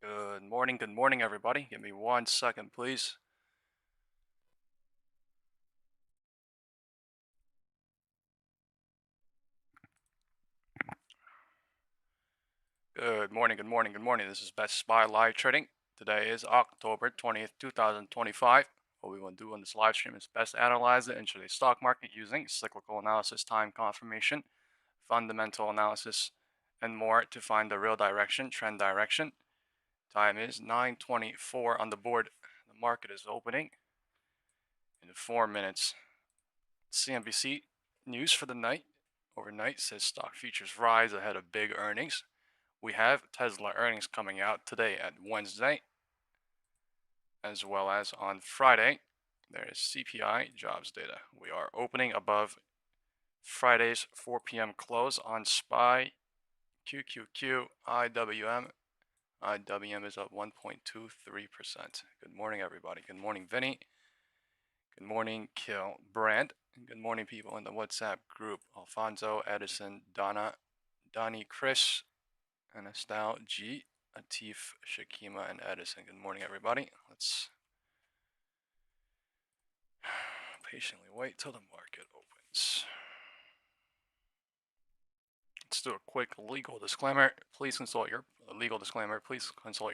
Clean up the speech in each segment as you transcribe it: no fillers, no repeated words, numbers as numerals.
Good morning, everybody. Give me 1 second, please. Good morning, good morning, good morning. This is BESTSPY live trading. Today is October 20th, 2025. What we want to do on this live stream is best analyze the intraday stock market using cyclical analysis, time confirmation, fundamental analysis, and more to find the real direction, trend direction. Time is 9:24 on the board. The market is opening in 4 minutes. CNBC news for the night overnight says stock futures rise ahead of big earnings. We have Tesla earnings coming out today at Wednesday, as well as on Friday. There is CPI jobs data. We are opening above Friday's 4 p.m. close on SPY, QQQ, IWM. IWM is up 1.23%. Good morning, everybody. Good morning, Vinny. Good morning, Kill Brand. Good morning, people in the WhatsApp group. Alfonso, Edison, Donna, Donnie, Chris, Anastal, G, Atif, Shakima, and Edison. Good morning, everybody. Let's patiently wait till the market opens. Let's do a quick legal disclaimer. Please consult your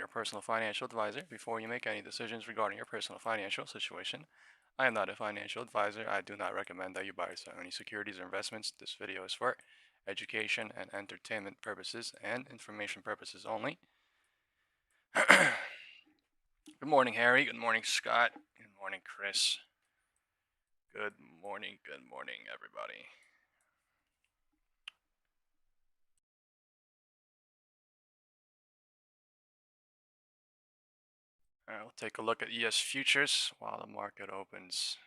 personal financial advisor before you make any decisions regarding your personal financial situation. I am not a financial advisor. I do not recommend that you buy or sell any securities or investments. This video is for education and entertainment purposes and information purposes only. Good morning, Harry. Good morning, Scott. Good morning, Chris. Good morning, everybody. All right, we'll take a look at ES futures while the market opens.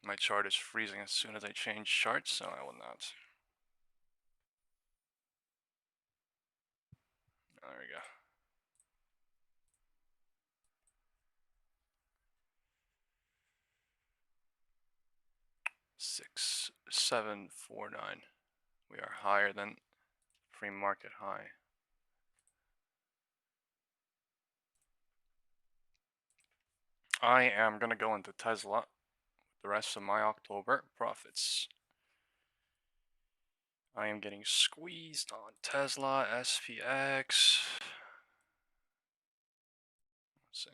My chart is freezing as soon as I change charts, so I will not. There we go. 6749. We are higher than pre-market high. I am going to go into Tesla with the rest of my October profits. I am getting squeezed on Tesla, SPX. Let's see.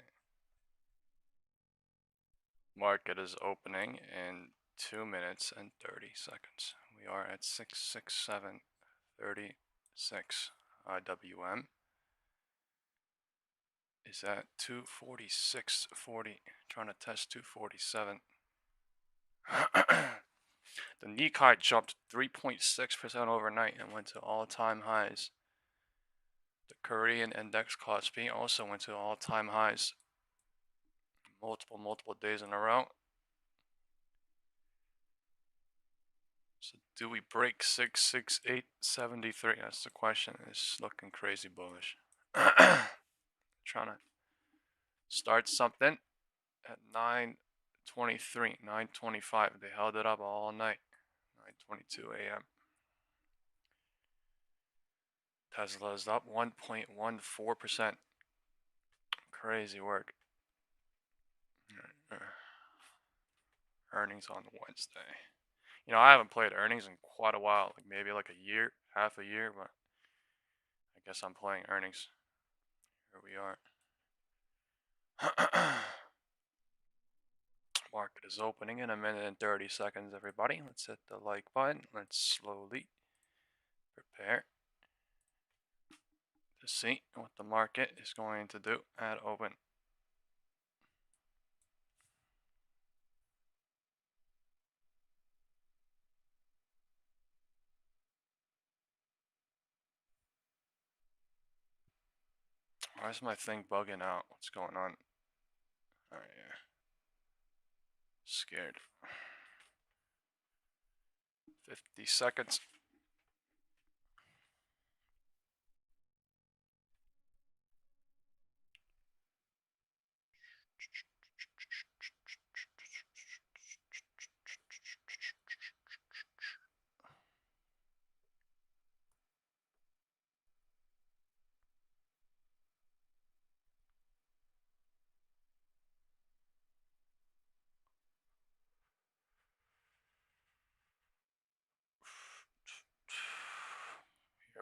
Market is opening in 2 minutes and 30 seconds. We are at 667.36 IWM. Is at 246.40, trying to test 247. The Nikkei jumped 3.6% overnight and went to all-time highs. The Korean index Kospi also went to all-time highs multiple days in a row. So do we break 668.73? That's the question. It's looking crazy bullish. Trying to start something at 9:23, 9:25. They held it up all night. 9:22 a.m. Tesla is up 1.14%. Crazy work. Earnings on Wednesday. You know, I haven't played earnings in quite a while, like maybe like a year, half a year, but I guess I'm playing earnings. Here we are. Market is opening in 1 minute and 30 seconds, everybody. Let's hit the like button. Let's slowly prepare to see what the market is going to do at open. Why is my thing bugging out? What's going on? Alright, yeah. Scared. 50 seconds.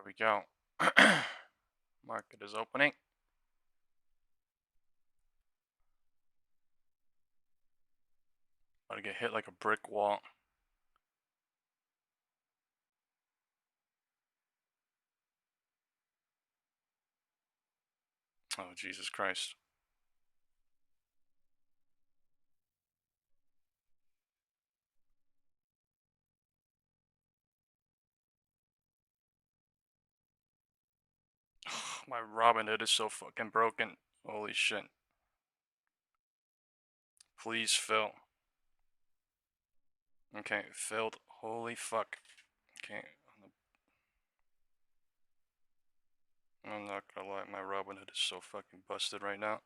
Here we go. Market is opening. About to get hit like a brick wall. Oh, Jesus Christ. My Robinhood is so fucking broken. Holy shit. Please fill. Okay, filled. Holy fuck. Okay. I'm not gonna lie, my Robinhood is so fucking busted right now.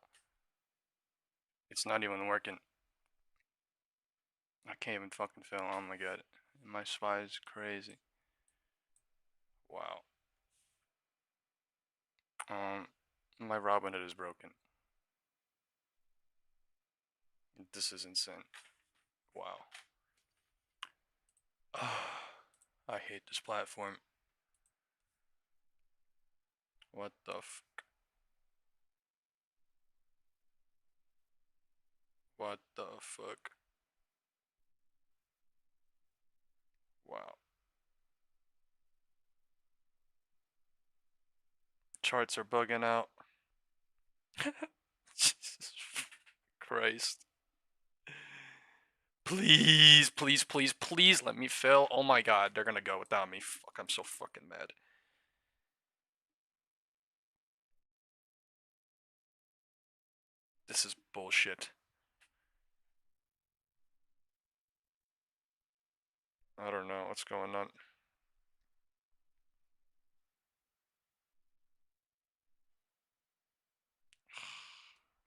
It's not even working. I can't even fucking fill. Oh my god. My SPY is crazy. Wow. My Robinhood is broken. This is insane. Wow. I hate this platform. What the fuck? What the fuck? Wow. Charts are bugging out. Jesus Christ. Please, please, please, please let me fill. Oh my god, they're gonna go without me. Fuck, I'm so fucking mad. This is bullshit. I don't know what's going on.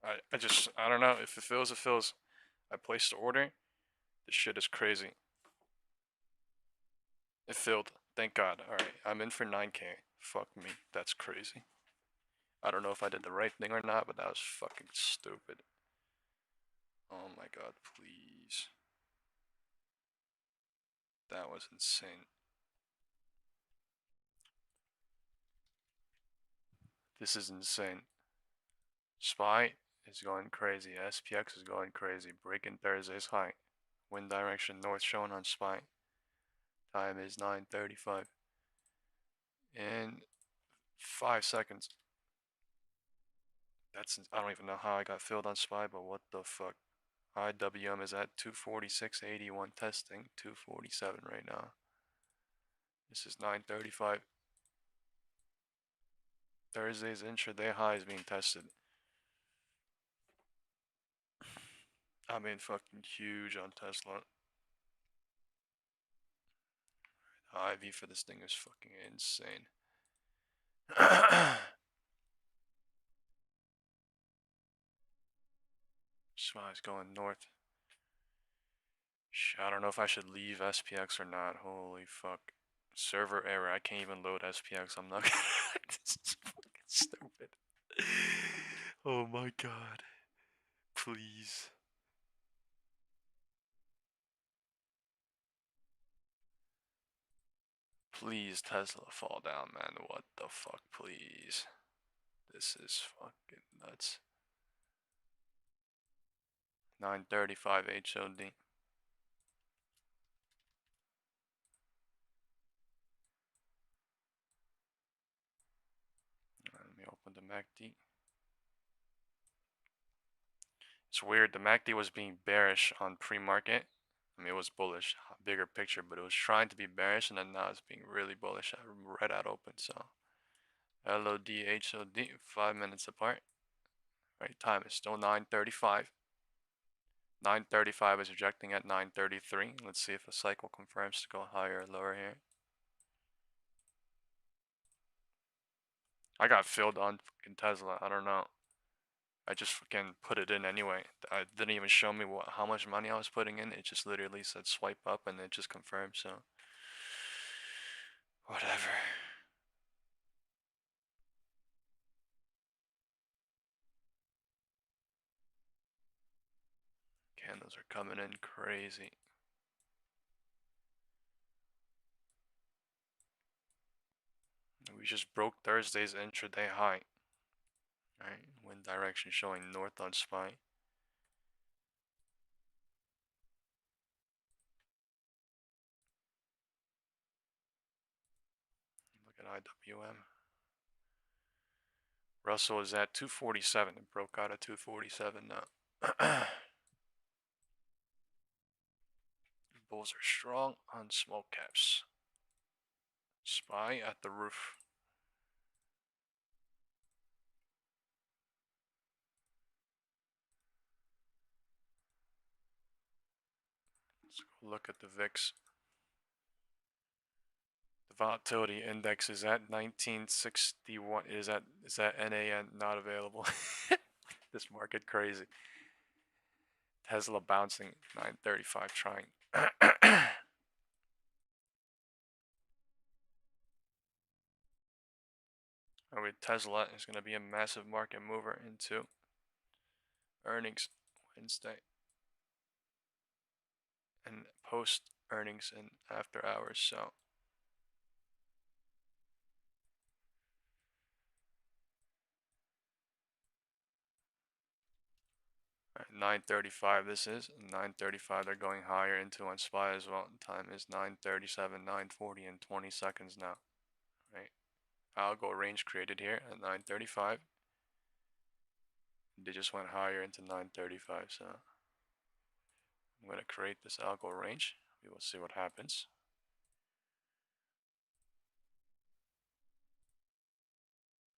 I don't know. If it fills, it fills. I placed the order. This shit is crazy. It filled. Thank God. Alright, I'm in for 9K. Fuck me. That's crazy. I don't know if I did the right thing or not, but that was fucking stupid. Oh my god, please. That was insane. This is insane. SPY is going crazy. SPX is going crazy. Breaking Thursday's high. Wind direction north shown on SPY. Time is 9:35. In 5 seconds. I don't even know how I got filled on SPY, but what the fuck. IWM is at 246.81 testing. 247 right now. This is 9:35. Thursday's intraday high is being tested. I'm in fucking huge on Tesla. IV for this thing is fucking insane. SPY's going north. I don't know if I should leave SPX or not. Holy fuck. Server error. I can't even load SPX. I'm not gonna. This is fucking stupid. Oh my god. Please. Please, Tesla, fall down, man. What the fuck, please. This is fucking nuts. 9:35 HOD. Let me open the MACD. It's weird. The MACD was being bearish on pre-market. I mean, it was bullish, bigger picture, but it was trying to be bearish, and then now it's being really bullish right at open. So, LOD, HOD, 5 minutes apart. Right, time is still 9:35. 9:35 is rejecting at 9:33. Let's see if a cycle confirms to go higher or lower here. I got filled on fucking Tesla. I don't know. I just fucking put it in anyway. It didn't even show me how much money I was putting in. It just literally said swipe up and it just confirmed. So, whatever. Candles are coming in crazy. just broke Thursday's intraday high. Alright, wind direction showing north on SPY. Look at IWM. Russell is at 247. It broke out at 247 now. Bulls are strong on small caps. SPY at the roof. Let's go look at the VIX. The volatility index is at 1961. Is that NAN not available? This market crazy. Tesla bouncing 935 trying. With Tesla is going to be a massive market mover into earnings Wednesday and post earnings and after hours. So 9:35 this is 9:35. They're going higher into on SPY as well. Time is 9:37, 9:40 and 20 seconds now. Right, Algo range created here at 9:35. They just went higher into 9:35. So I'm going to create this Algo range. We will see what happens.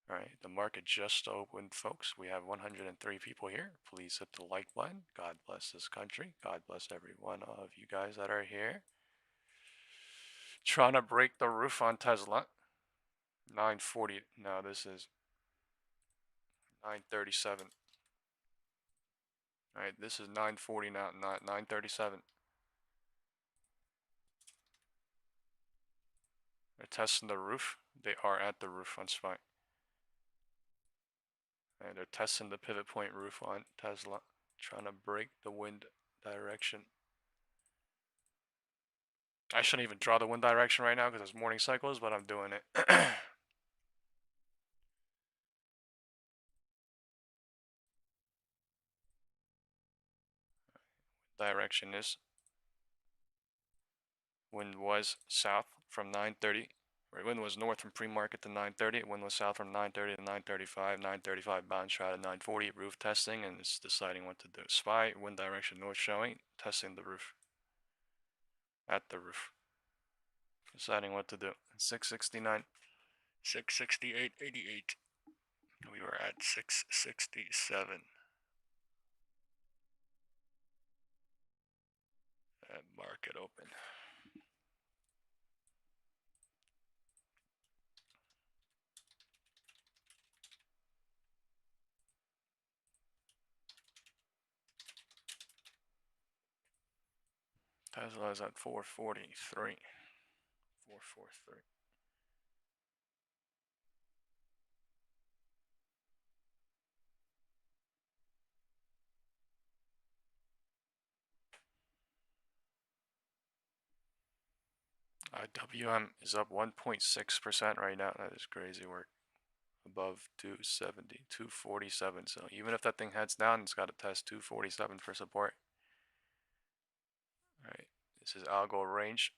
Alright, the market just opened, folks. We have 103 people here. Please hit the like button. God bless this country. God bless every one of you guys that are here. Trying to break the roof on Tesla. 940. No, this is 937. Alright, this is 940 now, not 937. They're testing the roof. They are at the roof on SPY. And they're testing the pivot point roof on Tesla, trying to break the wind direction. I shouldn't even draw the wind direction right now because it's morning cycles, but I'm doing it. Direction is wind was south from 9:30. Or wind was north from pre-market to 9:30. Wind was south from 9:30 to 9:35. 9:35 bounce shot at 9:40. Roof testing, and it's deciding what to do. SPY wind direction north showing, testing the roof. At the roof, deciding what to do. 669, 668.88. We were at 667. At market open. Tesla is at 443. 443. IWM is up 1.6% right now. That is crazy work. Above 270, 247. So even if that thing heads down, it's got to test 247 for support. Alright, this is Algo range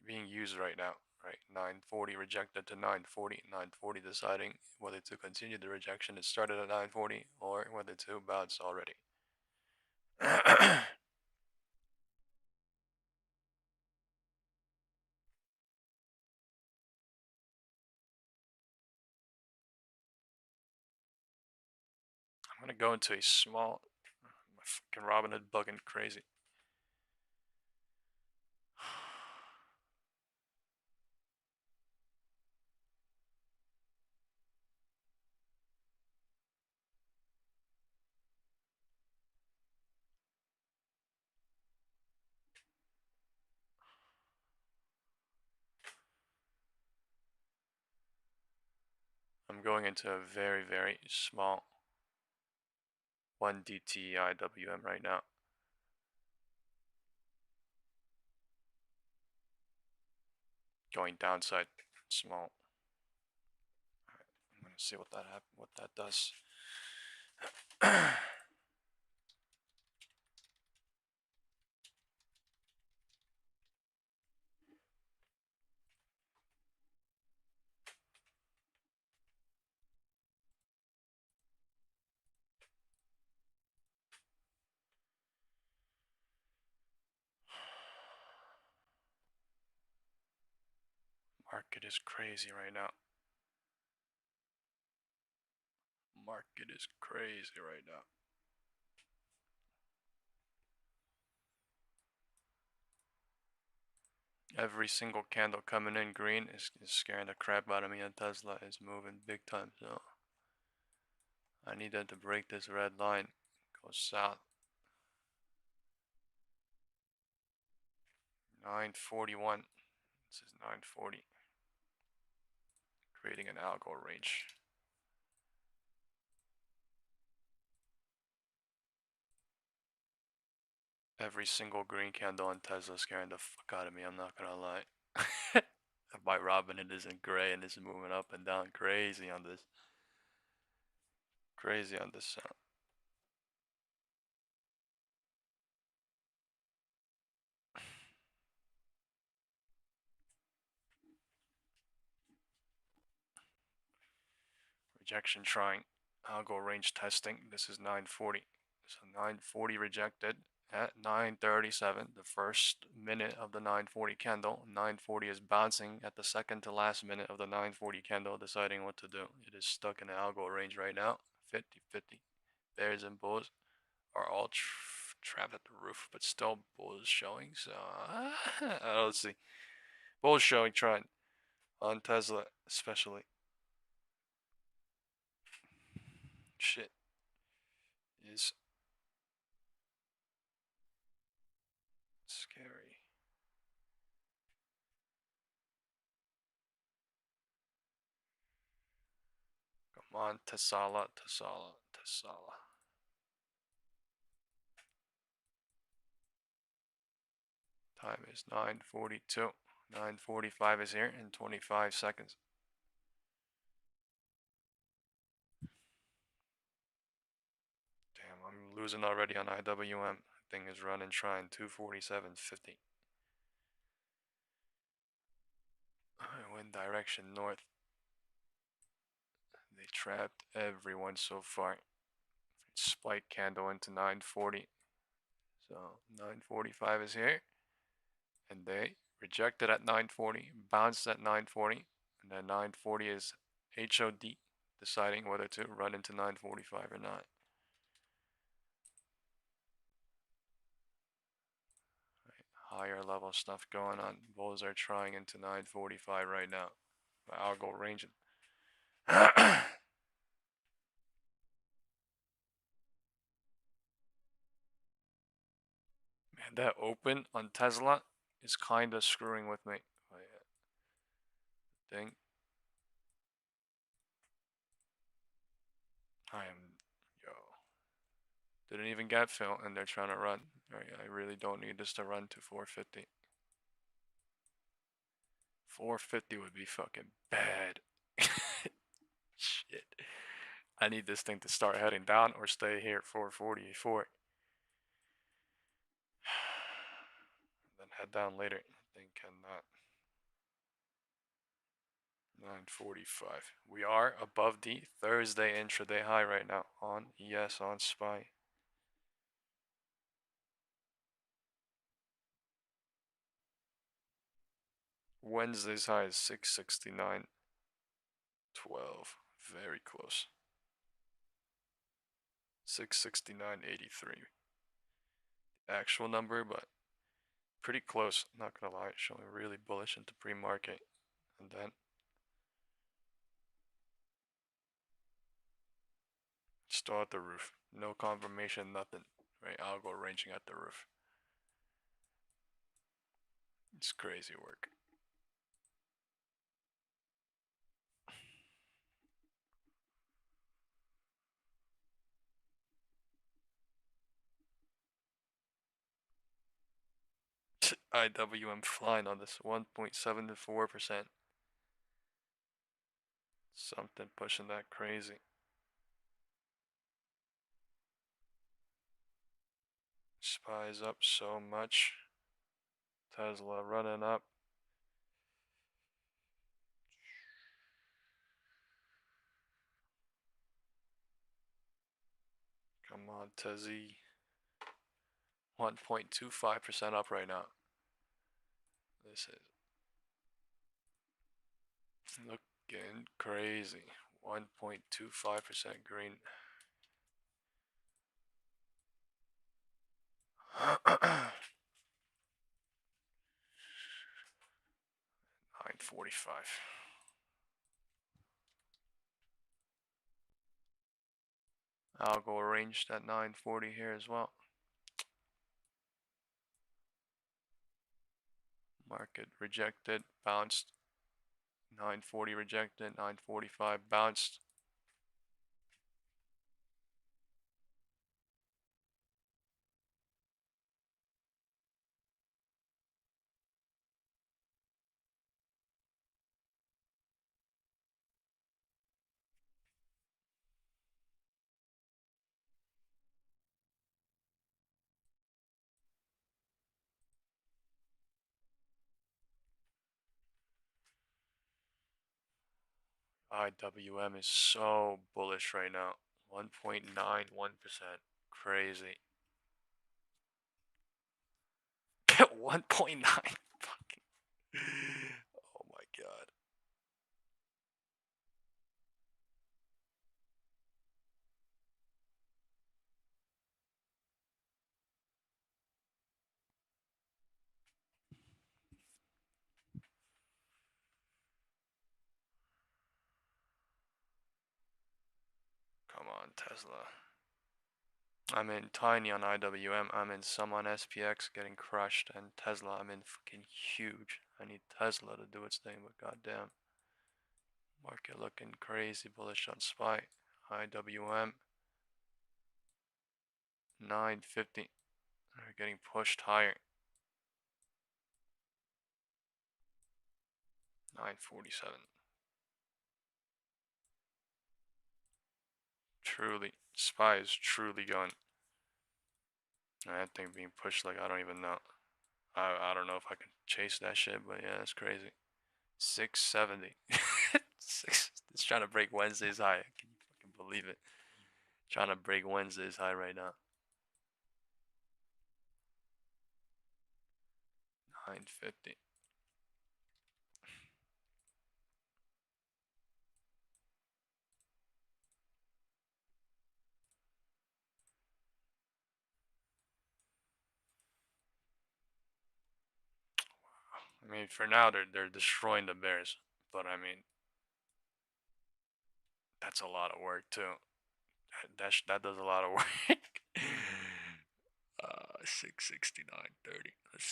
being used right now. Right, 940 rejected to 940. 940 deciding whether to continue the rejection. It started at 940 or whether to bounce already. I'm gonna go into a small. My fucking Robinhood bugging crazy. I'm going into a very, very small 1 DT IWM right now. Going downside small. Let's see what that does. Market is crazy right now. Market is crazy right now. Every single candle coming in green is scaring the crap out of me, and Tesla is moving big time. So I need them to break this red line, go south. 941. This is 940. Creating an algo range. Every single green candle on Tesla is scaring the fuck out of me, I'm not gonna lie. My Robinhood isn't gray and it's moving up and down crazy on this. Crazy on this sound. Rejection trying. Algo range testing. This is 940. So 940 rejected at 937, the first minute of the 940 candle. 940 is bouncing at the second to last minute of the 940 candle, deciding what to do. It is stuck in the algo range right now. 50-50. Bears and bulls are all trapped at the roof, but still bulls showing. So let's see. Bulls showing trying on Tesla, especially. Shit is scary. Come on, Tesla. Time is 9:42. 9:45 is here in 25 seconds. Damn, I'm losing already on IWM. Thing is running trying 247.50. Wind direction north. They trapped everyone so far. Spike candle into 940. So 945 is here. And they rejected at 940, bounced at 940, and then 940 is HOD, deciding whether to run into 945 or not. Higher level stuff going on. Bulls are trying into 945 right now. Algo ranging. Man, that open on Tesla is kind of screwing with me. Thing. Yo. Didn't even get fill, and they're trying to run. I really don't need this to run to 450. 450 would be fucking bad. Shit. I need this thing to start heading down or stay here at 444. Then head down later. Thing cannot. 945. We are above the Thursday intraday high right now on ES on SPY. Wednesday's high is 669.12. Very close. 669.83. Actual number, but pretty close. Not gonna lie, showing really bullish into pre-market. And then still at the roof. No confirmation, nothing. Right, algo ranging at the roof. It's crazy work. IWM flying on this 1.74%. Something pushing that crazy. SPY's up so much. Tesla running up. Come on, Tezzy. 1.25% up right now. This is looking crazy. 1.25% green. 9:45. Algo arranged at 9:40 here as well. Market rejected, bounced. 9:40 rejected, 9:45 bounced. IWM is so bullish right now. 1.91%. Crazy. 1.9. Fucking. Oh my god. Come on, Tesla. I'm in tiny on IWM. I'm in some on SPX getting crushed. And Tesla, I'm in fucking huge. I need Tesla to do its thing, but goddamn. Market looking crazy bullish on SPY. IWM 950. They're getting pushed higher. 947. Truly, SPY is truly going. That thing being pushed like I don't even know. I don't know if I can chase that shit, but yeah, that's crazy. 670. It's trying to break Wednesday's high. Can you fucking believe it? Trying to break Wednesday's high right now. 950. I mean, for now they're destroying the bears, but I mean, that's a lot of work too. That does a lot of work. 669.30. Let's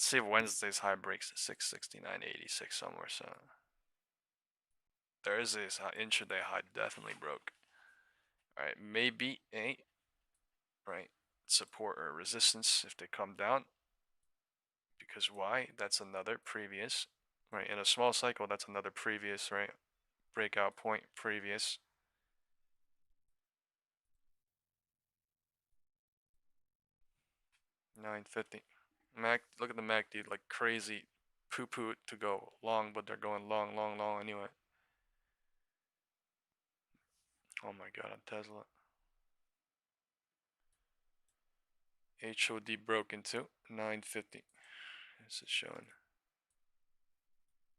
see if Wednesday's high breaks to 669.86 somewhere. So Thursday's intraday high definitely broke. All right, maybe a right support or resistance if they come down. Because why? That's another previous right in a small cycle. That's another previous right breakout point previous. 950. Look at the MACD like crazy poo-poo to go long, but they're going long, long, long anyway. Oh my god, on Tesla. HOD broken too. 950. This is showing.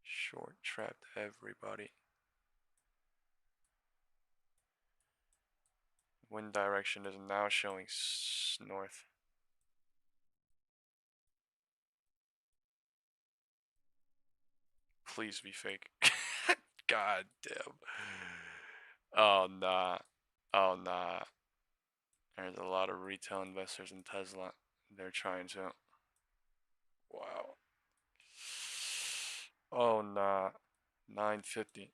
Short trapped everybody. Wind direction is now showing north. Please be fake. God damn. Oh nah. Oh nah. There's a lot of retail investors in Tesla. They're trying to. Wow. Oh nah. 950.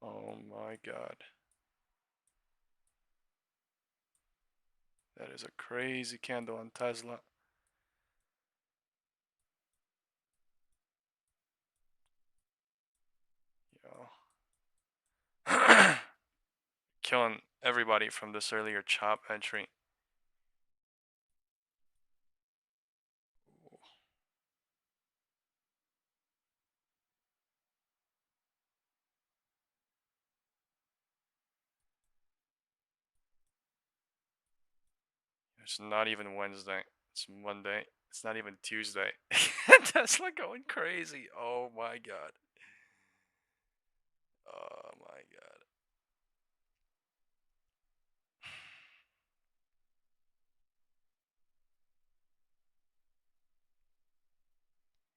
Oh my god. That is a crazy candle on Tesla. killing everybody from this earlier chop entry. It's not even Wednesday. It's Monday. It's not even Tuesday. Tesla going crazy. Oh my god. Oh my god.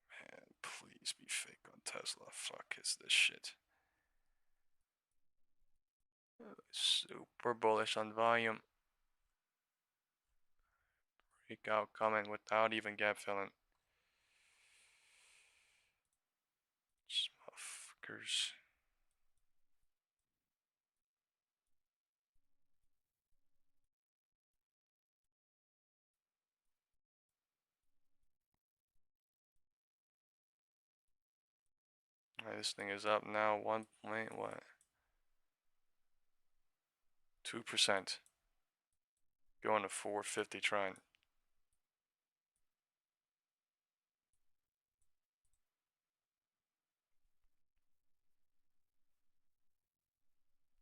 Man, please be fake on Tesla. Fuck is this shit. Super bullish on volume. Breakout coming without even gap filling. Motherfuckers. Right, this thing is up now 1 point what? 2%. Going to 450 trying.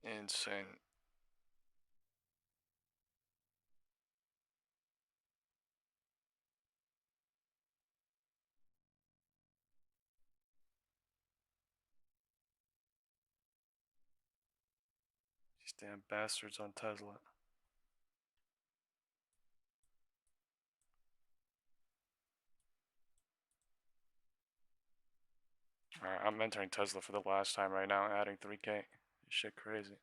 Insane. These damn bastards on Tesla. Alright, I'm entering Tesla for the last time right now, adding 3K. This shit crazy.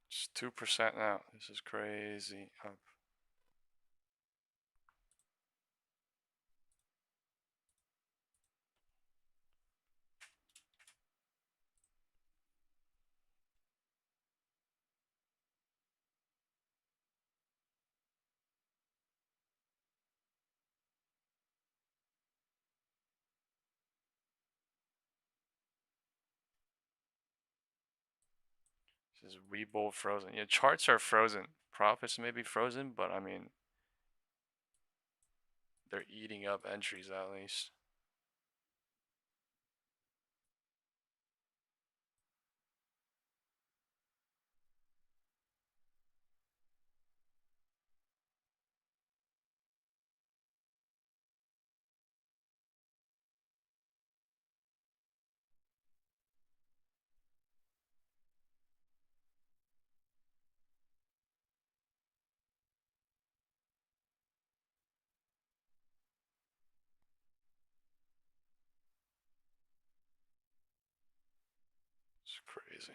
It's 2% now. This is crazy. Up. This is Webull frozen. Yeah, charts are frozen. Profits may be frozen, but I mean, they're eating up entries at least. It's crazy.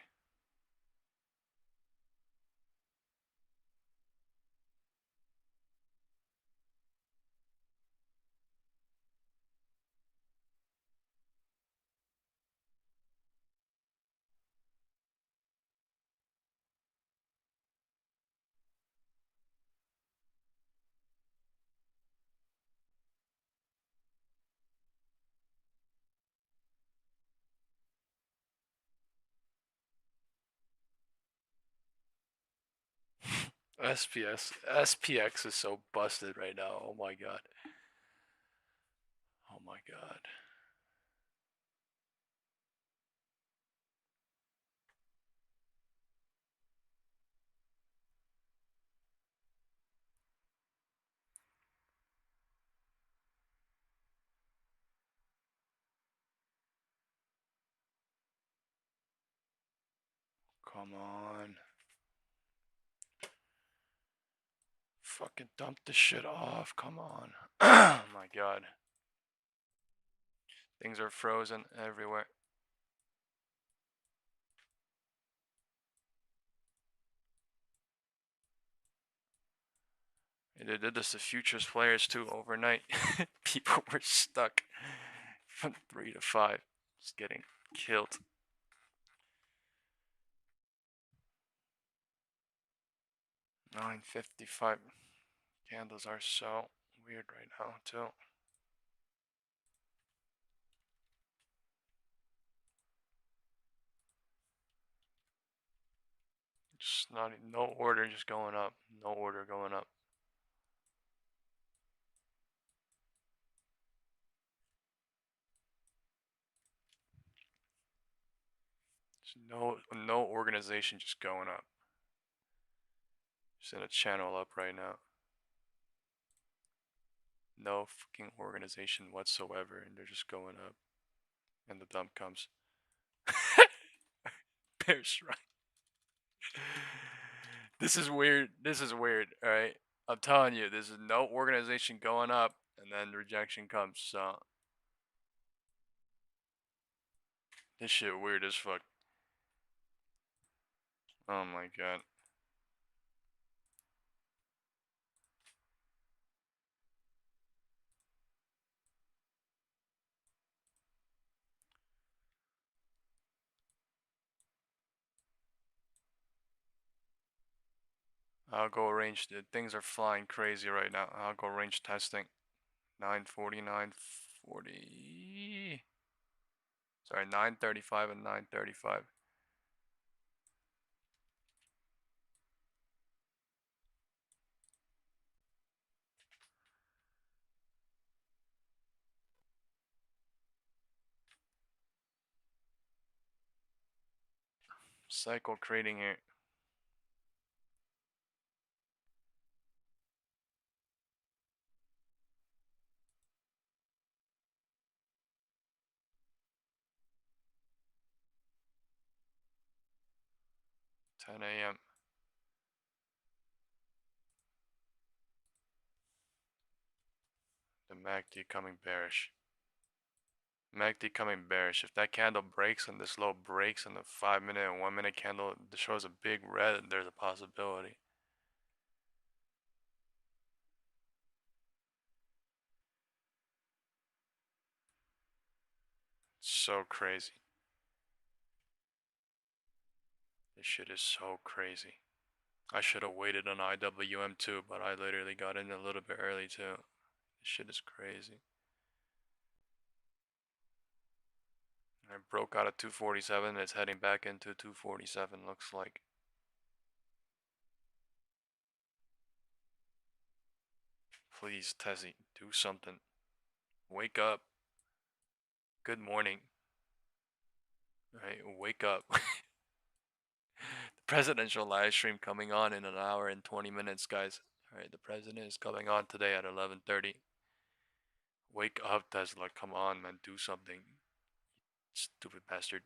SPX is so busted right now. Oh my god. Oh my god. Come on. Fucking dump this shit off. Come on. Oh my god. Things are frozen everywhere. And they did this to futures players too overnight. People were stuck from 3 to 5. Just getting killed. $9.55. Candles are so weird right now too. It's not no order, just going up. No order going up. No organization, just going up. Just in a channel up right now. No fucking organization whatsoever, and they're just going up. And the dump comes. Bear strike. This is weird. This is weird. All right, I'm telling you, this is no organization going up, and then rejection comes. So this shit weird as fuck. Oh my god. Algo range. Things are flying crazy right now. Algo range testing. 940, 940. Sorry, 935 and 935. Cycle creating here. Ten AM. The MACD coming bearish. MACD coming bearish. If that candle breaks and this low breaks and the 5-minute and 1-minute candle shows a big red, there's a possibility. So crazy. This shit is so crazy. I should have waited on IWM too, but I literally got in a little bit early too. This shit is crazy. I broke out at 247. It's heading back into 247, looks like. Please, Tessie, do something. Wake up. Good morning. Alright, wake up. The presidential live stream coming on in an hour and 20 minutes, guys. Alright, the president is coming on today at 11:30. Wake up, Tesla. Come on, man. Do something. Stupid bastard.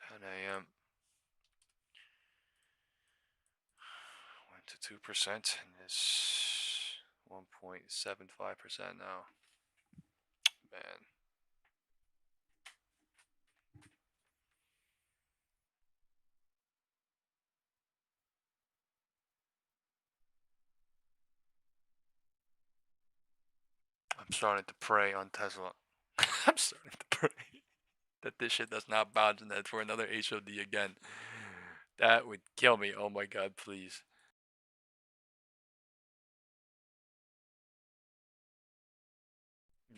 10 AM. Went to 2% and is 1.75% now. Man. I'm starting to pray on Tesla. I'm starting to pray that this shit does not bounce and that for another HOD again. That would kill me. Oh my god, please.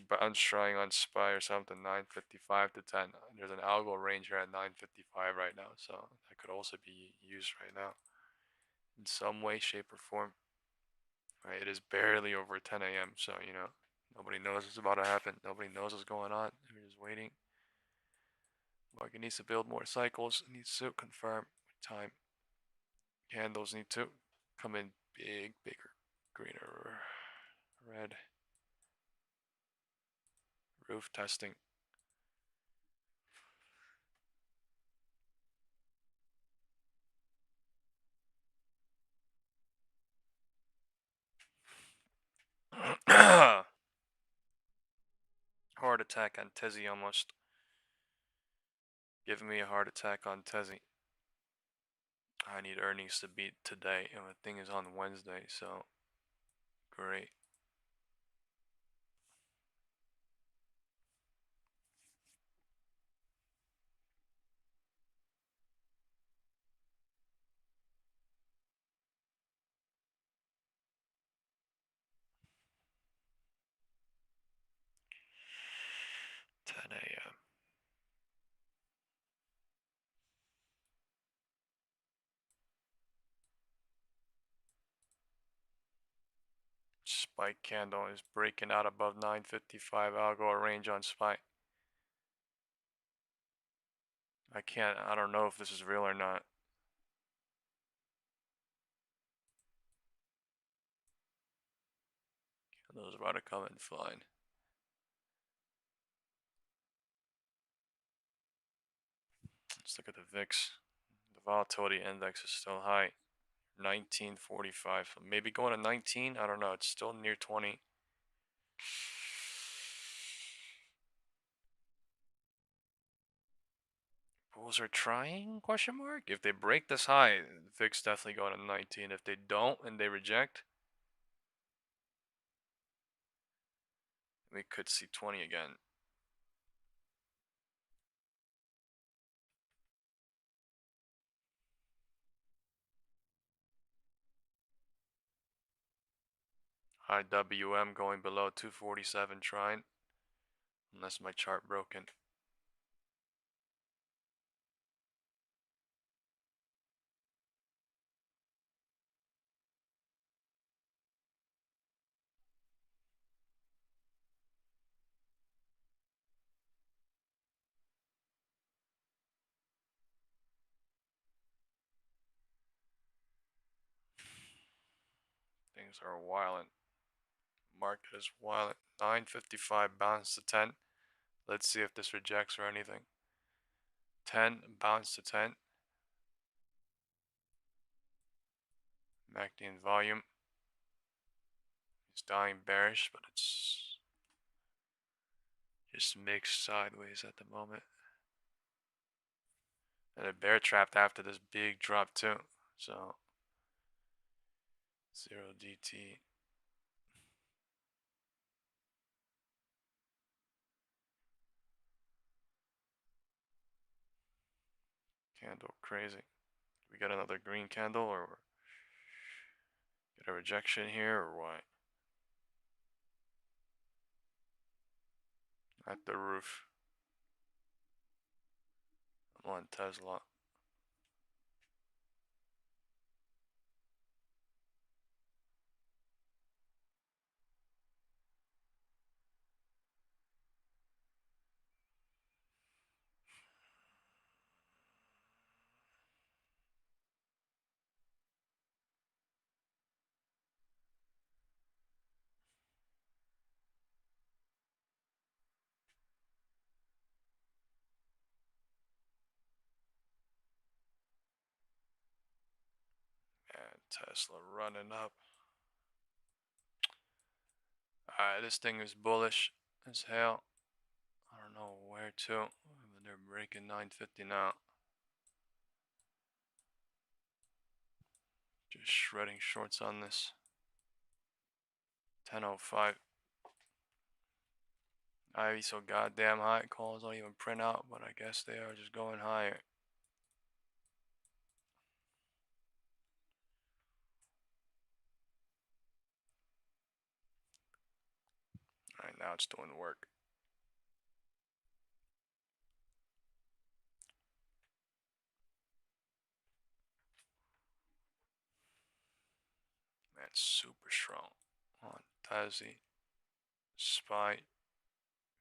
Bounce trying on SPY or something, 955 to 10. There's an algo range here at 955 right now, so that could also be used right now in some way, shape, or form. Right, it is barely over 10 AM, so you know, nobody knows what's about to happen. Nobody knows what's going on. We're just waiting. Market needs to build more cycles. It needs to confirm with time. Candles need to come in big, bigger, greener, red. Roof testing. Heart attack on Tezzy almost. Giving me a heart attack on Tezzy. I need earnings to beat today, and the thing is on Wednesday, so great. Spike candle is breaking out above 955. Algo range on spike. I don't know if this is real or not. Candle's about to come in flying. Let's look at the VIX. The volatility index is still high. 1945. So maybe going to 19. I don't know. It's still near 20. Bulls are trying? Question mark. If they break this high, VIX definitely going to 19. If they don't and they reject, we could see 20 again. High WM going below 247 trying. Unless my chart broken. Things are wild. Market is wild. 955 bounce to 10. Let's see if this rejects or anything. 10 bounce to 10. MACD in volume. It's dying bearish, but it's just mixed sideways at the moment. And a bear trapped after this big drop too. So 0 DT. Candle crazy. We got another green candle or get a rejection here or what? At the roof. I'm on Tesla. And Tesla running up. Alright, this thing is bullish as hell. I don't know where to. They're breaking 950 now. Just shredding shorts on this. 10:05. Ivy so goddamn high. Calls don't even print out, but I guess they are just going higher. Alright, now it's doing work. Man, super strong on Tazi. Spy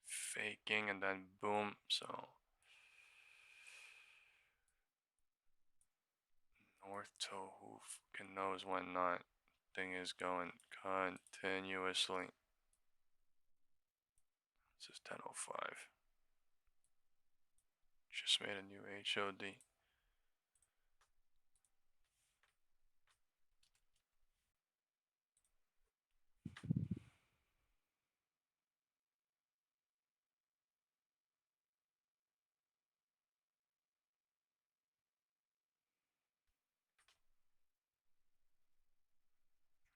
faking and then boom. So north toe, who fucking knows when not. Thing is going continuously. This is 10:05. Just made a new HOD.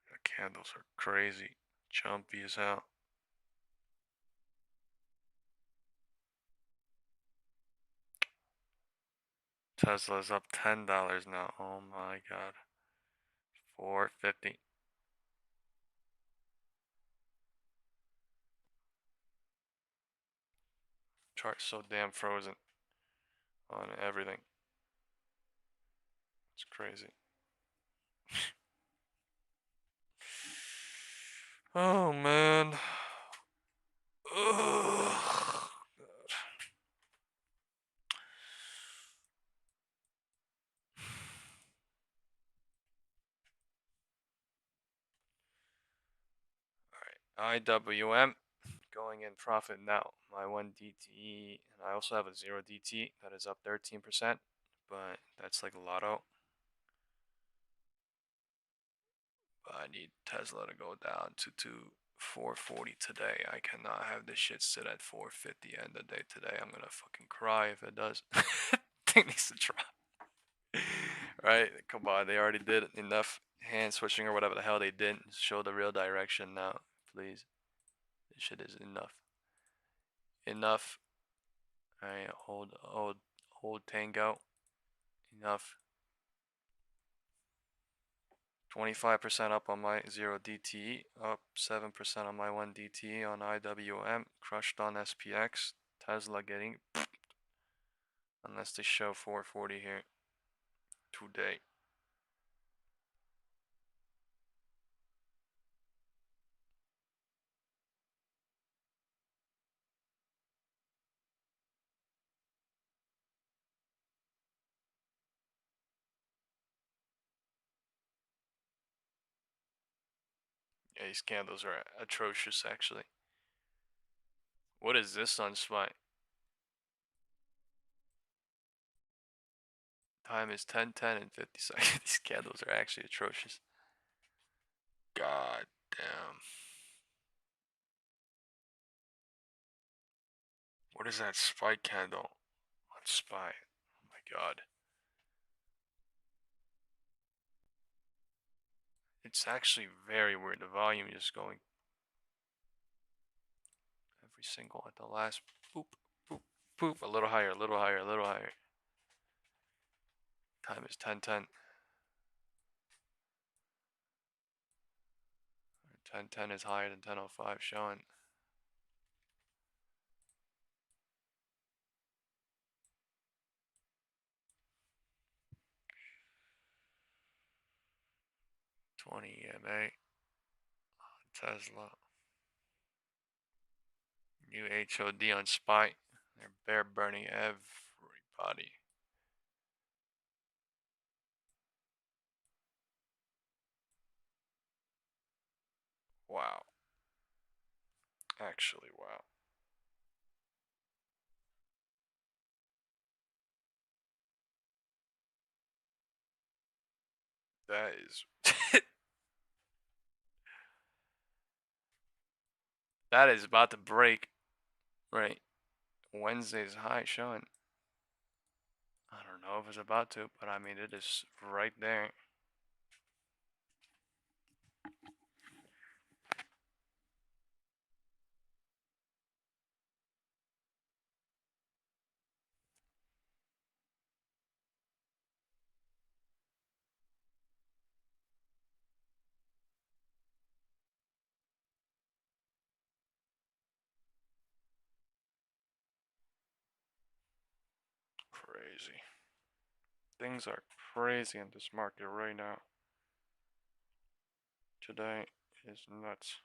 The candles are crazy. Jumpy as hell. Tesla's up $10 now. Oh my god. 450. Chart's so damn frozen on everything. It's crazy. Oh man. Ugh. IWM going in profit now. My 1 DTE, and I also have a 0 DT that is up 13%, but that's like a lotto. But I need Tesla to go down to 440 today. I cannot have this shit sit at 450 end of the day today. I'm gonna fucking cry if it does. Thing needs to drop. Right? Come on, they already did enough hand switching or whatever the hell they did. Show the real direction now, please. This shit is enough. Enough. Alright, hold tango. Enough. 25% up on my 0 DTE, up 7% on my 1 DTE on IWM, crushed on SPX, Tesla getting unless they show 440 here today. Yeah, these candles are atrocious actually. What is this on SPY? Time is 10:10 and 50 seconds. These candles are actually atrocious. God damn. What is that spike candle on SPY? Oh my god. It's actually very weird. The volume is going every single at the last boop, boop, boop. A little higher, a little higher, a little higher. Time is 10:10. 10:10 is higher than 10:05 showing. $20 EMA. Tesla. New HOD on SPY. They're bear burning everybody. Wow. Actually, wow. That is that is about to break. Right. Wednesday's high showing. I don't know if it's about to, but I mean it is right there. Crazy. Things are crazy in this market right now. Today is nuts.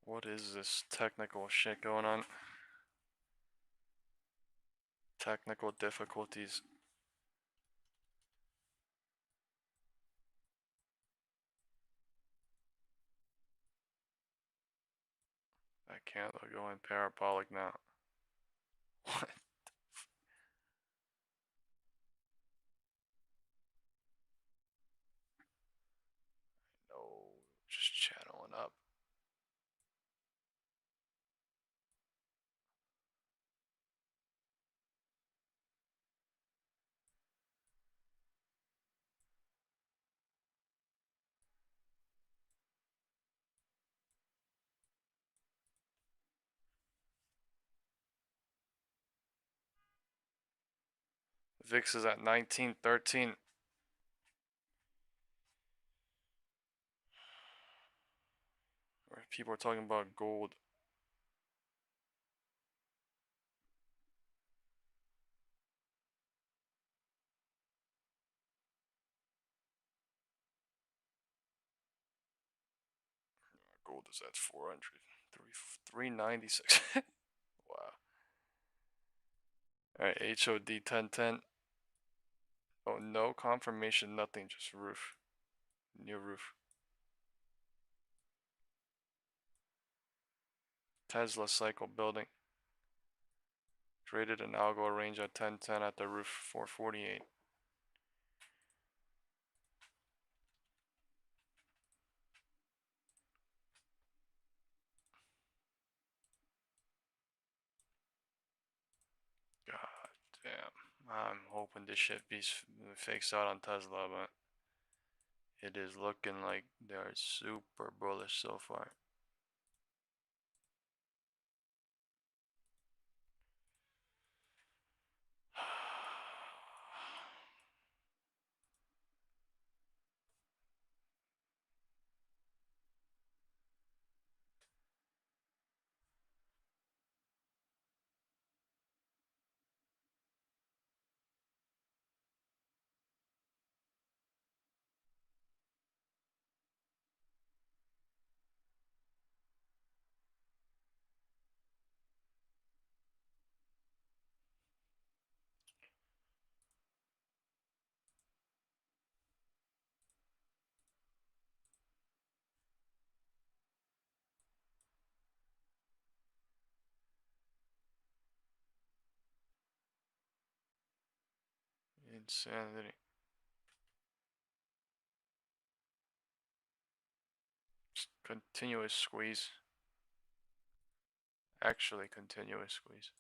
What is this technical shit going on? Technical difficulties. I can't go in parabolic now. What? No, just channeling up. VIX is at 1913. People are talking about gold. Gold is at 400, 396. Wow. Alright, HOD 1010. Oh, no confirmation, nothing, just roof. New roof. Tesla cycle building. Traded an algo range at 1010 at the roof, 448. God damn. I'm hoping this shit be fakes out on Tesla, but it is looking like they're super bullish so far. Insanity. Just continuous squeeze. Actually, continuous squeeze.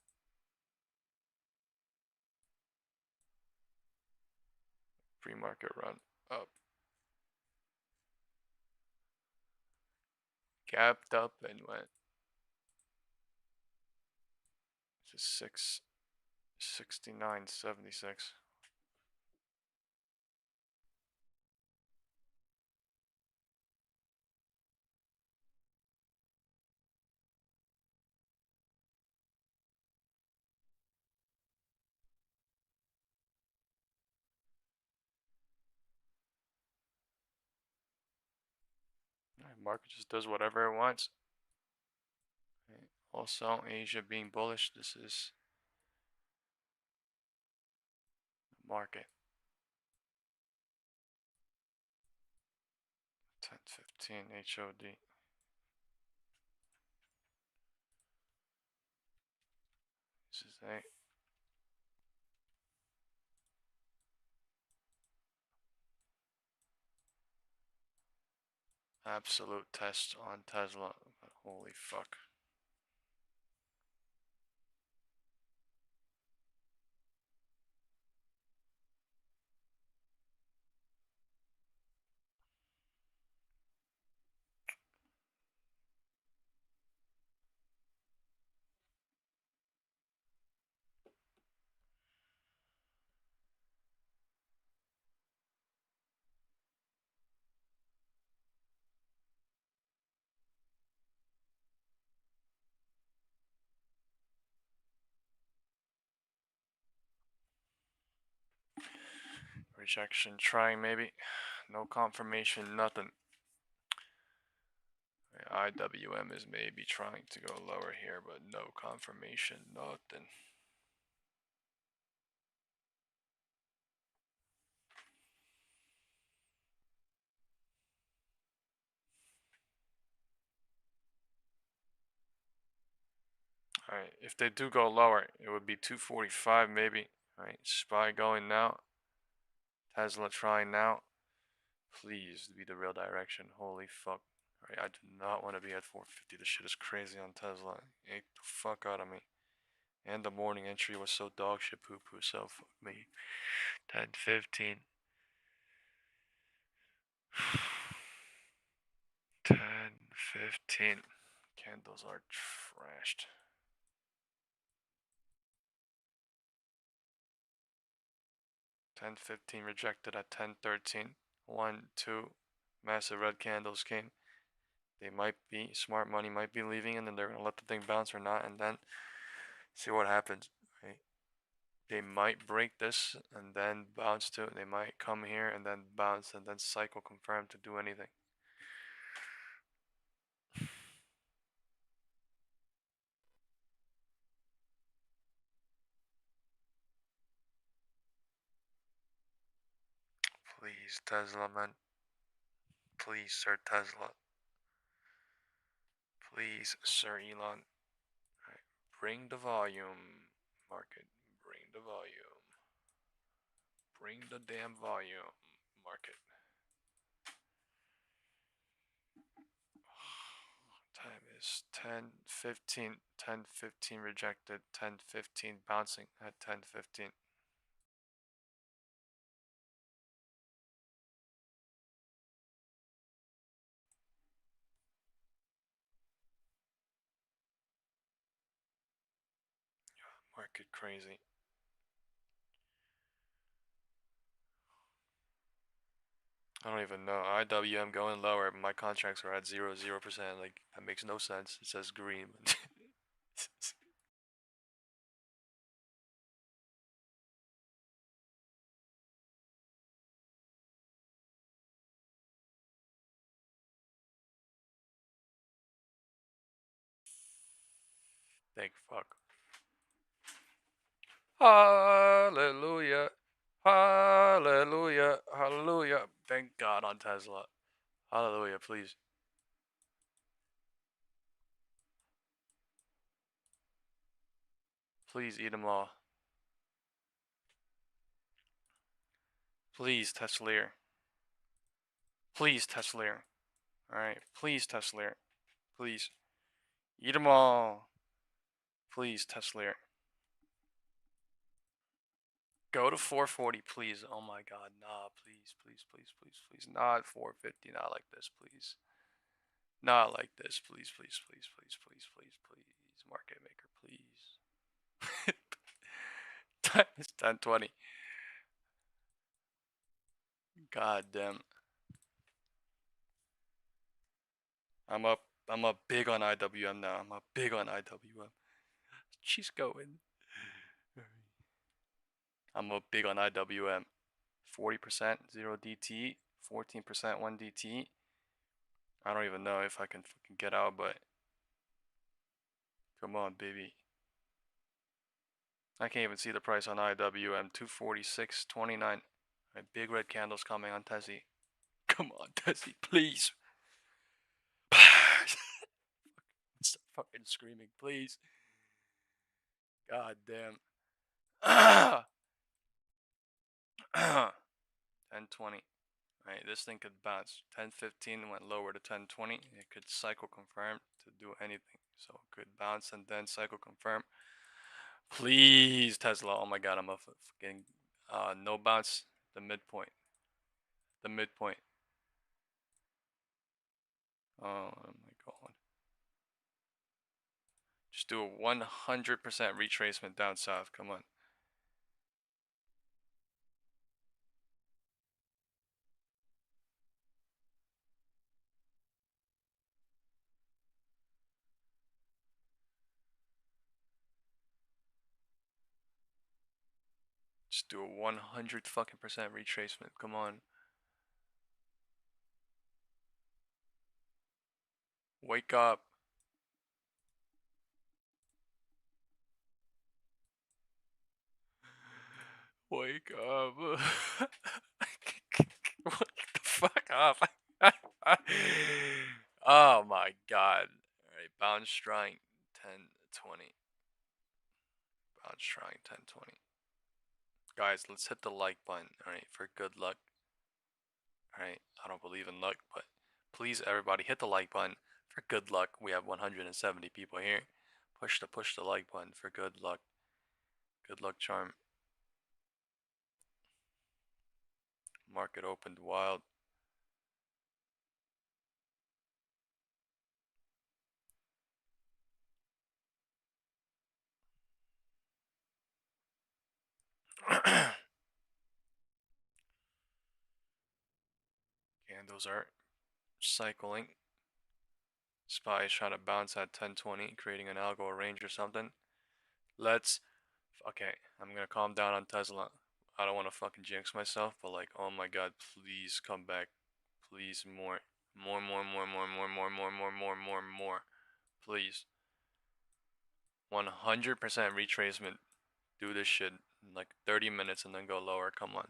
Pre-market run up. Gapped up and went to 669.76. Market just does whatever it wants. Also, Asia being bullish. This is market. 1015 HOD. This is a absolute test on Tesla. Holy fuck. Rejection trying maybe. No confirmation, nothing. IWM is maybe trying to go lower here, but no confirmation, nothing. Alright, if they do go lower, it would be 245 maybe. Alright, SPY going now. Tesla trying now. Please be the real direction. Holy fuck. Alright, I do not want to be at 450. This shit is crazy on Tesla. Ate the fuck out of me. And the morning entry was so dog shit poo poo, so fuck me. 1015. 1015. Candles are trashed. 10:15 rejected at 10:13. 1, 2, massive red candles came. They might be, smart money might be leaving, and then they're gonna let the thing bounce or not, and then see what happens. Right? They might break this and then bounce to it. They might come here and then bounce and then cycle confirm to do anything. Please, Tesla, man. Please, Sir Tesla. Please, Sir Elon. Right. Bring the volume, market. Bring the volume. Bring the damn volume, market. Time is 10:15. 10:15 rejected. 10:15 bouncing at 10:15. Market crazy. I don't even know. IWM going lower. My contracts are at 0%. Like, that makes no sense. It says green. Thank fuck. Hallelujah. Hallelujah. Hallelujah. Thank God on Tesla. Hallelujah, please. Please eat them all. Please, Tesla. Please, Tesla. Alright. Please, Tesla. Please. Eat them all. Please, Tesla. Go to 440, please. Oh my God. Nah, please, please, please, please, please. Not 450. Not like this, please. Not like this, please, please, please, please, please, please, please. Market maker, please. Time is 10:20. God damn. I'm up big on IWM now. I'm up big on IWM. She's going. I'm up big on IWM. 40% 0 DT, 14% 1 DT. I don't even know if I can fucking get out, but come on, baby. I can't even see the price on IWM. 246.29. Big red candles coming on Tessie. Come on, Tessie, please. Stop fucking screaming, please. God damn. 10:20. Right, this thing could bounce. 10:15 went lower to 10:20. It could cycle confirm to do anything. So it could bounce and then cycle confirm. Please, Tesla. Oh my God, I'm a fucking no bounce. The midpoint. The midpoint. Oh my God. Just do a 100% retracement down south. Come on. Just do a 100 fucking percent retracement. Come on. Wake up. Wake up. Wake the fuck up. Oh my God. Alright, bounce trying 10:20. Bounce trying 10:20. Guys, let's hit the like button, alright, for good luck. Alright, I don't believe in luck, but please everybody hit the like button for good luck. We have 170 people here. Push the like button for good luck. Good luck charm. Market opened wild. Candles are cycling. SPY is trying to bounce at 1020, creating an algo range or something. Okay, I'm gonna calm down on Tesla. I don't want to fucking jinx myself, but like, oh my god, please come back. Please, more. More, more, more, more, more, more, more, more, more, more, more. Please. 100% retracement. Do this shit in like 30 minutes and then go lower. Come on.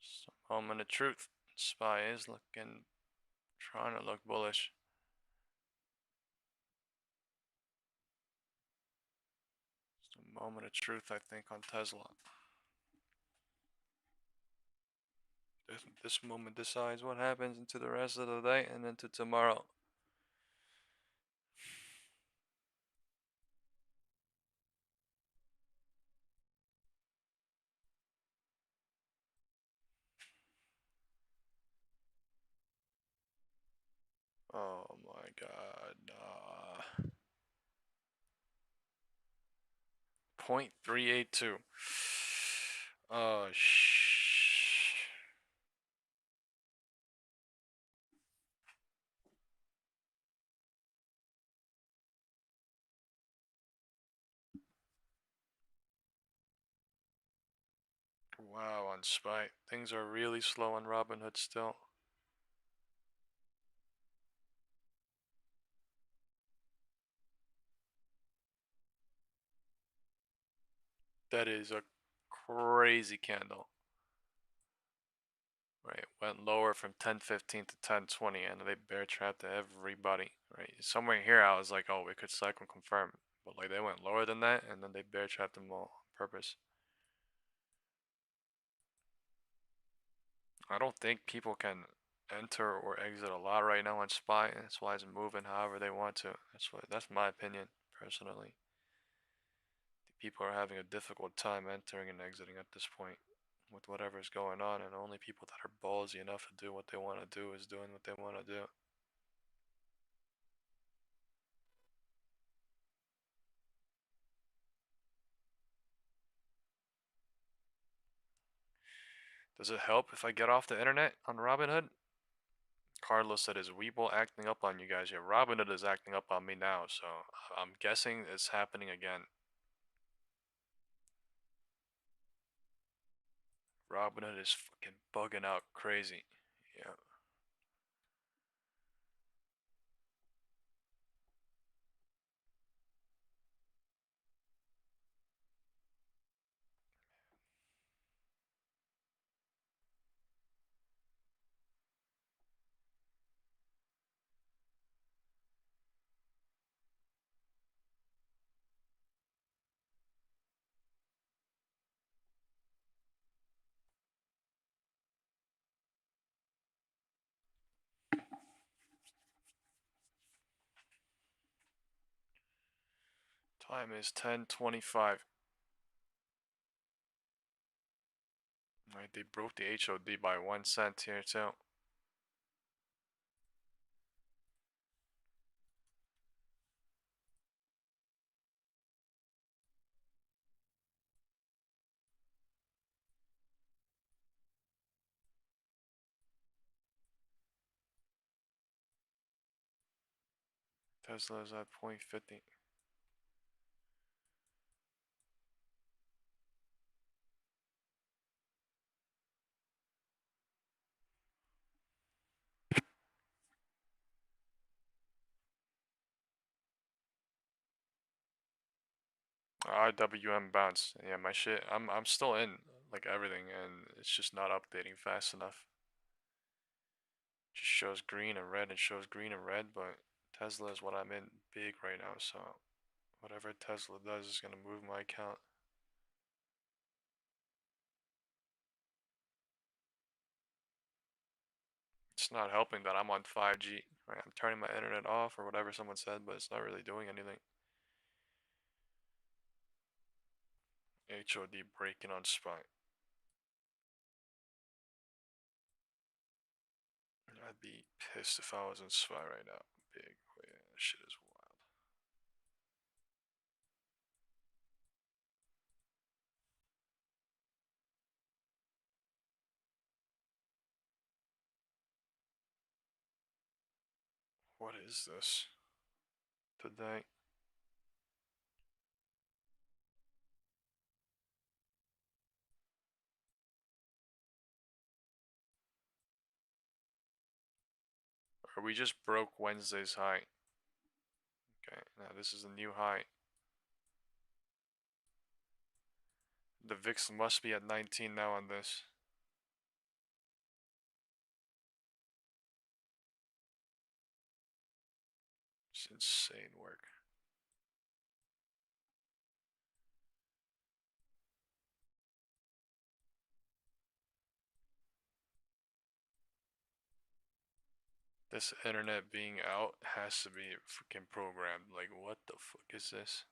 Just a moment of truth. SPY is trying to look bullish. Just a moment of truth, I think, on Tesla. This moment decides what happens into the rest of the day and into tomorrow. Oh my god. 0.382. Oh shh. Wow, on SPY. Things are really slow on Robinhood still. That is a crazy candle. Right, went lower from 1015 to 1020 and they bear trapped everybody. Right, somewhere here I was like, oh, we could cycle confirm. But like they went lower than that and then they bear trapped them all on purpose. I don't think people can enter or exit a lot right now on SPY, and that's why it's moving however they want to. That's my opinion personally. People are having a difficult time entering and exiting at this point with whatever's going on, and only people that are ballsy enough to do what they want to do is doing what they want to do. Does it help if I get off the internet on Robinhood? Carlos said, is Weeble acting up on you guys? Yeah, Robinhood is acting up on me now, so I'm guessing it's happening again. Robinhood is fucking bugging out crazy. Yeah. Time is 10:25. Right, they broke the HOD by 1 cent here too. Tesla is at 0.50. IWM bounce. Yeah, my shit. I'm still in like everything, and it's just not updating fast enough. Just shows green and red and shows green and red, but Tesla is what I'm in big right now. So whatever Tesla does is gonna move my account. not helping that I'm on 5G. Right? I'm turning my internet off or whatever someone said, but it's not really doing anything. HOD breaking on SPY. I'd be pissed if I was in SPY right now. Big. Yeah, that shit is wild. What is this? Today. Or we just broke Wednesday's high. Okay, now this is a new high. The VIX must be at 19 now on this. It's insane work. This internet being out has to be freaking programmed. Like, what the fuck is this?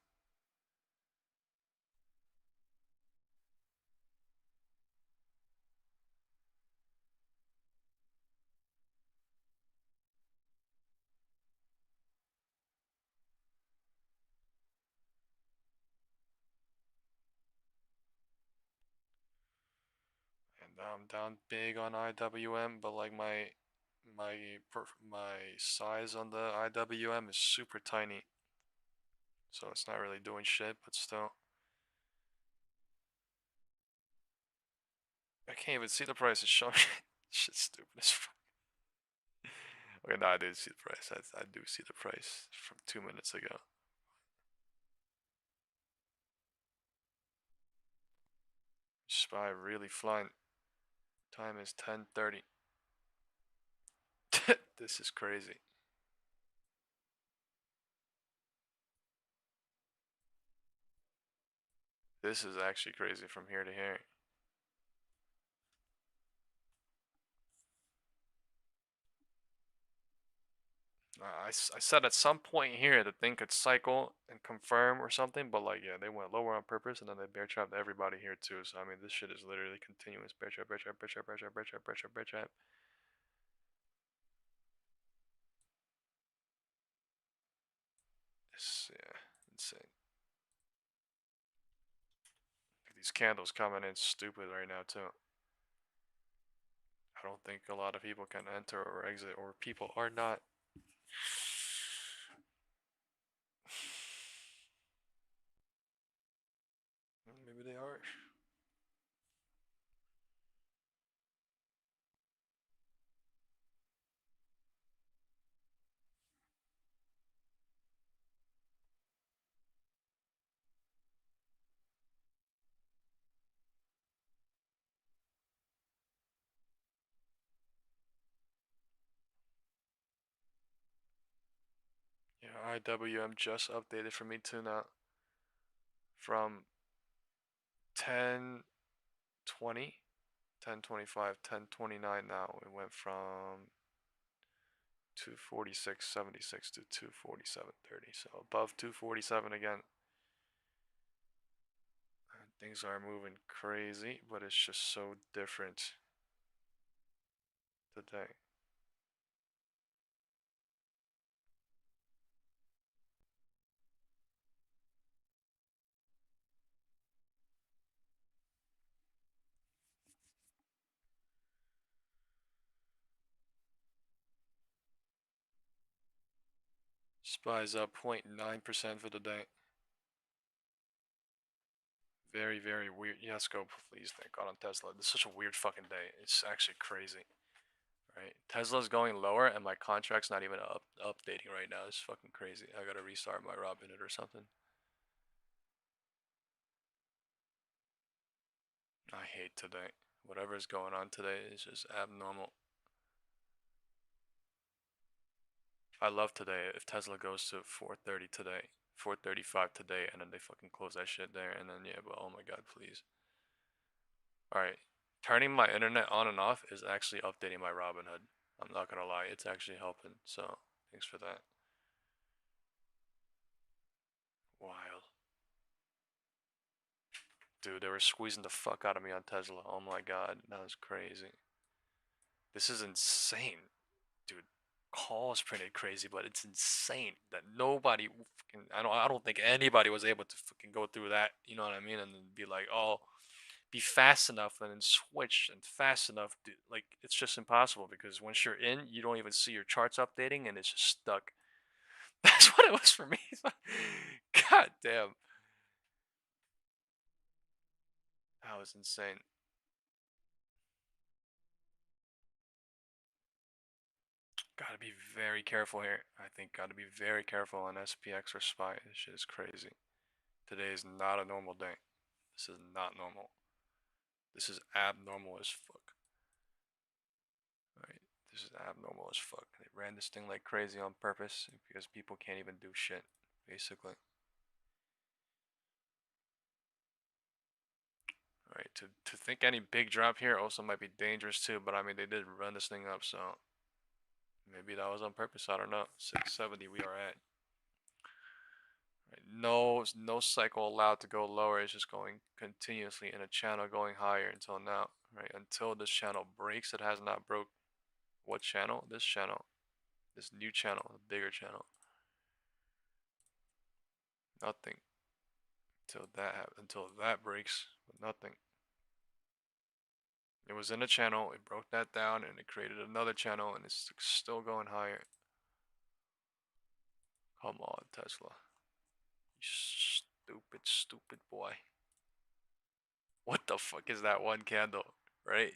And I'm down big on IWM, but like my size on the IWM is super tiny, so it's not really doing shit. But still, I can't even see the price. It's showing shit's stupid as fuck. Okay, no, I did see the price. I do see the price from 2 minutes ago. SPY really flying. Time is 10:30. This is crazy. This is actually crazy from here to here. I said at some point here the thing could cycle and confirm or something, but like, yeah, they went lower on purpose and then they bear trapped everybody here too. So I mean, this shit is literally continuous bear trap, bear trap, bear trap, bear trap, bear trap, bear trap, bear trap. It's, yeah, insane. These candles coming in stupid right now too. I don't think a lot of people can enter or exit, or people are not. Maybe they are. Yeah, IWM just updated for me too now. From 10:20, 10:25, 10:29 now. It went from 246.76 to 247.30. So above 247 again. And things are moving crazy, but it's just so different today. SPY's up 0.9% for the day. Very, very weird. Yes, go please. Thank God on Tesla. This is such a weird fucking day. It's actually crazy. Right? Tesla's going lower and my contract's not even updating right now. It's fucking crazy. I gotta restart my Robinhood or something. I hate today. Whatever is going on today is just abnormal. I love today. If Tesla goes to 430 today, 435 today, and then they fucking close that shit there, and then yeah, but oh my god, please. Alright. Turning my internet on and off is actually updating my Robinhood. I'm not gonna lie, it's actually helping. So thanks for that. Wild. Dude, they were squeezing the fuck out of me on Tesla. Oh my god, that was crazy. This is insane. Dude, calls printed crazy, but it's insane that nobody fucking, I don't think anybody was able to fucking go through that, you know what I mean? And then be like, oh, be fast enough and then switch and fast enough to, like, it's just impossible because once you're in, you don't even see your charts updating and it's just stuck. That's what it was for me. God damn. That was insane. Gotta be very careful here. I think gotta be very careful on SPX or SPY. This shit is crazy. Today is not a normal day. This is not normal. This is abnormal as fuck. Alright, this is abnormal as fuck. They ran this thing like crazy on purpose because people can't even do shit, basically. Alright, to think any big drop here also might be dangerous too, but I mean they did run this thing up, so maybe that was on purpose. I don't know. 670 we are at. Right, no cycle allowed to go lower. It's just going continuously in a channel going higher until now. Right, until this channel breaks. It has not broke. What channel? This channel. This new channel, the bigger channel. Nothing until that breaks, but nothing. It was in a channel, it broke that down, and it created another channel, and it's still going higher. Come on, Tesla. You stupid, stupid boy. What the fuck is that one candle, right?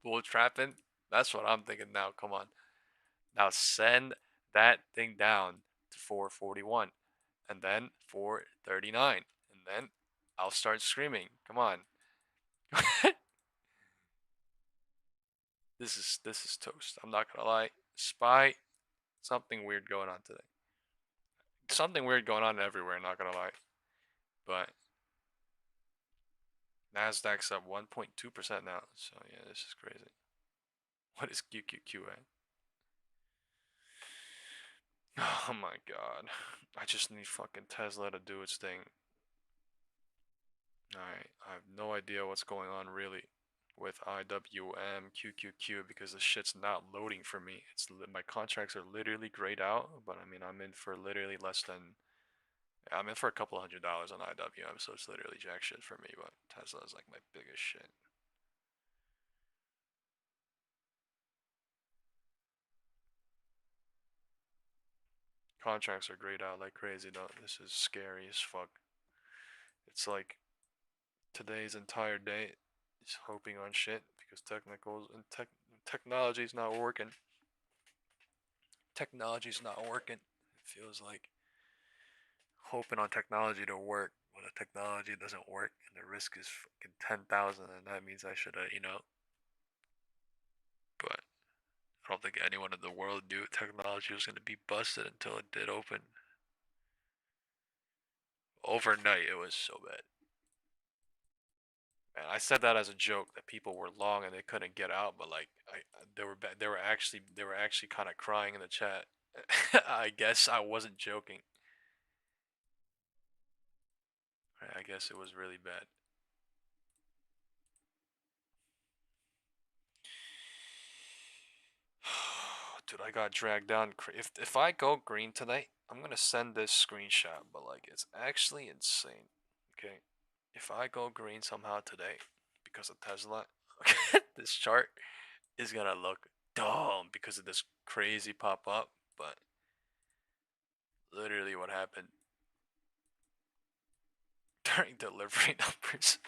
Bull trapping? That's what I'm thinking now. Come on. Now send that thing down to 441, and then 439, and then I'll start screaming. Come on. This is toast. I'm not gonna lie. SPY, something weird going on today. Something weird going on everywhere, not gonna lie. But Nasdaq's up 1.2% now. So yeah, this is crazy. What is QQQ at? Oh my god. I just need fucking Tesla to do its thing. Alright, I have no idea what's going on really with IWM, QQQ because this shit's not loading for me. My contracts are literally grayed out, but I mean I'm in for literally less than, I'm in for a couple $100 on IWM, so it's literally jack shit for me, but Tesla is like my biggest shit. Contracts are grayed out like crazy though. This is scary as fuck. It's like today's entire day is hoping on shit because technicals and technology's not working. Technology's not working. It feels like hoping on technology to work when the technology doesn't work and the risk is fucking 10,000, and that means I should have. But I don't think anyone in the world knew technology was going to be busted until it did open. Overnight, it was so bad. And I said that as a joke that people were long and they couldn't get out, but like they were actually kind of crying in the chat. I guess I wasn't joking. I guess it was really bad. Dude, I got dragged down. If I go green tonight, I'm gonna send this screenshot, but like it's actually insane. Okay, if I go green somehow today because of Tesla, this chart is gonna look dumb because of this crazy pop up. But literally, what happened during delivery numbers.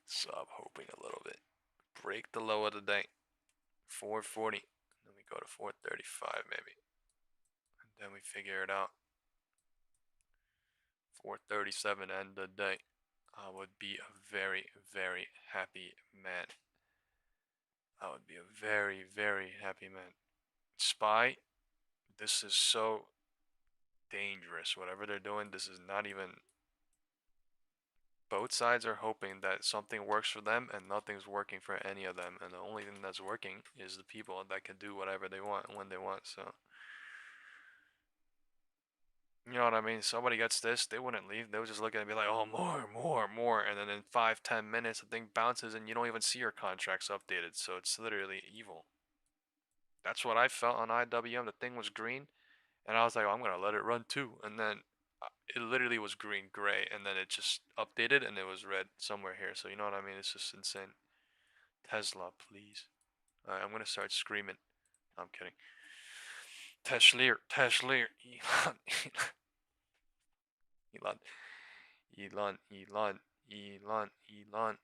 So I'm hoping a little bit. Break the low of the day, 440. Then we go to 435 maybe. And then we figure it out. 437 end the day. I would be a very, very happy man. I would be a very, very happy man. SPY, this is so dangerous. Whatever they're doing, this is not even. both sides are hoping that something works for them and nothing's working for any of them, and the only thing that's working is the people that can do whatever they want when they want. So you know what I mean? Somebody gets this, they wouldn't leave. They would just look at it and be like, oh, more, more, more. And then in 5, 10 minutes, the thing bounces and you don't even see your contracts updated. So it's literally evil. That's what I felt on IWM. The thing was green, and I was like, oh, I'm going to let it run too. And then it literally was green, gray, and then it just updated and it was red somewhere here. So you know what I mean? It's just insane. Tesla, please. Alright, I'm going to start screaming. No, I'm kidding. Tesla, Tesla, Elon, Elon. Elon, Elon, Elon, Elon.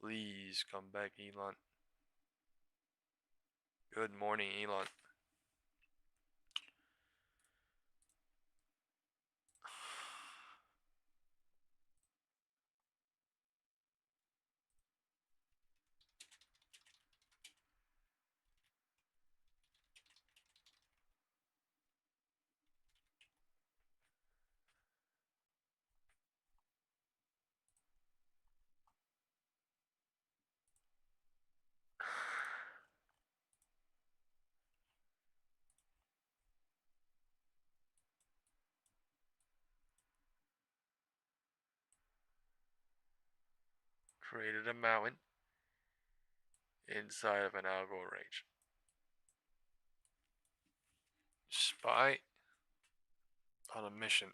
Please come back, Elon. Good morning, Elon. Created a mountain inside of an algo range. Spy on a mission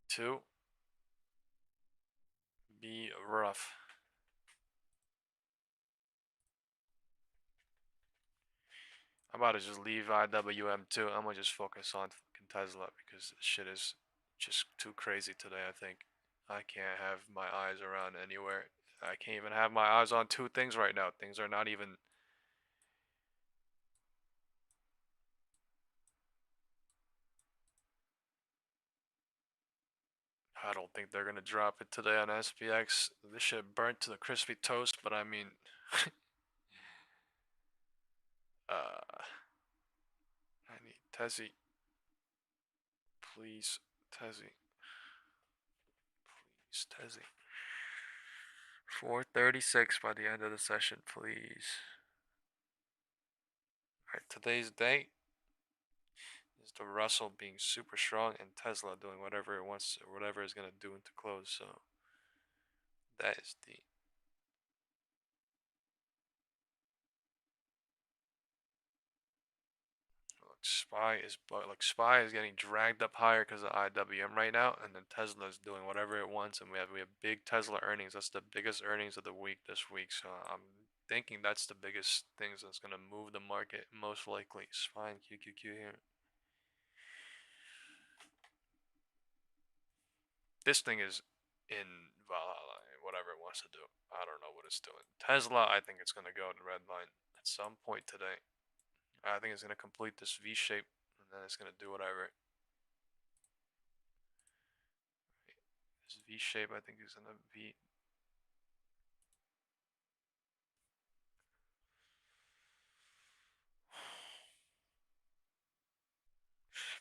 to be rough. I'm about to just leave IWM too. I'm gonna just focus on fucking Tesla because shit is just too crazy today, I think. I can't have my eyes around anywhere. I can't even have my eyes on two things right now. Things are not even. I don't think they're gonna drop it today on SPX. This shit burnt to the crispy toast, but I mean, I need Tezzy. Please, Tezzy. Please, Tezzy. 4:36 by the end of the session, please. Alright, today's date is the Russell being super strong and Tesla doing whatever it wants or whatever it's gonna do into close. So that is the SPY is getting dragged up higher because of IWM right now, and then Tesla is doing whatever it wants, and we have big Tesla earnings. That's the biggest earnings of the week this week. So I'm thinking that's the biggest things that's gonna move the market most likely. SPY and QQQ here. This thing is in Valhalla, whatever it wants to do. I don't know what it's doing. Tesla, I think it's gonna go in the red line at some point today. I think it's gonna complete this V shape, and then it's gonna do whatever. This V shape, I think, is gonna be.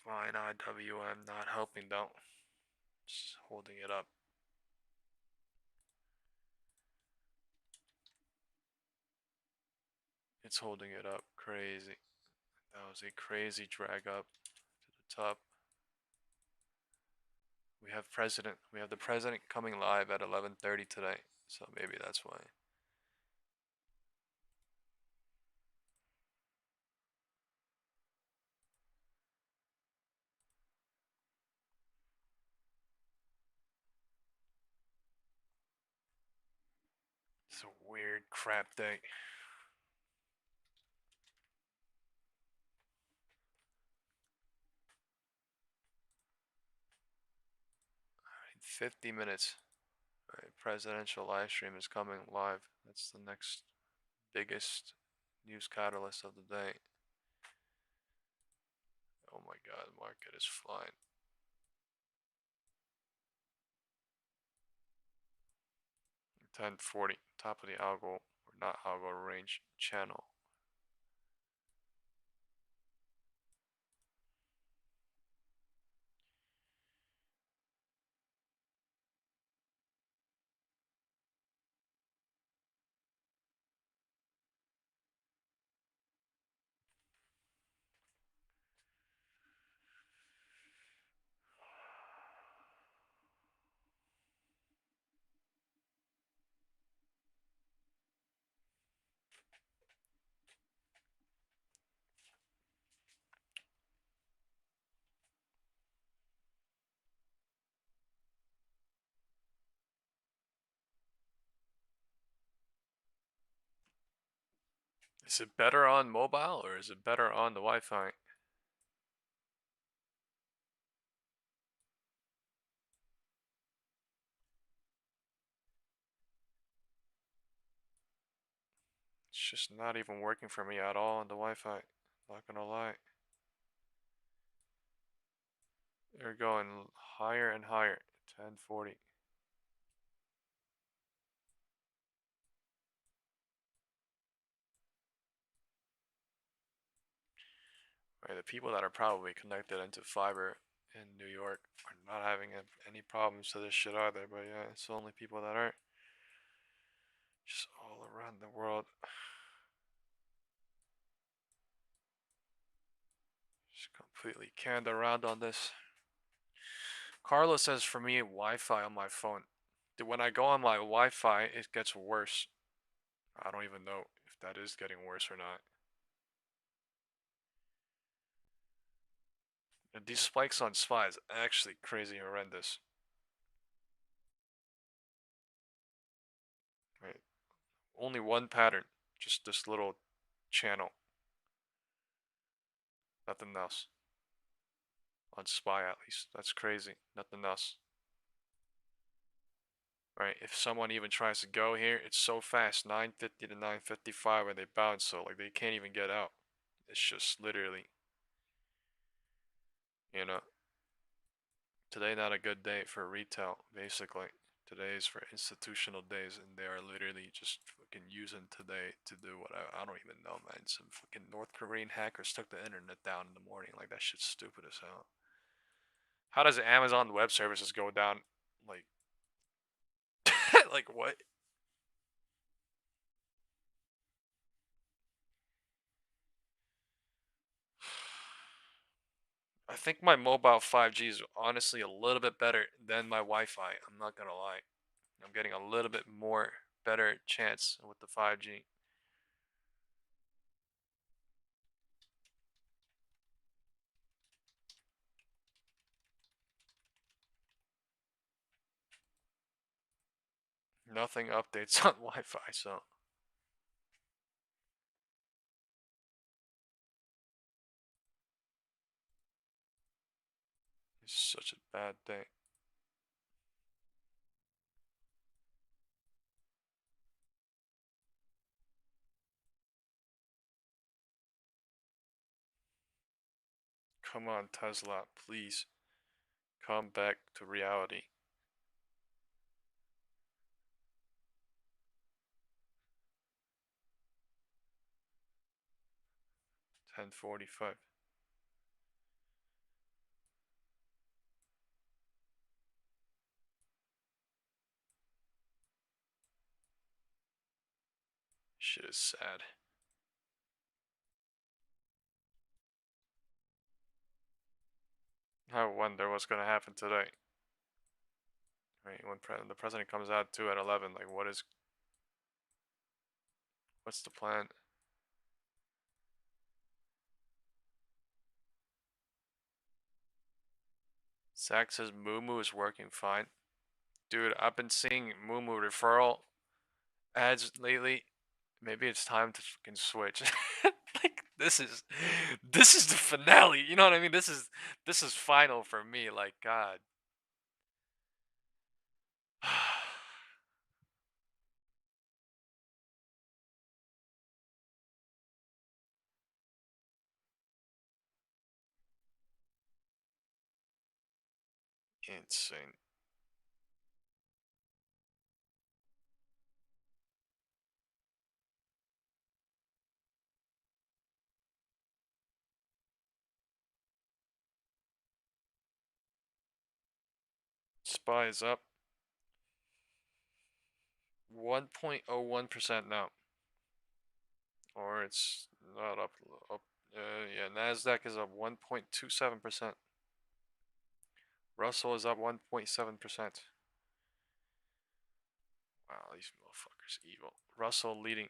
Fine, IWM not helping though. Just holding it up. It's holding it up. Crazy. That was a crazy drag up to the top. We have the president coming live at 11:30 today. So maybe that's why. It's a weird crap day. 50 minutes. Alright, presidential live stream is coming live. That's the next biggest news catalyst of the day. Oh my god, the market is flying. 1040, top of the algo, or not algo range channel. Is it better on mobile or is it better on the Wi-Fi? It's just not even working for me at all on the Wi-Fi. Not gonna lie. They're going higher and higher. 1040. Right, the people that are probably connected into fiber in New York are not having any problems to this shit either. But yeah, it's the only people that aren't. Just all around the world. Just completely canned around on this. Carlos says for me, Wi-Fi on my phone. When I go on my Wi-Fi, it gets worse. I don't even know if that is getting worse or not. And these spikes on SPY is actually crazy horrendous. Right. Only one pattern. Just this little channel. Nothing else. On SPY at least. That's crazy. Nothing else. Right, if someone even tries to go here, it's so fast, 950 to 955 when they bounce, so like they can't even get out. It's just literally, you know, today not a good day for retail, basically. Today is for institutional days, and they are literally just fucking using today to do what I don't even know, man. Some fucking North Korean hackers took the internet down in the morning. Like, that shit's stupid as hell. How does Amazon Web Services go down? Like, like what? I think my mobile 5G is honestly a little bit better than my Wi-Fi. I'm not gonna lie. I'm getting a little bit more better chance with the 5G. Nothing updates on Wi-Fi, so it's such a bad day. Come on, Tesla, please come back to reality. 1045. Shit is sad. I wonder what's gonna happen today. Right, when the president comes out too at 11, like what's the plan? Zach says Moo is working fine. Dude, I've been seeing Moo referral ads lately. Maybe it's time to fucking switch. Like, this is the finale. You know what I mean? This is final for me. Like, God. Insane. SPY is up 1.01% now. Or it's not up. Yeah, Nasdaq is up 1.27%. Russell is up 1.7%. Wow, these motherfuckers evil. Russell leading.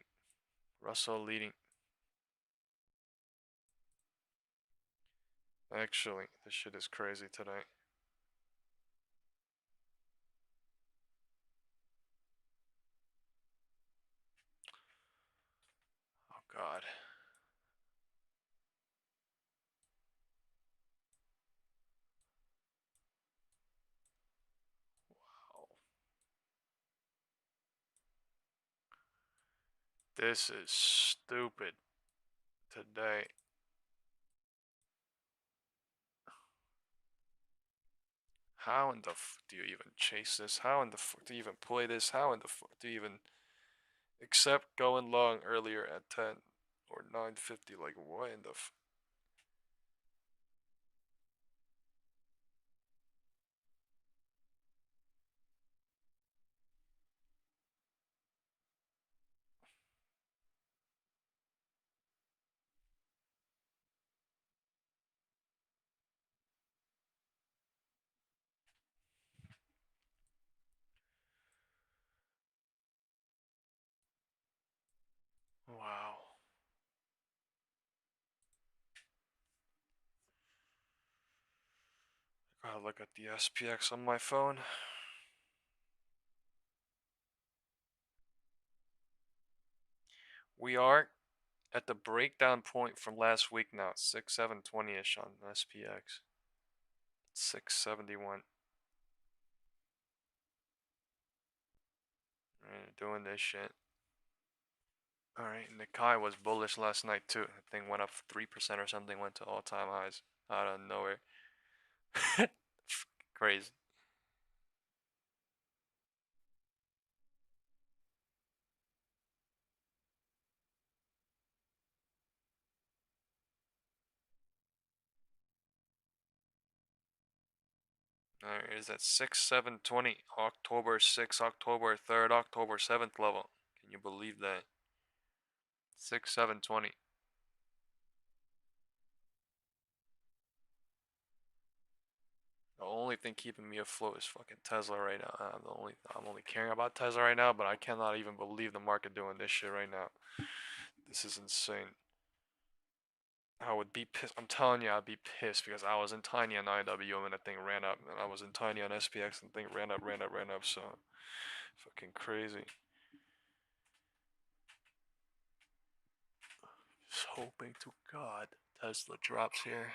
Russell leading. Actually, this shit is crazy today. Oh God. Wow. This is stupid today. How in the do you even chase this? How in the do you even play this? How in the do you even accept going long earlier at 10 or 9:50? Like what in the Wow. Gotta look at the SPX on my phone. We are at the breakdown point from last week now. 6/7/20ish on SPX. 671. Alright, doing this shit. Alright, and the Kai was bullish last night too. The thing went up 3% or something, went to all-time highs out of nowhere. Crazy. Alright, is at 6/7/20, October 6th, October 3rd, October 7th level. Can you believe that? 6/7/20. The only thing keeping me afloat is fucking Tesla right now. I'm only caring about Tesla right now, but I cannot even believe the market doing this shit right now. This is insane. I would be pissed. I'm telling you, I'd be pissed because I was in tiny on IW and the thing ran up, and I was in tiny on SPX and the thing ran up, ran up, ran up. So fucking crazy. Just hoping to God Tesla drops here.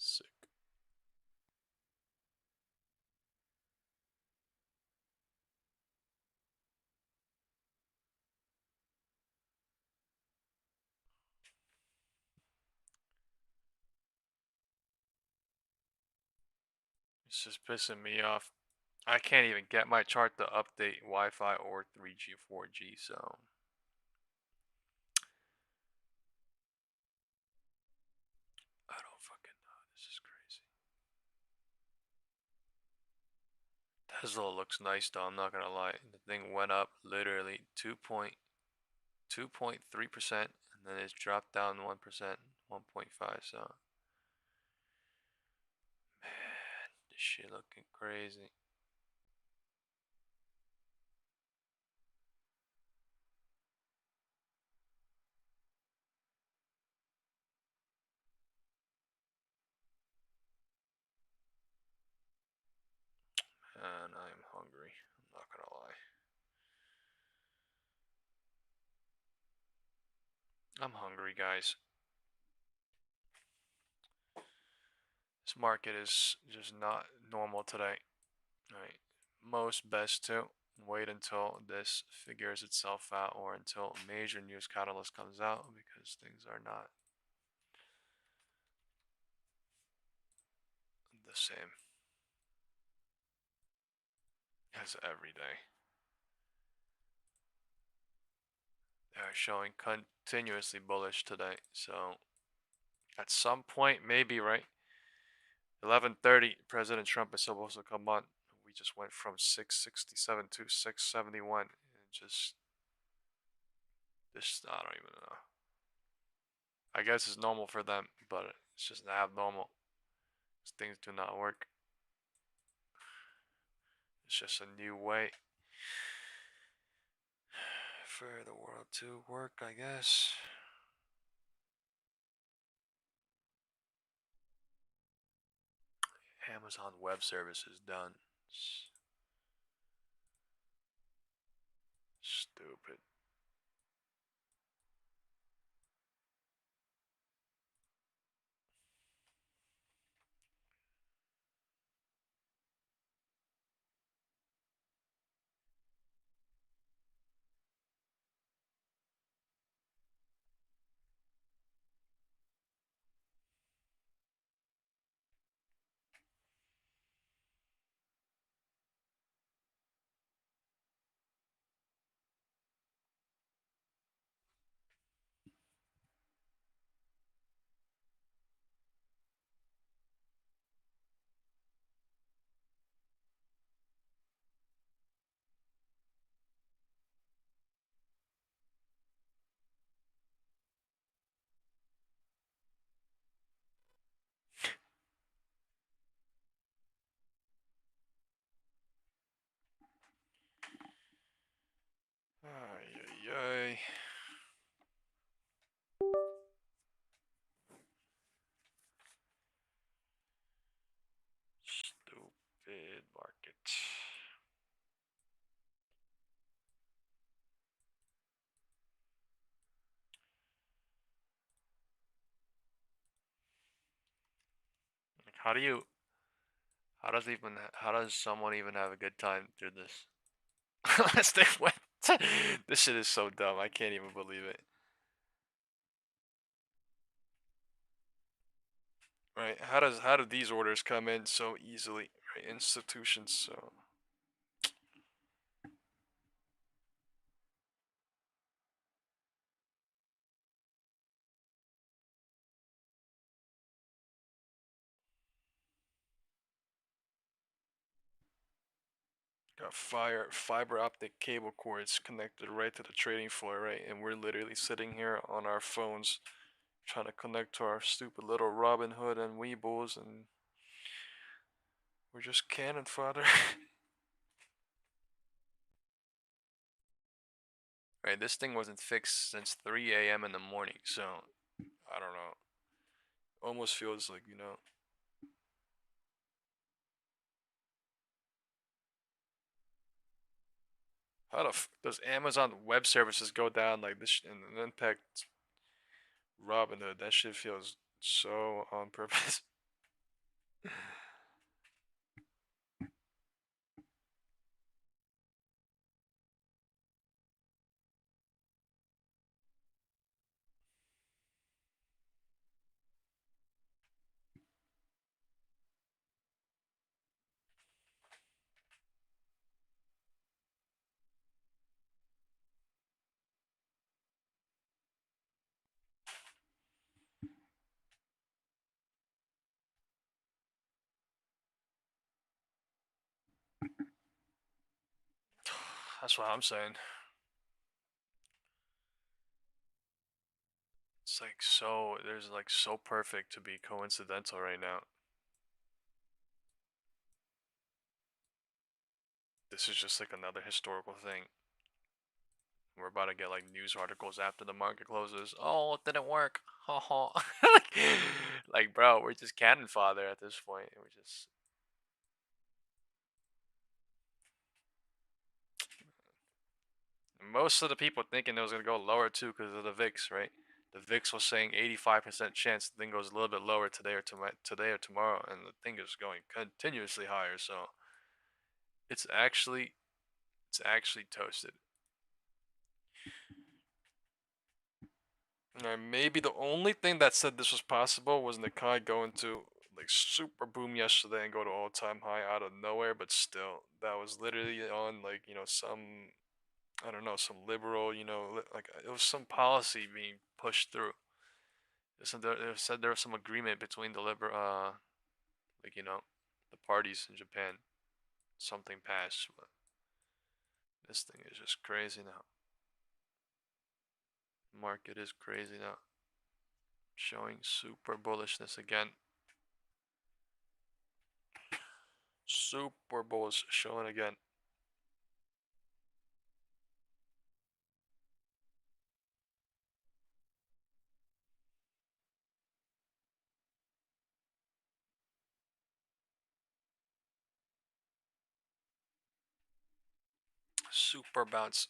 Sick. It's just pissing me off. I can't even get my chart to update Wi-Fi or 3G, 4G, so I don't fucking know. This is crazy. Tesla looks nice though, I'm not gonna lie. The thing went up literally 2.3%, and then it's dropped down 1%, 1.5, so man, this shit looking crazy. And I'm hungry, I'm not gonna lie. I'm hungry, guys. This market is just not normal today. Alright, most best to wait until this figures itself out or until a major news catalyst comes out because things are not the same as every day. They are showing continuously bullish today, so at some point, maybe, right? 11:30, President Trump is supposed to come on. We just went from 667 to 671. And just I don't even know. I guess it's normal for them, but it's just abnormal. Things do not work. It's just a new way for the world to work, I guess. Amazon Web Services done. Stupid. Ay, ay, ay. Stupid market. Like, how does someone even have a good time through this? Unless they went. This shit is so dumb. I can't even believe it. Right? How do these orders come in so easily? Right? Institutions so got fiber optic cable cords connected right to the trading floor, right? And we're literally sitting here on our phones trying to connect to our stupid little Robinhood and Weebles, and we're just cannon fodder. Right, this thing wasn't fixed since 3 a.m. in the morning, so I don't know. Almost feels like, how the does Amazon Web Services go down like this and impact Robinhood? That shit feels so on purpose. That's what I'm saying. It's like there's like so perfect to be coincidental right now. This is just like another historical thing. We're about to get like news articles after the market closes. Oh, it didn't work. like, like, bro, we're just cannon fodder at this point. We're just most of the people thinking it was gonna go lower too because of the VIX, right? The VIX was saying 85% chance the thing goes a little bit lower today or tomorrow, and the thing is going continuously higher. So it's actually toasted. Maybe the only thing that said this was possible was Nikkei going to like super boom yesterday and go to all-time high out of nowhere, but still, that was literally on like some I don't know some liberal like it was some policy being pushed through. It said there was some agreement between the Like, you know, the parties in Japan, something passed, but this thing is just crazy now. Market is crazy now. Showing super bullishness again. Super bullish showing again. Super bounce.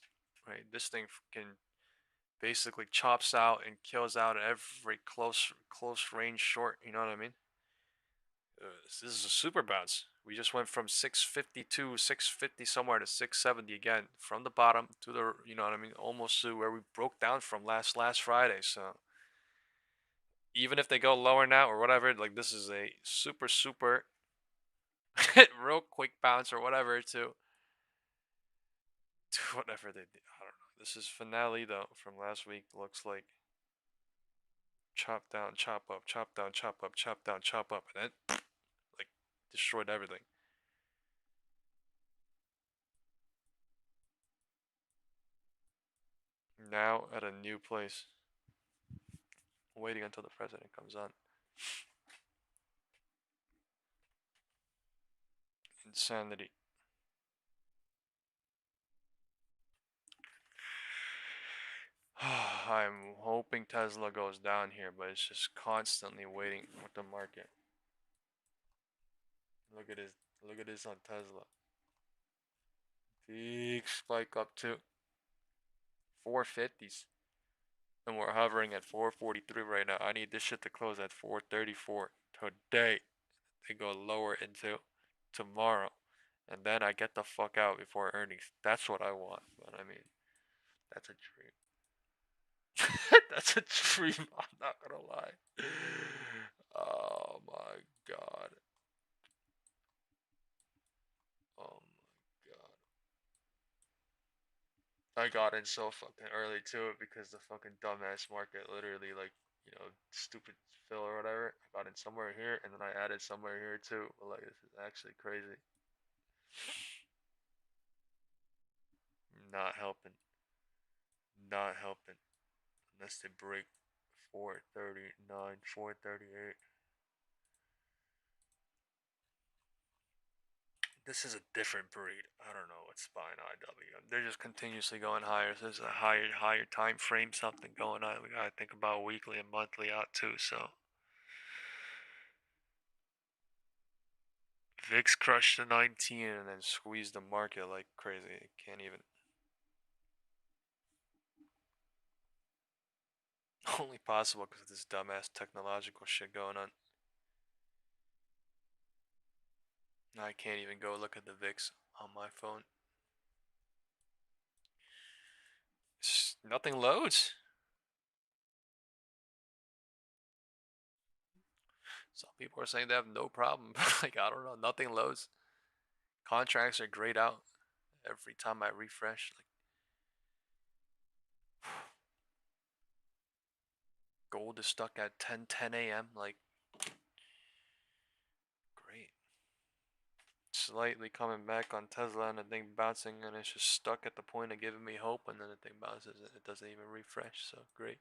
Right, this thing can basically chops out and kills out every close range short. You know what I mean? This is a super bounce. We just went from 652, 650 somewhere to 670 again, from the bottom to the, you know what I mean, almost to where we broke down from last Friday. So even if they go lower now or whatever, like this is a super real quick bounce or whatever to whatever they did. I don't know. This is finale though from last week. Looks like chop down, chop up, chop down, chop up, chop down, chop up, and then like destroyed everything. Now at a new place. Waiting until the president comes on. Insanity. I'm hoping Tesla goes down here, but it's just constantly waiting with the market. Look at this on Tesla. Big spike up to 450s. And we're hovering at 443 right now. I need this shit to close at 434 today. They go lower into tomorrow. And then I get the fuck out before earnings. That's what I want. But I mean, that's a dream. That's a dream, I'm not gonna lie. Oh my god. Oh my god. I got in so fucking early too because the fucking dumbass market literally like, you know, stupid fill or whatever. I got in somewhere here and then I added somewhere here too. But like this is actually crazy. Not helping. Not helping. Unless they break 439, 438. This is a different breed. I don't know what's SPY and IW. They're just continuously going higher. So there's a higher time frame, something going on. We gotta think about weekly and monthly out too. So VIX crushed the 19 and then squeezed the market like crazy. It can't even. Only possible because of this dumbass technological shit going on. I can't even go look at the VIX on my phone. Nothing loads. Some people are saying they have no problem. Like, I don't know. Nothing loads. Contracts are grayed out every time I refresh. Like, gold is stuck at 10 a.m. Like, great. Slightly coming back on Tesla and the thing bouncing, and it's just stuck at the point of giving me hope, and then the thing bounces and it doesn't even refresh. So great.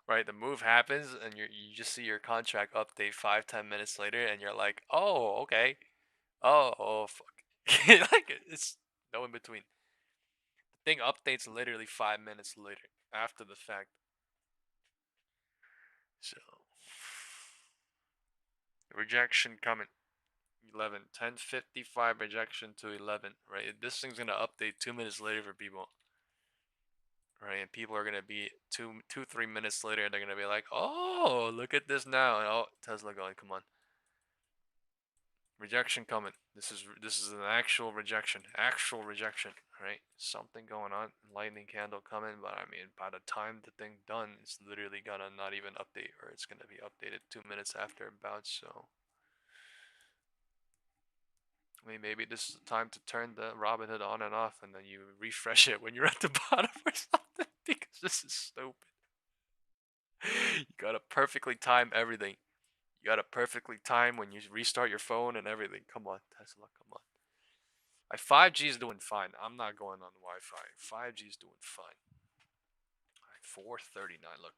Right, the move happens, and you just see your contract update 5-10 minutes later, and you're like, oh, okay. Oh fuck. Like, it's no in between. The thing updates literally 5 minutes later after the fact. So, rejection coming. 11, 10:55 rejection to 11, right? This thing's gonna update 2 minutes later for people, right? And people are gonna be 3 minutes later, and they're gonna be like, "Oh, look at this now!" And oh, Tesla going, "Come on, rejection coming. This is an actual rejection, right? Something going on. Lightning candle coming, but I mean, by the time the thing done, it's literally gonna not even update, or it's gonna be updated 2 minutes after it bounced. So." I mean, maybe this is the time to turn the Robinhood on and off, and then you refresh it when you're at the bottom or something, because this is stupid. You gotta perfectly time everything. You gotta perfectly time when you restart your phone and everything. Come on, Tesla, come on. 5G is doing fine. I'm not going on Wi-Fi. 5G is doing fine. All right, 439. Look,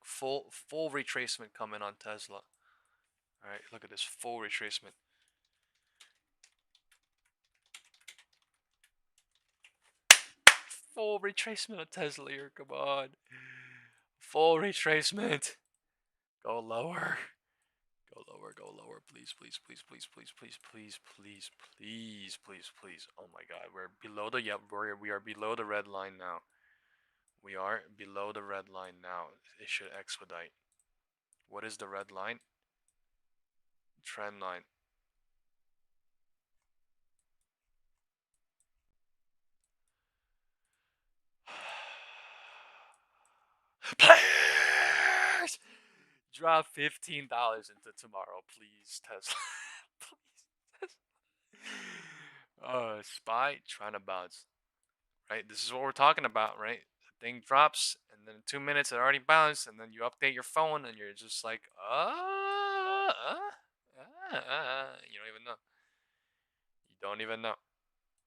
full retracement coming on Tesla. All right, look at this full retracement. Full retracement of Tesla here. Come on, full retracement. Go lower. Go lower, go lower, please, please, please, please, please, please, please, please, please, please, please. Oh my God, we're below the we are below the red line now. We are below the red line now. It should expedite. What is the red line? Trend line. Please drop $15 into tomorrow, please, Tesla. Please, Tesla. Spy trying to bounce. Right? This is what we're talking about, right? The thing drops, and then in 2 minutes it already bounced, and then you update your phone, and you're just like, you don't even know. You don't even know.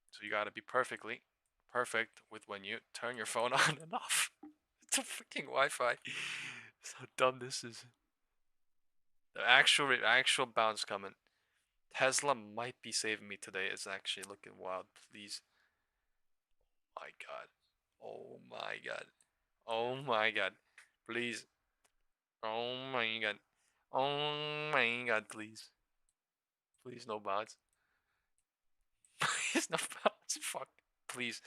So you gotta be perfect with when you turn your phone on and off. It's a freaking Wi-Fi. So dumb this is. The actual bounce coming. Tesla might be saving me today. It's actually looking wild. Please. My God. Oh my God. Oh my God. Please. Oh my God. Oh my God. Please. Please, no bots. Please, no bots. Fuck. Please.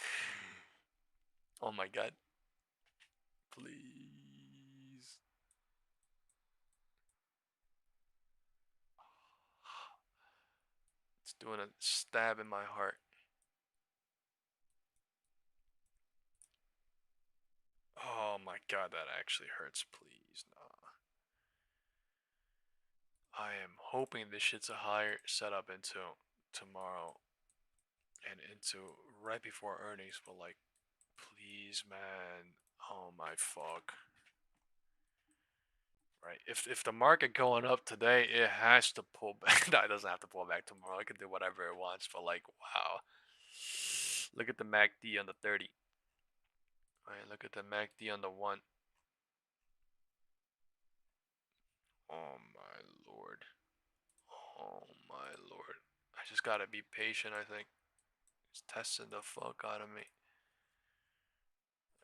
Oh my God. Please. It's doing a stab in my heart. Oh my God, that actually hurts. Please, nah. I am hoping this shit's a higher setup into tomorrow and into right before earnings, but like, please, man. Oh my fuck. Right. If the market going up today, it has to pull back. No, it doesn't have to pull back tomorrow. It can do whatever it wants. But like, wow. Look at the MACD on the 30. All right. Look at the MACD on the 1. Oh my lord. Oh my lord. I just gotta be patient. I think it's testing the fuck out of me.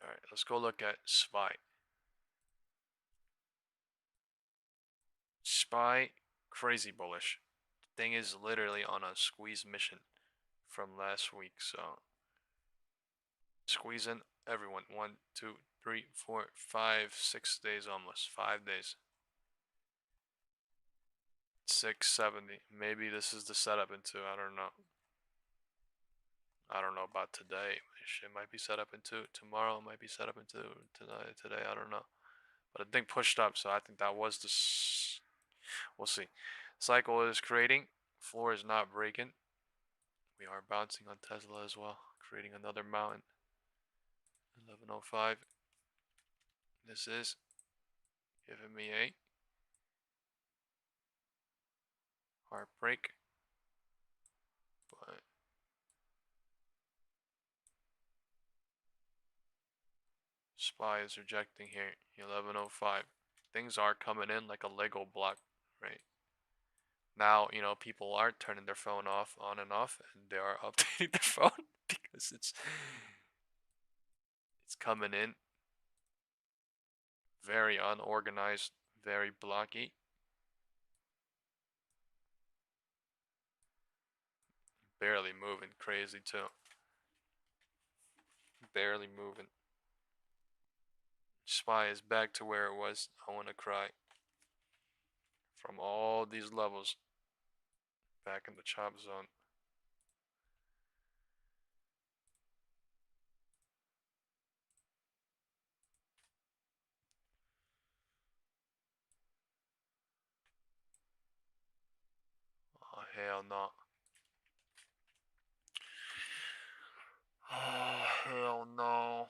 All right. Let's go look at SPY. SPY, crazy bullish. Thing is literally on a squeeze mission from last week. So squeezing everyone. 1, 2, 3, 4, 5, 6 days almost. 5 days. 670. Maybe this is the setup into. I don't know. I don't know about today. It might be set up into tomorrow. It might be set up into tonight. Today, I don't know. But the thing pushed up, so I think that was the. We'll see. Cycle is creating. Floor is not breaking. We are bouncing on Tesla as well, creating another mountain. 1105. This is giving me a heartbreak, but SPY is rejecting here. 1105. Things are coming in like a Lego block, right? Now, people are turning their phone off, on and off, and they are updating their phone because it's coming in very unorganized, very blocky. Barely moving, crazy too. Barely moving. SPY is back to where it was. I want to cry. From all these levels, back in the chop zone. Oh, hell no. Oh, hell no.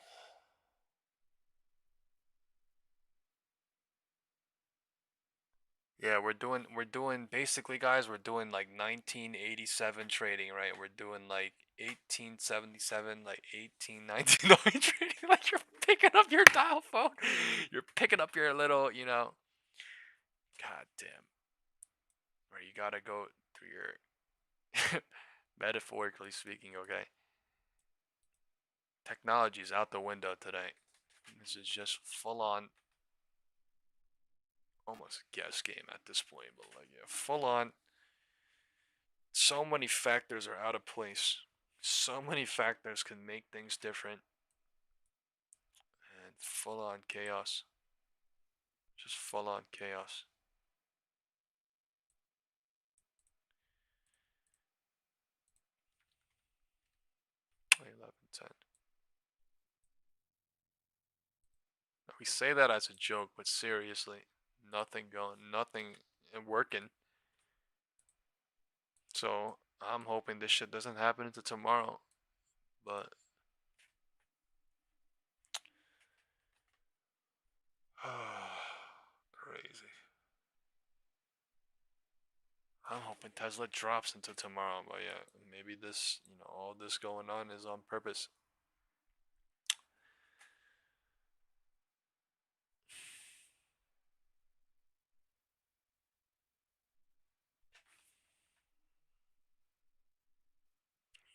Yeah, we're doing basically, guys, we're doing like 1987 trading, right? We're doing like 1877, like 1899 trading. Like you're picking up your dial phone. You're picking up your little, god damn. Right, you gotta go through your metaphorically speaking, okay? Technology's out the window today. This is just full on almost a guess game at this point, but like, yeah, full on. So many factors are out of place. So many factors can make things different, and full on chaos. Just full on chaos. 11:10. We say that as a joke, but seriously, nothing going, nothing working. So I'm hoping this shit doesn't happen until tomorrow, but crazy. I'm hoping Tesla drops until tomorrow, but yeah, maybe this, all this going on is on purpose.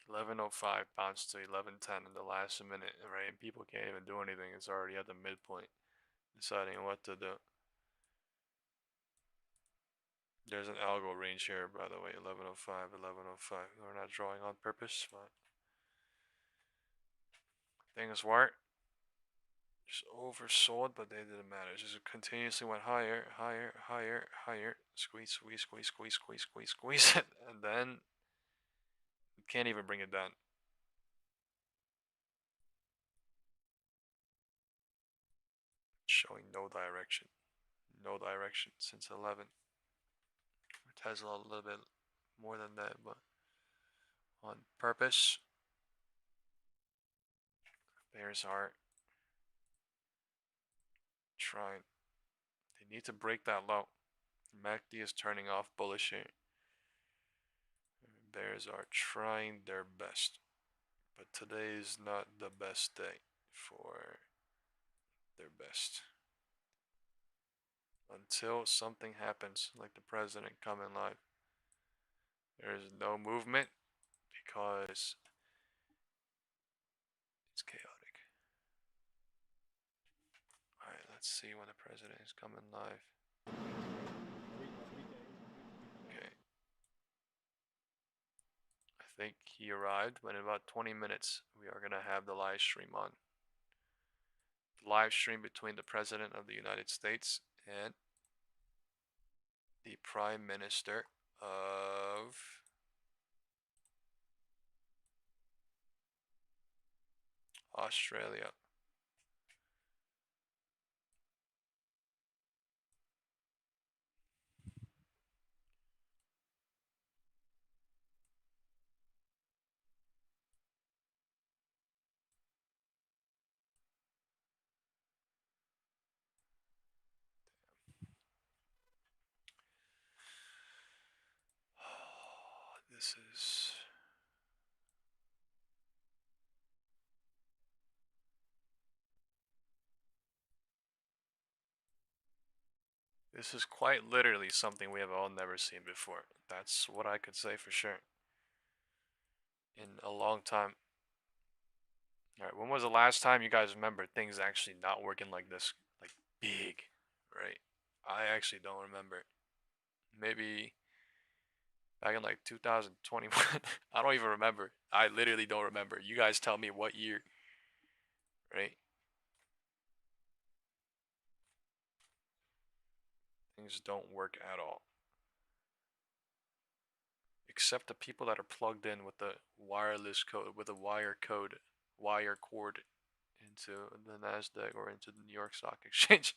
11:05 bounced to 11:10 in the last minute, right? And people can't even do anything. It's already at the midpoint, deciding what to do. There's an algo range here, by the way, 11:05, 11:05. We're not drawing on purpose, but things weren't. Just oversold, but they didn't matter. It just continuously went higher, higher, higher, higher. Squeeze, squeeze, squeeze, squeeze, squeeze, squeeze, squeeze, and then you can't even bring it down. Showing no direction. No direction since 11. Tesla a little bit more than that, but on purpose. Bears are trying. They need to break that low. MACD is turning off bullish here. Bears are trying their best, but today is not the best day for their best. Until something happens, like the president coming live, there is no movement because it's chaotic. Alright, let's see when the president is coming live. Okay. I think he arrived, but in about 20 minutes, we are going to have the live stream on. The live stream between the President of the United States and the Prime Minister of Australia. This is quite literally something we have all never seen before. That's what I could say for sure. In a long time. Alright, when was the last time you guys remember things actually not working like this? Like big, right? I actually don't remember. Maybe back in like 2021. I don't even remember. I literally don't remember. You guys tell me what year, right? Things don't work at all. Except the people that are plugged in with the wireless code, with a wire cord into the NASDAQ or into the New York Stock Exchange.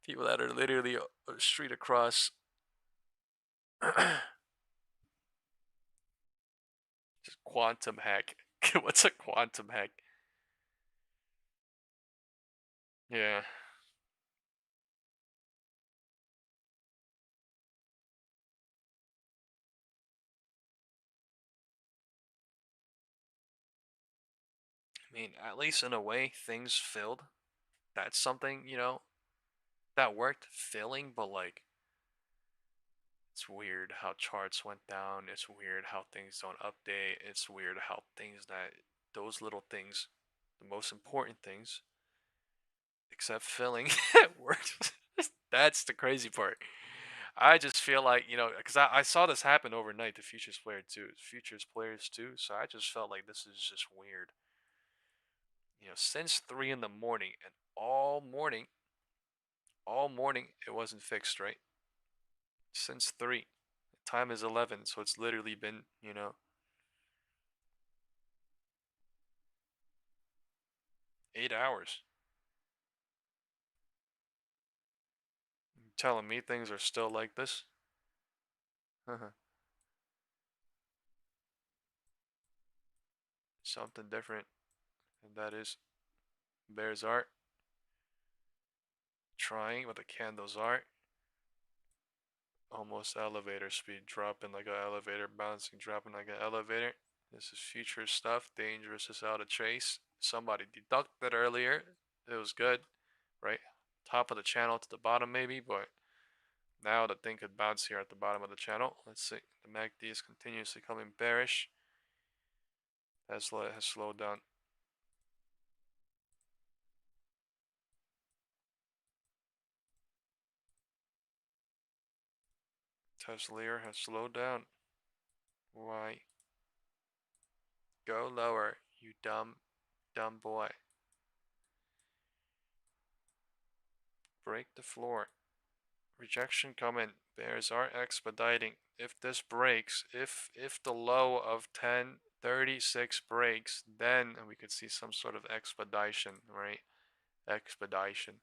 People that are literally a street across. Just quantum hack. What's a quantum hack? Yeah. mean, at least in a way, things filled. That's something, that worked filling, but like, it's weird how charts went down. It's weird how things don't update. It's weird how those little things, the most important things, except filling, worked. That's the crazy part. I just feel like, because I saw this happen overnight to futures players too. So I just felt like this is just weird. Since 3 in the morning and all morning, it wasn't fixed, right? Since 3. Time is 11, so it's literally been, 8 hours. You telling me things are still like this? Something different, and that is bears art. Trying what the candles are. Almost elevator speed, dropping like an elevator, bouncing, dropping like an elevator. This is future stuff. Dangerous is out of chase. Somebody deducted earlier. It was good, right? Top of the channel to the bottom, maybe, but now the thing could bounce here at the bottom of the channel. Let's see. The MACD is continuously coming bearish. Tesla has slowed down. Tesla has slowed down. Why? Go lower, you dumb boy. Break the floor. Rejection coming. Bears are expediting. If this breaks, if the low of 1036 breaks, then we could see some sort of expedition, right? Expedition,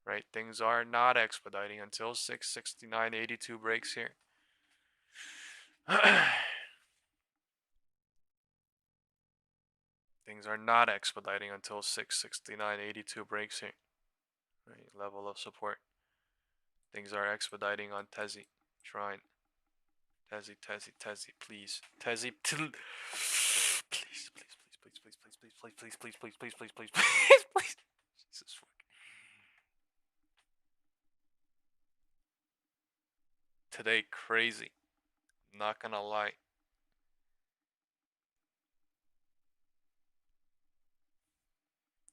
right? Things are not expediting until 669.82 breaks here. Things are not expediting until 669.82 breaks here. Right? Level of support. Things are expediting on Tezzy. Trying. Tezzy, please. Tezzy, please, please, please, please, please, please, please, please, please, please, please, please, please, please, please, please. Jesus fuck. Today crazy. Not gonna lie.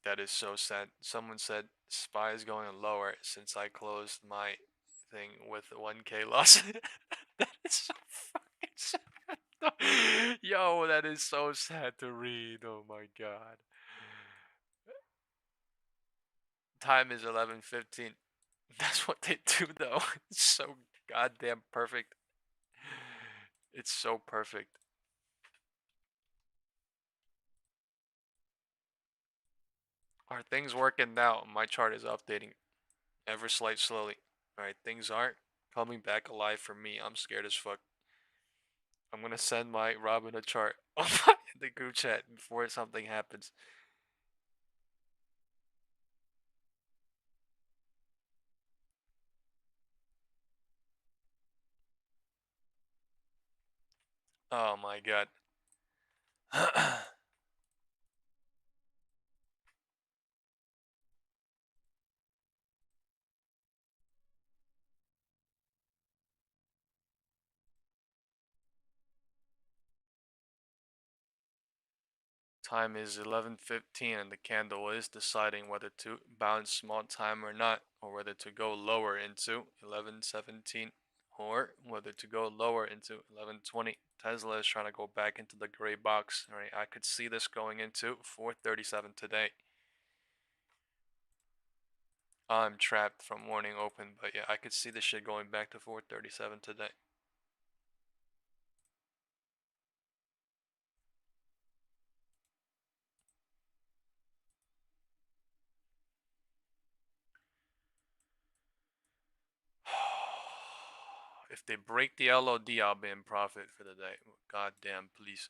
That is so sad. Someone said SPY is going lower since I closed my thing with 1K loss. That is so fucking sad. Yo, that is so sad to read. Oh my god. Time is 11:15. That's what they do though. It's so goddamn perfect. It's so perfect. Are things working now? My chart is updating ever slowly. Alright, things aren't coming back alive for me. I'm scared as fuck. I'm gonna send my Robin a chart in the group chat before something happens. Oh my god. Time is 11:15 and the candle is deciding whether to bounce small time or not, or whether to go lower into 11:17, or whether to go lower into 11:20. Tesla is trying to go back into the gray box. All right, I could see this going into 437 today. I'm trapped from morning open, but yeah, I could see this shit going back to 437 today. If they break the LOD, I'll be in profit for the day. God damn, please.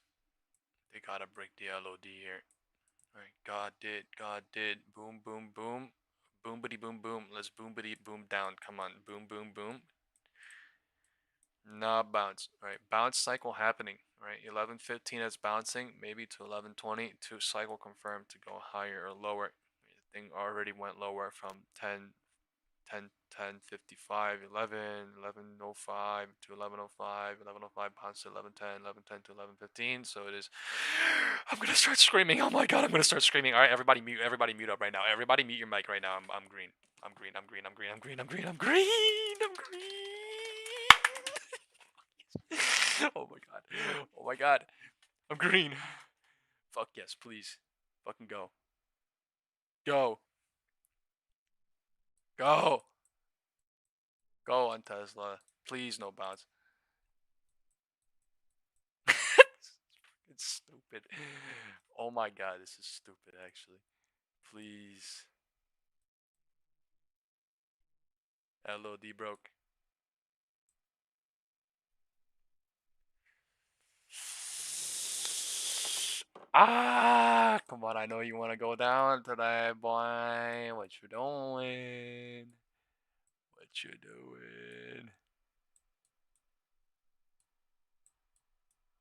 They gotta break the LOD here. Alright, God did. Boom, boom, boom. Boom, bitty, boom, boom. Let's boom, bitty, boom down. Come on. Boom, boom, boom. Nah, bounce. Right, bounce cycle happening. Right, 11:15 it's bouncing, maybe to 11:20 to cycle confirmed to go higher or lower. The thing already went lower from 10:55, 11:05 to 11:05, 11:05 bounced to 11:10, 11:10 to 11:15. So it is. I'm gonna start screaming. Oh my god, I'm gonna start screaming. All right, everybody mute. Everybody mute up right now. Everybody mute your mic right now. I'm green. I'm green. I'm green. I'm green. I'm green. I'm green. I'm green. I'm green. Oh my god. Oh my god. I'm green. Fuck yes, please. Fucking go. Go. Go. Go on Tesla. Please no bounce. It's stupid. Oh my god, this is stupid actually. Please. LOD broke. Ah, come on, I know you want to go down today, boy. What you doing? What you doing?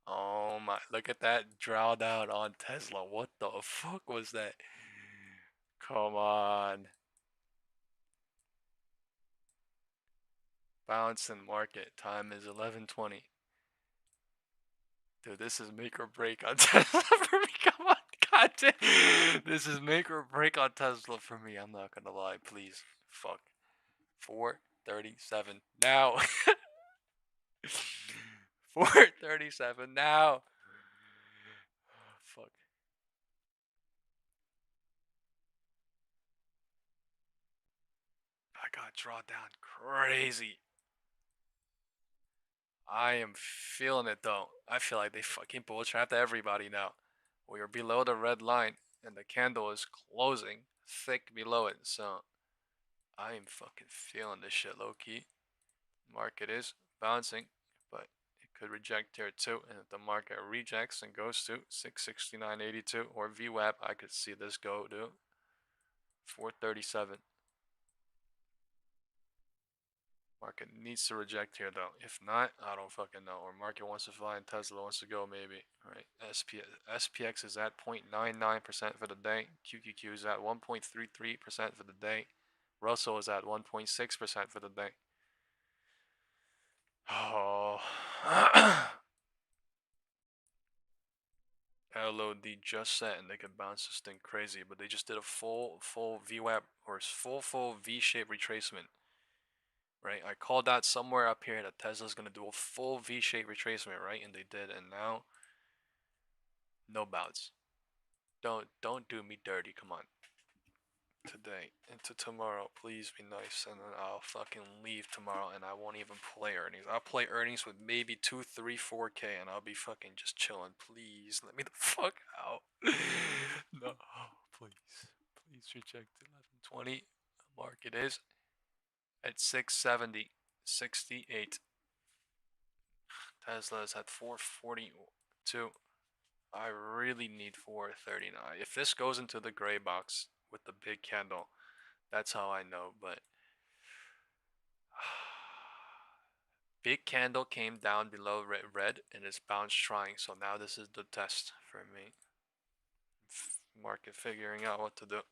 Oh my, look at that drawdown on Tesla. What the fuck was that? Come on. Bounce and market. Time is 11:20. Dude, this is make or break on Tesla for me. Come on, god damn. This is make or break on Tesla for me. I'm not gonna lie, please. Fuck. 4:37 now. 4:37 now. Fuck. I got drawn down crazy. I am feeling it though. I feel like they fucking bull trapped everybody now. We are below the red line and the candle is closing thick below it. So I am fucking feeling this shit low key. Market is bouncing, but it could reject here too. And if the market rejects and goes to 669.82 or VWAP, I could see this go to 437. Market needs to reject here though. If not, I don't fucking know. Or market wants to fly and Tesla wants to go maybe. Alright, SPX is at 0.99% for the day. QQQ is at 1.33% for the day. Russell is at 1.6% for the day. Oh. LOD just set and they could bounce this thing crazy, but they just did a full VWAP or full V-shaped retracement. Right, I called that somewhere up here that Tesla's gonna do a full V-shaped retracement, right? And they did, and now no bounce. Don't do me dirty. Come on. Today into tomorrow, please be nice, and then I'll fucking leave tomorrow, and I won't even play earnings. I'll play earnings with maybe 2, 3, 4K, and I'll be fucking just chilling. Please let me the fuck out. No, please reject 11:20. Market is at 670, 68. Tesla is at 442. I really need 439. If this goes into the gray box with the big candle, that's how I know. But big candle came down below red and it's bounced trying. So now this is the test for me. Market figuring out what to do.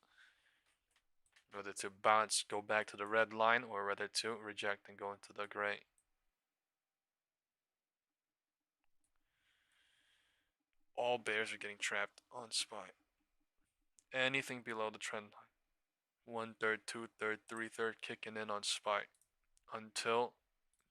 Whether to bounce, go back to the red line, or whether to reject and go into the gray. All bears are getting trapped on SPY. Anything below the trend line. 1/3, 2/3, 3/3 kicking in on SPY until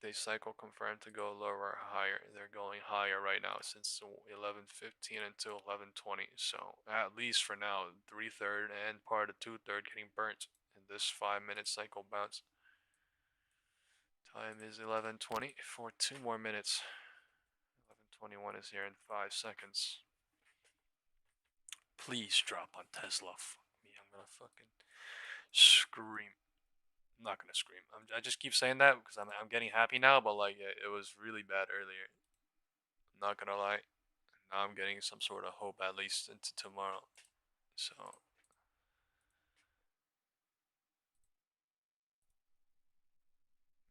they cycle confirmed to go lower or higher. They're going higher right now since 11:15 until 11:20. So at least for now, 3/3 and part of 2/3 getting burnt in this 5-minute cycle bounce. Time is 11:20 for 2 more minutes. 11:21 is here in 5 seconds. Please drop on Tesla. Fuck me, I'm gonna fucking scream. I'm not gonna scream. I just keep saying that because I'm getting happy now, but like it was really bad earlier. I'm not gonna lie. Now I'm getting some sort of hope at least into tomorrow. So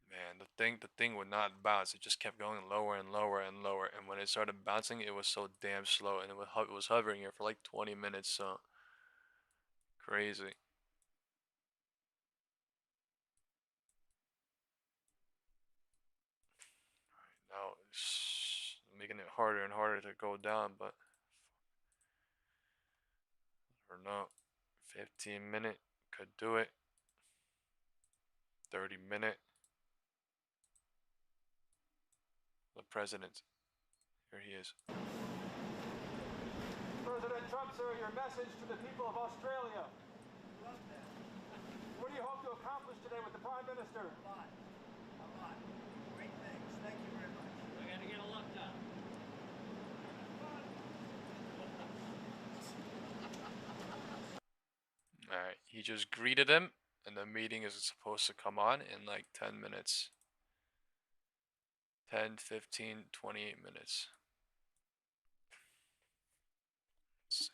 man, the thing would not bounce. It just kept going lower and lower and lower. And when it started bouncing, it was so damn slow, and it was hovering here for like 20 minutes. So crazy. Now it's making it harder and harder to go down, but or no, 15-minute could do it. 30-minute. The president. Here he is. President Trump, sir, your message to the people of Australia. What do you hope to accomplish today with the Prime Minister? A lot. Great things. Thank you very much. We're going to get a look down. Alright, he just greeted him, and the meeting is supposed to come on in like 10 minutes. 10, 15, 28 minutes. Let's see.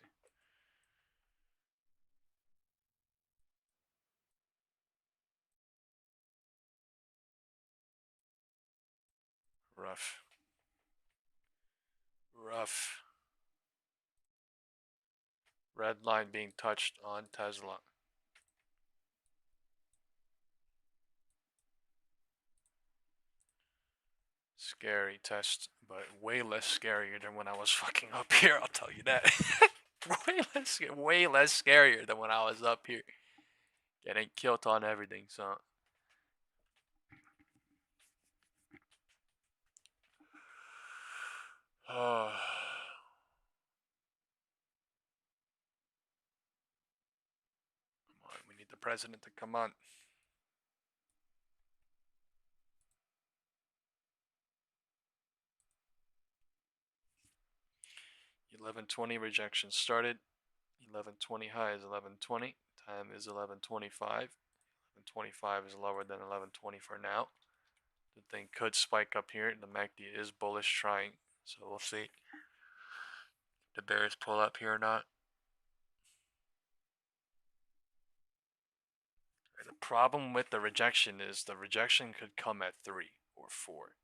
Rough. Rough. Red line being touched on Tesla. Scary test, but way less scarier than when I was fucking up here, I'll tell you that. way less scarier than when I was up here. Getting killed on everything, so. Oh. Come on, we need the president to come on. 11:20 rejection started. 11:20 high is 11:20. Time is 11:25. 11:25 is lower than 11:20 for now. The thing could spike up here. The MACD is bullish trying, so we'll see if the bears pull up here or not. The problem with the rejection is the rejection could come at 3 or 4.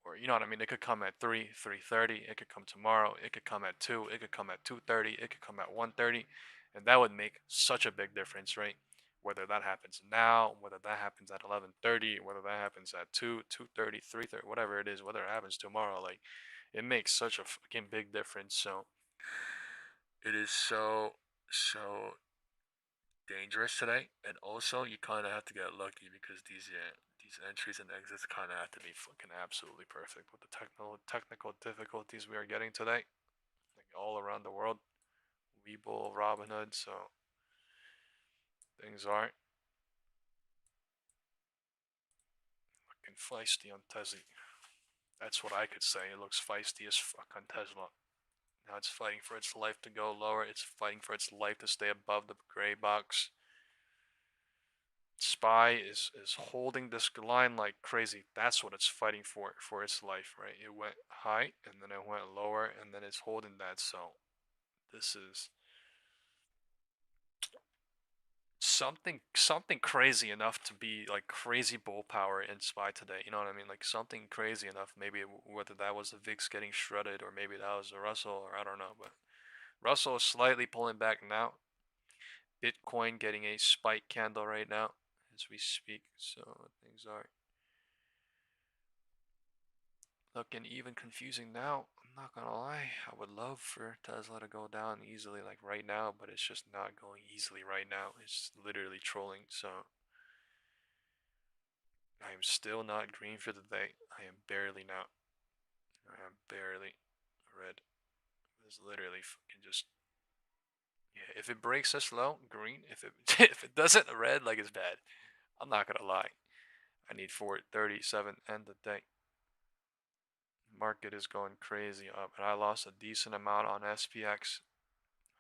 Or, you know what I mean? It could come at 3, 3:30. It could come tomorrow. It could come at 2. It could come at 2:30. It could come at 1:30. And that would make such a big difference, right? Whether that happens now, whether that happens at 11:30, whether that happens at 2, 2:30, 3:30, whatever it is, whether it happens tomorrow, like, it makes such a fucking big difference. So, it is so dangerous today, and also you kind of have to get lucky because these entries and exits kind of have to be fucking absolutely perfect with the technical difficulties we are getting today, like all around the world. Webull, Robinhood, so things aren't looking feisty on Tesla. That's what I could say. It looks feisty as fuck on Tesla. Now it's fighting for its life to go lower. It's fighting for its life to stay above the gray box. SPY is holding this line like crazy. That's what it's fighting for its life, right? It went high and then it went lower and then it's holding that. So this is something crazy enough to be like crazy bull power in SPY today. You know what I mean? Like something crazy enough. Maybe whether that was the VIX getting shredded or maybe that was the Russell or I don't know. But Russell is slightly pulling back now. Bitcoin getting a spike candle right now as we speak, so things are looking even confusing now. I'm not gonna lie, I would love for Tesla to go down easily like right now, but it's just not going easily right now. It's literally trolling, so I am still not green for the day. I am barely now. I am barely red. It's literally fucking just, yeah, if it breaks this low, green. If it if it doesn't, red, like it's bad. I'm not gonna lie. I need 437 end the day. Market is going crazy up, and I lost a decent amount on SPX.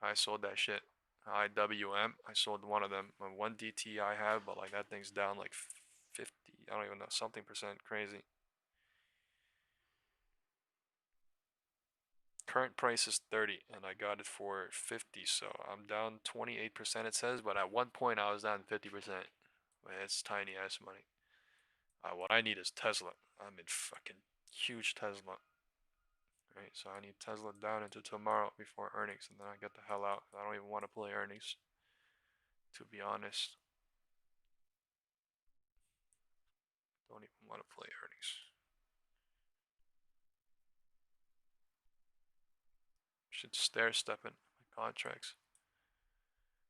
I sold that shit. IWM, I sold one of them. One DT I have, but like that thing's down like 50. I don't even know, something percent crazy. Current price is 30, and I got it for 50, so I'm down 28%. It says, but at one point I was down 50%. But it's tiny ass money. What I need is Tesla. I'm in fucking huge Tesla. Right, so I need Tesla down into tomorrow before earnings, and then I get the hell out. I don't even want to play earnings, to be honest. Don't even want to play earnings. Should stair step in my contracts.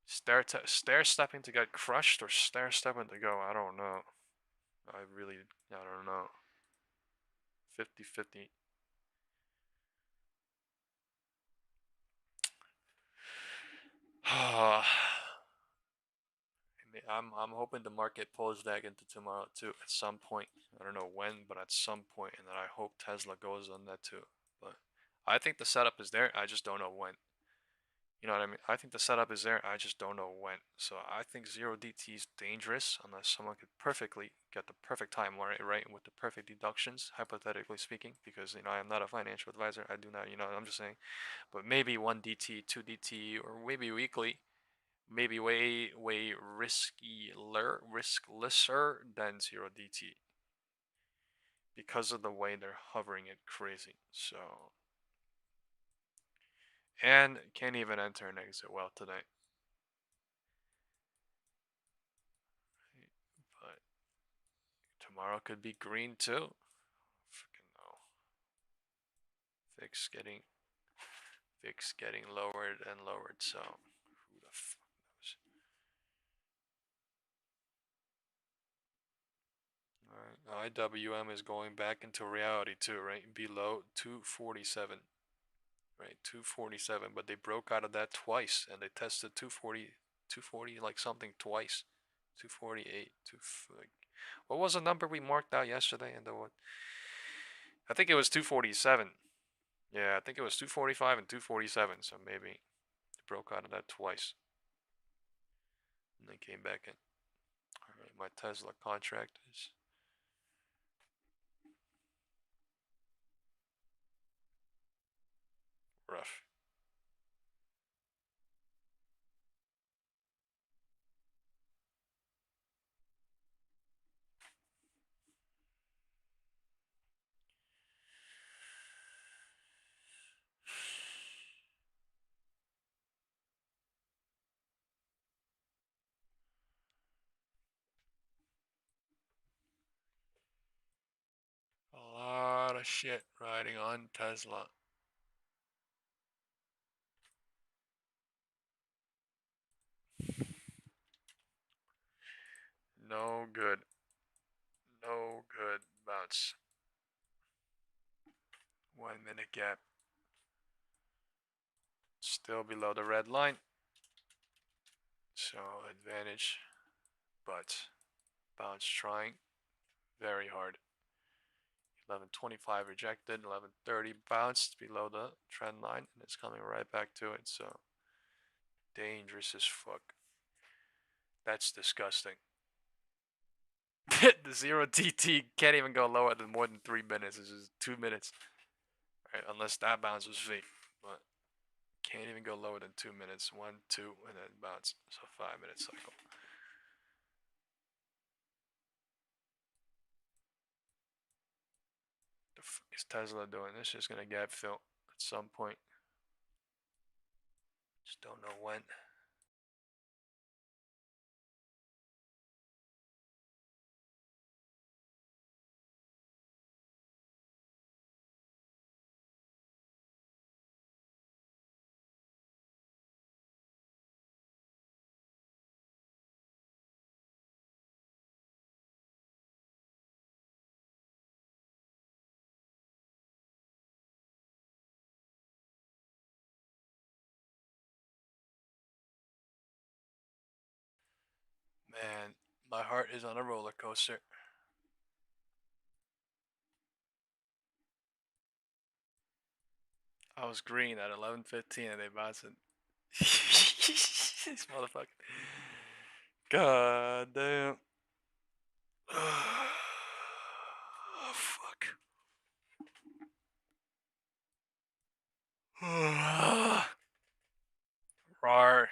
Stair stepping to get crushed or stair stepping to go? I don't know. I don't know. 50-50. I'm hoping the market pulls back into tomorrow too at some point. I don't know when, but at some point, and then I hope Tesla goes on that too. But I think the setup is there. I just don't know when. You know what I mean? I think the setup is there. I just don't know when. So I think 0DT is dangerous unless someone could perfectly get the perfect time right with the perfect deductions, hypothetically speaking, because I am not a financial advisor. I do not, I'm just saying. But maybe 1DT, 2DT, or maybe weekly, maybe way risklesser than 0DT because of the way they're hovering it crazy. So, and can't even enter and exit well today. But tomorrow could be green too. Freaking no. Fix getting lowered and lowered. So who the fuck knows? All right, IWM is going back into reality too, right? Below 247. Right, 247, but they broke out of that twice, and they tested 240 like something twice, 248, like, what was the number we marked out yesterday? And the what? I think it was 247. Yeah, I think it was 245 and 247. So maybe they broke out of that twice, and they came back in. All right, my Tesla contract is rough. A lot of shit riding on Tesla. No good. No good bounce. 1 minute gap. Still below the red line. So advantage, but bounce trying very hard. 1125 rejected, 1130 bounced below the trend line, and it's coming right back to it. So dangerous as fuck. That's disgusting. The 0DT can't even go lower than more than 3 minutes. It's just 2 minutes. Right, unless that bounce was fake. But can't even go lower than 2 minutes. 1, 2, and then bounce. So 5-minute cycle. The fuck is Tesla doing? This is gonna gap fill at some point. Just don't know when. Man, my heart is on a roller coaster. I was green at 11:15 and they bounced it. This motherfucker. God damn. Oh, fuck. Roar.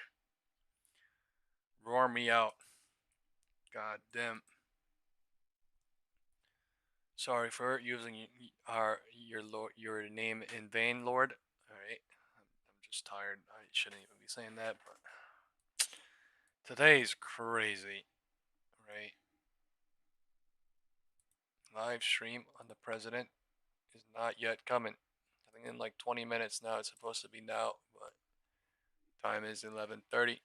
Roar me out. God damn. Sorry for using your name in vain, Lord. All right, I'm just tired. I shouldn't even be saying that, but today's crazy, right? Live stream on the president is not yet coming. I think in like 20 minutes now. It's supposed to be now, but time is 11:30.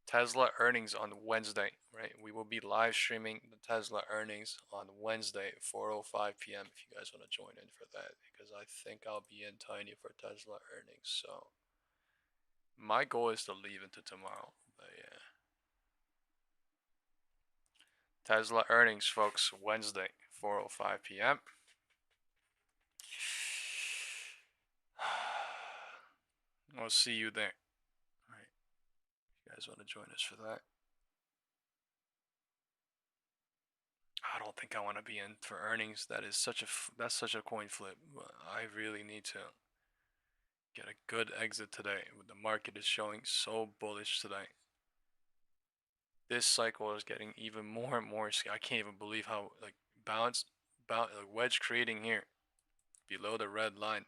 Tesla earnings on Wednesday, right? We will be live streaming the Tesla earnings on Wednesday, 4:05 p.m. if you guys want to join in for that, because I think I'll be in tiny for Tesla earnings. So my goal is to leave into tomorrow, but yeah. Tesla earnings, folks, Wednesday, 4:05 p.m. We'll see you there. All right. You guys want to join us for that? I don't think I want to be in for earnings. That's such a coin flip. I really need to get a good exit today. The market is showing so bullish today. This cycle is getting even more and more. I can't even believe how like like wedge creating here below the red line.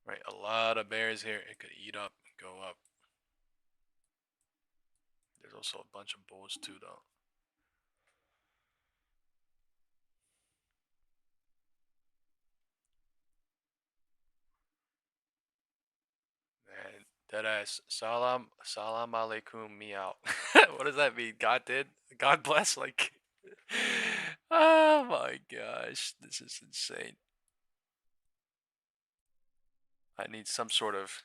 Right, a lot of bears here. It could eat up and go up. There's also a bunch of bulls too, though. Man, deadass. Salam alaikum, me out. What does that mean? God did? God bless? Like, oh my gosh, this is insane. I need some sort of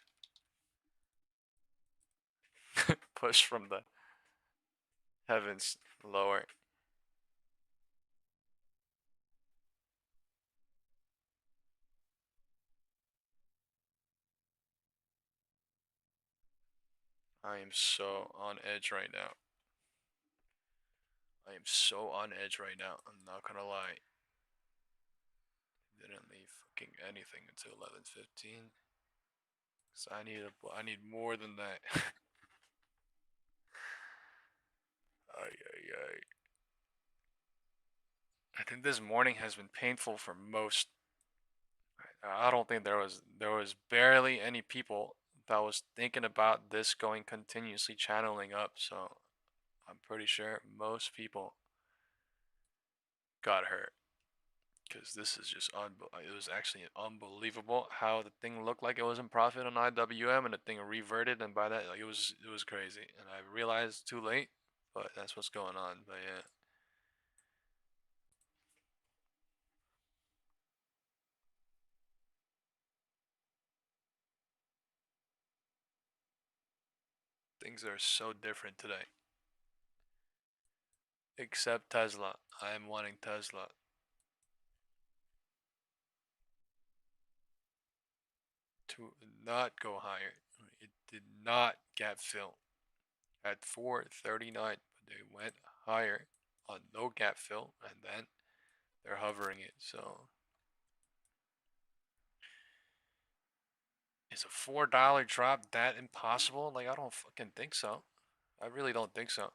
push from the heavens lower. I am so on edge right now. I am so on edge right now. I'm not gonna lie. Didn't leave fucking anything until 11:15. So I need more than that. Ay ay ay. I think this morning has been painful for most. I don't think there was barely any people that was thinking about this going continuously channeling up. So I'm pretty sure most people got hurt because this is just it was actually unbelievable how the thing looked like it was in profit on IWM and the thing reverted, and by that like it was crazy, and I realized too late, but that's what's going on. But yeah. Things are so different today. Except Tesla. I am wanting Tesla to not go higher. It did not gap fill at 439, but they went higher on no gap fill, and then they're hovering it. So is a $4 drop that impossible? Like, I don't fucking think so. I really don't think so.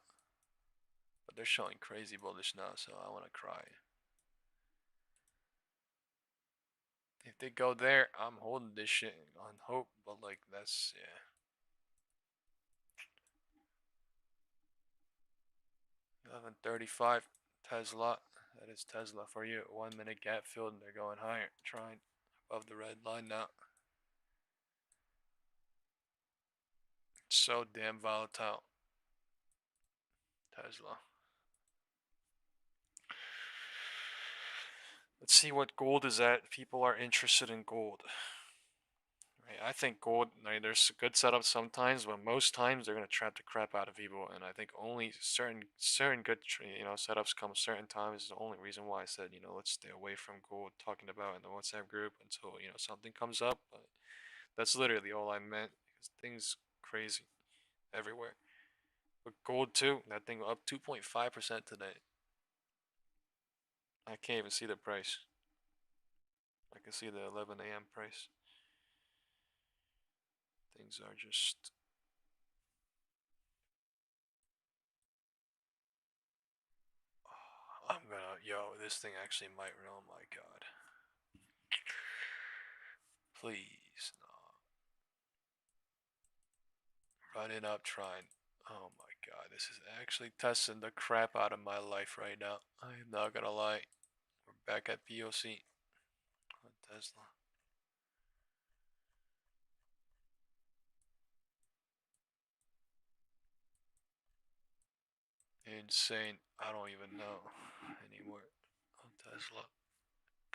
But they're showing crazy bullish now, so I want to cry. If they go there, I'm holding this shit on hope, but like that's yeah. 11:35 Tesla. That is Tesla for you. 1 minute gap filled and they're going higher. Trying above the red line now. It's so damn volatile. Tesla. Let's see what gold is at. People are interested in gold. Right, I think gold, right, there's a good setup sometimes, but most times they're gonna trap the crap out of people, and I think only certain good setups come certain times. Is the only reason why I said let's stay away from gold talking about in the WhatsApp group until something comes up. But that's literally all I meant because things crazy everywhere. But gold too, that thing up 2.5% today. I can't even see the price. I can see the 11 a.m. price. Things are just Yo, this thing actually might. Oh my god. Please, no. Running up, trying. Oh my god, this is actually testing the crap out of my life right now. I am not gonna lie. We're back at POC on Tesla. Insane. I don't even know anymore on Tesla.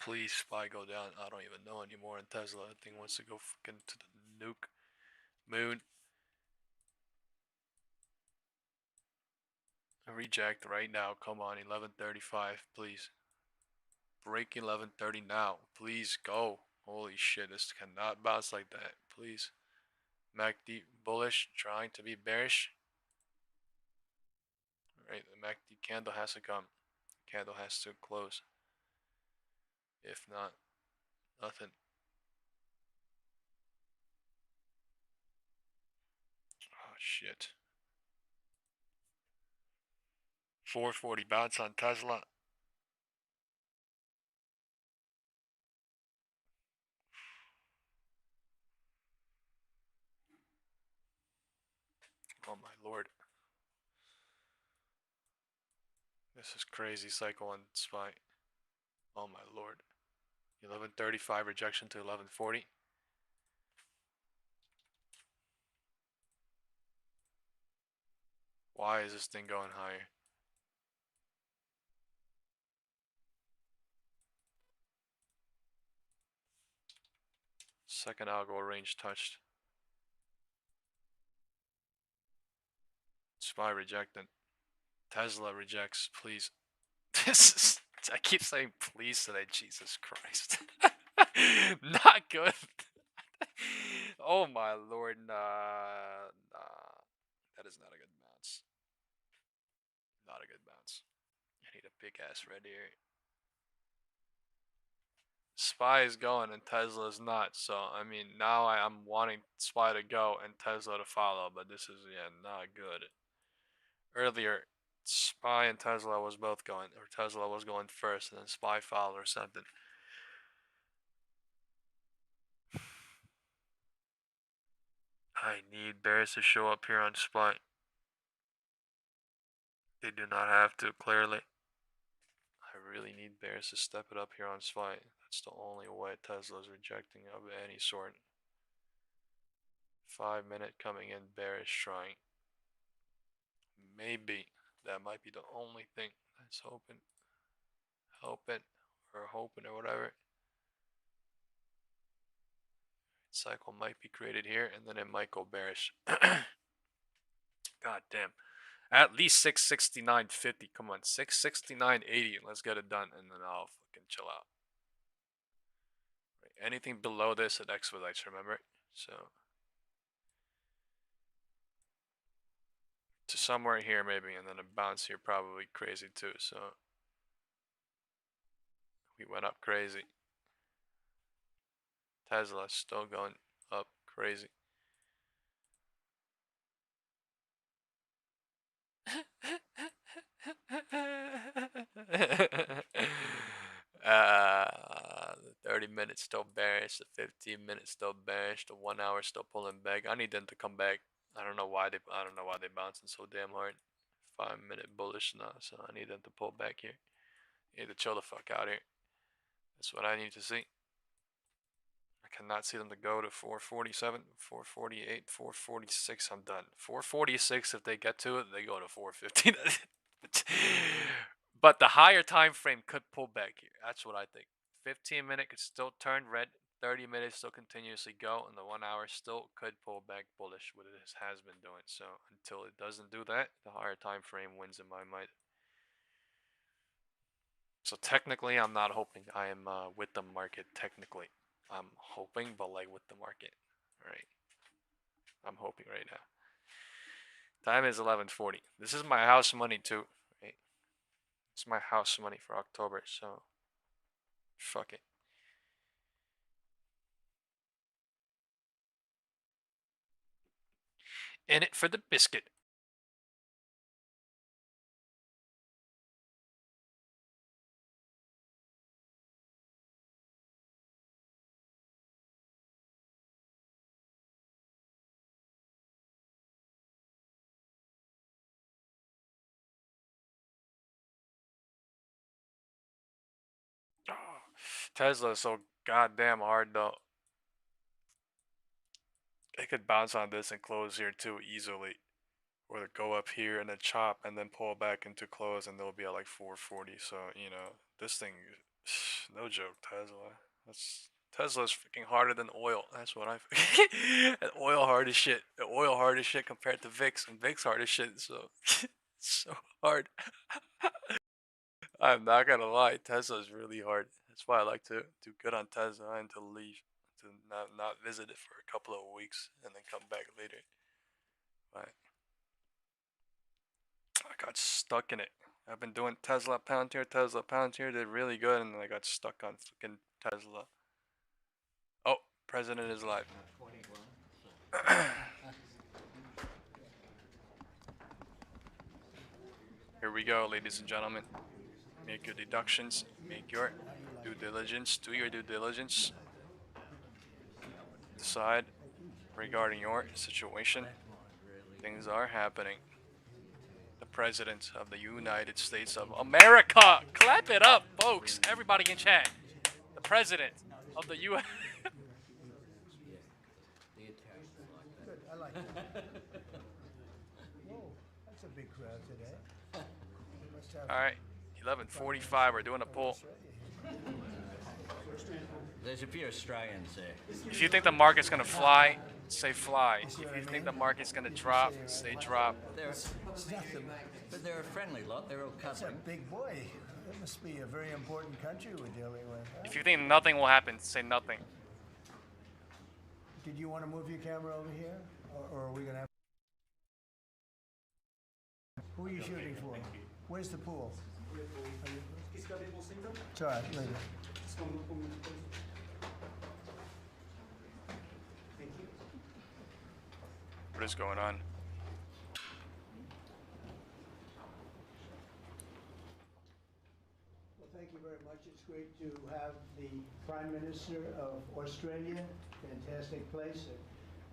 Please, SPY go down. I don't even know anymore on Tesla. That thing wants to go fucking to the nuke moon. Reject right now. Come on, 11:35, please. Break 11:30 now. Please go. Holy shit, this cannot bounce like that. Please. MACD bullish, trying to be bearish. Right, the MACD candle has to come. Candle has to close. If not, nothing. Oh shit. 440 bounce on Tesla. Oh my lord. This is crazy cycle on SPY. Oh my lord. 11:35 rejection to 11:40. Why is this thing going higher? Second algo range touched. SPY rejected. Tesla rejects, please. This is, I keep saying please today, Jesus Christ. Not good. Oh my lord, nah. That is not a good bounce. Not a good bounce. I need a big ass red here. SPY is going and Tesla is not, so I mean now I'm wanting SPY to go and Tesla to follow, but this is not good. Earlier, SPY and Tesla was both going, or Tesla was going first and then SPY followed or something. I need bears to show up here on SPY. They do not have to, clearly. I really need bears to step it up here on SPY. That's the only way Tesla is rejecting of any sort. 5 minute coming in bearish trying. Maybe that might be the only thing that's hoping or whatever. Cycle might be created here and then it might go bearish. God damn. At least 669.50. Come on, 669.80. Let's get it done and then I'll fucking chill out. Right. Anything below this it expedites, remember? So to somewhere here maybe, and then a bounce here probably crazy too. So we went up crazy. Tesla still going up crazy. The 30 minutes still bearish, the 15 minutes still bearish, the 1 hour still pulling back. I need them to come back. I don't know why they bouncing so damn hard. 5 minute bullish now, so I need them to pull back here. Need to chill the fuck out here. That's what I need to see. I cannot see them to go to 447, 448, 446. I'm done. 446, if they get to it, they go to 450. But the higher time frame could pull back here. That's what I think. 15 minute could still turn red. 30 minutes still continuously go, and the 1 hour still could pull back bullish, what it has been doing. So until it doesn't do that, the higher time frame wins in my mind. So technically, I'm not hoping. I am with the market. Technically, I'm hoping, but like with the market, right? I'm hoping right now. Time is 11:40. This is my house money too, right? It's my house money for October, so fuck it. In it for the biscuit. Tesla is so goddamn hard though. It could bounce on this and close here too easily. Or to go up here and then chop and then pull back into close and they'll be at like 440. So, you know, this thing, no joke, Tesla. Tesla's freaking harder than oil. That's what I and oil hard as shit. Oil hard as shit compared to VIX, and VIX hard as shit. So it's so hard. I'm not gonna lie, Tesla's really hard. That's why I like to do good on Tesla and to leave, to not visit it for a couple of weeks and then come back later. But I got stuck in it. I've been doing Tesla Palantir did really good, and then I got stuck on fucking Tesla. Oh, President is live. Here we go, ladies and gentlemen. Make your deductions, make your due diligence, do your due diligence. Decide regarding your situation. Things are happening. The President of the United States of America! Clap it up, folks! Everybody in chat. The President of the U.S. Good, I like that. Whoa, that's a big crowd today. We must have Alright, 11:45, we're doing a poll. There's a few Australians there. If you think the market's gonna fly, say fly. If you think the market's gonna drop, say drop. It's nothing, but they're a friendly lot. They're all That's a covering. big boy. That must be a very important country we're dealing with. Huh? If you think nothing will happen, say nothing. Did you want to move your camera over here? Or are we going to have... Who are you shooting for? Where's the pool? It's all right, later. What is going on? Well, thank you very much. It's great to have the Prime Minister of Australia. Fantastic place.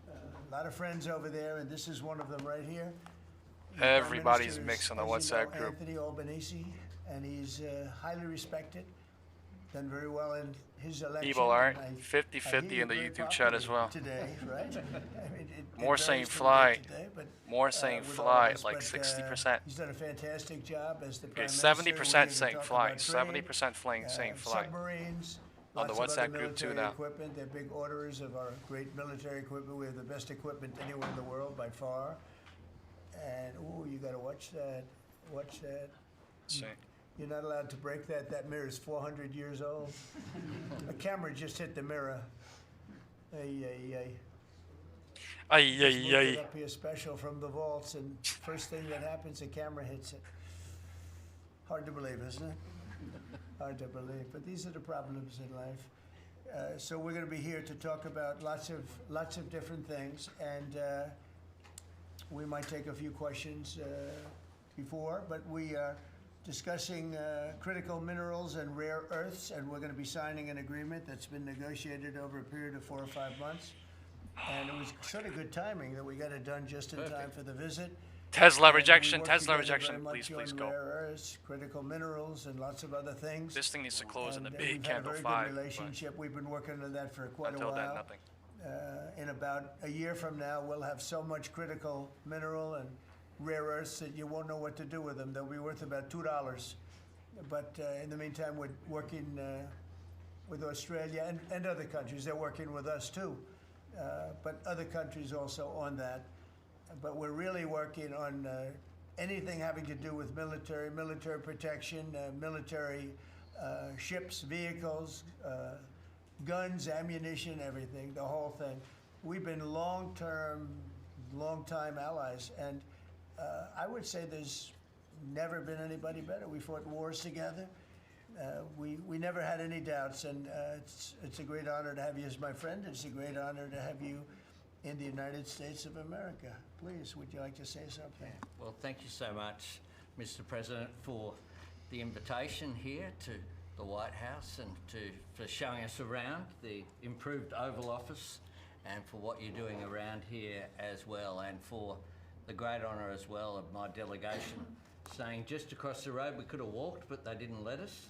A lot of friends over there, and this is one of them right here. The Prime Everybody's Minister is, mixed on the as you WhatsApp know, group. Anthony Albanese, and he's highly respected. Done very well in his election. People are and I 50-50 hear in the you're very YouTube chat as popular well. Today, right? I mean, More varies saying from fly. day to day, but, More saying with all fly, of us, like but, 60%. He's done a fantastic job as the Prime Okay, Minister. We're here 70% to saying talk fly, about trade, 70% saying fly. Submarines. On the lots of other WhatsApp group too military now. Equipment. They're big orders of our great military equipment. We have the best equipment anywhere in the world by far. And ooh, you got to watch that. Watch that. See. You're not allowed to break that. That mirror is 400 years old. A camera just hit the mirror. Ay, ay, ay. Ay, Just ay, looked it ay. up here special from the vaults, and first thing that happens, the camera hits it. Hard to believe, isn't it? Hard to believe, but these are the problems in life. So we're going to be here to talk about lots of different things, and we might take a few questions before, but we are discussing critical minerals and rare earths, and we're going to be signing an agreement that's been negotiated over a period of 4 or 5 months. And it was sort of good timing that we got it done just in time for the visit. Tesla And we rejection, work Tesla together rejection. very much Please, please on go. Rare earths, critical minerals, and lots of other things. This thing needs to close in the And, big we've had a candle very 5. good relationship. We've been working on that for quite Until a then, while. nothing. In about a year from now, we'll have so much critical mineral and rare earths that you won't know what to do with them. They'll be worth about $2. But in the meantime, we're working with Australia and other countries. They're working with us too, but other countries also on that. But we're really working on anything having to do with military protection, military ships, vehicles, guns, ammunition, everything, the whole thing. We've been long-time allies, and I would say there's never been anybody better. We fought wars together. We never had any doubts, and it's a great honor to have you as my friend. It's a great honor to have you in the United States of America. Please, would you like to say something? Well, thank you so much, Mr. President, for the invitation here to the White House and for showing us around the improved Oval Office, and for what you're doing around here as well, and for the great honour as well of my delegation staying just across the road. We could have walked, but they didn't let us.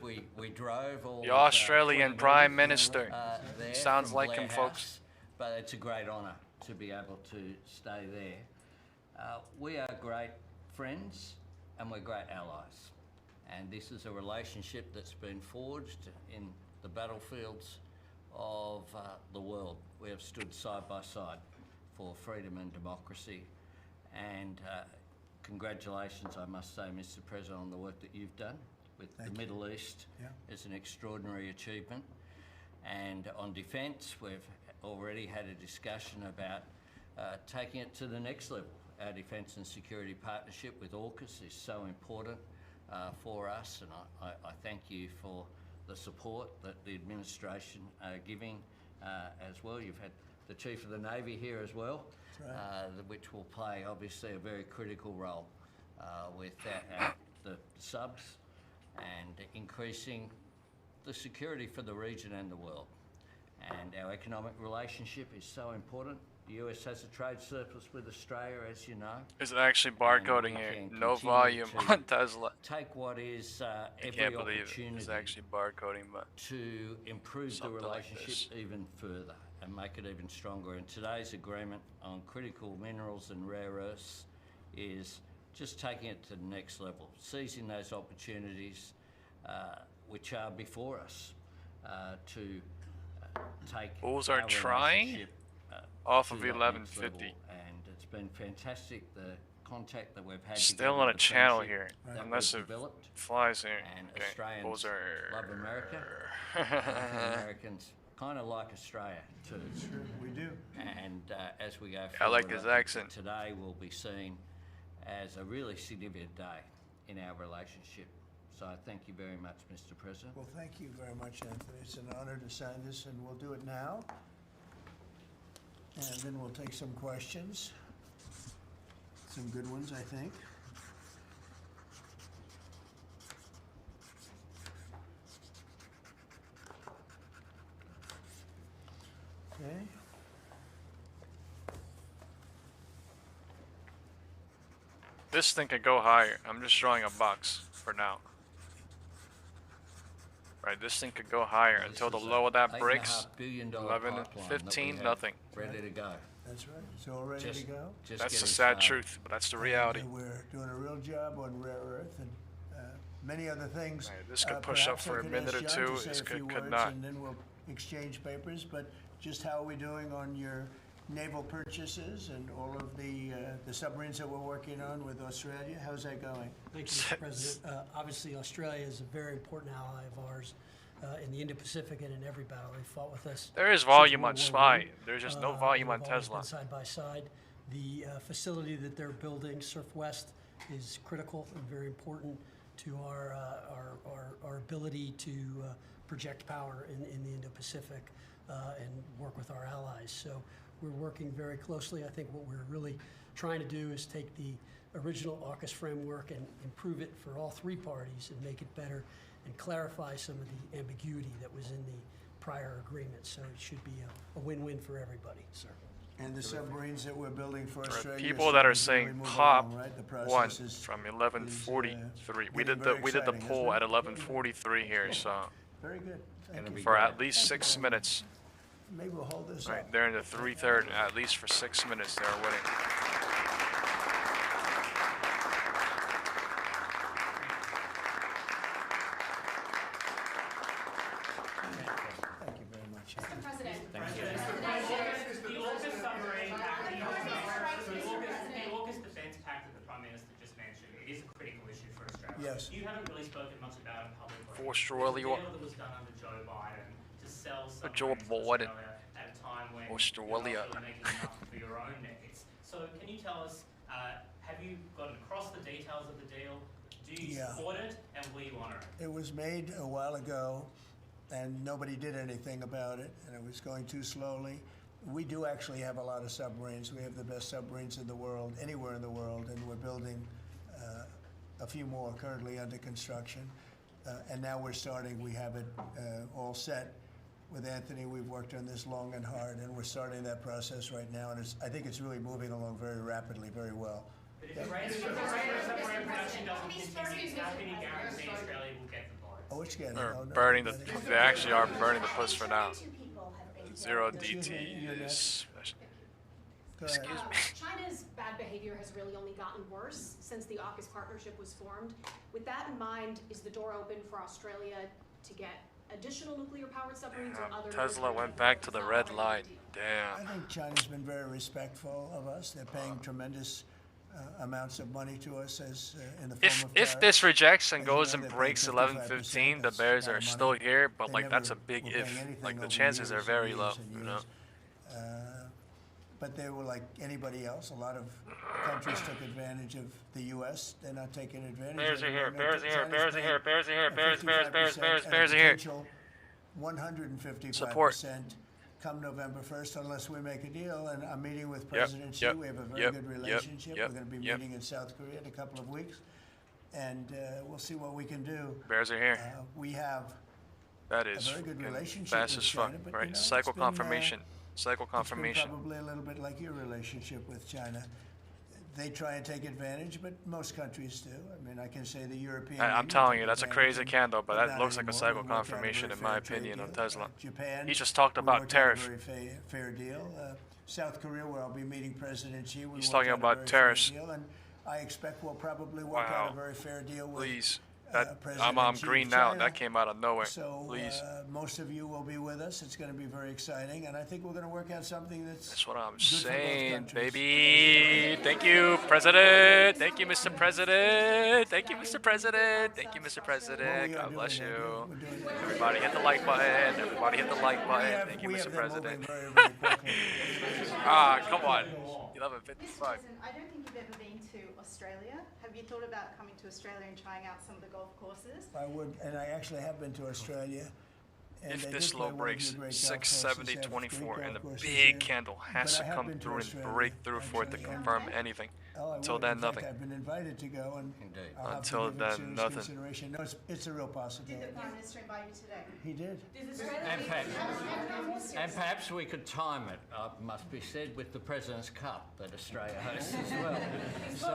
We drove all The Australian 20 Prime minutes, Minister. there Sounds from like Blair him, folks. House, but it's a great honour to be able to stay there. We are great friends and we're great allies, and this is a relationship that's been forged in the battlefields of the world. We have stood side by side for freedom and democracy, and congratulations, I must say, Mr. President, on the work that you've done with the Middle East. It's an extraordinary achievement. And on defence, we've already had a discussion about taking it to the next level. Our defence and security partnership with AUKUS is so important for us, and I thank you for the support that the administration are giving as well. You've had the Chief of the Navy here as well, which will play obviously a very critical role with the subs and increasing the security for the region and the world. And our economic relationship is so important. The US has a trade surplus with Australia, as you know. Is it actually barcoding here? No volume on Tesla. Take what is every Can't believe it. opportunity It's actually barcoding, but to improve the something like relationship even further and make it even stronger. And today's agreement on critical minerals and rare earths is just taking it to the next level, seizing those opportunities which are before us to take Bulls our are trying relationship, off to of that next 1150. level. And it's been fantastic, the contact that we've had. Still together, on a the channel friendship here, that unless we've it developed. flies here. And Okay, Australians Bulls are. love America. I think Americans kind of like Australia too. Sure, we do. And as we go forward, I like his think accent. today will be seen as a really significant day in our relationship. So I thank you very much, Mr. President. Well, thank you very much, Anthony. It's an honor to sign this, and we'll do it now. And then we'll take some questions. Some good ones, I think. Okay. This thing could go higher. I'm just drawing a box for now. Right, this thing could go higher This until the is a low of that $8.5 breaks. billion 11 and pipeline that we 15, have nothing. Ready to go. That's right. It's all ready to go. Just That's the getting sad started. truth, but that's the reality. And we're doing a real job on rare earth and many other things. Right, this could push up Perhaps I for a could minute ask or John two. to say This a few could words, not. and then we'll exchange papers. But just how are we doing on your naval purchases and all of the submarines that we're working on with Australia? How's that going? Thank you, Mr. President. Obviously, Australia is a very important ally of ours in the Indo-Pacific and in every battle they fought with us. There is since volume World on War SPY. I. There's just no volume on We've always Tesla. been side by side. The facility that they're building, Surf-West, is critical and very important to our ability to project power in the Indo-Pacific and work with our allies. So we're working very closely. I think what we're really trying to do is take the original AUKUS framework and improve it for all three parties and make it better and clarify some of the ambiguity that was in the prior agreement. So it should be a win-win for everybody, sir. And the submarines that we're building for There are Australia. people that are starting saying to really move pop along, right? The one process is from 11:43. We getting did the very we did the exciting, poll isn't at it? 11:43 here, so very good. Thank Gonna you. be for great. at least 6 minutes. Maybe we'll hold this Right, up. they're in the 3/3. At least for 6 minutes, they're winning. Thank you very much. Mr. President. The AUKUS submarine pact, the AUKUS defense pact that the Prime Minister just mentioned, it is a critical issue for Australia. Yes. You haven't really spoken much about it publicly. For Australia. There's a deal that was done under Joe Biden to sell Joe submarines to Biden. Australia at a time when Australia. you're not really making enough for your own needs. So can you tell us, have you gotten across the details of the deal? Do you Yeah. support it, and will you honour it? It was made a while ago, and nobody did anything about it, and it was going too slowly. We do actually have a lot of submarines. We have the best submarines in the world, anywhere in the world, and we're building a few more currently under construction. And now we're starting, we have it all set. With Anthony, we've worked on this long and hard, and we're starting that process right now, and I think it's really moving along very rapidly, very well. But if the rate of submarine production doesn't continue, how can you guarantee Australia will get which getting? Or Oh, no, burning the. nobody. They actually are burning the puts for now. 22 people have been Zero killed. Excuse me, you're DTs. Go ahead. Excuse me. China's bad behavior has really only gotten worse since the AUKUS partnership was formed. With that in mind, is the door open for Australia to get additional nuclear-powered submarines or other? Tesla went back to the red line. I Damn. think China's been very respectful of us. They're paying tremendous amounts of money to us as in the form of If tariffs. this rejects and As you goes know, and they're paying breaks 55%. 11.15, the That's a Bears lot are of still money. here, but They like that's a never big were paying if. anything Like the over chances are years very and low, years and you know. years. But they were like anybody else. A lot of countries took advantage of the U.S. They're not taking advantage. Bears of are it. here, No, bears are here, China's bears are paying here, bears are here, a bears, bears, bears, 55% bears, and a bears are here. potential 155% Support. come November 1st, unless we make a deal. And I'm meeting with Yep, President Xi. yep, We have a very yep, good yep, relationship. yep, We're going to be yep. meeting in South Korea in a couple of weeks, and we'll see what we can do. Bears are here. We have That a is very good fucking relationship fast with as fuck, China, but, right? you know, Cycle it's been, confirmation. Cycle It's been confirmation. probably a little bit like your relationship with China. They try and take advantage, but most countries do. I mean, I can say the European. I'm Union telling took you, that's a advantage crazy and- candle, but that not looks like a anymore. cycle We worked out a confirmation very in my fair trade opinion on deal. Tesla. Japan. He just talked we about worked out a tariff. very fair deal. South Korea, where I'll be meeting President Xi. We He's worked talking out a about very tariffs. fair deal, and I expect we'll probably work out Wow. a very fair deal with. Please. That President I'm Xi green of now. China. That came out of nowhere. So Please. most of you will be with us. It's going to be very exciting, and I think we're going to work out something that's. That's what I'm good for both saying, countries. baby. Thank you, President. Thank you, Mr. President. Thank you, Mr. President. Thank you, Mr. Well, President. we are God bless doing you. that. We're doing that. Everybody hit the like button. Everybody hit the like button. Thank you, We Mr. have them President. moving very, very quickly. Ah, come on. Mr. 11:55. President, I don't think you've ever been to Australia. Have you thought about coming to Australia and trying out some of the golf courses? I would, and I actually have been to Australia. And If I this did play low one of breaks your great golf 670 courses, have 24 great and the golf courses big there. candle has But I to have come been to through and Australia, break through for it to actually. confirm anything. Oh, I Until would. then, In fact, nothing. I've been invited to go, and Indeed. I'll have Until to give it then, serious nothing. consideration. No, it's a real Did possibility. the Prime Minister invite you today? He did. And perhaps we could time it, must be said, with the President's Cup that Australia hosts as well. So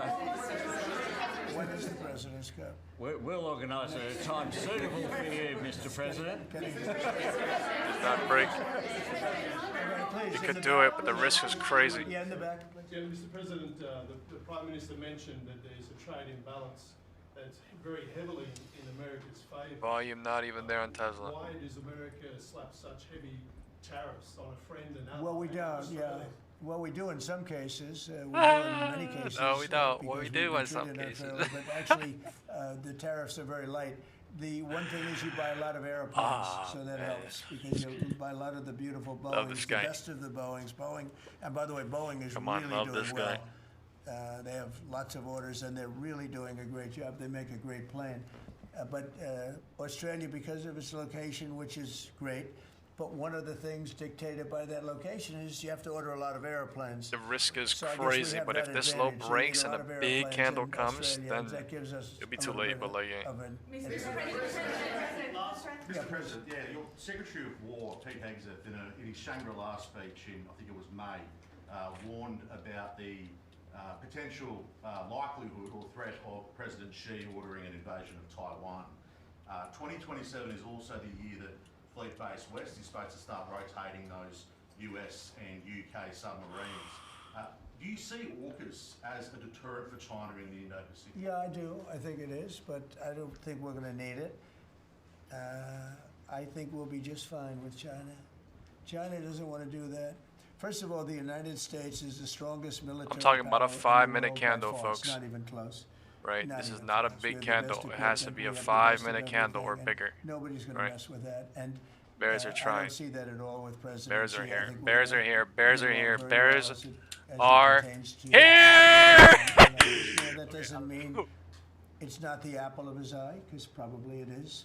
When is the President's Cup? we'll organise it at a time suitable for you, Mr. President. Can he- That break. Please, You in could the do back. it, but the risk is crazy. Yeah, in the back. please. Yeah, Mr. President, the Prime Minister mentioned that there's a trade imbalance that's very heavily in America's favour. Volume not even there on Tesla. Why does America slap such heavy tariffs on a friend and ally? Well, we don't, yeah. Australia? Well, we do in some cases. We do in many cases. No, we don't. Well, we because do we've in some treated cases. unfairly, But actually, the tariffs are very light. The one thing is you buy a lot of airplanes, so that helps because you buy a lot of the beautiful Boeings, Love this the guy. best of the Boeings. Boeing, and by the way, Boeing is Come on, really love doing this well. guy. They have lots of orders, and they're really doing a great job. They make a great plane. But Australia, because of its location, which is great, but one of the things dictated by that location is you have to order a lot of airplanes. The risk is So I guess we crazy, have but that if this low advantage. You breaks need and lot a of big airplanes candle in comes, Australia, then that gives us it'll be a too little late, bit but like, yeah. of an Mr. President, yeah, your Secretary of War, Pete Hegseth, in his Shangri-La speech in, I think it was May, warned about the potential likelihood or threat of President Xi ordering an invasion of Taiwan. 2027 is also the year that Fleet Base West is supposed to start rotating those US and UK submarines. Do you see AUKUS as a deterrent for China in the Indo-Pacific? Yeah, I do. I think it is, but I don't think we're going to need it. I think we'll be just fine with China. China doesn't want to do that. First of all, the United States is the strongest military. I'm talking about a power in the 5-minute world by candle, far. folks. It's not even close. Right? Not This is even not a close. big We have the candle. best It has to equipment. be We a have the best of 5-minute candle or everything, and bigger. Nobody's going to Right. mess with that. And Bears are I trying. don't see that at all with President Bears are Xi. I here. think we're Bears gonna are here. Bears get are along here. very Bears well as it are pertains to- here. That doesn't mean it's not the apple of his eye, because probably it is.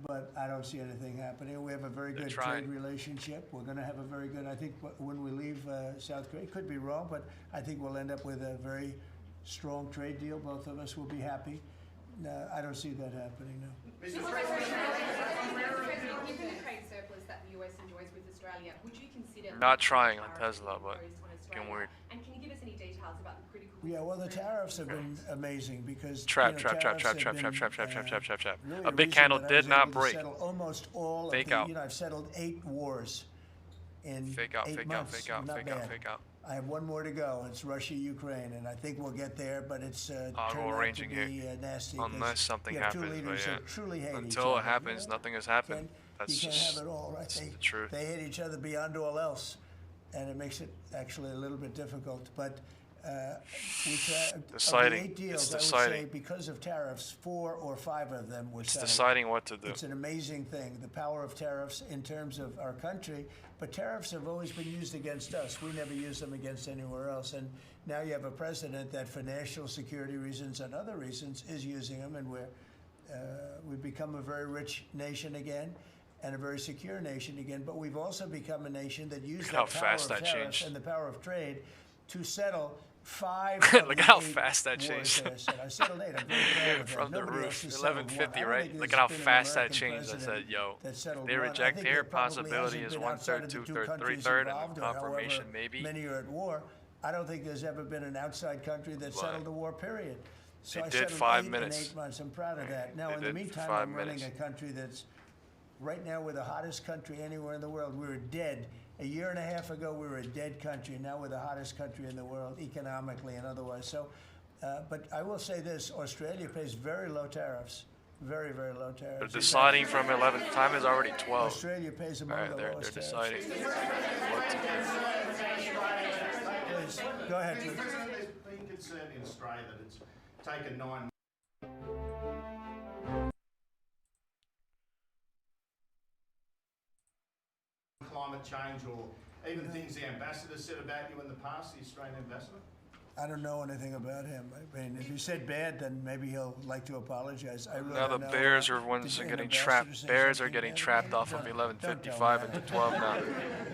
But I don't see anything happening. We have a very They're good trying. trade relationship. We're going to have a very good, I think when we leave South Korea, could be wrong, but I think we'll end up with a very strong trade deal. Both of us will be happy. No, I don't see that happening, no. Given the trade surplus that the US enjoys with Australia, would you consider Not trying on tariffs Tesla, but imposed on getting Australia? weird. And can you give us any details about the critical Yeah, well, the tariffs have been amazing because Trap. really A the big reason candle that I did was not able to break. settle almost all Fake of the, out. I've settled 8 wars in Fake out, 8 fake out, months. fake out, Not fake bad. out, fake out. I have one more to go. It's Russia, Ukraine, and I think we'll get there, but it's turned out to arranging be here. nasty. 'cause Unless something you have two happens, but leaders yeah. that truly hate each Until other. it happens, nothing has happened. That's You can't just have it all, right? it's the truth. They hate each other beyond all else, and it makes it actually a little bit difficult. But Deciding. Of the 8 deals, It's I would deciding. say because of tariffs, 4 or 5 of them were It's settled. deciding what to do. It's an amazing thing, the power of tariffs in terms of our country. But tariffs have always been used against us. We never use them against anywhere else. And now you have a president that, for national security reasons and other reasons, is using them, and we've become a very rich nation again and a very secure nation again. But we've also become a nation that used Look that how power fast of that tariffs changed. and the power of trade to settle 5 Look of at the how 8 fast that wars changed. that I settled. I settled 8. I'm very proud of that. From the Nobody else roof. has settled one. 1150, I don't right? think Look there's at how been an fast that American changed. I said, president yo, that settled they one. I reject think here, there probably possibility hasn't is been 1/3, outside of the 2/3, countries 3/3, and involved, then or confirmation however maybe. Many are at war. I don't think there's ever been an outside country that settled a war, period. So They I did settled 5 8 minutes. in 8 months. I'm proud of that. Now, They in the did meantime, 5 I'm running minutes. a country that's right now we're the hottest country anywhere in the world. We were dead. A year and a half ago, we were a dead country. Now we're the hottest country in the world, economically and otherwise. So, but I will say this: Australia pays very low tariffs, very, very low tariffs. They're deciding from 11. Time is already 12. Australia pays among All right, the they're lowest deciding. tariffs. Please, go ahead. Please. There's been concern in Australia that it's taken 9 climate change, or even things the ambassador said about you in the past, the Australian ambassador? I don't know anything about him. I mean, if he said bad, then maybe he'll like to apologize. I really Now the don't know. Bears are ones Did are an getting ambassador trapped. say Bears are something getting bad? trapped off of Don't tell 11:55 me into that. 12 now.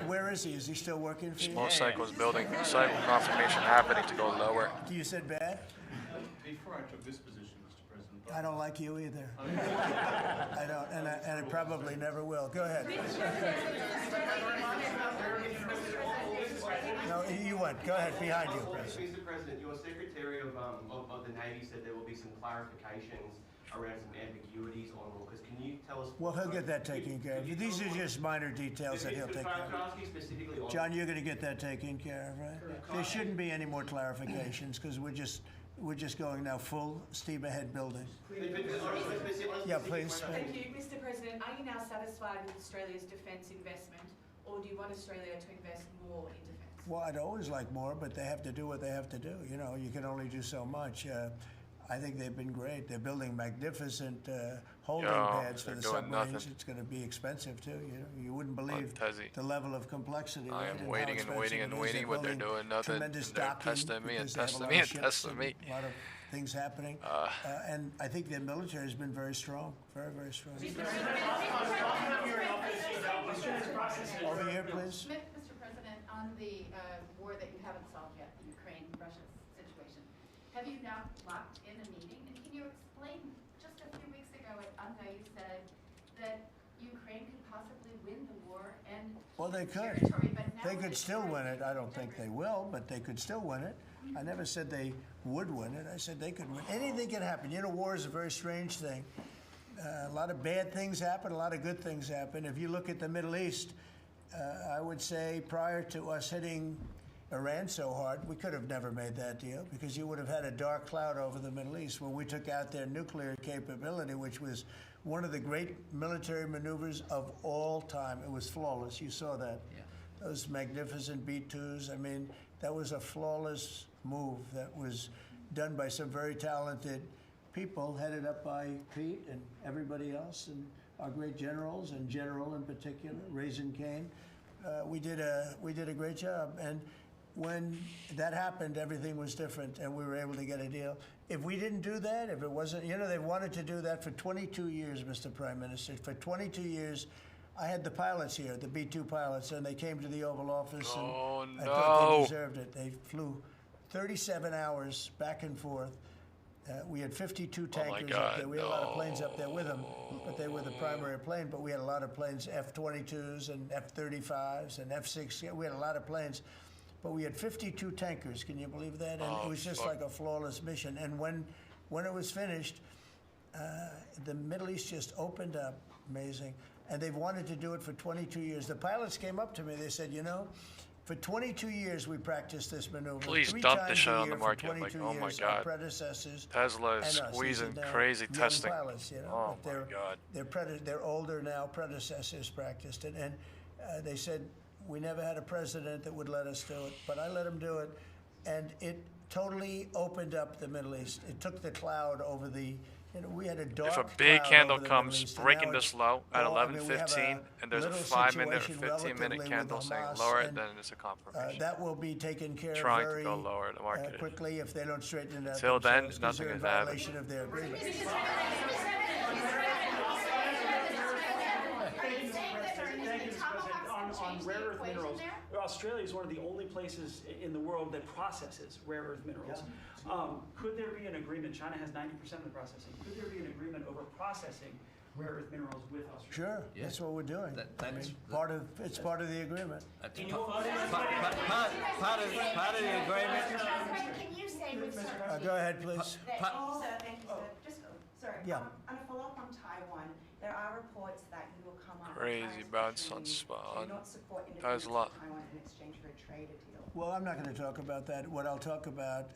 Where is he? Is he still working for you? Small cycle is building. Cycle confirmation happening to go lower. You said bad? Before I took this position, Mr. President, I don't like you either. I don't, and I probably never will. Go ahead. No, you went. Go ahead. Behind you, President. Mr. President, your Secretary of the Navy said there will be some clarifications around some ambiguities on AUKUS. Can you tell us? Well, he'll get that taken care of. These are just minor details that he'll take care Can I of. ask you specifically on? John, you're going to get that taken care of, right? There shouldn't be any more clarifications because we're just going now full steam ahead building. Yeah, please. Thank you. Mr. President, are you now satisfied with Australia's defence investment, or do you want Australia to invest more in defence? Well, I'd always like more, but they have to do what they have to do. You know, you can only do so much. I think they've been great. They're building magnificent holding pads for they're the doing submarines. nothing. It's going to be expensive too. You wouldn't believe Tezzy. the level of complexity. I right, am and waiting how and expensive waiting it and is. waiting, They're but they're building doing nothing. tremendous And they're docking testing me and because they have a testing lot me of and ships testing me. A lot of things happening, and I think their military has been very strong, very, very strong. Over here, please. Mr. President, on the war that you haven't solved yet, the Ukraine-Russia situation, have you now locked in a meeting? And can you explain, just a few weeks ago at Monday, you said that Ukraine could possibly win the war and Well, they could. territory, but now They with could the still win it. territory I don't think they will, but they could still win it. I never said they would win it. I said they could win. Anything can happen. You know, war is a very strange thing. A lot of bad things happen, a lot of good things happen. If you look at the Middle East, I would say prior to us hitting Iran so hard, we could have never made that deal because you would have had a dark cloud over the Middle East when we took out their nuclear capability, which was one of the great military maneuvers of all time. It was flawless. You saw that. Yeah. Those magnificent B-2s. I mean, that was a flawless move that was done by some very talented people, headed up by Pete and everybody else, and our great generals, and General in particular, Raisin Kane. We did a great job, and when that happened, everything was different, and we were able to get a deal. If we didn't do that, if it wasn't, you know, they wanted to do that for 22 years, Mr. Prime Minister. For 22 years, I had the pilots here, the B-2 pilots, and they came to the Oval Office, and I thought they deserved it. They flew 37 hours back and forth. We had 52 tankers up there. We had a lot of planes up there with them, but they were the primary plane. But we had a lot of planes, F-22s and F-35s and F-6. We had a lot of planes. but we had 52 tankers. Can you believe that? And it was just like a flawless mission. And when it was finished, the Middle East just opened up. Amazing. And they've wanted to do it for 22 years. The pilots came up to me. They said, you know, for 22 years we practiced this maneuver. Please 3 dump times this a shit on year the for market. 22 Like, oh my years, our God. predecessors Tesla is and us. These are squeezing now crazy young testing. pilots, you know, Oh but my God. they're older now. Predecessors practiced it, and they said we never had a president that would let us do it, but I let him do it, and it totally opened up the Middle East. It took the cloud over the. You know, we had a dark If a big cloud candle over the Middle comes East, and breaking now this it's low at all- I mean, we have 11:15 and there's a little 5-minute or situation 15-minute relatively candle with saying Hamas, lower it, and, then it's a confirmation. that will be taken care Trying of to very go lower, the market is. quickly if they don't straighten it out. Till then, themselves, 'cause nothing they're in is happening. violation of their agreement. On rare earth minerals, Australia is one of the only places in the world that processes rare earth minerals. Could there be an agreement? China has 90% of the processing. Could there be an agreement over processing rare earth minerals with Australia? Sure, that's what we're doing. It's part of the agreement. Part of the agreement. Can you say with certainty? Go ahead, please. That also, thank you, sir. Just, sorry. Yeah. On a follow-up on Taiwan, there are reports that you will come up Crazy with bounce on do spot. not support That was independence a lot. of Taiwan in exchange for a trade deal. Well, I'm not going to talk about that. What I'll talk about,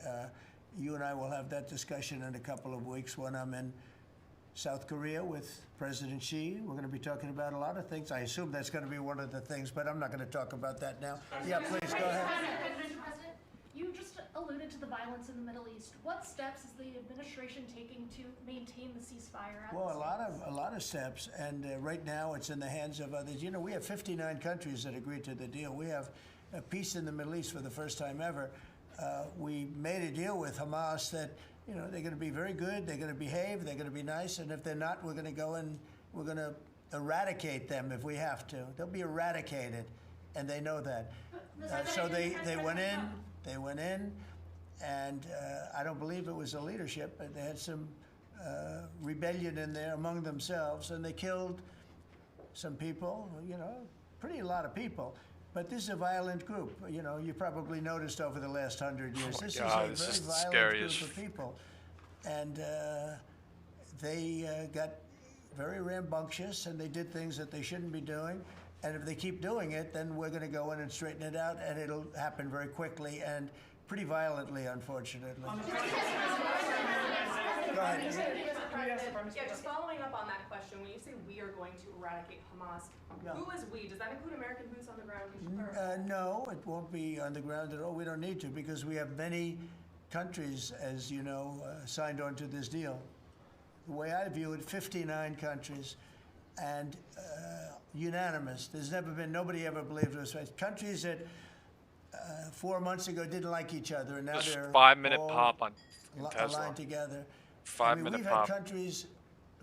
you and I will have that discussion in a couple of weeks when I'm in South Korea with President Xi. We're going to be talking about a lot of things. I assume that's going to be one of the things, but I'm not going to talk about that now. Yeah, please, go ahead. President, you just alluded to the violence in the Middle East. What steps is the administration taking to maintain the ceasefire? Well, a lot of steps, and right now it's in the hands of others. You know, we have 59 countries that agreed to the deal. We have a peace in the Middle East for the first time ever. We made a deal with Hamas that, you know, they're going to be very good, they're going to behave, they're going to be nice, and if they're not, we're going to go and we're going to eradicate them if we have to. They'll be eradicated, and they know that. So they went in, and I don't believe it was the leadership, but they had some rebellion in there among themselves, and they killed some people, you know, a lot of people. But this is a violent group. You know, you probably noticed over the last 100 years. Oh my This God, is this a is very scary violent as group of people. And they got very rambunctious, and they did things that they shouldn't be doing. And if they keep doing it, then we're going to go in and straighten it out, and it'll happen very quickly and pretty violently, unfortunately. Go ahead. Yeah, just following up on that question, when you say we are going to eradicate Hamas, who is we? Does that include American boots on the ground? No, it won't be on the ground at all. We don't need to, because we have many countries, as you know, signed on to this deal. The way I view it, 59 countries, and unanimous. There's never been, nobody ever believed it was right. Countries that 4 months ago didn't like each other, and now Just they're 5-minute all pop on Tesla. aligned together. 5-minute we've pop. had countries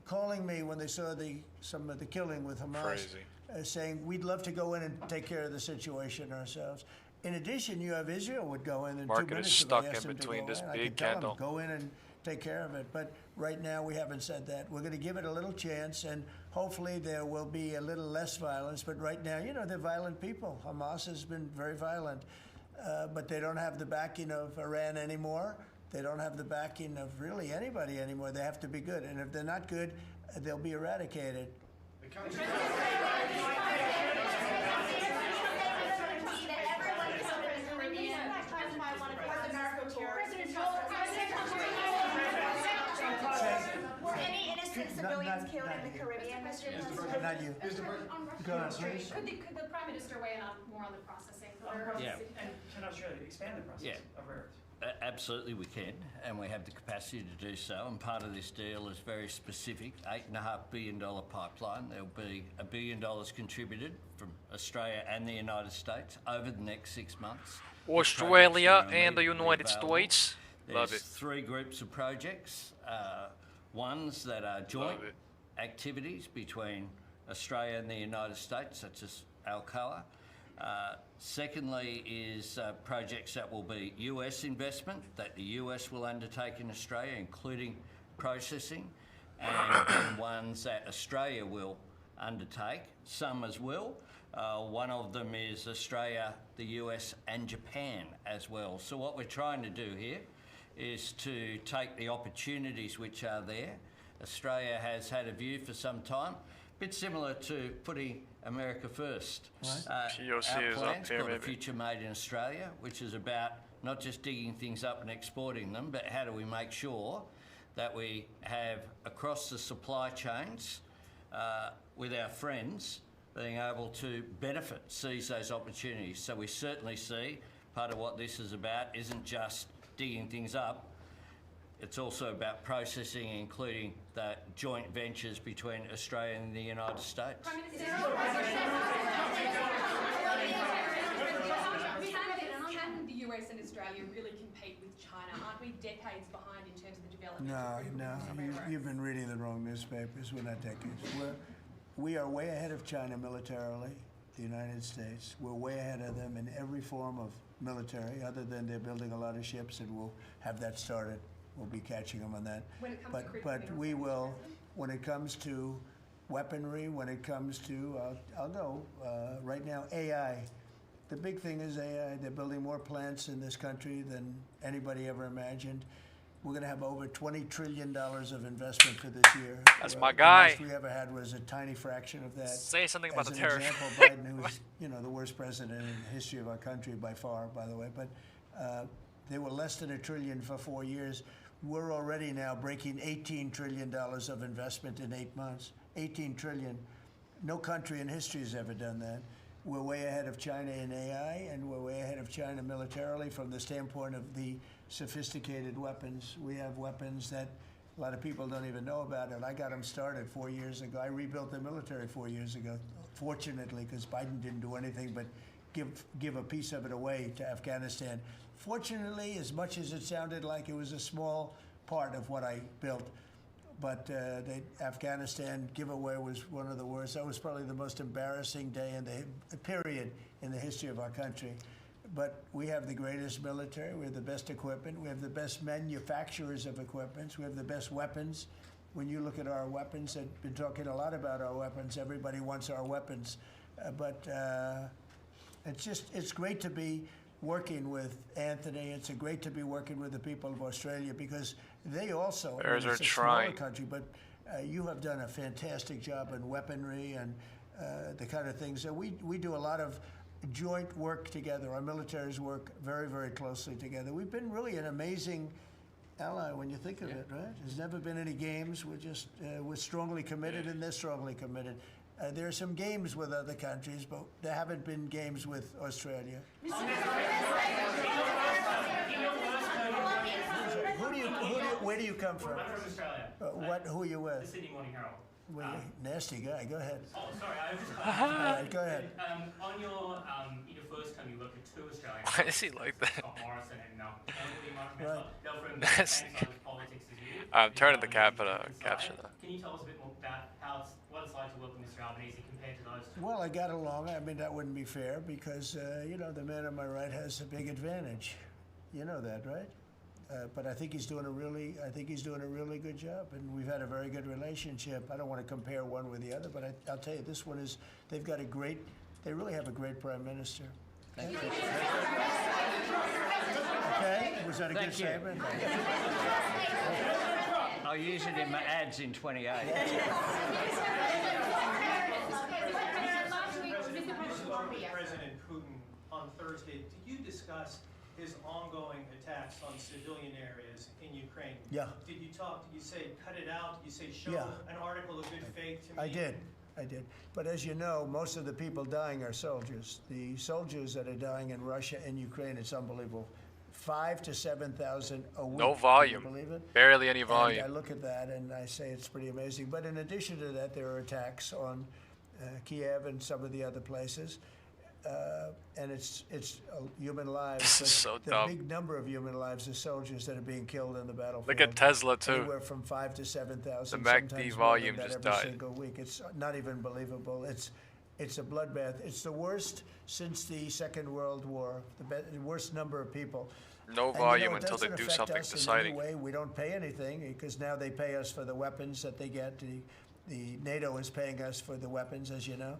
calling me when they saw some of the killing with Hamas, Crazy. saying we'd love to go in and take care of the situation ourselves. In addition, you have Israel would go in Market 2 is minutes. stuck if I asked in them to between go this in. I big can tell candle. them, go in and take care of it. But right now we haven't said that. We're going to give it a little chance, and hopefully there will be a little less violence. But right now, you know, they're violent people. Hamas has been very violent. But they don't have the backing of Iran anymore. They don't have the backing of really anybody anymore. They have to be good. And if they're not good, they'll be eradicated. Were any innocent civilians killed in the Caribbean? Not you. Go on, please. Could the Prime Minister weigh in on more on the processing? And can Australia expand the process of rare earths? Absolutely we can, and we have the capacity to do so, and part of this deal is very specific, $8.5 billion pipeline. There'll be $1 billion contributed from Australia and the United States over the next 6 months. Australia and the United States. Love There's it. 3 groups of projects, ones that are joint activities between Australia and the United States, such as Alcoa. Secondly is projects that will be US investment, that the US will undertake in Australia, including processing, and then ones that Australia will undertake. Some as well. One of them is Australia, the US and Japan as well. So what we're trying to do here is to take the opportunities which are there. Australia has had a view for some time, a bit similar to putting America first. Right. POC our is up plan's here, called A maybe. Future Made in Australia, which is about not just digging things up and exporting them, but how do we make sure that we have across the supply chains with our friends being able to benefit, seize those opportunities. So we certainly see part of what this is about isn't just digging things up, it's also about processing, including the joint ventures between Australia and the United States. Can the US and Australia really compete with China? Aren't we decades behind in terms of the development? No. You've been reading the wrong newspapers. We're not decades. We are way ahead of China militarily, the United States. We're way ahead of them in every form of military, other than they're building a lot of ships, and we'll have that started. We'll be catching them on that. When it comes to but we will, when it comes to weaponry, when it comes to, I'll go, right now, AI. The big thing is AI. They're building more plants in this country than anybody ever imagined. We're going to have over $20 trillion of investment for this year. That's my guy. The most we ever had was a tiny fraction of that. Say something about As the an tariff. example, Biden, who's the worst president in the history of our country by far, by the way, but they were less than $1 trillion for 4 years. We're already now breaking $18 trillion of investment in 8 months. 18 trillion. No country in history has ever done that. We're way ahead of China in AI, and we're way ahead of China militarily from the standpoint of the sophisticated weapons. We have weapons that a lot of people don't even know about, and I got them started 4 years ago. I rebuilt the military 4 years ago, fortunately, because Biden didn't do anything but give a piece of it away to Afghanistan. Fortunately, as much as it sounded like it was a small part of what I built, but the Afghanistan giveaway was one of the worst. That was probably the most embarrassing day in the period in the history of our country. But we have the greatest military, we have the best equipment, we have the best manufacturers of equipment, we have the best weapons. When you look at our weapons, I've been talking a lot about our weapons. Everybody wants our weapons. But it's great to be working with Anthony. It's great to be working with the people of Australia, because they also, Bears are it's a smaller trying. country, but you have done a fantastic job in weaponry and the kind of things. So we do a lot of joint work together. Our militaries work very, very closely together. We've been really an amazing ally when you think of it, right? There's never been any games. We're strongly committed, and they're strongly committed. There are some games with other countries, but there haven't been games with Australia. Where do you come from? I'm from Australia. Who are you The with? Sydney Morning Herald. Nasty guy. Go ahead. Oh, sorry, I was just All right, go ahead. on your in your first term, you worked with two Australians. Why is he like that? Scott Morrison and Malcolm Turnbull, you might remember. Right. They were from the same side of politics as you. I'm turning the Different capture side. that. Can you tell us a bit more about what it's like to work with Mr. Albanese compared to those two? Well, I got along. I mean, that wouldn't be fair, because the man on my right has a big advantage. You know that, right? But I think he's doing a really good job, and we've had a very good relationship. I don't want to compare one with the other, but I'll tell you, this one is. They really have a great prime minister. Thank you. Okay, was that a good Thank you. statement? I'll use it in my ads in 28. President Putin on Thursday, did you discuss his ongoing attacks on civilian areas in Ukraine? Yeah. Did you say cut it out? Did you say show Yeah. an article of good faith to me? I did. But as you know, most of the people dying are soldiers. The soldiers that are dying in Russia and Ukraine, it's unbelievable. 5,000 to 7,000 a week. No volume. Can you believe it? Barely any volume. And I look at that and I say it's pretty amazing. But in addition to that, there are attacks on Kiev and some of the other places. And it's human lives. This is so the dumb. big number of human lives are soldiers that are being killed in the battlefield. Look at Tesla, too. Anywhere from 5,000 to 7,000. The MACD sometimes more volume than that just every died. single week. It's not even believable. It's a bloodbath. It's the worst since the Second World War. The worst number of people. No And, volume it until they doesn't do affect something us in deciding. any way. We don't pay anything, because now they pay us for the weapons that they get. the NATO is paying us for the weapons, as you know.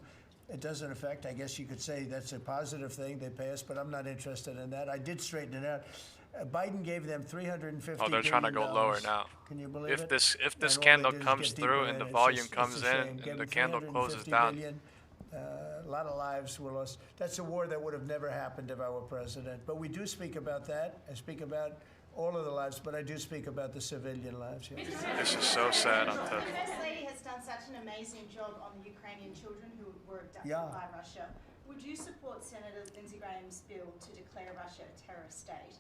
It doesn't affect, I guess you could say that's a positive thing, they pay us, but I'm not interested in that. I did straighten it out. Biden gave them $350 Oh, they're trying to go billion. lower now. Can you believe If it? this And all they candle do is comes get through deeper and the in. volume It's comes a shame. in Give and the them candle closes $350 down. billion. A lot of lives were lost. That's a war that would have never happened if I were president. But we do speak about that. I speak about all of the lives, but I do speak about the civilian lives. Yeah. This is so sad. I'm The telling you. First Lady has done such an amazing job on the Ukrainian children who were abducted Yeah. by Russia. Would you support Senator Lindsey Graham's bill to declare Russia a terrorist state?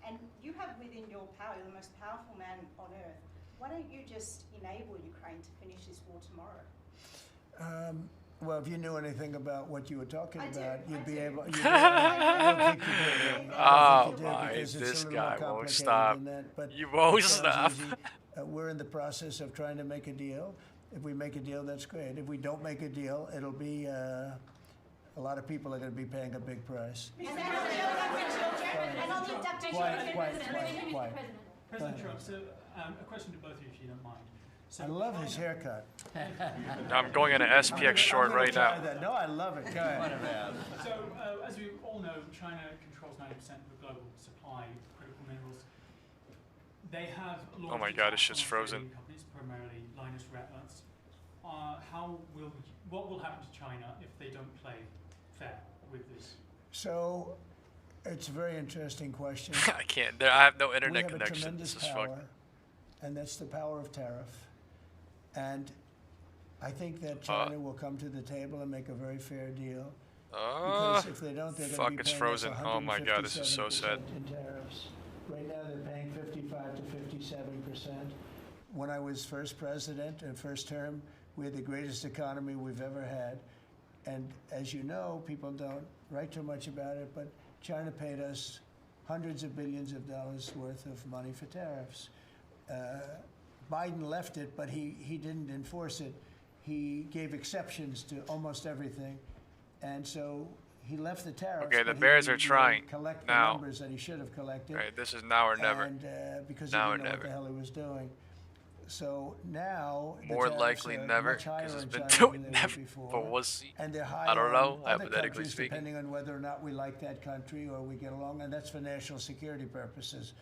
And you have within your power, you're the most powerful man on earth. Why don't you just enable Ukraine to finish this war tomorrow? Well, if you knew anything about what you were talking I do, about, I you'd be do. able. I don't think you do. Oh I don't think you do, my, because it's a this little guy more won't complicated stop. than that, but You won't it sounds stop. easy. We're in the process of trying to make a deal. If we make a deal, that's great. If we don't make a deal, it'll be a lot of people are going to be paying a big price. And then on the children, and on the abducted children. Quiet. President Trump, so a question to both of you, if you don't mind. So I love his haircut. I'm going in an SPX short right now. No, I love it. Go ahead. So, as we all know, China controls 90% of the global supply of critical minerals. They have Oh my God, it's just frozen. companies, primarily Linus Rare Earths. What will happen to China if they don't play fair with this? So, it's a very interesting question. I can't. I have no We internet have a connection. tremendous This is power, fucked. and that's the power of tariff. And I think that China will come to the table and make a very fair deal. Because if they don't, they're fuck, going to be it's paying frozen. us Oh my God, this is so 157% sad. in tariffs. Right now, they're paying 55 to 57%. When I was first president, first term, we had the greatest economy we've ever had. And as you know, people don't write too much about it, but China paid us hundreds of billions of dollars worth of money for tariffs. Biden left it, but he didn't enforce it. He gave exceptions to almost everything. And so he left the tariffs. Okay, the but he Bears didn't are trying collect now. the numbers that he should have collected. Right, this is now or never. And because Now he or didn't know what never. the hell he was doing. So now the More tariffs likely are never, much higher because it's in been China doing than they were never. before. But we'll see. And they're high I don't know, on other hypothetically countries, speaking. depending on whether or not we like that country or we get along, and that's for national security purposes.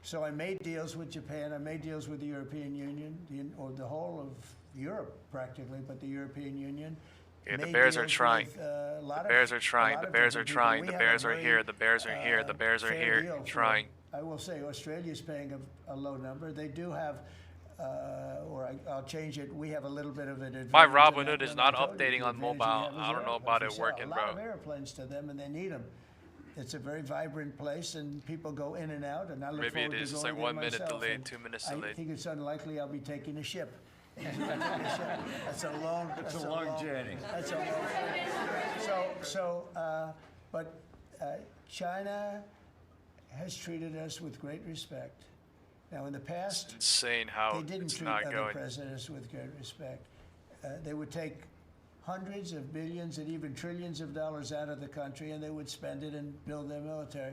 So I made deals with Japan. I made deals with the European Union, or the whole of Europe practically, but the European Union. Okay, the Made Bears are deals trying. with, a lot The of- Bears are a trying. lot The of Bears are different people. trying. We The have Bears a are very, here. The Bears are here. The Bears are fair here. deal for- Trying. I will say Australia's paying a low number. They do have, I'll change it. We have a little bit of an advantage. My in Robinhood that is than not I told you. updating The on advantage we mobile. have is I don't know airplanes. about We it sell working, a lot of bro. airplanes to them, and they need them. It's a very vibrant place, and people go in and out. And I look Maybe it forward is. to It's going like there 1 minute myself, delayed, and 2 minutes I delayed. think it's unlikely I'll be taking a ship. That's a long. It's a long journey. That's a long. But China has treated us with great respect. Now, in the past, Insane how they didn't it's treat not other going. presidents with great respect. They would take hundreds of billions and even trillions of dollars out of the country, and they would spend it and build their military.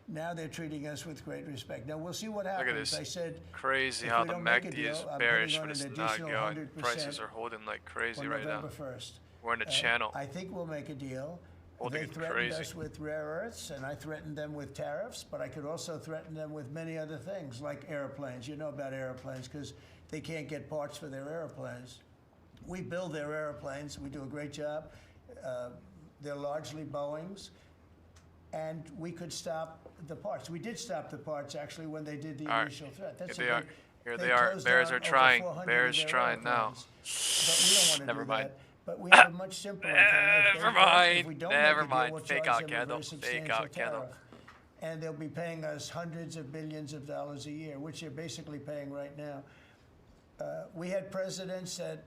Now they're treating us with great respect. Now we'll see what happens. Look at this. I said crazy if how we the don't make a MACD deal, is I'm bearish, putting on but it's an not additional going. 100% Prices are holding like crazy on right now. November 1st. We're in a channel. I think we'll make a deal. Holding They it threatened crazy. us with rare earths, and I threatened them with tariffs, but I could also threaten them with many other things, like airplanes. You know about airplanes, because they can't get parts for their airplanes. We build their airplanes. We do a great job. They're largely Boeings, and we could stop the parts. We did stop the parts, actually, when they did the All right. initial threat. That's Here a they are. big- Here they they are. closed Bears down are over trying. 400 of Bears their trying now. airplanes. But we don't want to Never do mind. that. But we have a much simpler alternative. Never If mind. we don't Never make a deal, mind. we'll Fake charge out them a candle. very Fake substantial out candle. tariff. And they'll be paying us hundreds of billions of dollars a year, which they're basically paying right now. We had presidents that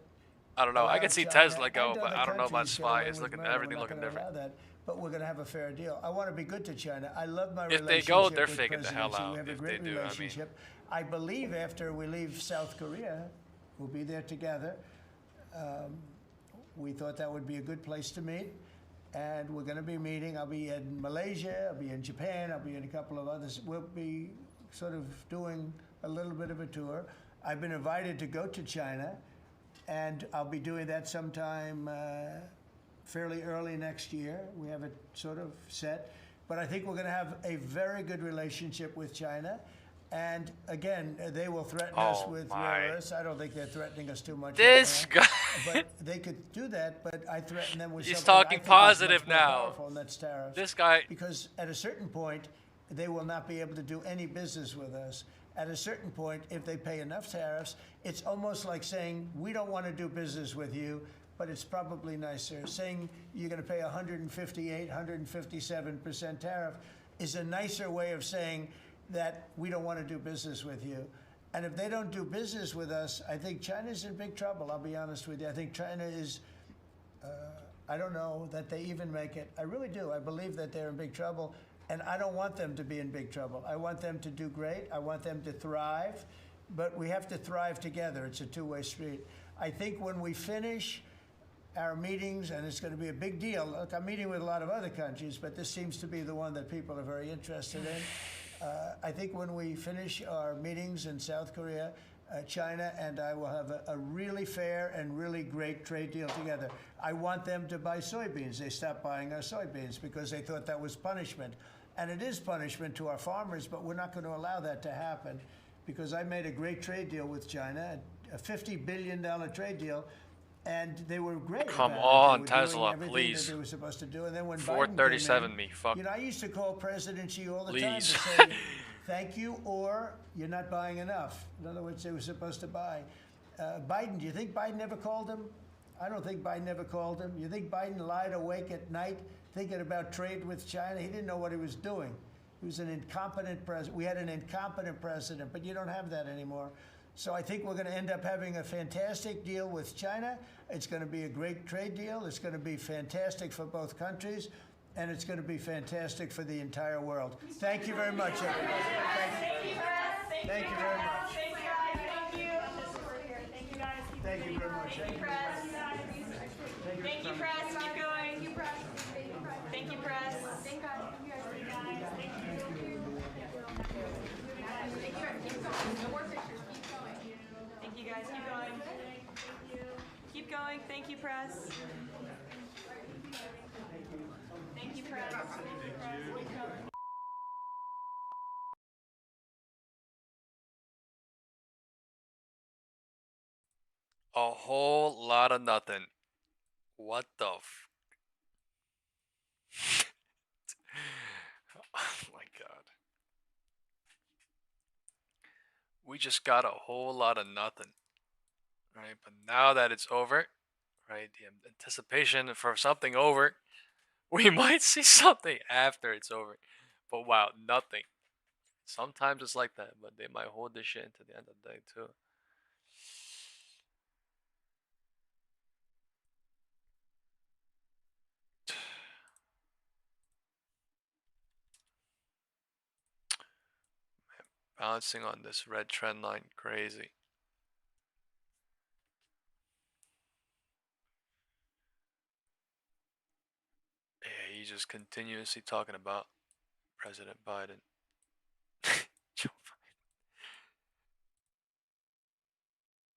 I don't know. I allowed can see China Tesla go, and but other I don't know about countries to get SPY. away It's with looking murder. everything We're not looking gonna allow different. that, but we're going to have a fair deal. I want to be good to China. I love my If they relationship go, they're with faking the hell presidency. out. We have a If great they do, I mean. relationship. I believe after we leave South Korea, we'll be there together. We thought that would be a good place to meet. And we're going to be meeting. I'll be in Malaysia, I'll be in Japan, I'll be in a couple of others. We'll be sort of doing a little bit of a tour. I've been invited to go to China and I'll be doing that sometime fairly early next year. We have it sort of set. But I think we're going to have a very good relationship with China. And again, they will threaten us with rare earths. I don't think they're threatening us too much. This guy. But they could do that, but I threaten them with He's something I talking think positive is much more now. powerful, and that's tariffs. This guy. Because at a certain point, they will not be able to do any business with us. At a certain point, if they pay enough tariffs, it's almost like saying, we don't want to do business with you, but it's probably nicer. Saying you're going to pay 158, 157% tariff is a nicer way of saying that we don't want to do business with you. And if they don't do business with us, I think China's in big trouble, I'll be honest with you. I think China is, I don't know that they even make it. I really do. I believe that they're in big trouble. And I don't want them to be in big trouble. I want them to do great. I want them to thrive. But we have to thrive together. It's a two-way street. I think when we finish our meetings, and it's going to be a big deal. Look, I'm meeting with a lot of other countries, but this seems to be the one that people are very interested in. I think when we finish our meetings in South Korea, China and I will have a really fair and really great trade deal together. I want them to buy soybeans. They stopped buying our soybeans because they thought that was punishment. And it is punishment to our farmers, but we're not going to allow that to happen because I made a great trade deal with China, a $50 billion trade deal. And they were great. Come about on, it. They were Tesla, doing please. That they were supposed to do. And then when 437 Biden came in, me, fuck. You know, I used to call President Xi all the time to Please. say, thank you, or you're not buying enough. In other words, they were supposed to buy. Biden, do you think Biden ever called him? I don't think Biden ever called him. You think Biden lied awake at night thinking about trade with China? He didn't know what he was doing. He was an incompetent president. We had an incompetent president, but you don't have that anymore. So I think we're going to end up having a fantastic deal with China. It's going to be a great trade deal. It's going to be fantastic for both countries, and it's going to be fantastic for the entire world. Thank you very much, everybody. Thank you, press. Thank you very much. Thank you, guys. Thank you. Thank you, guys. Thank you very much. Thank you, press. Thank you, press. Keep going. Thank you, press. Thank you, press. Thank you, guys. Thank you. No more pictures. Keep going. Thank you, guys. Keep going. Keep going. Thank you, press. Thank you, press. A whole lot of nothing. What the f... Oh my god. We just got a whole lot of nothing. Right? But now that it's over, right? The anticipation for something over, we might see something after it's over. But wow, nothing. Sometimes it's like that, but they might hold this shit into the end of the day too. Bouncing on this red trend line, crazy. Yeah, he's just continuously talking about President Biden. Joe Biden.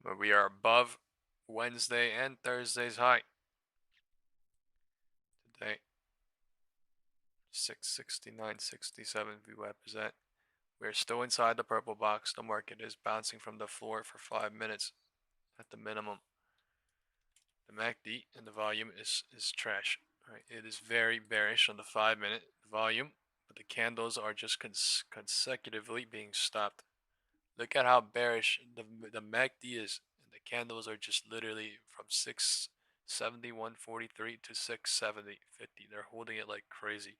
But we are above Wednesday and Thursday's high. Today, 669.67 we represent. We're still inside the purple box. The market is bouncing from the floor for 5 minutes at the minimum. The MACD and the volume is trash. Right? It is very bearish on the 5-minute volume, but the candles are just consecutively being stopped. Look at how bearish the MACD is, and the candles are just literally from 671.43 to 670.50. They're holding it like crazy.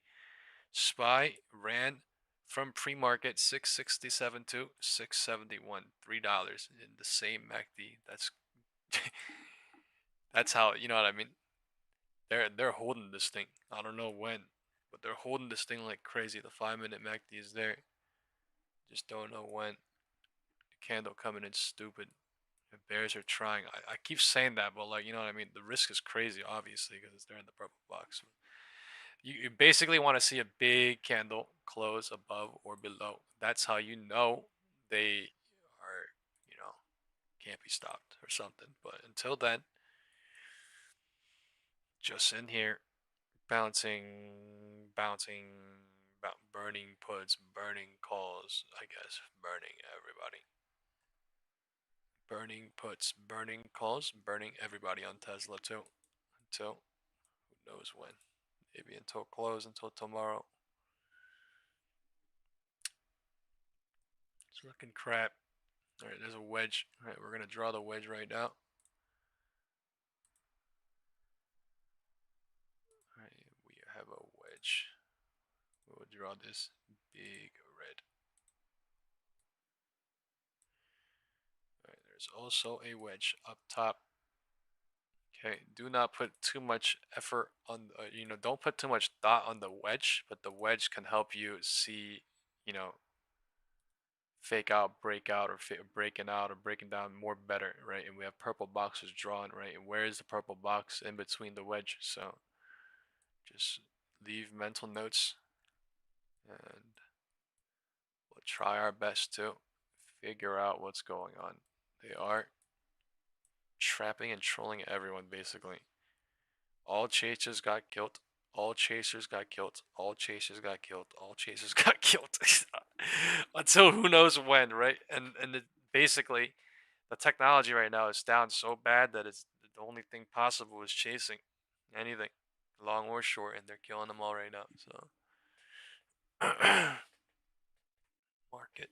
SPY ran from pre-market 667 to 671, $3 in the same MACD. That's that's how, you know what I mean? They're holding this thing. I don't know when, but they're holding this thing like crazy. The 5-minute MACD is there. Just don't know when. The candle coming in stupid. The bears are trying. I keep saying that, but like, you know what I mean? The risk is crazy, obviously, because they're in the purple box. You basically want to see a big candle close above or below. That's how you know they are, you know, can't be stopped or something. But until then, just in here, bouncing, burning puts, burning calls, I guess, burning everybody. Burning puts, burning calls, burning everybody on Tesla too. Until, who knows when. Maybe until close, until tomorrow. It's looking crap. Alright, there's a wedge. Alright, we're gonna draw the wedge right now. Alright, we have a wedge. We'll draw this big red. Alright, there's also a wedge up top. Okay, do not put too much effort on, don't put too much thought on the wedge, but the wedge can help you see, fake out, break out, or breaking out, or breaking down more better, right? And we have purple boxes drawn, right? And where is the purple box? In between the wedge. So just leave mental notes, and we'll try our best to figure out what's going on. They are trapping and trolling everyone, basically. All chasers got killed. All chasers got killed. All chasers got killed. All chasers got killed. Until who knows when, right? And basically, the technology right now is down so bad that it's the only thing possible is chasing anything, long or short, and they're killing them all right now. So, market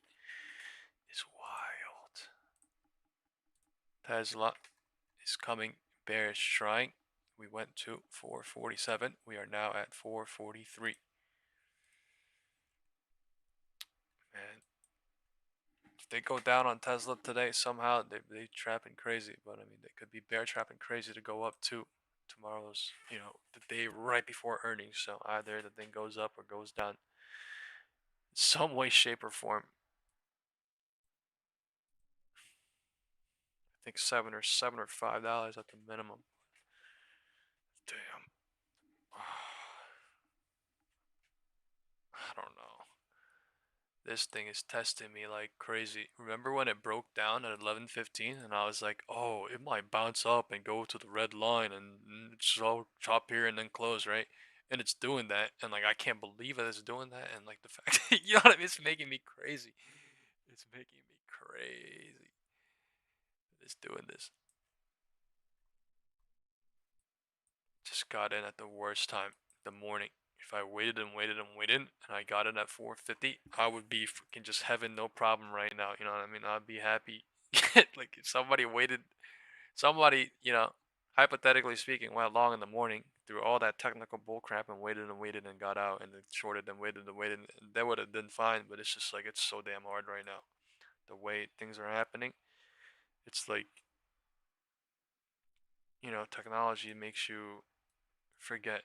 is wild. Tesla is coming bearish, trying. We went to 447. We are now at 443. Man, if they go down on Tesla today, somehow they trapping crazy. But I mean, they could be bear trapping crazy to go up too. Tomorrow's, the day right before earnings. So either the thing goes up or goes down. Some way, shape, or form. I think $7 or $5 at the minimum. Damn. I don't know. This thing is testing me like crazy. Remember when it broke down at 11:15 and I was like, oh, it might bounce up and go to the red line and so chop here and then close, right? And it's doing that, and like I can't believe that it's doing that, and like the fact you know what I mean, it's making me crazy. It's making me crazy. It's doing this. Just got in at the worst time, the morning. If I waited and waited and waited, and I got in at 4:50, I would be freaking just having no problem right now. You know what I mean? I'd be happy. Like if somebody waited, hypothetically speaking, went long in the morning through all that technical bullcrap and waited and got out and then shorted and waited, that would have been fine. But it's just like it's so damn hard right now. The way things are happening, it's like technology makes you forget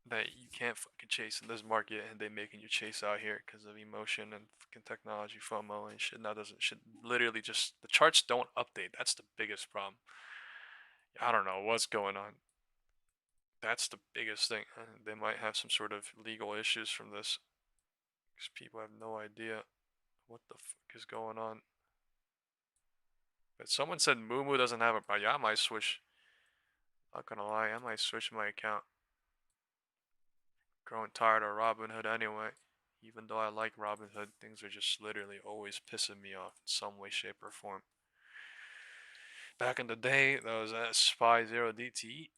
that you can't fucking chase in this market, and they making you chase out here because of emotion and fucking technology FOMO and shit. Now doesn't shit literally just the charts don't update. That's the biggest problem. I don't know what's going on. That's the biggest thing. They might have some sort of legal issues from this because people have no idea what the fuck is going on. But someone said Moo doesn't have a problem. Yeah, I might switch. Not gonna lie, I might switch my account. Growing tired of Robinhood anyway. Even though I like Robinhood, things are just literally always pissing me off in some way, shape, or form. Back in the day, there was a SPY 0 DTE,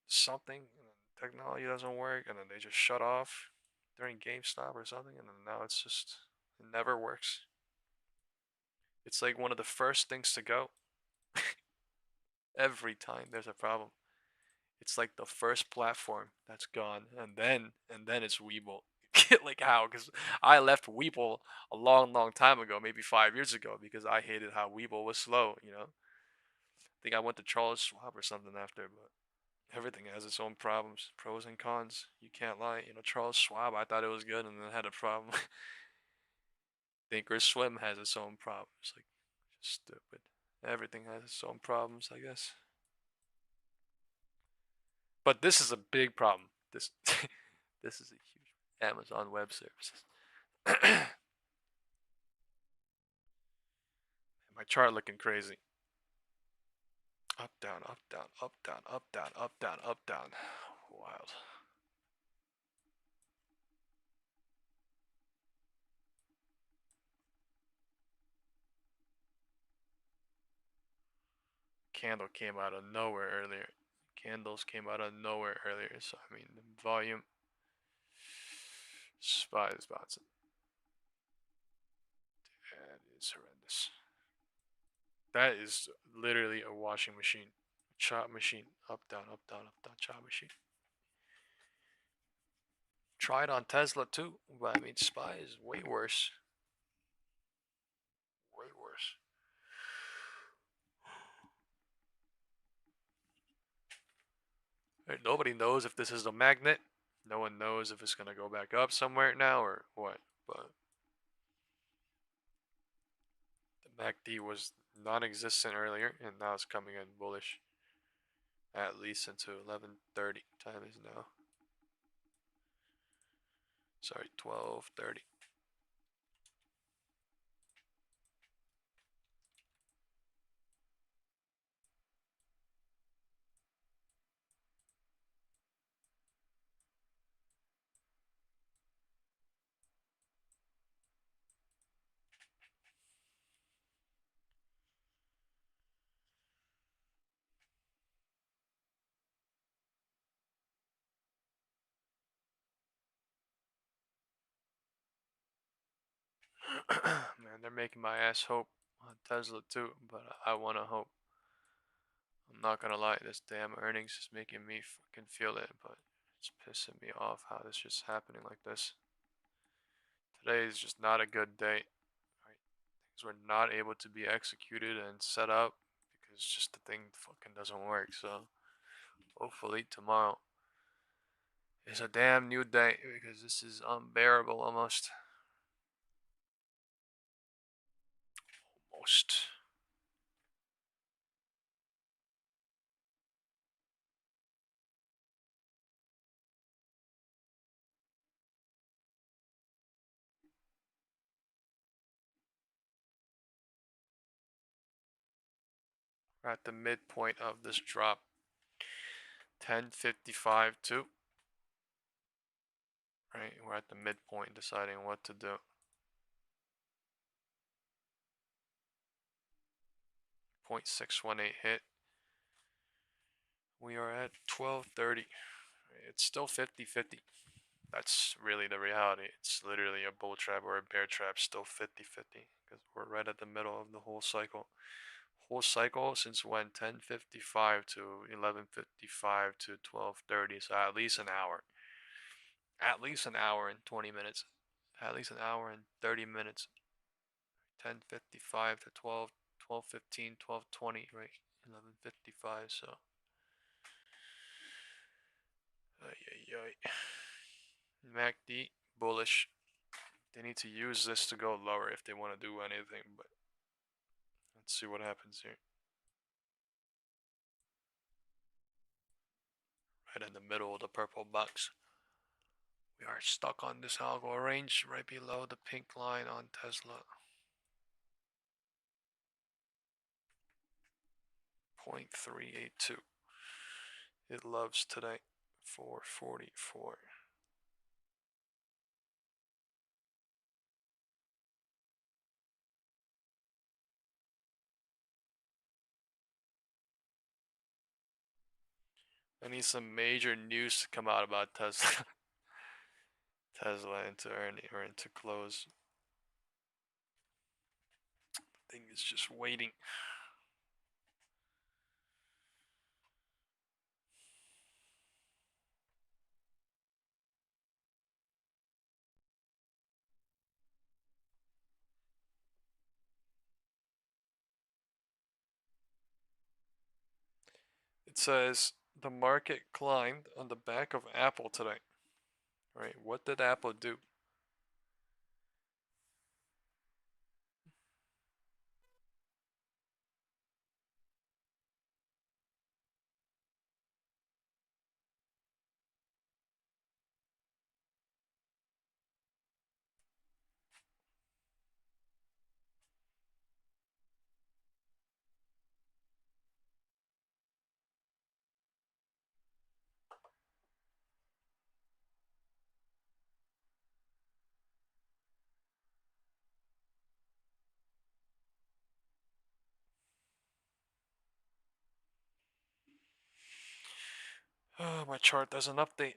something, and then technology doesn't work, and then they just shut off during GameStop or something, and then now it's just, it never works. It's like one of the first things to go. Every time there's a problem. It's like the first platform that's gone, and then it's Webull. Like how? Because I left Webull a long time ago, maybe 5 years ago, because I hated how Webull was slow. I think I went to Charles Schwab or something after, but everything has its own problems, pros and cons. You can't lie. Charles Schwab, I thought it was good, and then had a problem. Thinkorswim has its own problems. Like, just stupid. Everything has its own problems, I guess. But this is a big problem. This this is a huge Amazon Web Services. My chart looking crazy. Up, down, up, down, up, down, up, down, up, down, up, down. Wild. Candle came out of nowhere earlier. Candles came out of nowhere earlier. So, I mean, the volume. SPY is bouncing. That is horrendous. That is literally a washing machine. Chop machine. Up, down, up, down, up, down. Chop machine. Try it on Tesla too. But I mean, SPY is way worse. Way worse. Nobody knows if this is a magnet. No one knows if it's going to go back up somewhere now or what. But the MACD was non-existent earlier, and now it's coming in bullish. At least into 11:30. Time is now. Sorry, 12:30. Man, they're making my ass hope on Tesla too, but I want to hope. I'm not gonna lie, this damn earnings is making me fucking feel it, but it's pissing me off how this is happening like this. Today is just not a good day. Right? Things were not able to be executed and set up because just the thing fucking doesn't work. So hopefully tomorrow is a damn new day because this is unbearable almost. Almost. We're at the midpoint of this drop. 10:55 too. Right, we're at the midpoint deciding what to do. 0.618 hit. We are at 12:30. It's still 50-50. That's really the reality. It's literally a bull trap or a bear trap, still 50-50 because we're right at the middle of the whole cycle. Whole cycle since when? 10:55 to 11:55 to 12:30, so at least an hour. At least an hour and 20 minutes. At least an hour and 30 minutes. 10:55 to 12:15, 12:20, right? 11:55, so. MACD bullish. They need to use this to go lower if they want to do anything, but let's see what happens here. Right in the middle of the purple box. We are stuck on this algo range right below the pink line on Tesla. 0.382. It loves today. 444. I need some major news to come out about Tesla. Tesla into earning or into close. The thing is just waiting. It says the market climbed on the back of Apple today. Right? What did Apple do? Oh, my chart doesn't update.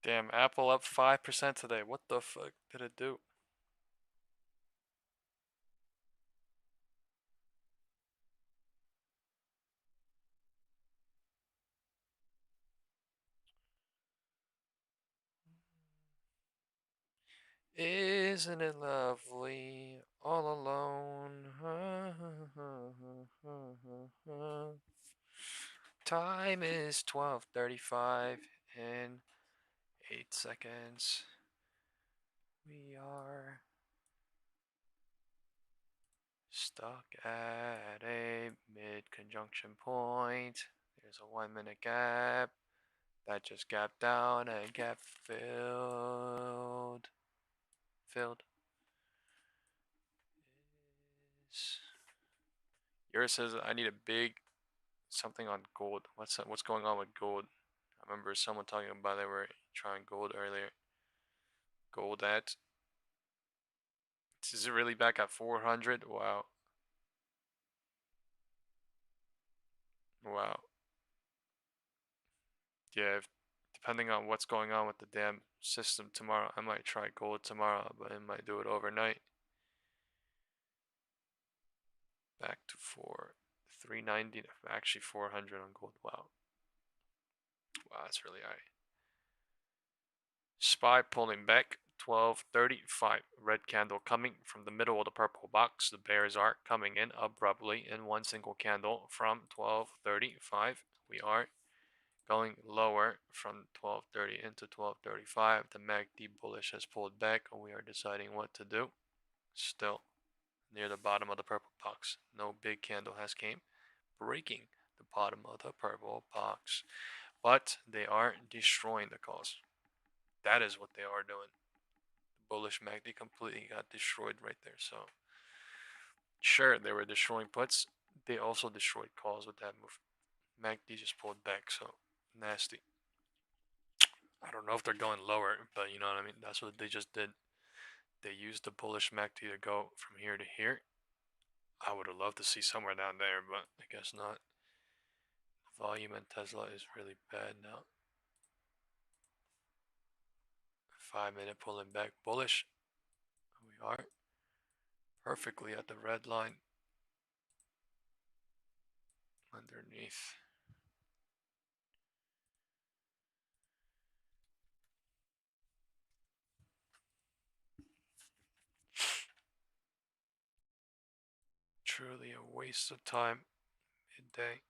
Damn, Apple up 5% today. What the fuck did it do? Isn't it lovely all alone? Time is 12:35 in 8 seconds. We are stuck at a mid-conjunction point. There's a 1-minute gap. That just gapped down and gap filled. Yours says I need a big something on gold. What's going on with gold? I remember someone talking about they were trying gold earlier. Gold at. Is it really back at 400? Wow. Wow. Yeah, depending on what's going on with the damn system tomorrow, I might try gold tomorrow, but I might do it overnight. Back to 390, actually 400 on gold. Wow. Wow, that's really high. SPY pulling back, 12:35. Red candle coming from the middle of the purple box. The bears are coming in abruptly in one single candle from 12:35. We are going lower from 12:30 into 12:35. The MACD bullish has pulled back, and we are deciding what to do. Still near the bottom of the purple box. No big candle has came, breaking the bottom of the purple box. But they are destroying the calls. That is what they are doing. The bullish MACD completely got destroyed right there. So sure, they were destroying puts. They also destroyed calls with that move. MACD just pulled back, so nasty. I don't know if they're going lower, but you know what I mean? That's what they just did. They used the bullish MACD to go from here to here. I would have loved to see somewhere down there, but I guess not. Volume in Tesla is really bad now. 5-minute pulling back bullish. We are perfectly at the red line underneath. Truly a waste of time. Midday.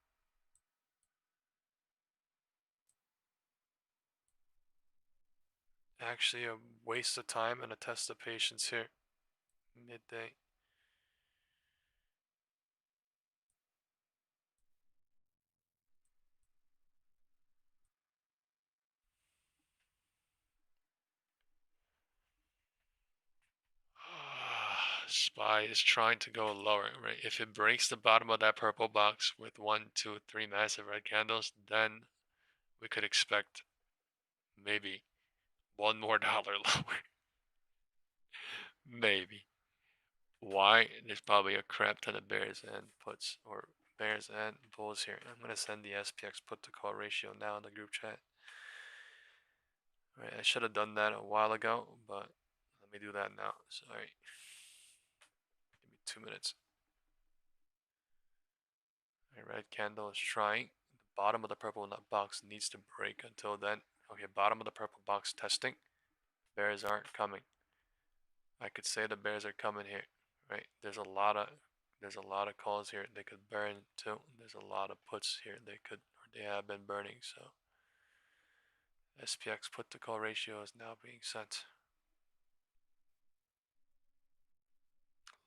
Actually a waste of time and a test of patience here. Midday. SPY is trying to go lower, right? If it breaks the bottom of that purple box with 1, 2, 3 massive red candles, then we could expect maybe $1 more lower. Maybe. Why? There's probably a crap ton of bears and puts, or bears and bulls here. I'm gonna send the SPX put to call ratio now in the group chat. Alright, I should have done that a while ago, but let me do that now. Sorry. Give me 2 minutes. Alright, red candle is trying. The bottom of the purple nut box needs to break until then. Okay, bottom of the purple box testing. Bears aren't coming. I could say the bears are coming here, right? There's a lot of calls here they could burn too. There's a lot of puts here they have been burning, so SPX put to call ratio is now being sent.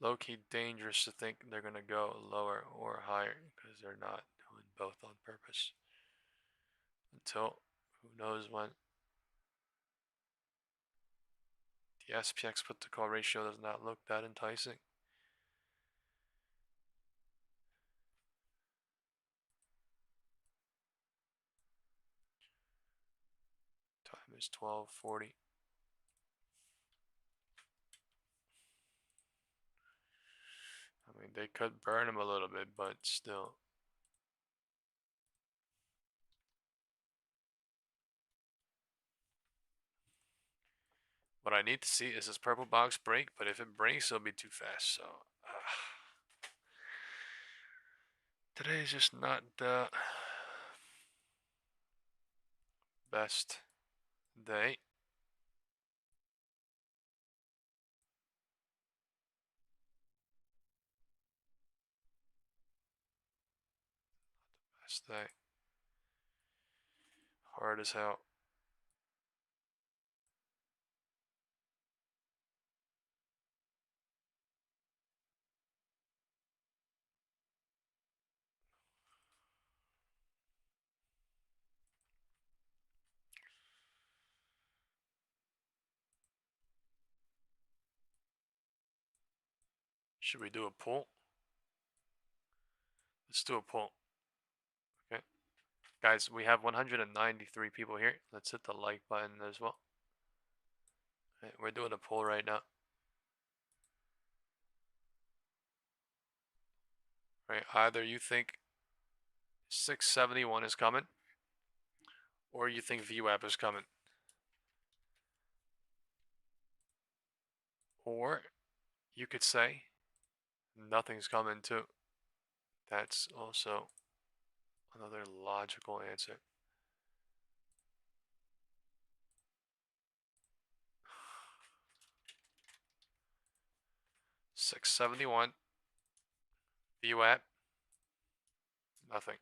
Low-key dangerous to think they're going to go lower or higher because they're not doing both on purpose. Until who knows when. The SPX put to call ratio does not look that enticing. Time is 12:40. I mean, they could burn him a little bit, but still. What I need to see is this purple box break, but if it breaks, it'll be too fast. So today is just not the best day. Best day. Hard as hell. Should we do a poll? Let's do a poll. Okay. Guys, we have 193 people here. Let's hit the like button as well. Okay, we're doing a poll right now. Right, either you think 671 is coming, or you think VWAP is coming. Or you could say nothing's coming too. That's also another logical answer. $671 VWAP, nothing.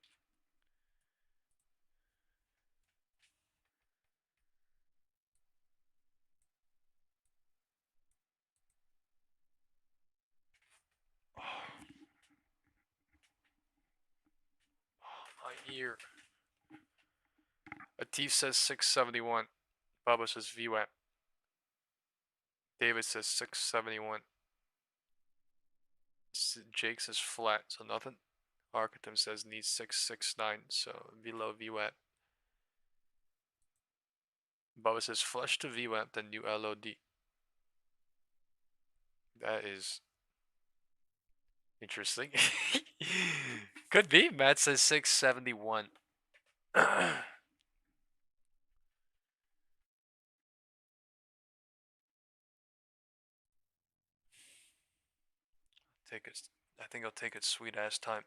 My ear. Atif says 671. Bubba says VWAP. David says 671. Jake says flat, so nothing. Architem says needs 669, so below VWAP. Bubba says flush to VWAP, then new LOD. That is interesting. Could be. Matt says 671. I think I'll take its sweet ass time.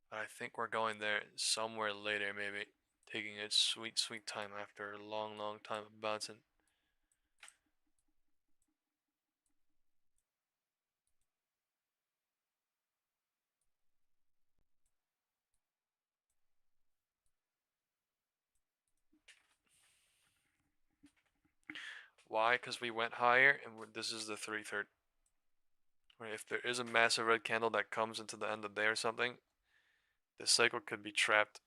But I think we're going there somewhere later, maybe. Taking its sweet, sweet time after a long, long time of bouncing. Why? Because we went higher, and this is the 3/3. Right, if there is a massive red candle that comes into the end of the day or something, this cycle could be trapped.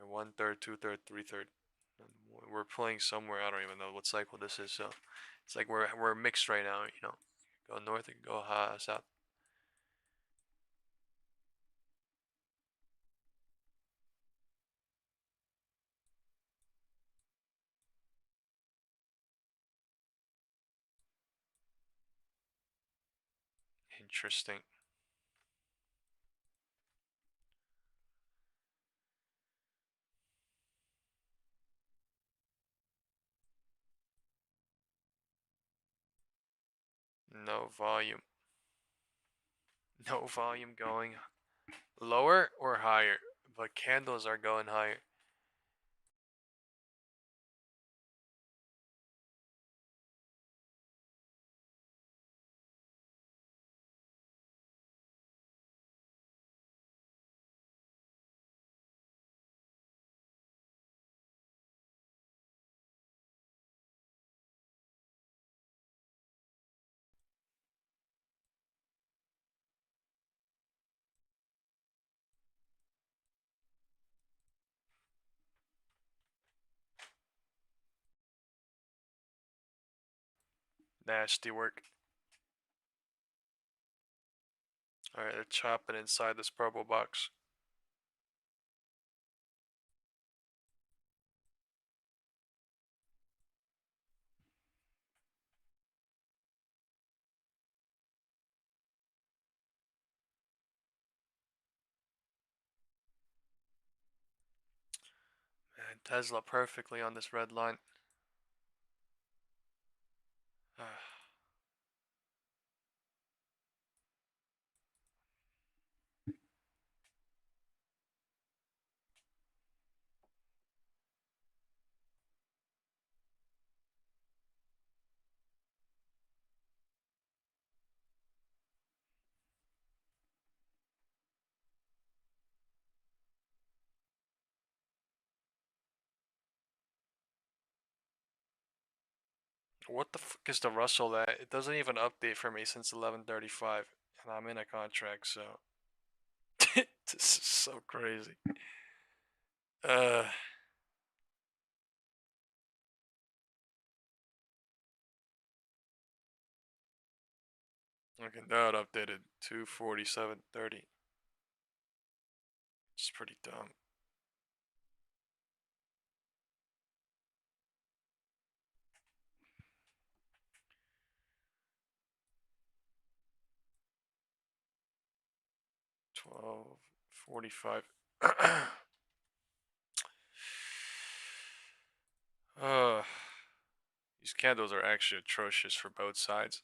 1/3, 2/3, 3/3. We're playing somewhere. I don't even know what cycle this is. So it's like we're mixed right now. You know, go north and go south. Interesting. No volume. No volume going lower or higher, but candles are going higher. Nasty work. Alright, they're chopping inside this purple box. Man, Tesla perfectly on this red line. What the fuck is the Russell at? It doesn't even update for me since 11:35, and I'm in a contract, so this is so crazy. Okay, now it updated 2:47:30. It's pretty dumb. $12.45. These candles are actually atrocious for both sides.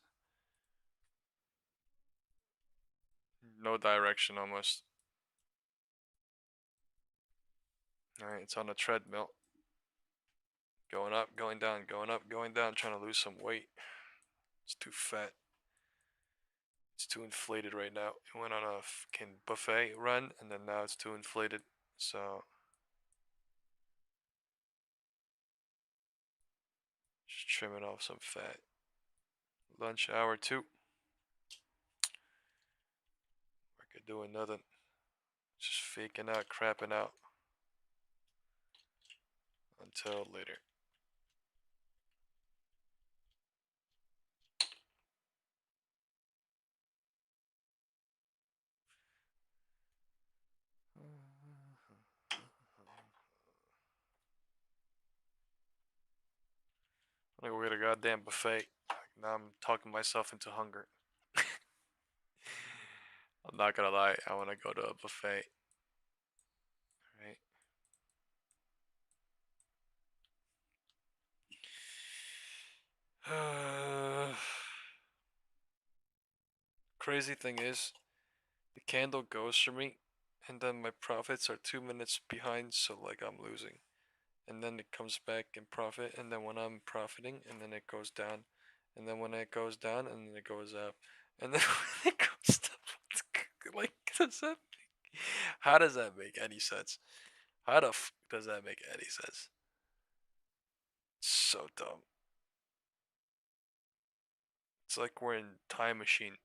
No direction almost. Alright, it's on a treadmill. Going up, going down, going up, going down, trying to lose some weight. It's too fat. It's too inflated right now. It went on a fucking buffet run, and then now it's too inflated. So just trimming off some fat. Lunch hour 2. Market doing nothing. Just faking out, crapping out. Until later. I'm gonna go get a goddamn buffet. Now I'm talking myself into hunger. I'm not gonna lie, I wanna go to a buffet. Right. Crazy thing is, the candle goes for me, and then my profits are 2 minutes behind, so like I'm losing. And then it comes back in profit, and then when I'm profiting, and then it goes down, and then when it goes down, and then it goes up, and then when it goes down, like, how does that make any sense? How the f does that make any sense? So dumb. It's like we're in time machine.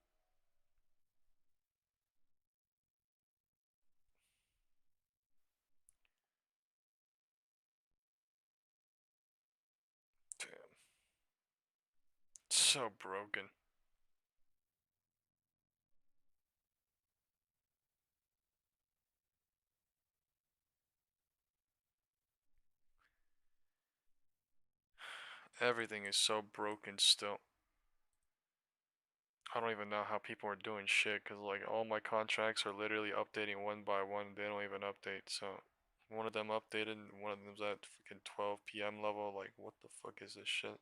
Damn. So broken. Everything is so broken still. I don't even know how people are doing shit, because like all my contracts are literally updating one by one. They don't even update. So one of them updated, and one of them's at freaking 12 p.m. level. Like, what the fuck is this shit?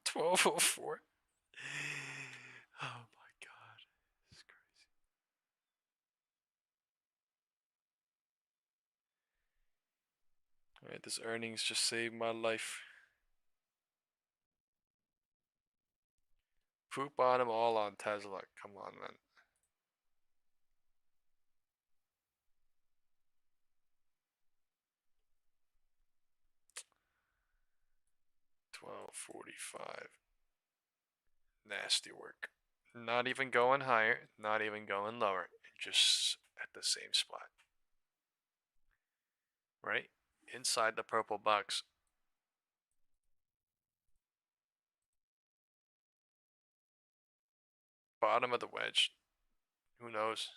12:04. Oh my god, it's crazy. Alright, this earnings just saved my life. Poop on them all on Tesla. Come on, man. $12.45. Nasty work. Not even going higher, not even going lower. Just at the same spot. Right? Inside the purple box. bottom of the wedge. Who knows?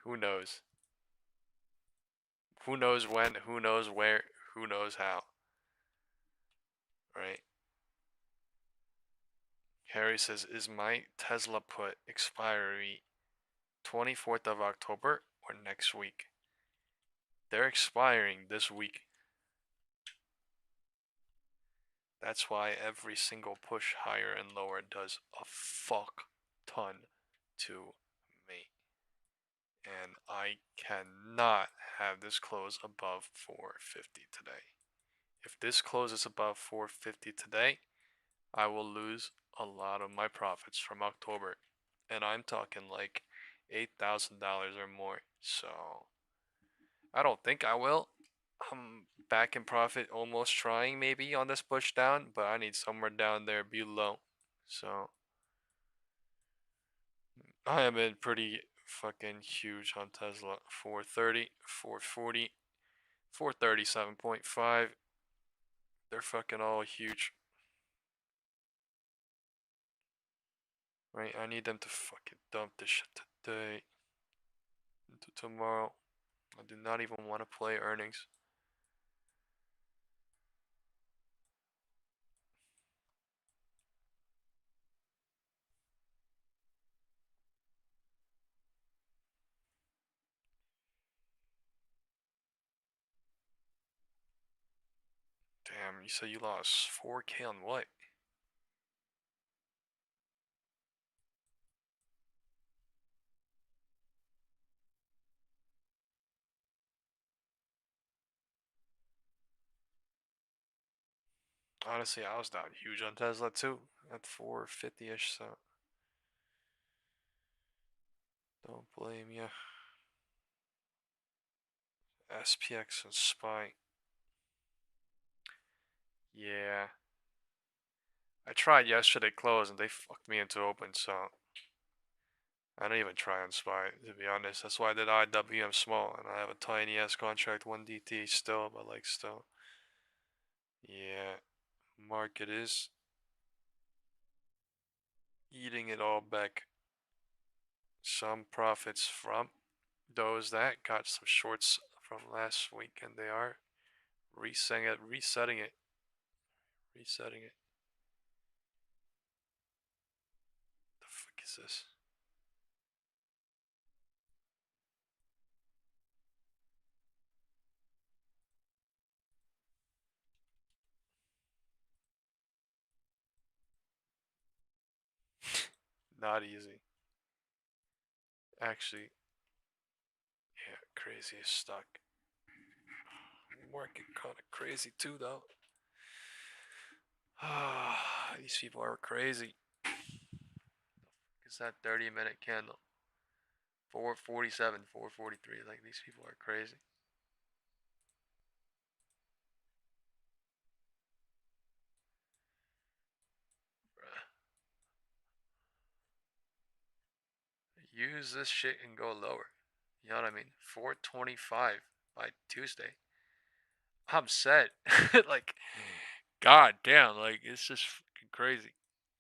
Who knows? Who knows when? Who knows where? Who knows how? Right? Harry says, is my Tesla put expiry 24th of October or next week? They're expiring this week. That's why every single push higher and lower does a fuck ton to me. And I cannot have this close above 450 today. If this closes above 450 today, I will lose a lot of my profits from October. And I'm talking like $8,000 or more. So I don't think I will. I'm back in profit, almost trying maybe on this push down, but I need somewhere down there below. So I have been pretty fucking huge on Tesla. 430, 440, 437.5. They're fucking all huge. Right, I need them to fucking dump this shit today into tomorrow. I do not even want to play earnings. Damn, you said you lost 4K on what? Honestly, I was down huge on Tesla too, at 450-ish, so don't blame ya. SPX and SPY. Yeah. I tried yesterday close and they fucked me into open, so I don't even try on SPY, to be honest. That's why I did IWM small, and I have a tiny S contract 1DT still, but like still. Yeah. Market is eating it all back. Some profits from those that got some shorts from last week, and they are resetting it. The fuck is this? Not easy. Actually, yeah, crazy as stuck. Market kind of crazy too, though. These people are crazy. It's that 30-minute candle. 447, 443. Like, these people are crazy. Use this shit and go lower. You know what I mean? 425 by Tuesday. I'm set. Like, god damn, like, it's just fucking crazy.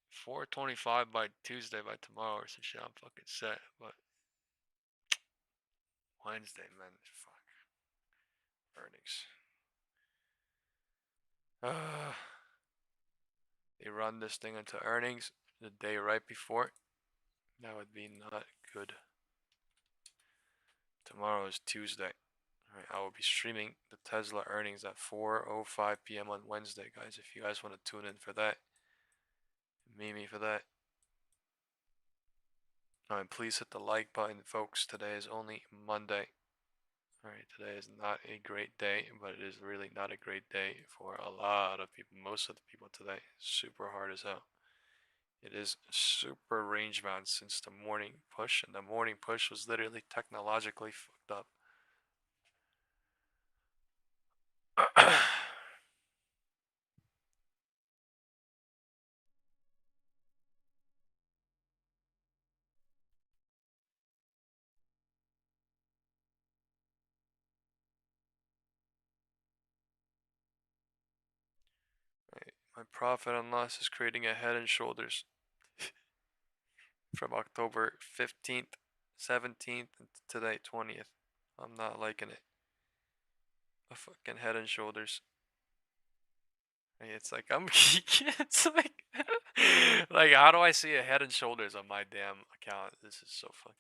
425 by Tuesday by tomorrow or some shit. I'm fucking set. But Wednesday, man, fuck. Earnings. They run this thing into earnings the day right before. That would be not good. Tomorrow is Tuesday. Alright, I will be streaming the Tesla earnings at 4:05 p.m. on Wednesday, guys. If you guys want to tune in for that, meet me for that. And please hit the like button, folks. Today is only Monday. Alright, today is not a great day, but it is really not a great day for a lot of people. Most of the people today. Super hard as hell. It is super range bound since the morning push, and the morning push was literally technologically fucked up. My profit and loss is creating a head and shoulders from October 15th, 17th, and today 20th. I'm not liking it. A fucking head and shoulders. It's like I'm it's like how do I see a head and shoulders on my damn account? This is so fucked.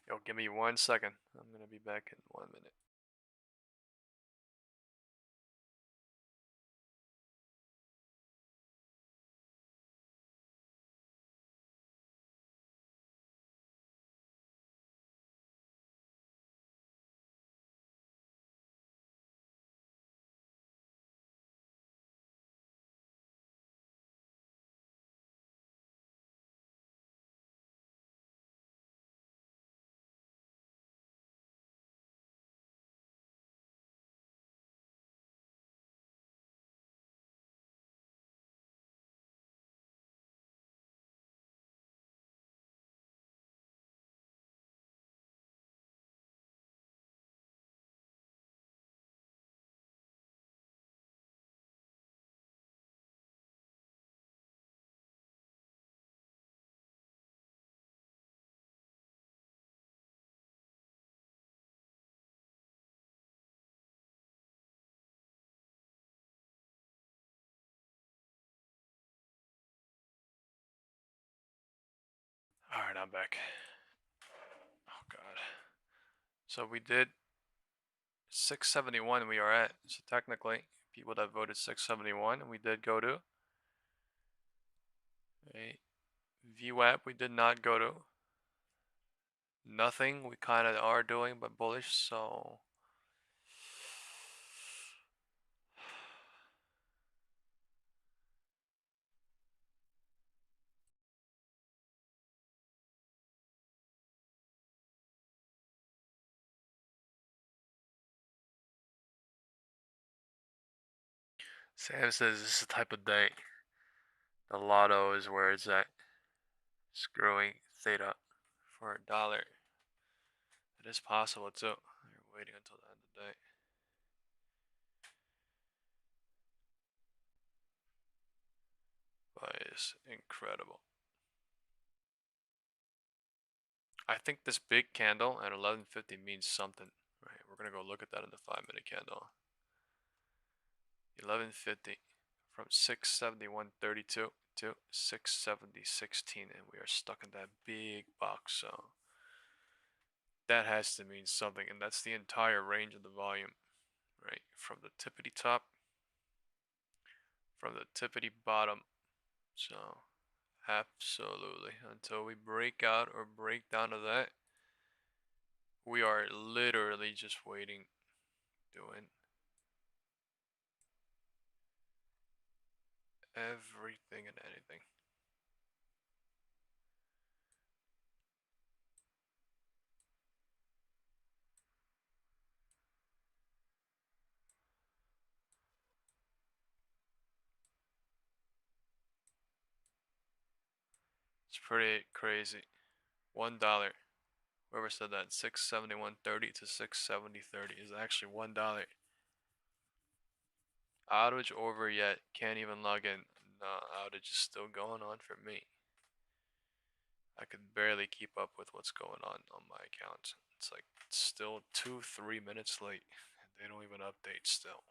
Yo, give me 1 second. I'm gonna be back in 1 minute. Alright, I'm back. Oh god. So we did 671 we are at. So technically, people that voted 671, we did go to. A VWAP we did not go to. Nothing we kind of are doing, but bullish, so Sam says this is the type of day. The lotto is where it's at. Screwing theta for $1. It is possible too. You're waiting until the end of the day. But it's incredible. I think this big candle at 1150 means something. Right, we're gonna go look at that in the 5-minute candle. 1150 from 671.32 to 670.16, and we are stuck in that big box. So that has to mean something, and that's the entire range of the volume, right? From the tippity top, from the tippity bottom. So absolutely, until we break out or break down to that, we are literally just waiting, doing everything and anything. It's pretty crazy. $1. Whoever said that, 671.30 to 670.30 is actually $1. Outage over yet? Can't even log in. No, outage is still going on for me. I could barely keep up with what's going on my account. It's like still 2-3 minutes late. They don't even update still.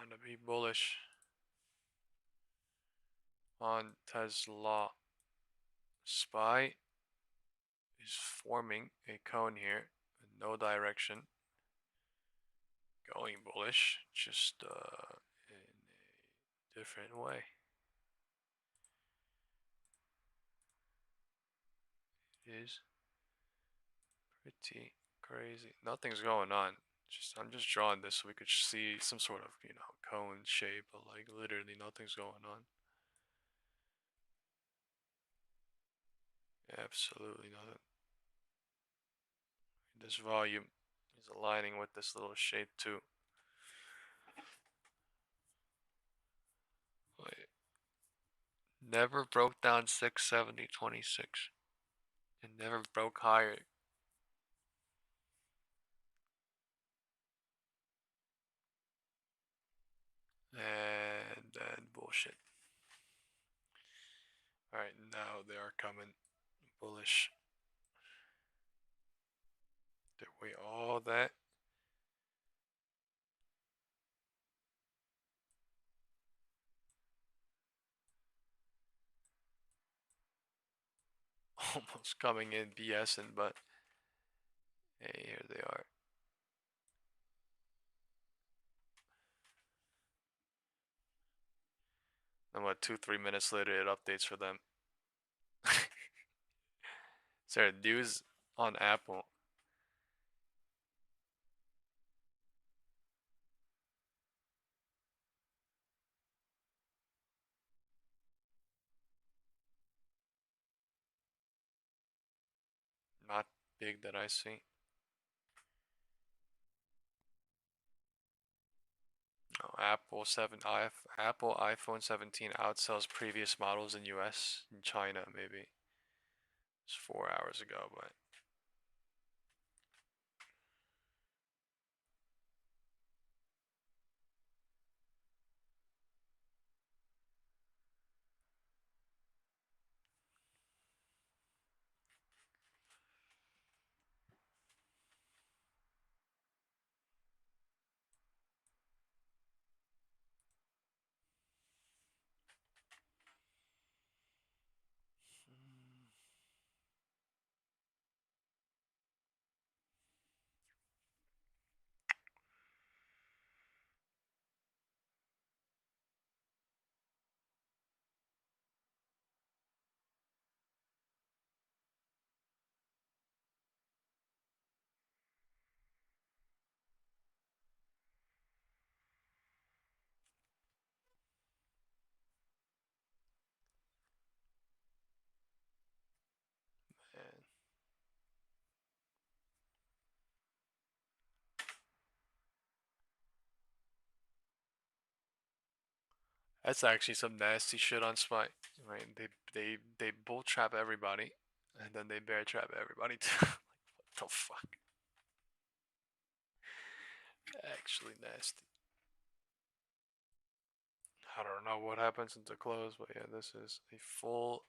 Trying to be bullish on Tesla. SPY is forming a cone here in no direction. Going bullish, just in a different way. It is pretty crazy. Nothing's going on. I'm just drawing this so we could see some sort of, cone shape, but like literally nothing's going on. Absolutely nothing. This volume is aligning with this little shape too. Wait. Never broke down 670.26. It never broke higher. And then bullshit. Alright, now they are coming bullish. Did we all that? Almost coming in BSing, but hey, here they are. And what, 2-3 minutes later it updates for them. Is there news on Apple? Not big that I see. No, Apple iPhone 17 outsells previous models in US. In China, maybe. It's 4 hours ago, but man. That's actually some nasty shit on SPY. Right? They bull trap everybody, and then they bear trap everybody too. What the fuck? Actually nasty. I don't know what happens into close, but yeah, this is a full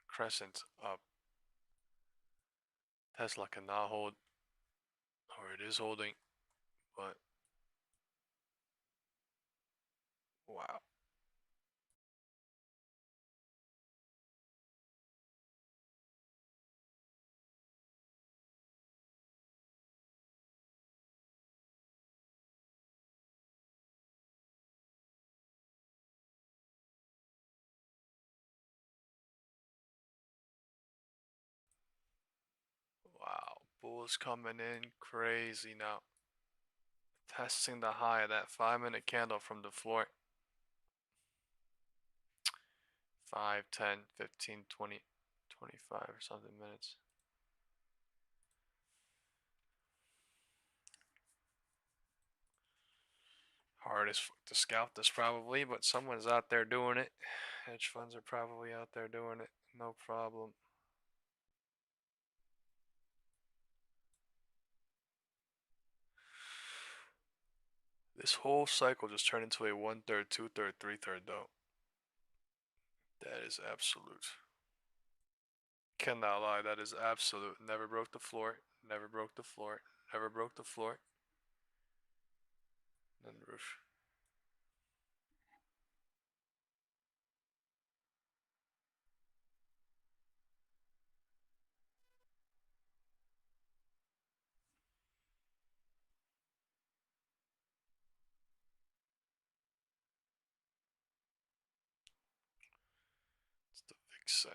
crescent up. Tesla cannot hold, or it is holding, but wow. Wow, bulls coming in crazy now. Testing the high of that 5-minute candle from the floor. 5, 10, 15, 20, 25 or something minutes. Hard as fuck to scalp this probably, but someone's out there doing it. Hedge funds are probably out there doing it. No problem. This whole cycle just turned into a 1/3, 2/3, 3/3 though. That is absolute. Cannot lie, that is absolute. Never broke the floor. Never broke the floor. Never broke the floor. roof. It's the VIX set.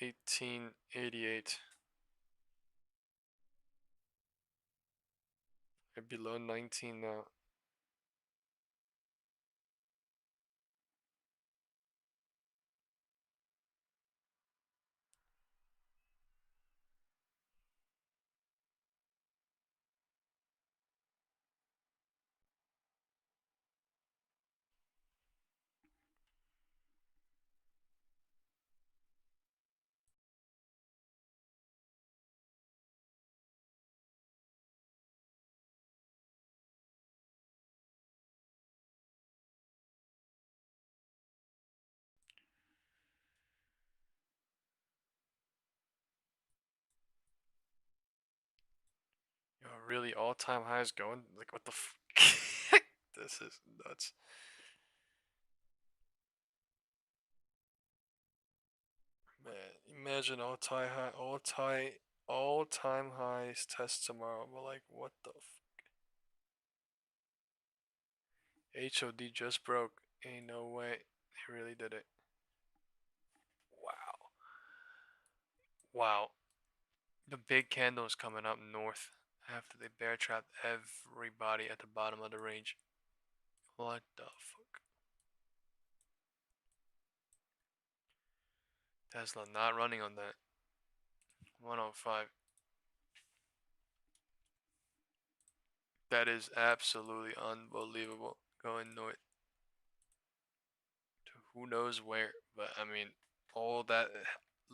1888. We're below 19 now. Yo, really all-time highs going? Like, what the f? This is nuts. Man, imagine all-time highs test tomorrow. But like, what the f? HOD just broke. Ain't no way. He really did it. Wow. Wow. The big candle is coming up north after they bear trapped everybody at the bottom of the range. What the fuck? Tesla not running on that. 105. That is absolutely unbelievable. Going north to who knows where, but I mean, all that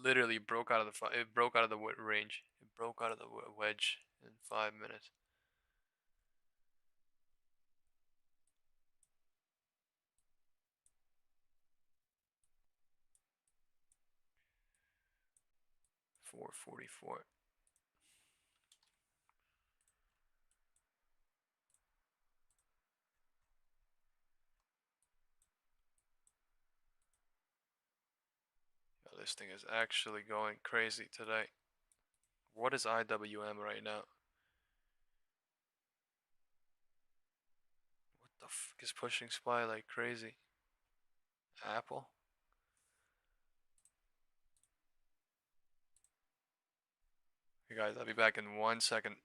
literally broke out of the it broke out of the range. It broke out of the wedge in 5 minutes. $444. This thing is actually going crazy today. What is IWM right now? What the fuck is pushing SPY like crazy? Apple? Hey guys, I'll be back in 1 second.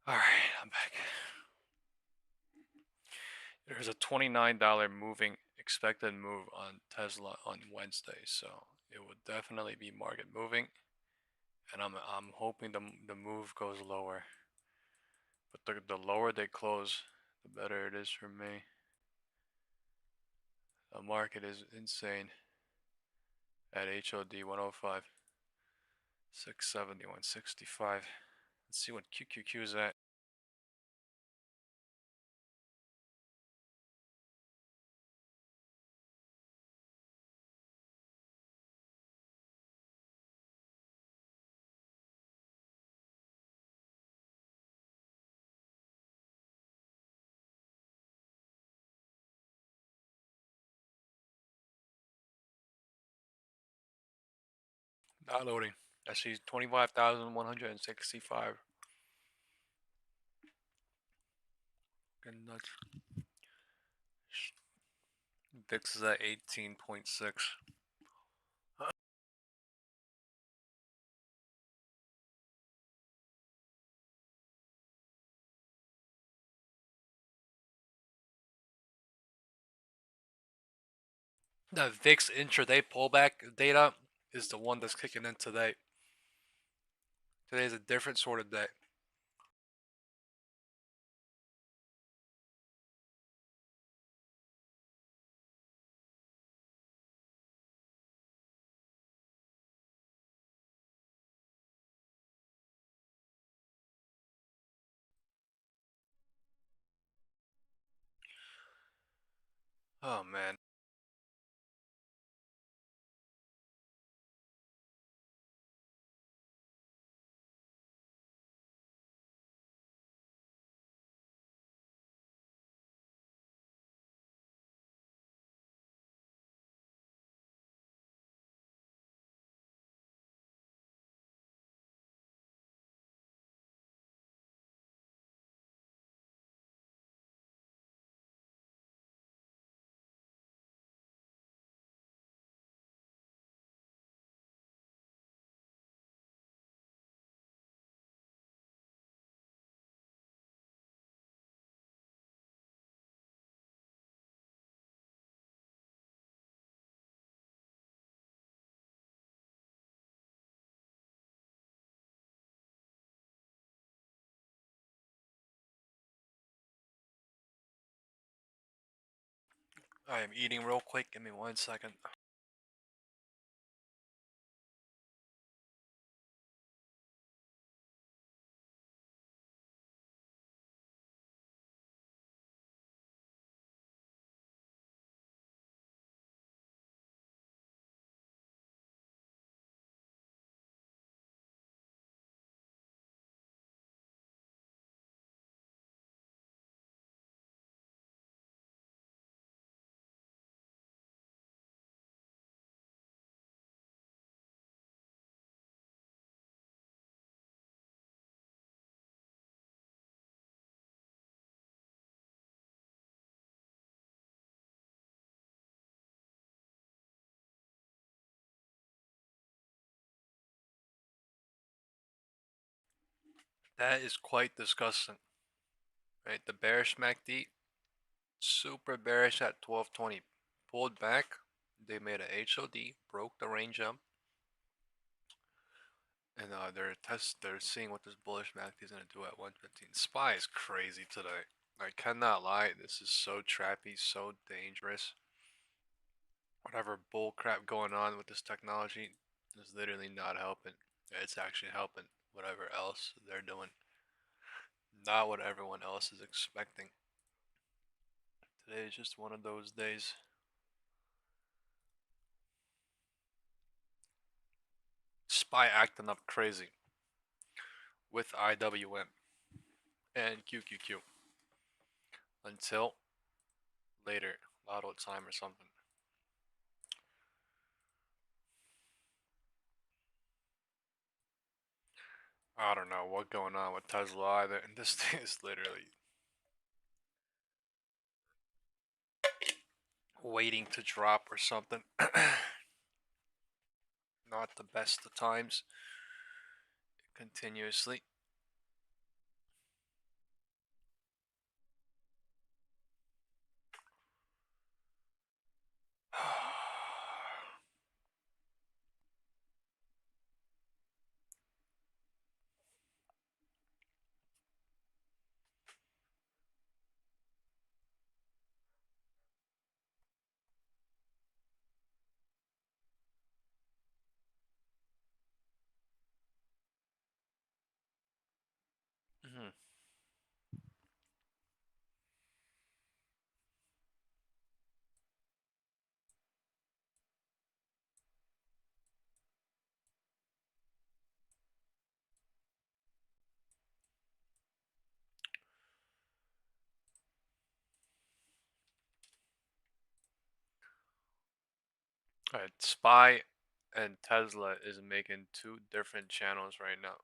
Alright, I'm back. There's a $29 moving expected move on Tesla on Wednesday, so it would definitely be market moving, and I'm hoping the move goes lower. But the lower they close, the better it is for me. The market is insane at HOD 105, 670, 165. Let's see what QQQ is at. Not loading. I see 25,165. Fucking nuts. VIX is at 18.6. The VIX intraday pullback data is the one that's kicking in today. Today is a different sort of day. Oh man. I am eating real quick. Give me 1 second. That is quite disgusting. Right, the bearish MACD, super bearish at 1220. Pulled back. They made a HOD, broke the range jump. And they're seeing what this bullish MACD is gonna do at 115. SPY is crazy today. I cannot lie, this is so trappy, so dangerous. Whatever bull crap going on with this technology is literally not helping. It's actually helping whatever else they're doing. Not what everyone else is expecting. Today is just one of those days. SPY acting up crazy with IWM and QQQ until later, lotto time or something. I don't know what's going on with Tesla either, and this thing is literally waiting to drop or something. Not the best of times. Continuously. Alright, SPY and Tesla is making two different channels right now.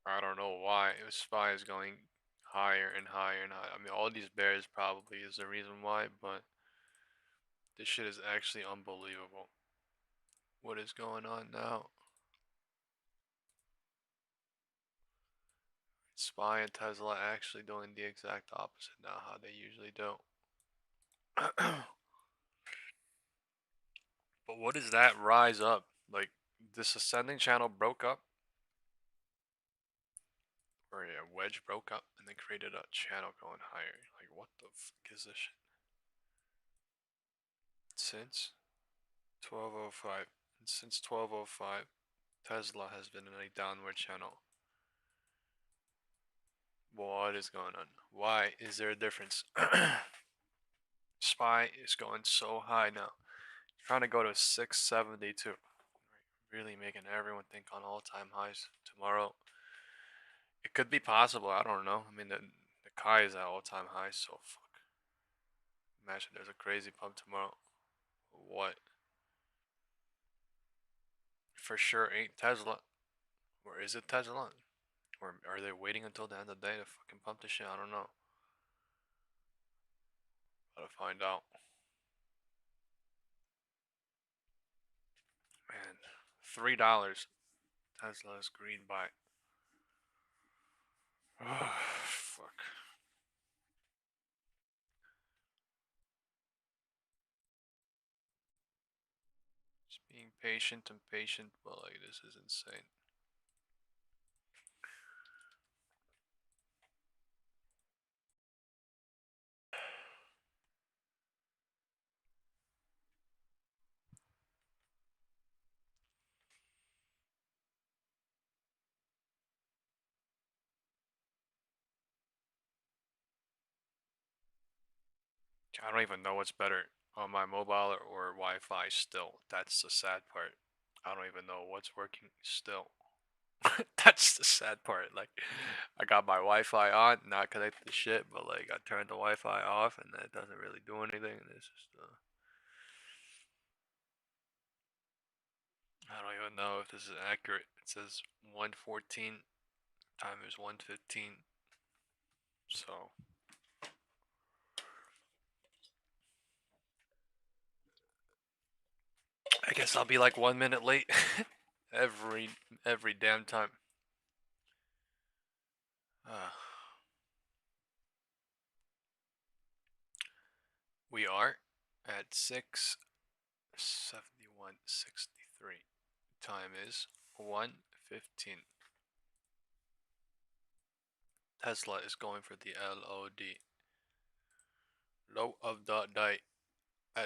I don't know why. SPY is going higher and higher and higher. I mean, all these bears probably is the reason why, but this shit is actually unbelievable. What is going on now? SPY and Tesla actually doing the exact opposite now, how they usually do. But what is that rise up? Like, this ascending channel broke up, or a wedge broke up, and then created a channel going higher. Like, what the fuck is this shit? Since 1205, and since 1205, Tesla has been in a downward channel. What is going on? Why is there a difference? SPY is going so high now. Trying to go to 672. Really making everyone think on all-time highs tomorrow. It could be possible. I don't know. I mean, the Kai is at all-time highs, so fuck. Imagine there's a crazy pump tomorrow. What? For sure ain't Tesla. Or is it Tesla? Or are they waiting until the end of the day to fucking pump this shit? I don't know. Gotta find out. Man, $3. Tesla is green by. Fuck. Just being patient and patient, but like this is insane. I don't even know what's better on my mobile or Wi-Fi still. That's the sad part. I don't even know what's working still. That's the sad part. Like, I got my Wi-Fi on, not connected to shit, but like I turned the Wi-Fi off and it doesn't really do anything. It's just, I don't even know if this is accurate. It says 114, time is 1:15. So I guess I'll be like 1 minute late every damn time. We are at 6:71:63. Time is 1:15. Tesla is going for the LOD. Low of the day.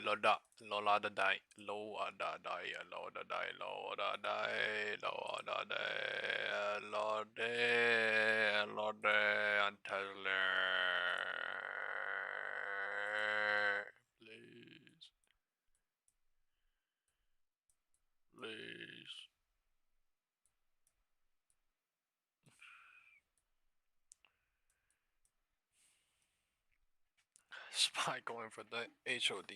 Loda, lola da day, loa da day, loda day, loda day, loda day, loda, loda, and Tesla. Please. Please. SPY going for the HOD.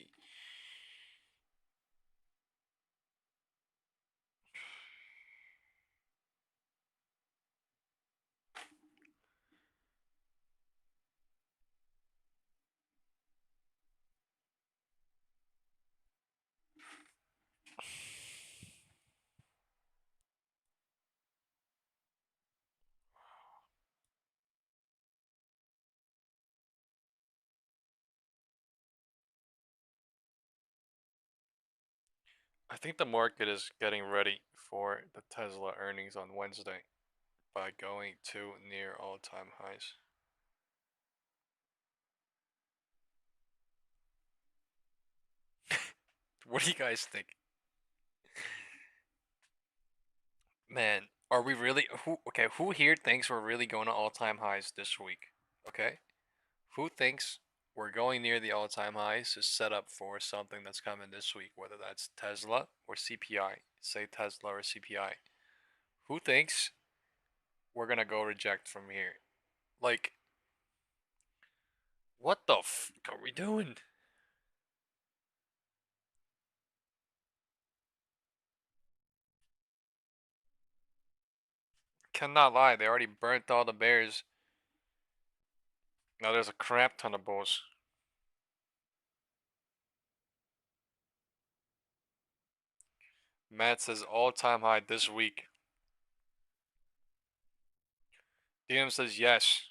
I think the market is getting ready for the Tesla earnings on Wednesday by going to near all-time highs. What do you guys think? Man, are we really who here thinks we're really going to all-time highs this week? Okay? Who thinks we're going near the all-time highs to set up for something that's coming this week, whether that's Tesla or CPI? Say Tesla or CPI. Who thinks we're gonna go reject from here? Like, what the fuck are we doing? cannot lie. They already burnt all the bears. Now there's a crap ton of bulls. Matt says all-time high this week. DM says yes.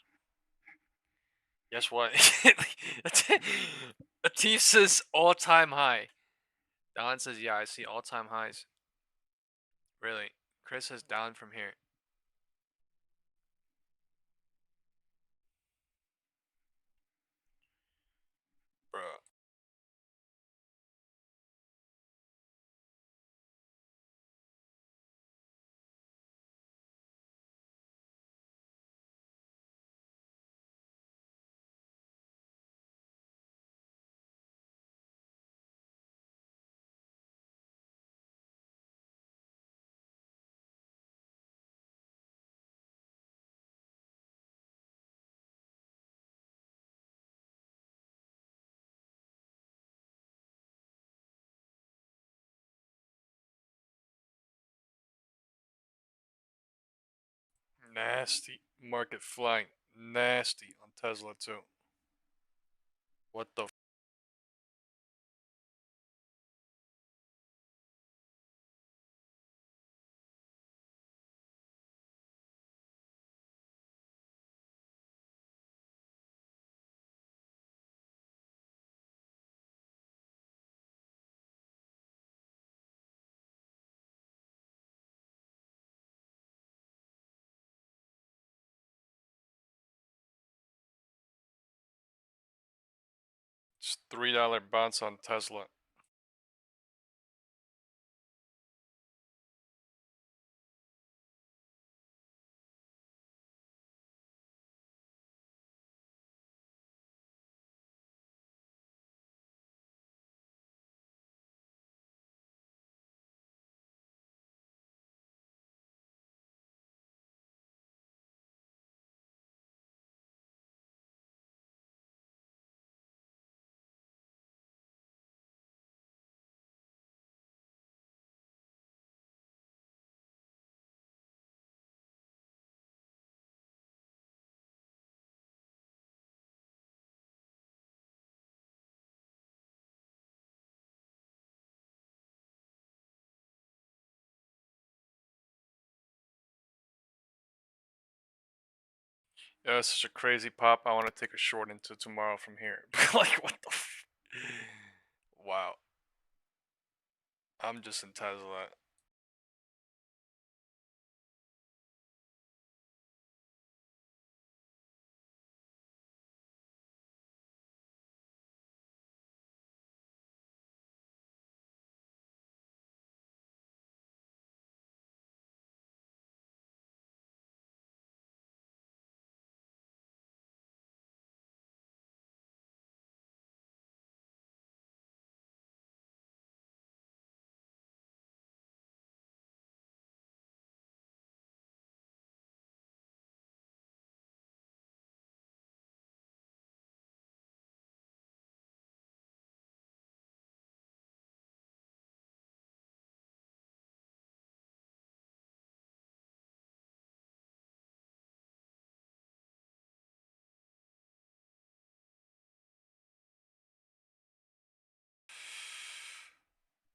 Guess what? Atif says all-time high. Don says yeah, I see all-time highs. Really? Chris says down from here. Bruh. Nasty. Market flying. Nasty on Tesla too. What the f. It's $3 bounce on Tesla. Yeah, it's such a crazy pop. I want to take a short into tomorrow from here. Like, what the f. Wow. I'm just in Tesla.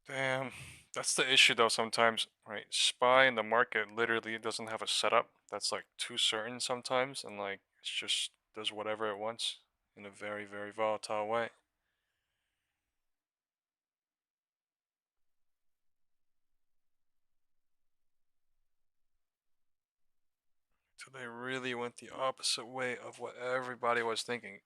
Damn. That's the issue though sometimes, right? SPY in the market literally doesn't have a setup that's like too certain sometimes, and like it's just does whatever it wants in a very, very volatile way. So they really went the opposite way of what everybody was thinking.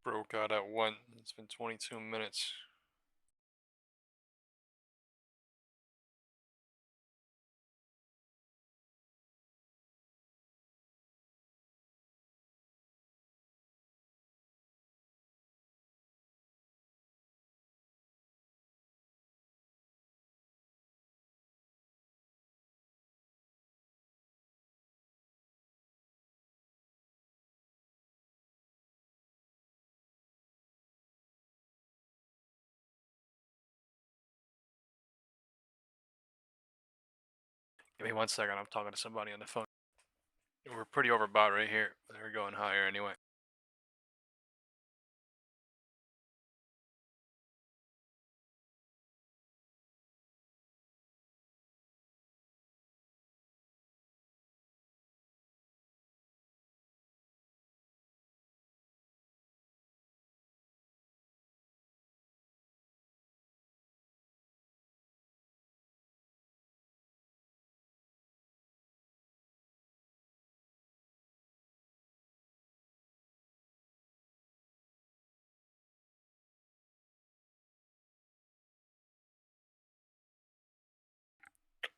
broke out at 1. It's been 22 minutes. Give me 1 second. I'm talking to somebody on the phone. We're pretty overbought right here. They're going higher anyway.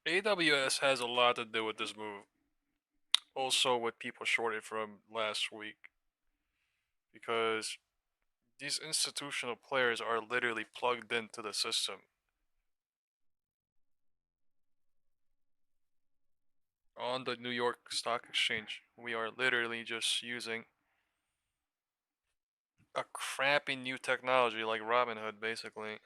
AWS has a lot to do with this move. Also with people shorted from last week. Because these institutional players are literally plugged into the system. On the New York Stock Exchange, we are literally just using a crappy new technology like Robinhood, basically.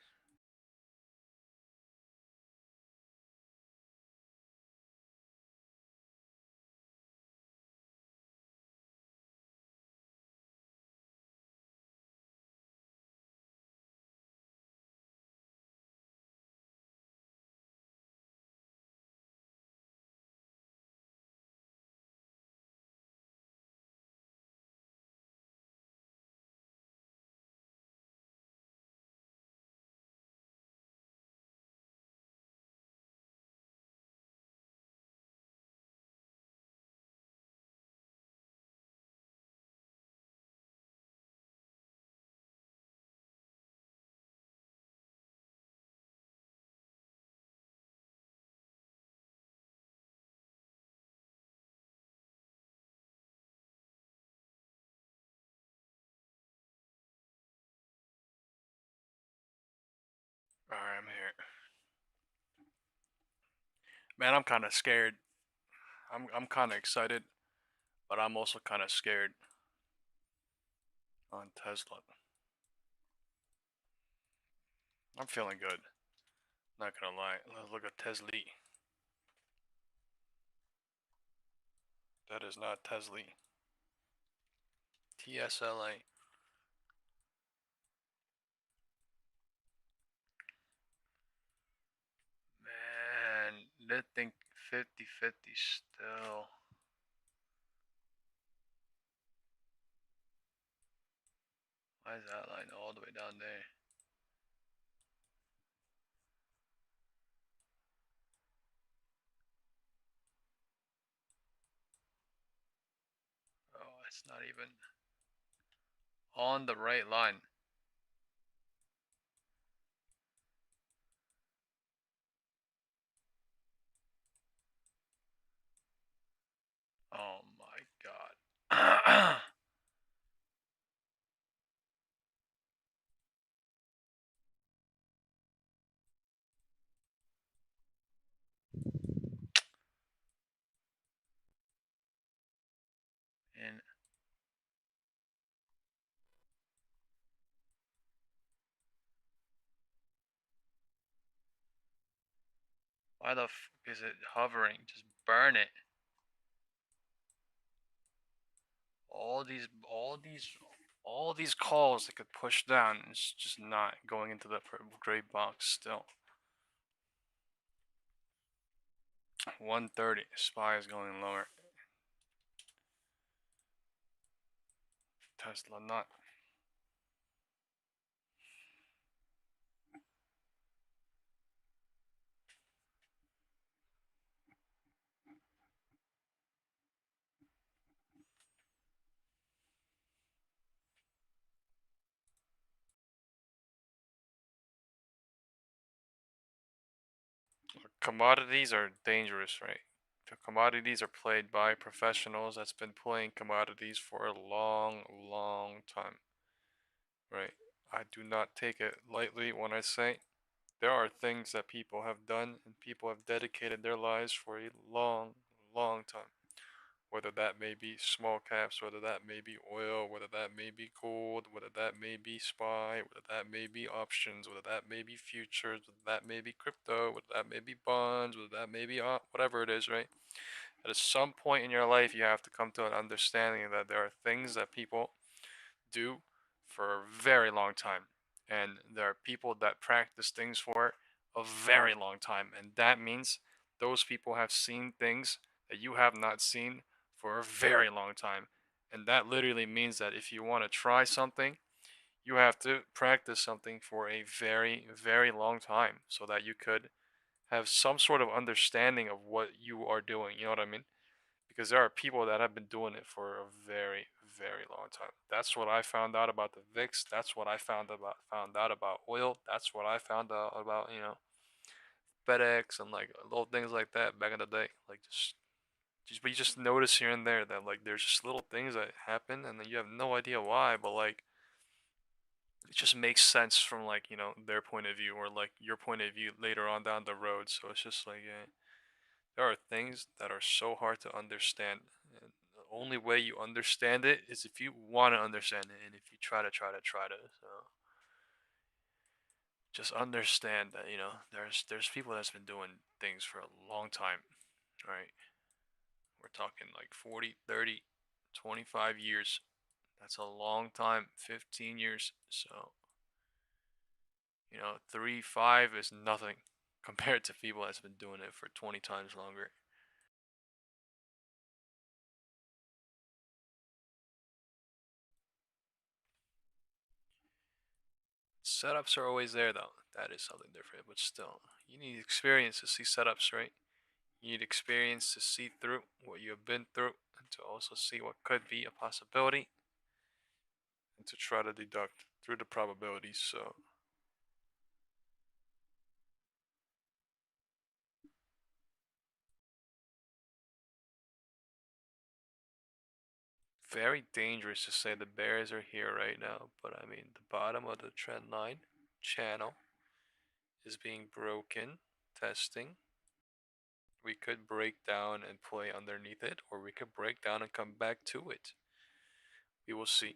Alright, I'm here. Man, I'm kind of scared. I'm kind of excited, but I'm also kind of scared on Tesla. I'm feeling good. Not gonna lie. Let's look at Tesla. That is not Tesla. TSLA. Man, they think 50-50 still. Why is that line all the way down there? Oh, it's not even on the right line. Oh my god. And why the f is it hovering? Just burn it. All these calls that could push down. It's just not going into the gray box still. 130. SPY is going lower. Tesla not. commodities are dangerous, right? The commodities are played by professionals that's been playing commodities for a long, long time, right? I do not take it lightly when I say there are things that people have done and people have dedicated their lives for a long, long time. Whether that may be small caps, whether that may be oil, whether that may be gold, whether that may be SPY, whether that may be options, whether that may be futures, whether that may be crypto, whether that may be bonds, whether that may be whatever it is, right? At some point in your life, you have to come to an understanding that there are things that people do for a very long time, and there are people that practice things for a very long time, and that means those people have seen things that you have not seen for a very long time. And that literally means that if you want to try something, you have to practice something for a very, very long time so that you could have some sort of understanding of what you are doing. You know what I mean? Because there are people that have been doing it for a very, very long time. That's what I found out about the VIX. That's what I found out about oil. That's what I found out about, FedEx and like little things like that back in the day. Like but you just notice here and there that like there's just little things that happen and then you have no idea why, but like it just makes sense from like, their point of view or like your point of view later on down the road. So it's just like, yeah. There are things that are so hard to understand. And the only way you understand it is if you want to understand it and if you try to. So just understand that, there's people that's been doing things for a long time, right? We're talking like 40, 30, 25 years. That's a long time. 15 years. So, 3, 5 is nothing compared to people that's been doing it for 20 times longer. Setups are always there though. That is something different, but still, you need experience to see setups, right? You need experience to see through what you have been through and to also see what could be a possibility and to try to deduct through the probabilities. So, very dangerous to say the bears are here right now, but I mean, the bottom of the trend line channel is being broken, testing. We could break down and play underneath it, or we could break down and come back to it. We will see.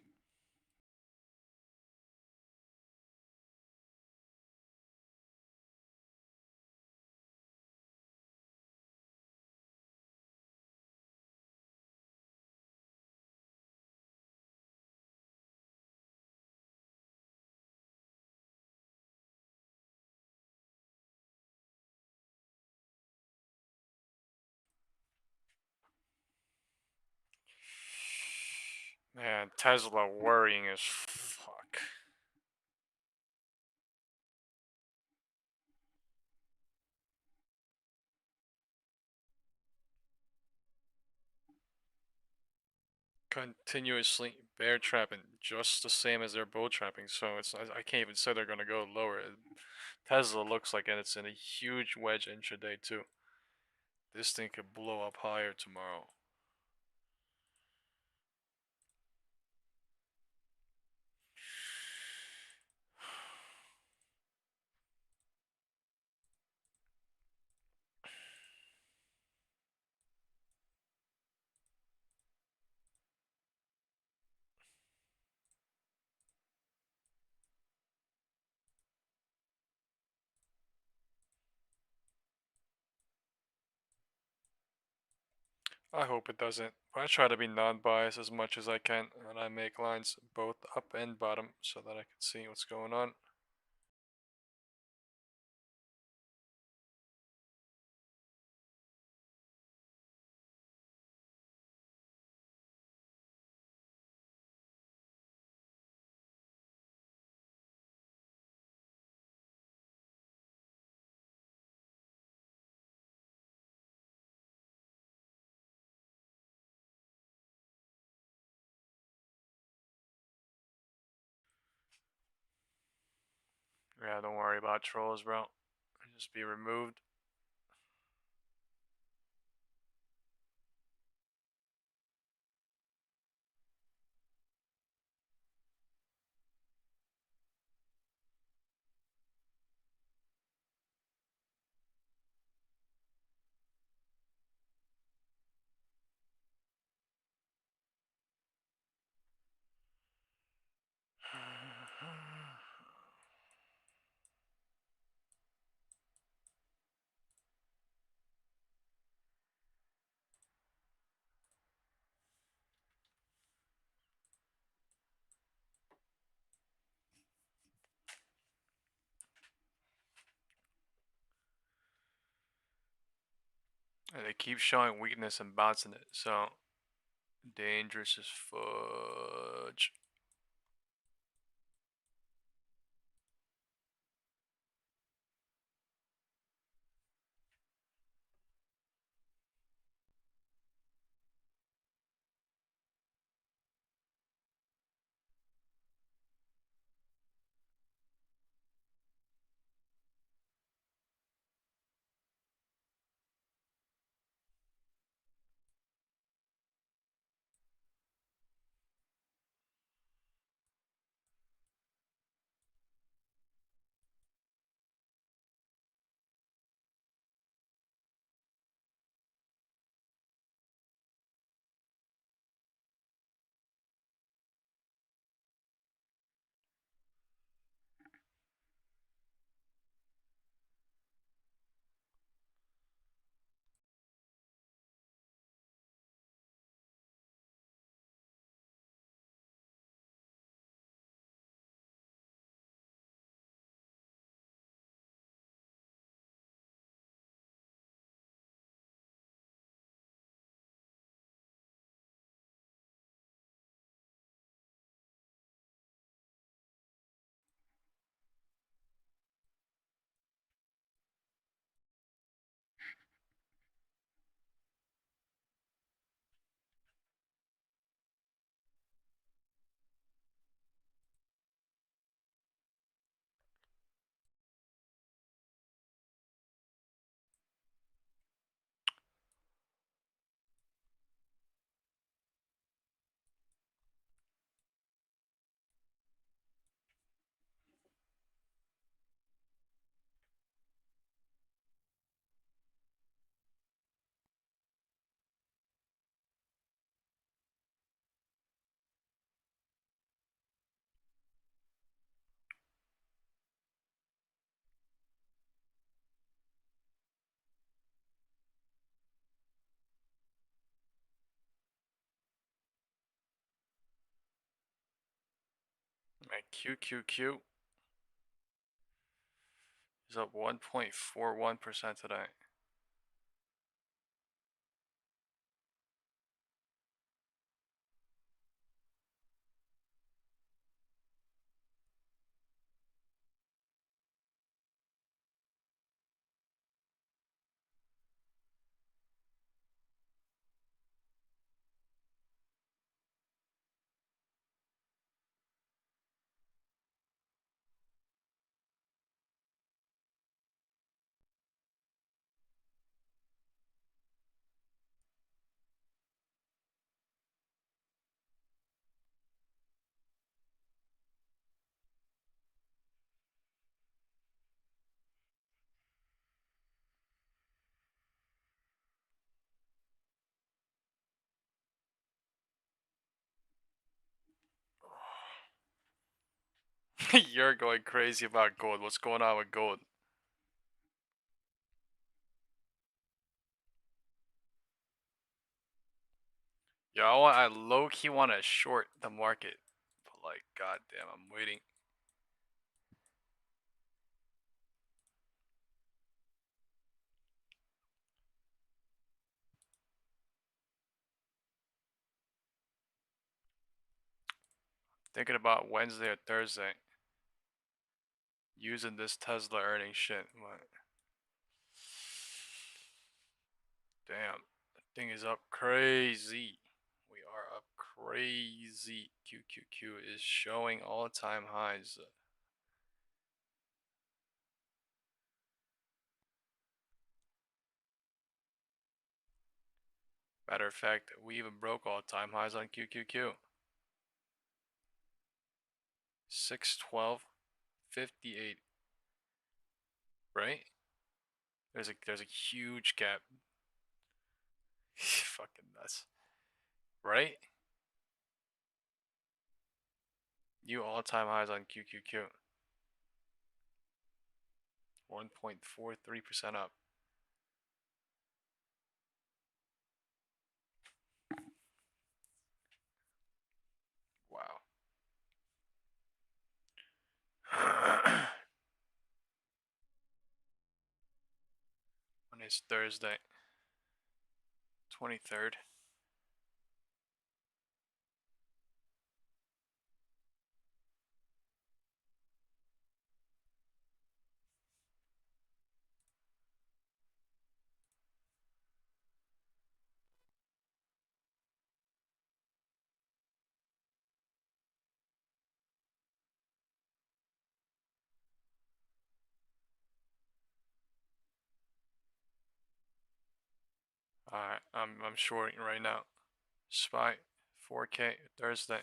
Man, Tesla worrying as fuck. Continuously bear trapping, just the same as they're bull trapping. So I can't even say they're gonna go lower. Tesla looks like it's in a huge wedge intraday too. This thing could blow up higher tomorrow. I hope it doesn't. I try to be non-biased as much as I can, and I make lines both up and bottom so that I can see what's going on. Yeah, don't worry about trolls, bro. Just be removed. And they keep showing weakness and bouncing it, so dangerous as fudge. My QQQ is up 1.41% today. You're going crazy about gold. What's going on with gold? Yo, I low-key want to short the market. But like, goddamn, I'm waiting. Thinking about Wednesday or Thursday. Using this Tesla earning shit. But damn, the thing is up crazy. We are up crazy. QQQ is showing all-time highs. Matter of fact, we even broke all-time highs on QQQ. 612.58. Right? There's a huge gap. Fucking nuts. Right? New all-time highs on QQQ. 1.43% up. Wow. When is Thursday? 23rd. Alright, I'm shorting right now. SPY 4K Thursday.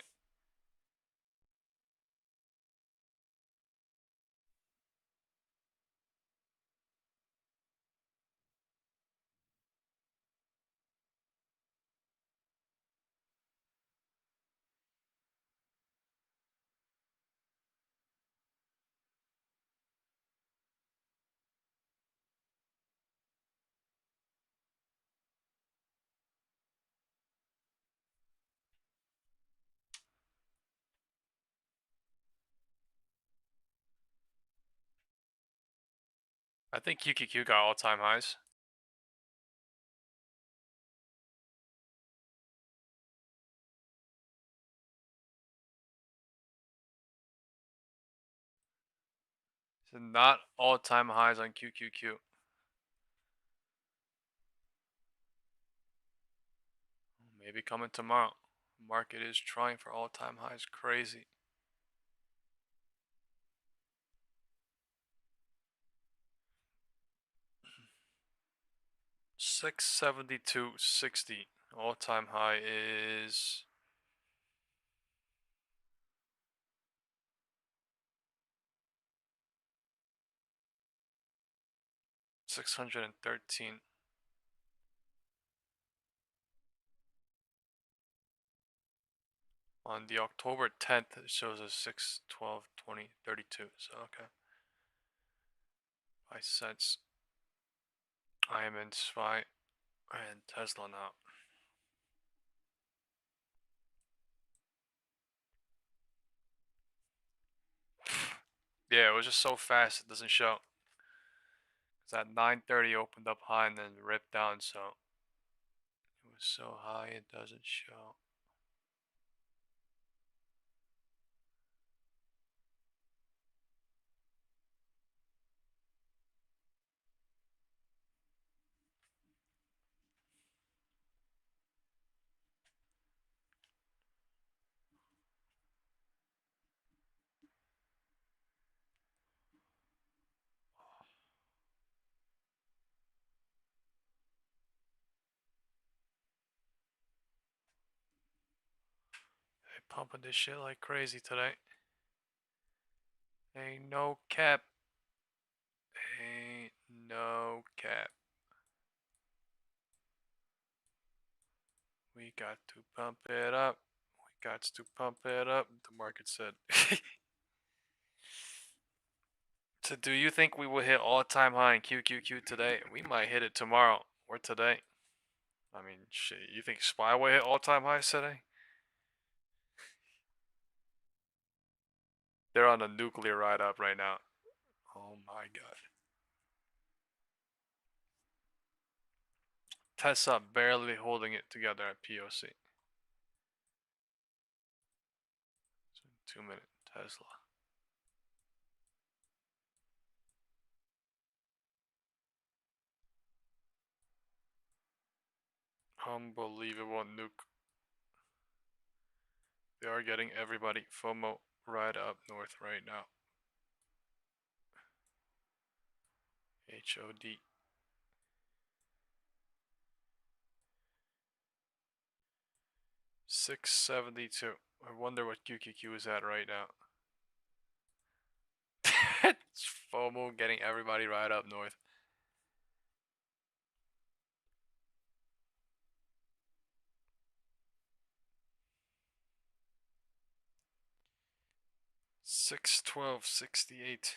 I think QQQ got all-time highs. So not all-time highs on QQQ. Maybe coming tomorrow. Market is trying for all-time highs. Crazy. $672.60. All-time high is 613. On the October 10th, it shows us 6/12/2032. So okay. 5 cents. I am in SPY and Tesla now. Yeah, it was just so fast it doesn't show. It's at 9:30 opened up high and then ripped down, so it was so high it doesn't show. They pumping this shit like crazy today. Ain't no cap. Ain't no cap. We got to pump it up. We got to pump it up, the market said. So do you think we will hit all-time high in QQQ today? We might hit it tomorrow or today. I mean, shit, you think SPY will hit all-time highs today? They're on a nuclear ride up right now. Oh my god. Tesla barely holding it together at POC. 2-minute Tesla. Unbelievable nuke. They are getting everybody FOMO right up north right now. HOD. $672. I wonder what QQQ is at right now. It's FOMO getting everybody right up north. $612.68.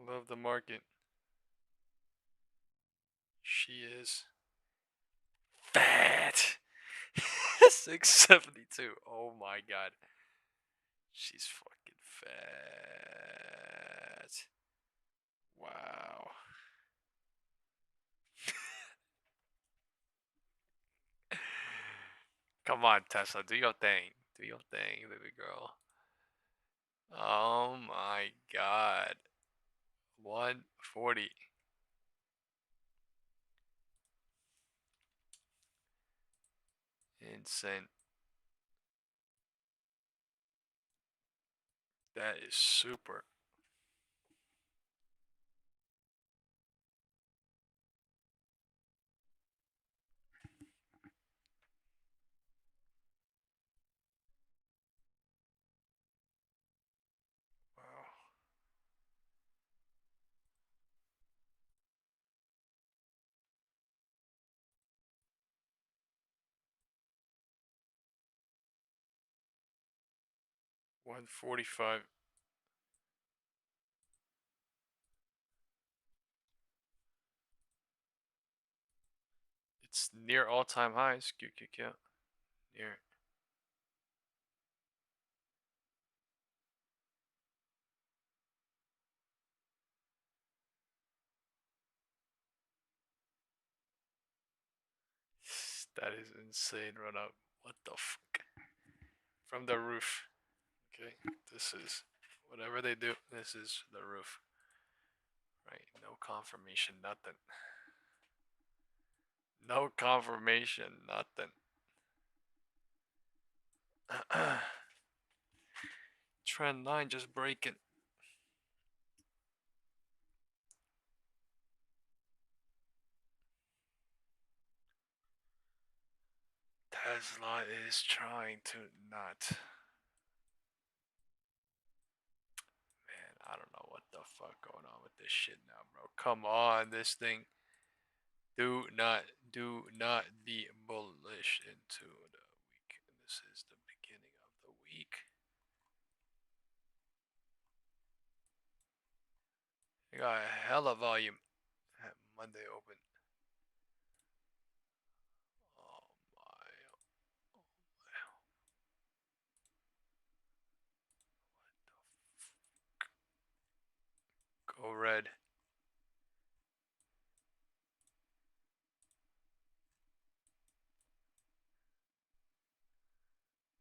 Love the market. She is fat. 672. Oh my god. She's fucking fat. Wow. Come on, Tesla. Do your thing. Do your thing, baby girl. Oh my god. 140. Insane. That is super. Wow. $145. It's near all-time highs. QQQ. Near. That is insane run up. What the fuck? From the roof. Okay, this is whatever they do. This is the roof. Right? No confirmation, nothing. No confirmation, nothing. Trend line just breaking. Tesla is trying to not. Man, I don't know what the fuck going on with this shit now, bro. Come on, this thing. Do not be bullish into the week. This is the beginning of the week. You got a hell of volume at Monday open. Oh my. Go red.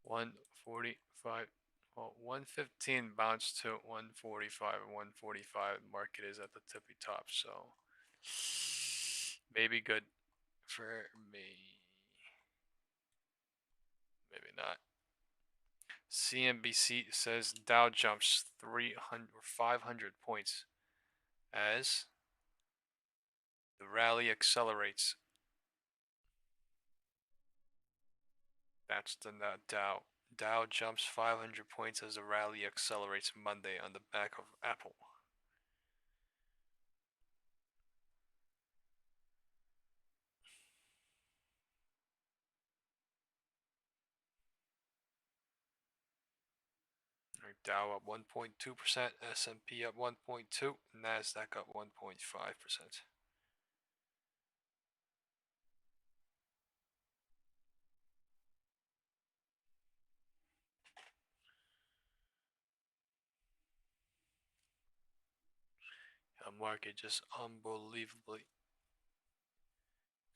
$145. Well, 115 bounced to 145 and 145. Market is at the tippy top, so maybe good for me. Maybe not. CNBC says Dow jumps 300 or 500 points as the rally accelerates. That's the Dow. Dow jumps 500 points as the rally accelerates Monday on the back of Apple. Dow up 1.2%, S&P up 1.2%, Nasdaq up 1.5%. The market just unbelievably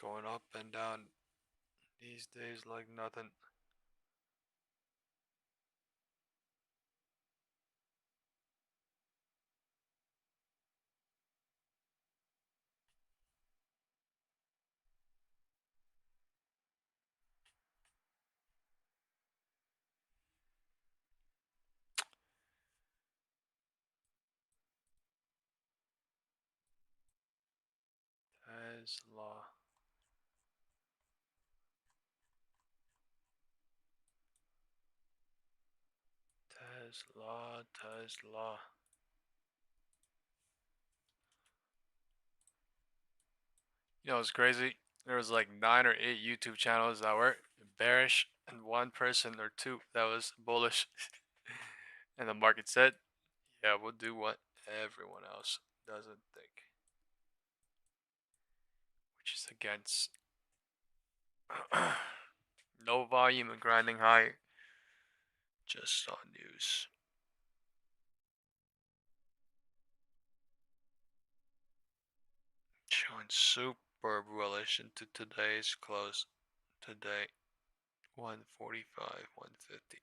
going up and down these days like nothing. Tesla. Tesla. You know, it's crazy. There was like 9 or 8 YouTube channels that were bearish and one person or two that was bullish. And the market said, yeah, we'll do what everyone else doesn't think. which is against no volume and grinding high, just on news. Showing super bullish into today's close today, 145, 150.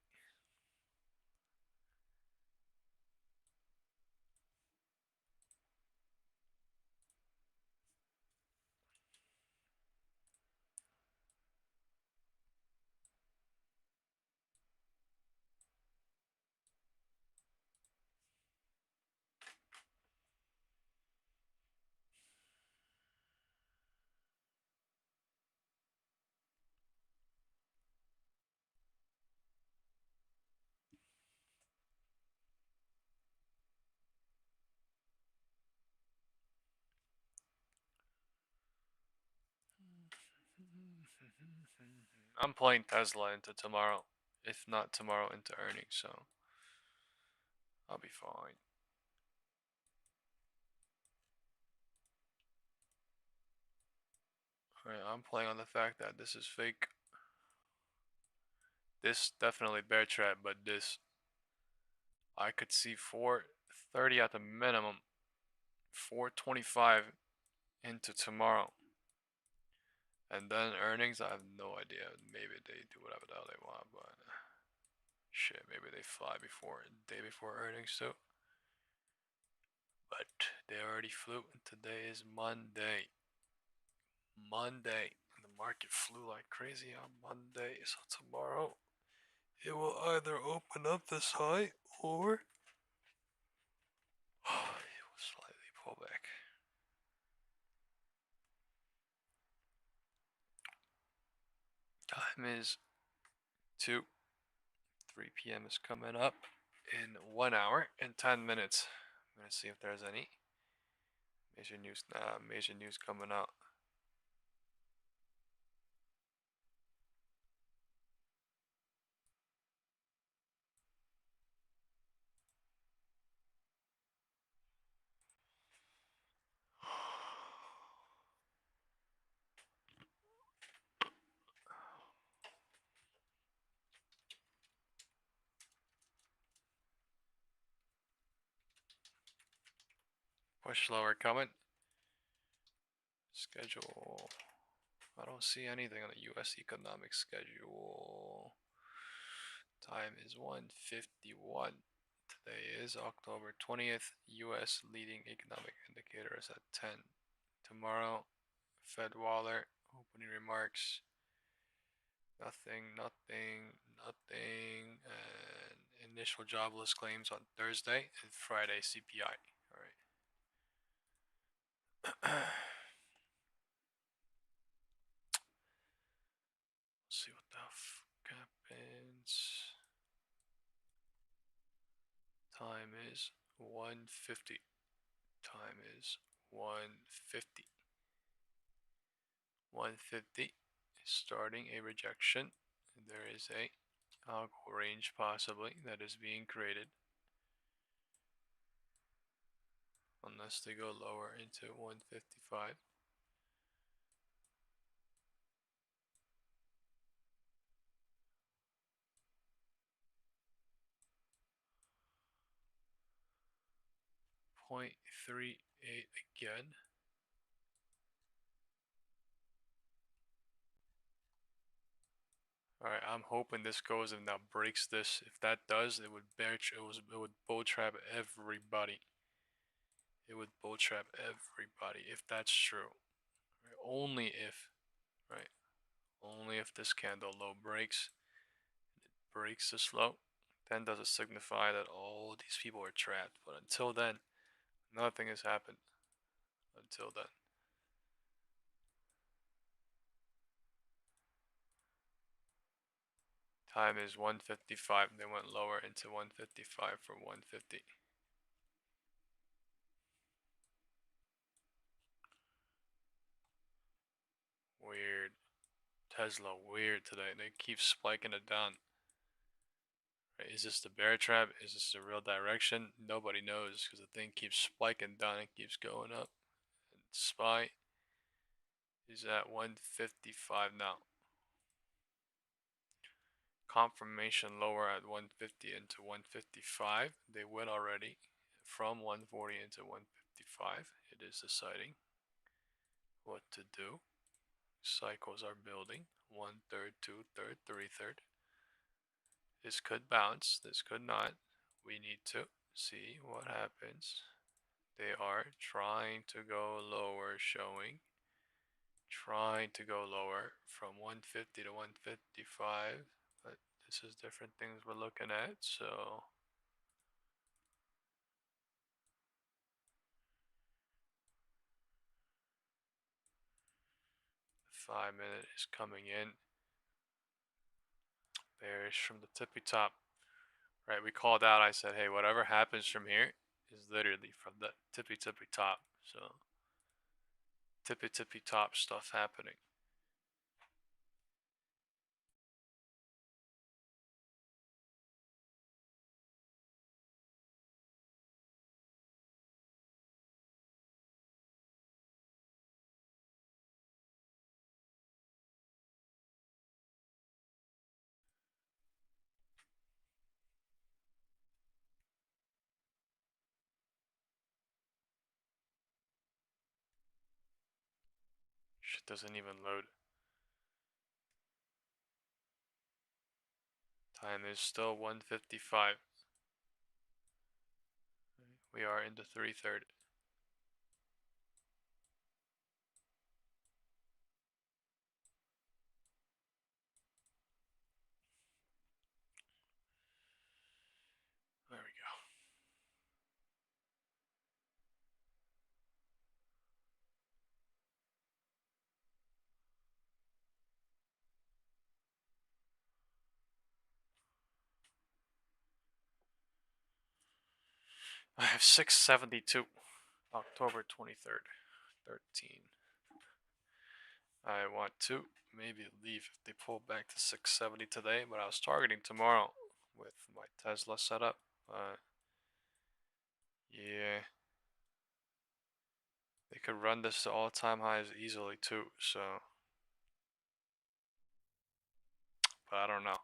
I'm playing Tesla into tomorrow, if not tomorrow into earnings, so I'll be fine. Alright, I'm playing on the fact that this is fake. This definitely bear trap, but this I could see 430 at the minimum, 425 into tomorrow. And then earnings, I have no idea. Maybe they do whatever the hell they want, but shit, maybe they fly before day before earnings too. But they already flew, and today is Monday. Monday, and the market flew like crazy on Monday. So tomorrow, it will either open up this high or it will slightly pull back. Time is 3 p.m. is coming up in 1 hour and 10 minutes. I'm gonna see if there's any major news. Major news coming out. Push lower coming. Schedule. I don't see anything on the U.S. economic schedule. Time is 1:51. Today is October 20th. U.S. leading economic indicators at 10. Tomorrow, Fed Waller opening remarks. Nothing. And initial jobless claims on Thursday and Friday CPI. All right. See what the fuck happens. Time is 1:50. Time is 1:50. 1:50 is starting a rejection. There is a algo range possibly that is being created. Unless they go lower into 155. .38 again. Alright, I'm hoping this goes and now breaks this. If that does, it would bull trap everybody. It would bull trap everybody if that's true. Right? Only if, right? Only if this candle low breaks, it breaks this low, then does it signify that all these people are trapped. But until then, nothing has happened. Until then. Time is 1:55. They went lower into 1:55 for 150. Weird. Tesla weird today. They keep spiking it down. Right, is this the bear trap? Is this the real direction? Nobody knows because the thing keeps spiking down and keeps going up. And SPY is at 155 now. Confirmation lower at 150 into 155. They went already from 140 into 155. It is deciding what to do. Cycles are building. 1/3, 2/3, 3/3. This could bounce. This could not. We need to see what happens. They are trying to go lower, showing. Trying to go lower from 150 to 155. But this is different things we're looking at, so. The 5-minute is coming in. Bearish from the tippy top. Right, we called out, I said, hey, whatever happens from here is literally from the tippy top. So, tippy top stuff happening. Shit doesn't even load. Time is still 1:55. We are in the 3/3. There we go. I have 672, October 23rd, 13. I want to maybe leave if they pull back to 670 today, but I was targeting tomorrow with my Tesla setup. Yeah, they could run this to all-time highs easily too, so. But I don't know.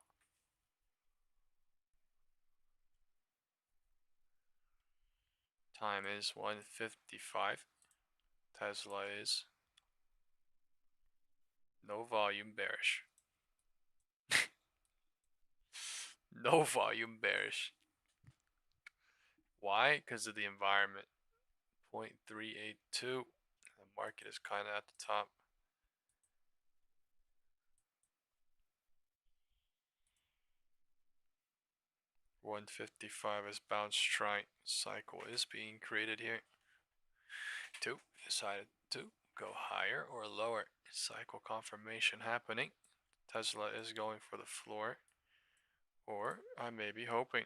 Time is 1:55. Tesla is no volume bearish. No volume bearish. Why? Because of the environment. 0.382. The market is kind of at the top. $155 is bounce strike. Cycle is being created here. 2 decided to go higher or lower. Cycle confirmation happening. Tesla is going for the floor. Or I may be hoping.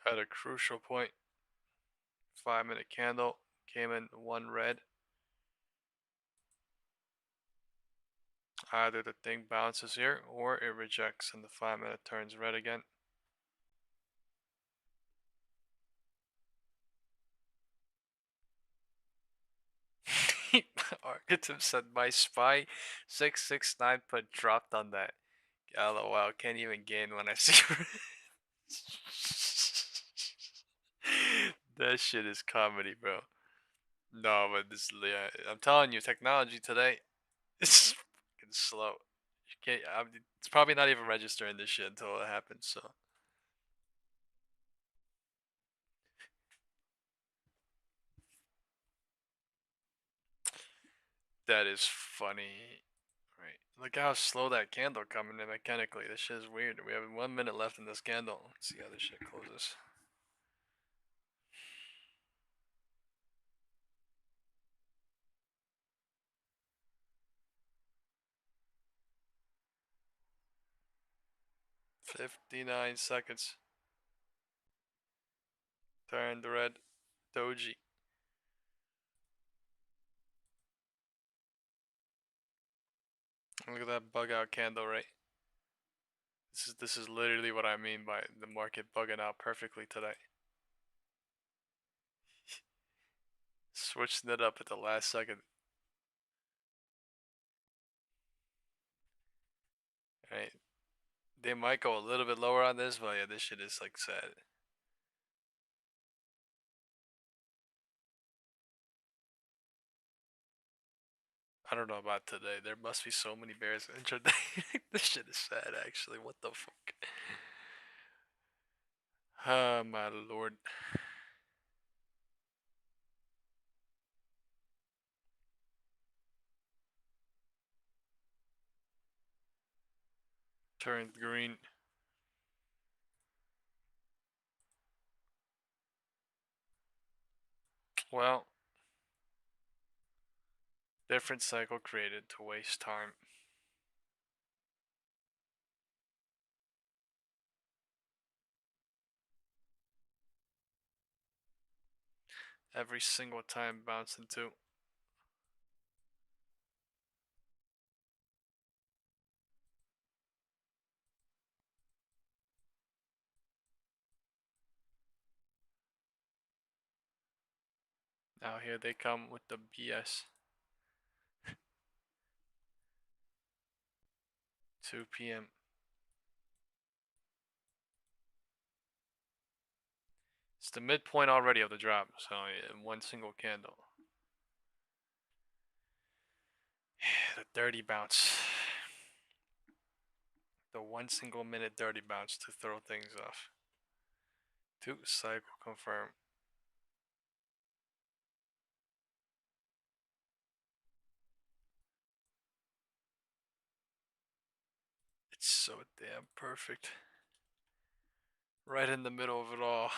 At a crucial point, 5-minute candle came in one red. Either the thing bounces here or it rejects and the 5-minute turns red again. Archetype said my SPY 669 put dropped on that. LOL, can't even gain when I see that shit is comedy, bro. No, but this, yeah, I'm telling you, technology today is fucking slow. You can't. It's probably not even registering this shit until it happens. So. That is funny. Right. Look how slow that candle coming in mechanically. This shit is weird. We have 1 minute left in this candle. Let's see how this shit closes. $59 seconds. Turned red. Doji. Look at that bug out candle, right? This is literally what I mean by the market bugging out perfectly today. Switching it up at the last second. Right. They might go a little bit lower on this, but yeah, this shit is like sad. I don't know about today. There must be so many bears intraday. This shit is sad, actually. What the fuck? Oh my lord. Turned green. Well, different cycle created to waste time. Every single time bouncing too. Now here they come with the BS. 2 p.m. It's the midpoint already of the drop, so in one single candle. The dirty bounce. The 1 single minute dirty bounce to throw things off. 2 cycle confirm. It's so damn perfect. Right in the middle of it all.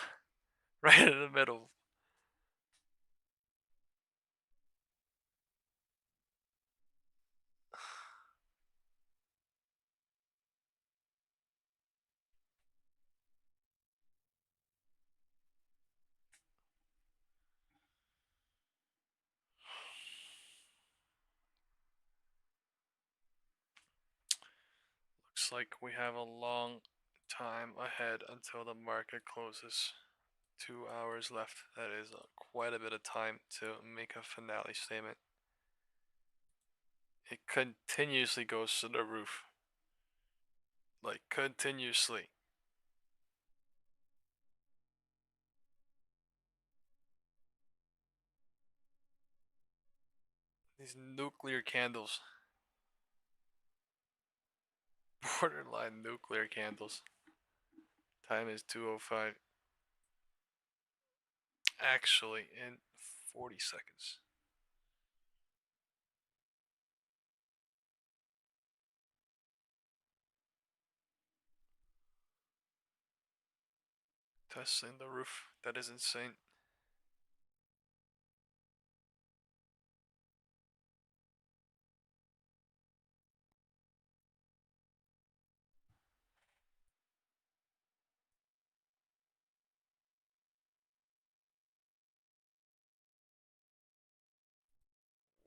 Right in the middle. Looks like we have a long time ahead until the market closes. 2 hours left. That is quite a bit of time to make a finale statement. It continuously goes to the roof. Like, continuously. These nuclear candles. Borderline nuclear candles. Time is 2:05. Actually, in 40 seconds. Testing the roof. That is insane.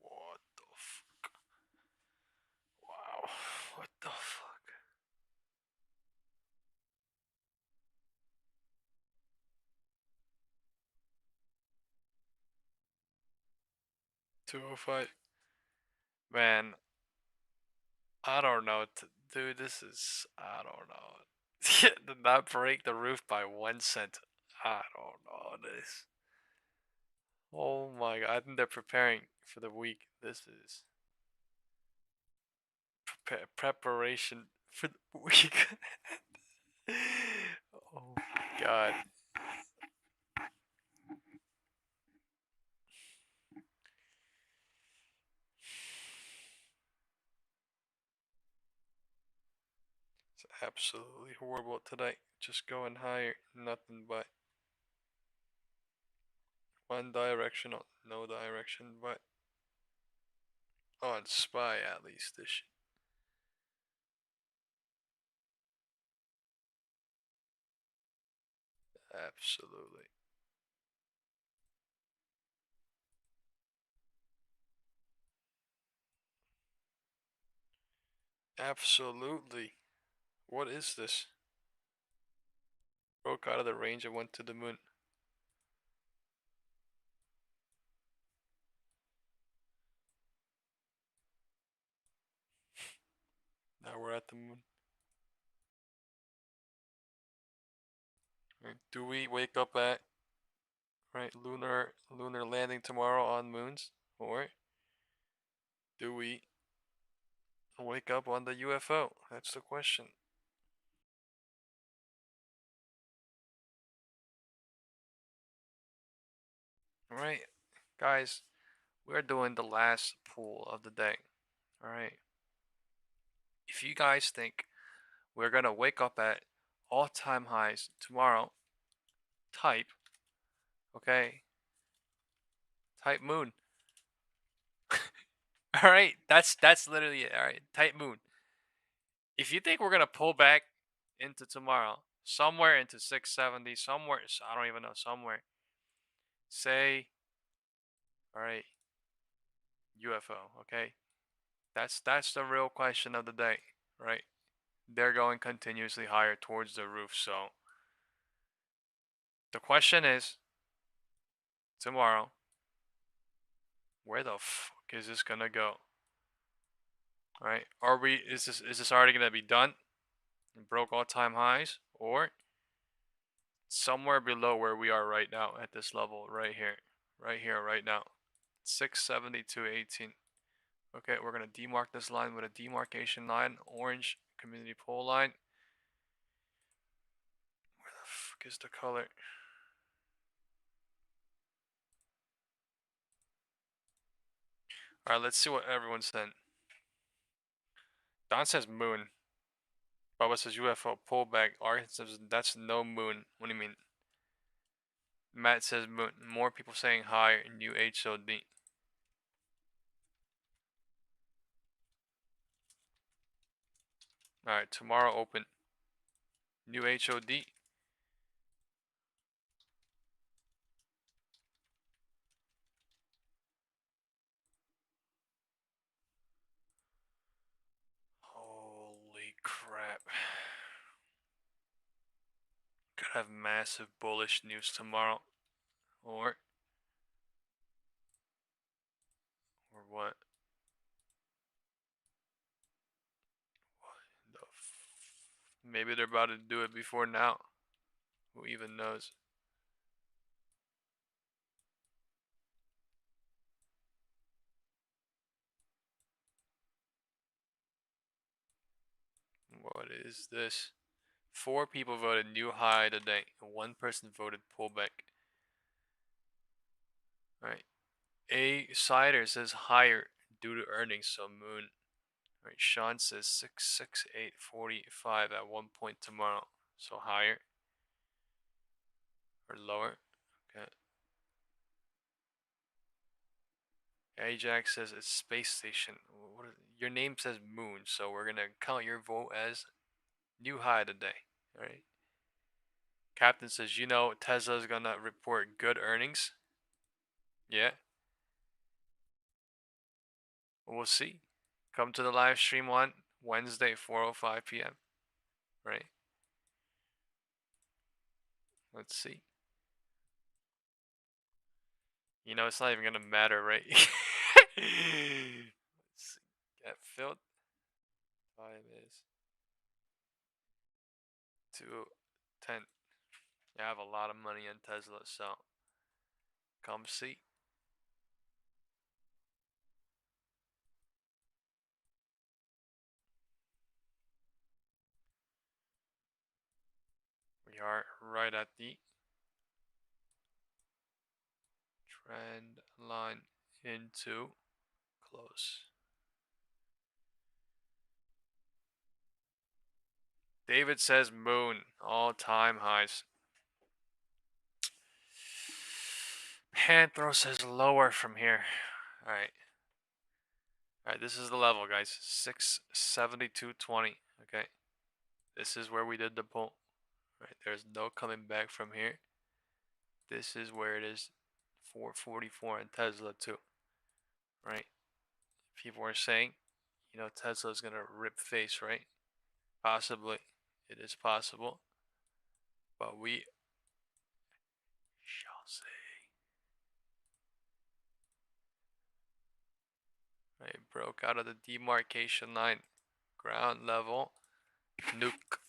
What the fuck? Wow. What the fuck? $2:05. Man, I don't know. Dude, this is. I don't know. Did not break the roof by 1 cent. I don't know this. Oh my god. I think they're preparing for the week. This is. Preparation for the week. Oh god. Absolutely horrible today. Just going higher, nothing but one directional, no direction, but on SPY at least this shit. Absolutely. Absolutely. What is this? Broke out of the range and went to the moon. Now we're at the moon. Right, do we wake up at lunar landing tomorrow on moons, or do we wake up on the UFO? That's the question. Alright, guys, we're doing the last pool of the day. Alright. If you guys think we're gonna wake up at all-time highs tomorrow, type, okay? Type moon. Alright, that's literally it. Alright, type moon. If you think we're gonna pull back into tomorrow, somewhere into 670, somewhere, I don't even know, somewhere, say, alright, UFO, okay? That's the real question of the day, right? They're going continuously higher towards the roof, so the question is, tomorrow, where the fuck is this gonna go? Alright, is this already gonna be done? And broke all-time highs, or somewhere below where we are right now at this level right here, right now, 672.18. Okay, we're gonna demark this line with a demarcation line, orange community pole line. Where the fuck is the color? Alright, let's see what everyone said. Don says moon. Bubba says UFO pullback. Arkin says that's no moon. What do you mean? Matt says moon. More people saying higher. New HOD. Alright, tomorrow open. New HOD. Holy crap. Could have massive bullish news tomorrow. Or what? What the maybe they're about to do it before now. Who even knows? What is this? 4 people voted new high today. 1 person voted pullback. Alright. A Cider says higher due to earnings, so moon. Alright, Sean says 668.45 at one point tomorrow. So higher. Or lower. Okay. Ajax says it's space station. Your name says moon, so we're gonna count your vote as new high today. Alright. Captain says, you know, Tesla's gonna report good earnings. Yeah. We'll see. Come to the live stream on Wednesday, 4:05 p.m. Right? Let's see. You know, it's not even gonna matter, right? Let's see. Get filled. Time is 2:10. I have a lot of money in Tesla, so come see. We are right at the trend line into close. David says moon, all-time highs. Panthro says lower from here. All right. All right, this is the level, guys. 672.20. Okay. This is where we did the pull. All right, there's no coming back from here. This is where it is. 444 in Tesla too. Right? People are saying, you know, Tesla's gonna rip face, right? Possibly. It is possible. But we shall see. Right, broke out of the demarcation line. Ground level nuke.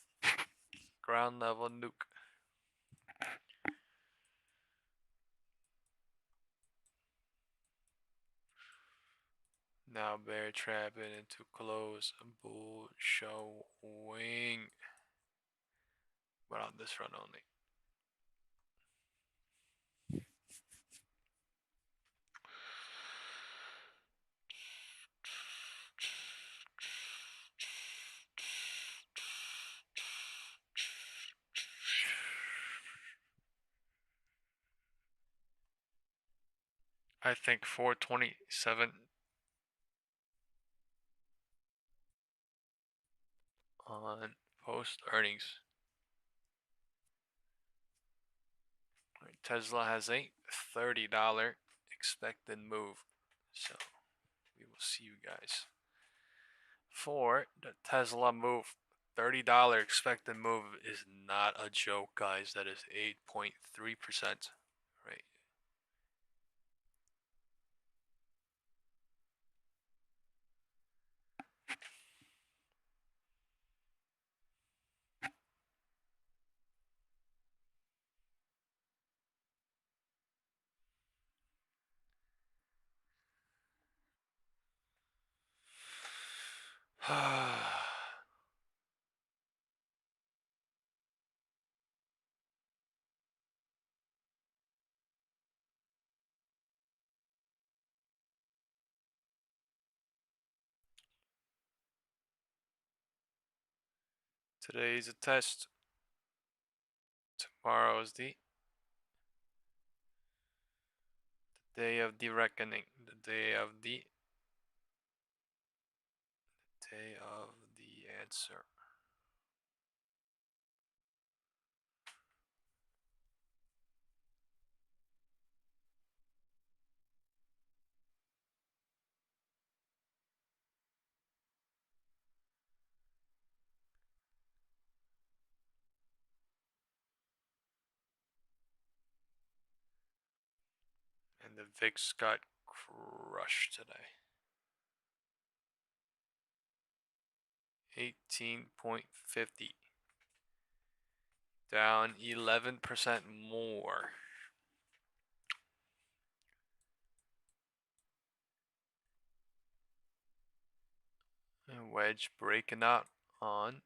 Ground level nuke. Now bear trapping into close bull showing. But on this front only. I think 427 on post earnings. Tesla has a $30 expected move. So we will see you guys. For the Tesla move, $30 expected move is not a joke, guys. That is 8.3%. Right. Today is a test. Tomorrow is the day of the reckoning. The day of the answer. And the VIX got crushed today. 18.50. Down 11% more. And wedge breaking out on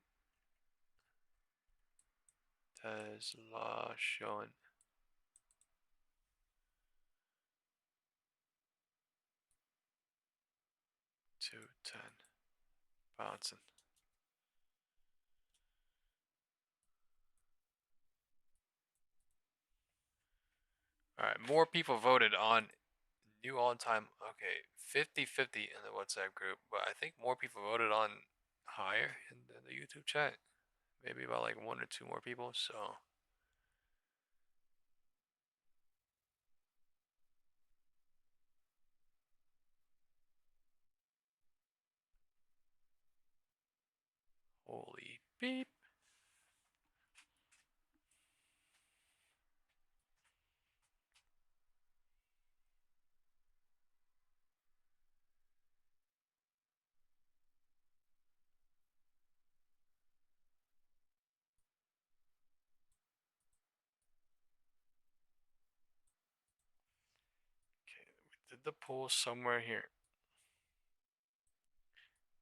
Tesla showing 210 bouncing. All right, more people voted on new all-time. Okay, 50-50 in the WhatsApp group, but I think more people voted on higher in the YouTube chat. Maybe about like 1 or 2 more people. So holy beep. Okay, we did the pull somewhere here.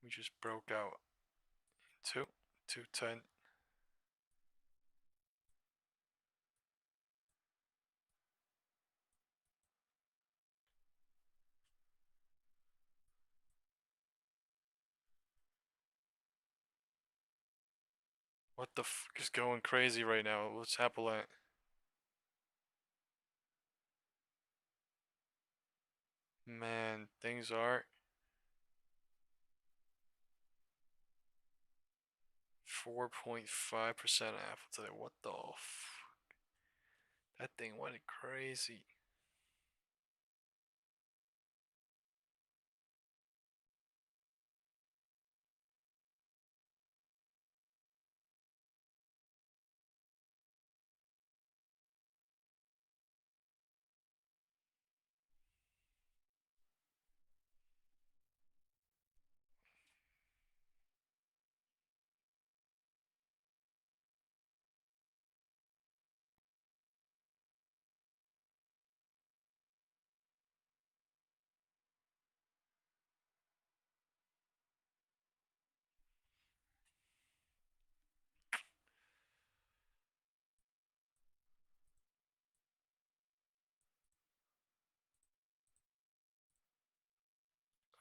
We just broke out into 210. What the fuck is going crazy right now? What's happening? Man, things are 4.5% Apple today. What the fuck? That thing went crazy.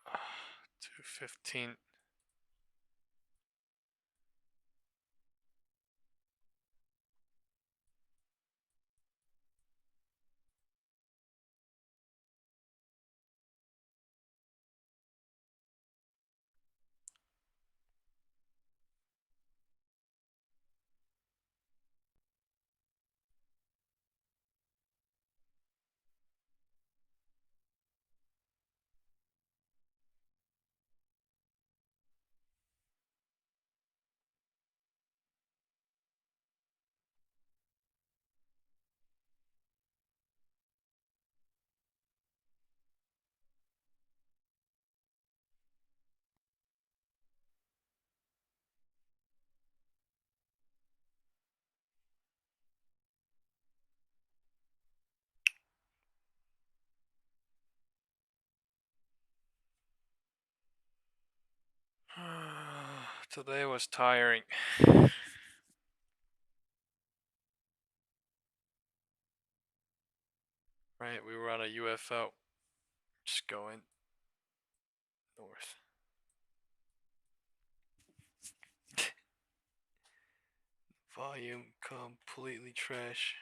Ah, 215. Today was tiring. Right, we were on a UFO. Just going north. Volume completely trash.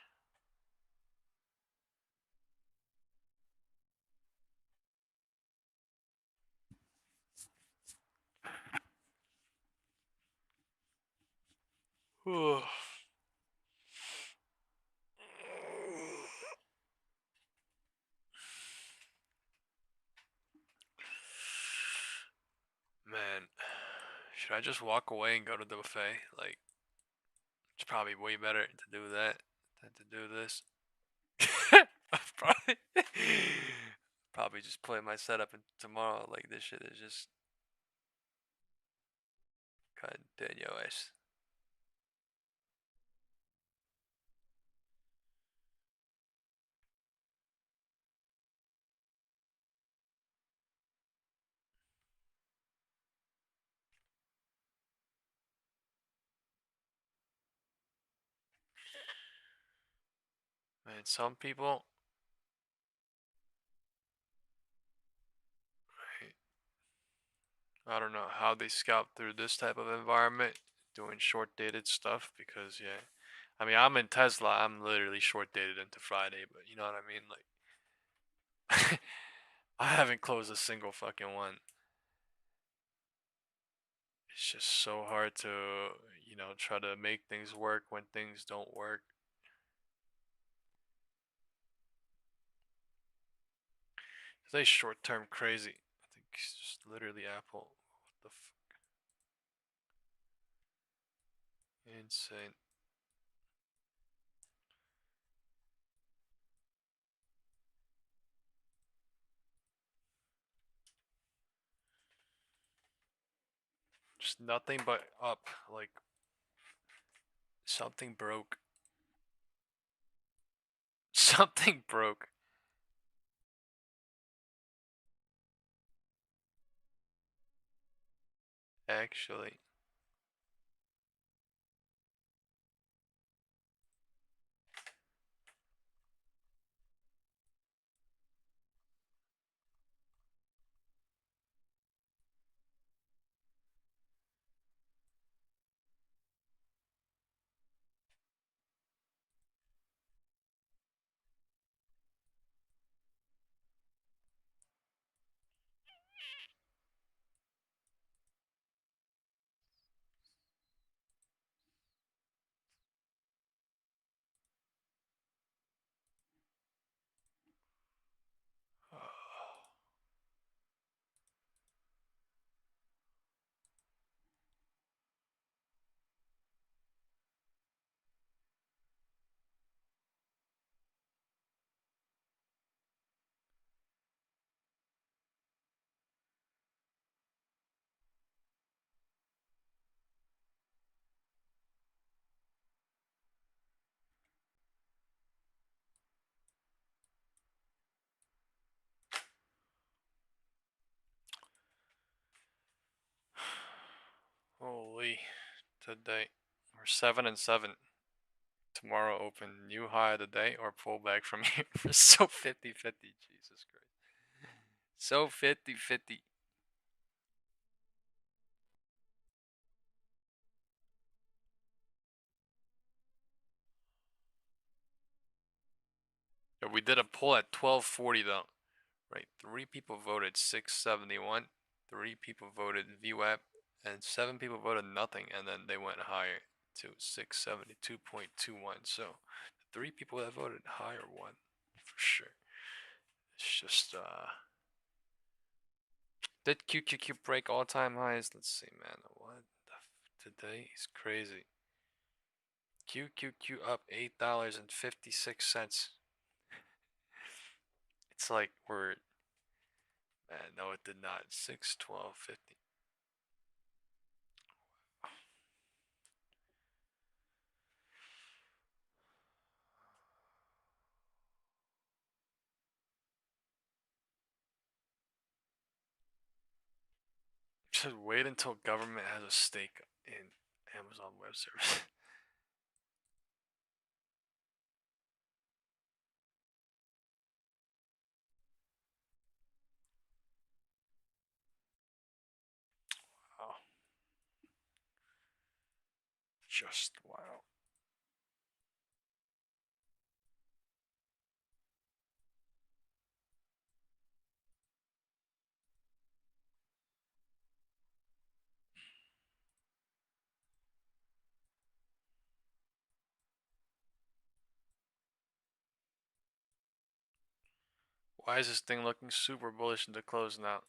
Whew. Man, should I just walk away and go to the buffet? Like, it's probably way better to do that than to do this. probably, probably just play my setup and tomorrow. Like, this shit is just continuous. Man, some people, I don't know how they scout through this type of environment doing short dated stuff because, yeah. I mean, I'm in Tesla, I'm literally short dated into Friday, but you know what I mean? Like, I haven't closed a single fucking one. It's just so hard to, try to make things work when things don't work. Today's short term crazy. I think it's just literally Apple. What the fuck? Insane. Just nothing but up. Like, something broke. Something broke. Actually. Holy, today we're 7 and 7. Tomorrow open new high of the day or pull back from here. We're so 50-50. Jesus Christ. So 50-50. Yeah, we did a poll at 12:40 though. Right, 3 people voted 671. 3 people voted VWAP, and 7 people voted nothing, and then they went higher to 672.21. So the 3 people that voted higher won for sure. It's just did QQQ break all-time highs? Let's see, man. What today is crazy. QQQ up $8.56. It's like we're man, no, it did not. 612.50. Should wait until government has a stake in Amazon Web Service. Wow. Just wow. Why is this thing looking super bullish into close now?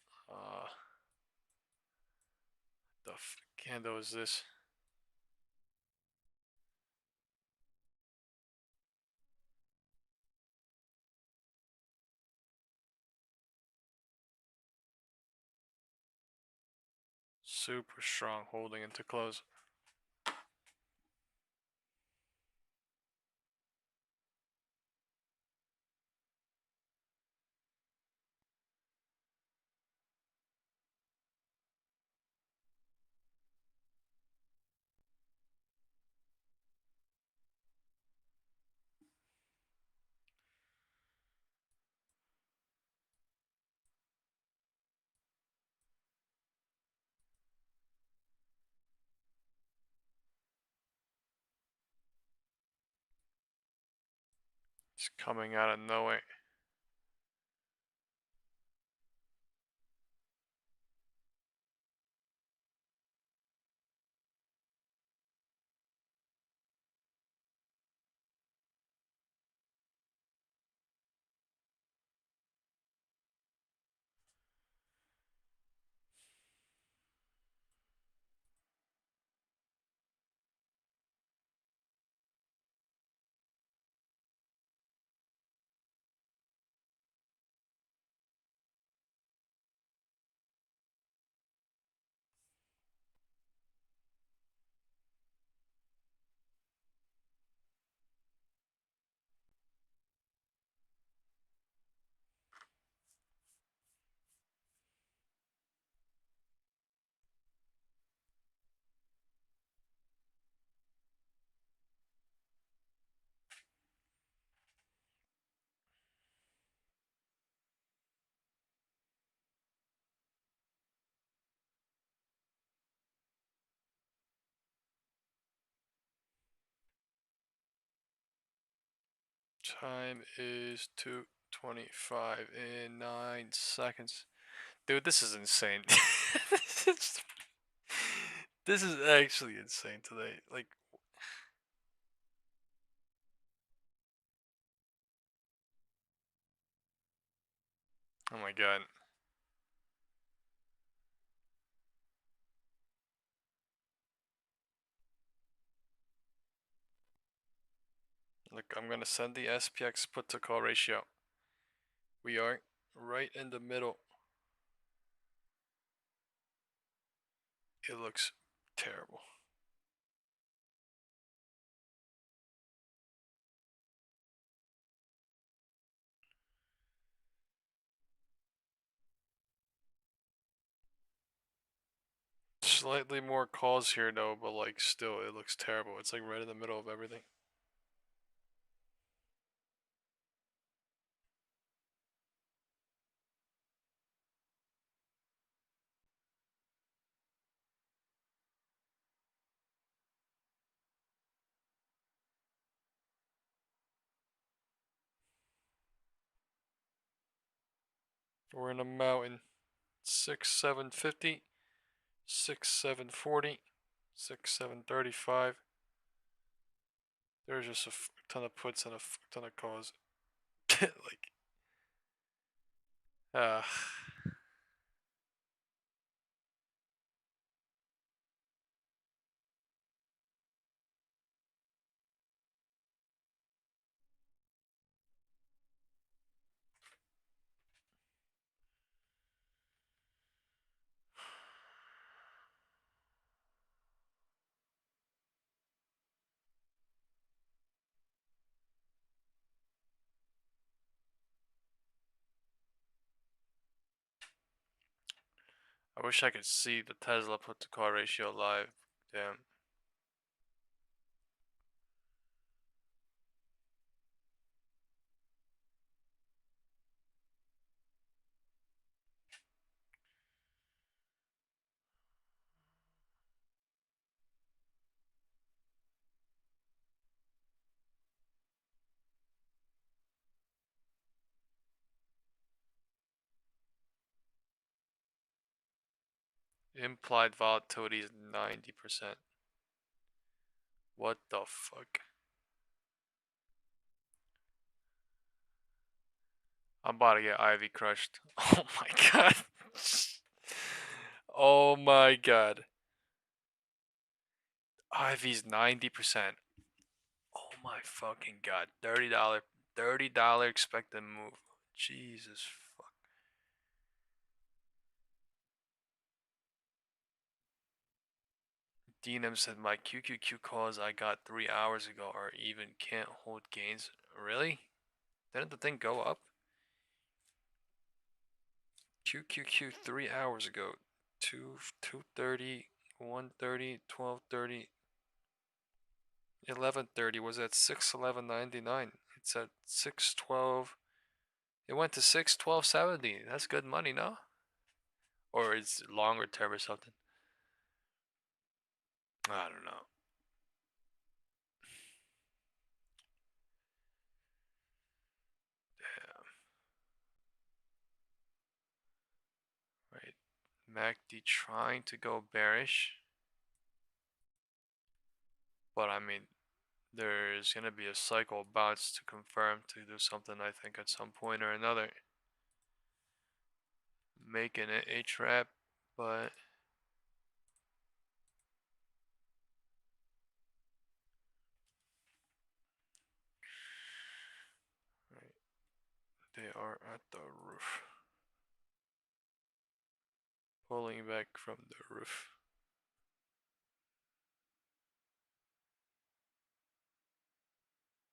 The candle is this? Super strong holding into close. It's coming out of nowhere. Time is 2:25 in 9 seconds. Dude, this is insane. This is actually insane today. Like, oh my god. Look, I'm gonna send the SPX put to call ratio. We are right in the middle. It looks terrible. Slightly more calls here though, but like still it looks terrible. It's like right in the middle of everything. We're in a mountain. 6,750, 6,740, 6,735. There's just a ton of puts and a ton of calls. Like, uh, I wish I could see the Tesla put to call ratio live. Damn. Implied volatility is 90%. What the fuck? I'm about to get Ivy crushed. Oh my god. Oh my god. Ivy's 90%. Oh my fucking god. $30 expected move. Jesus fuck. Denham said my QQQ calls I got 3 hours ago are even can't hold gains. Really? Didn't the thing go up? QQQ 3 hours ago. 2:30, 1:30, 12:30, 11:30 was at 611.99. It's at 612. It went to 612.70. That's good money, no? Or it's longer term or something. I don't know. Damn. Right. MACD trying to go bearish. But I mean, there's going to be a cycle bounce to confirm to do something, I think, at some point or another. Making it a trap, but right. They are at the roof. Pulling back from the roof.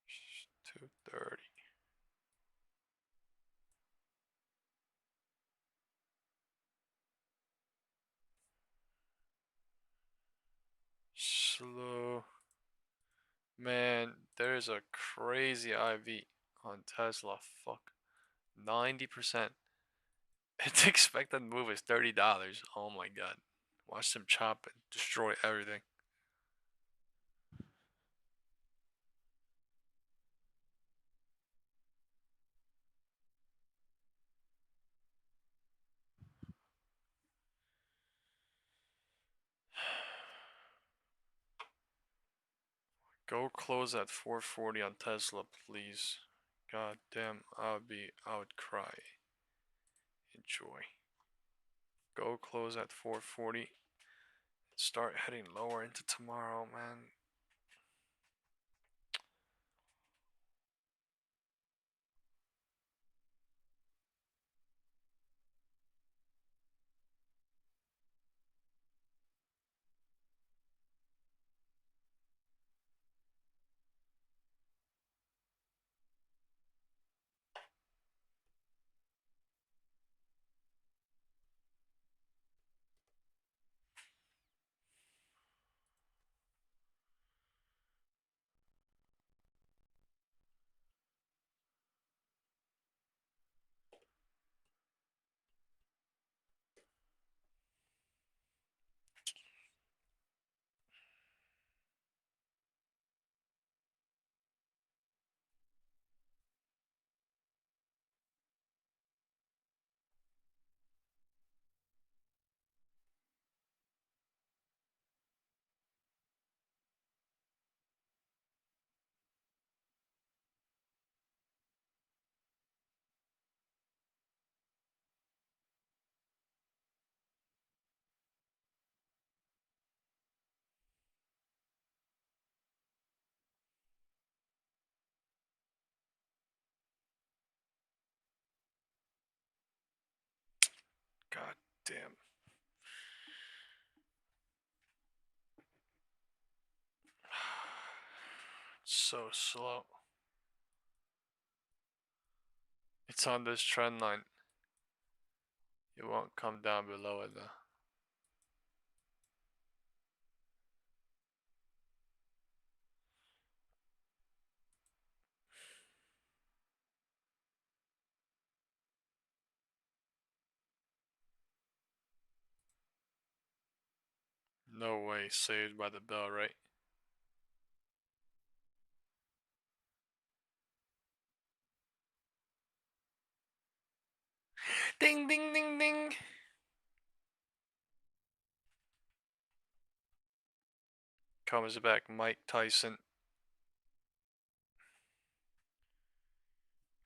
It's 2:30. Slow. Man, there's a crazy IV on Tesla. Fuck. 90%. Its expected move is $30. Oh my god. Watch them chop and destroy everything. Go close at 440 on Tesla, please. God damn, I would cry. Enjoy. Go close at 440. Start heading lower into tomorrow, man. Damn. So slow. It's on this trend line. It won't come down below it though. No way, saved by the bell, right? Ding, ding, ding, ding. Comes back, Mike Tyson.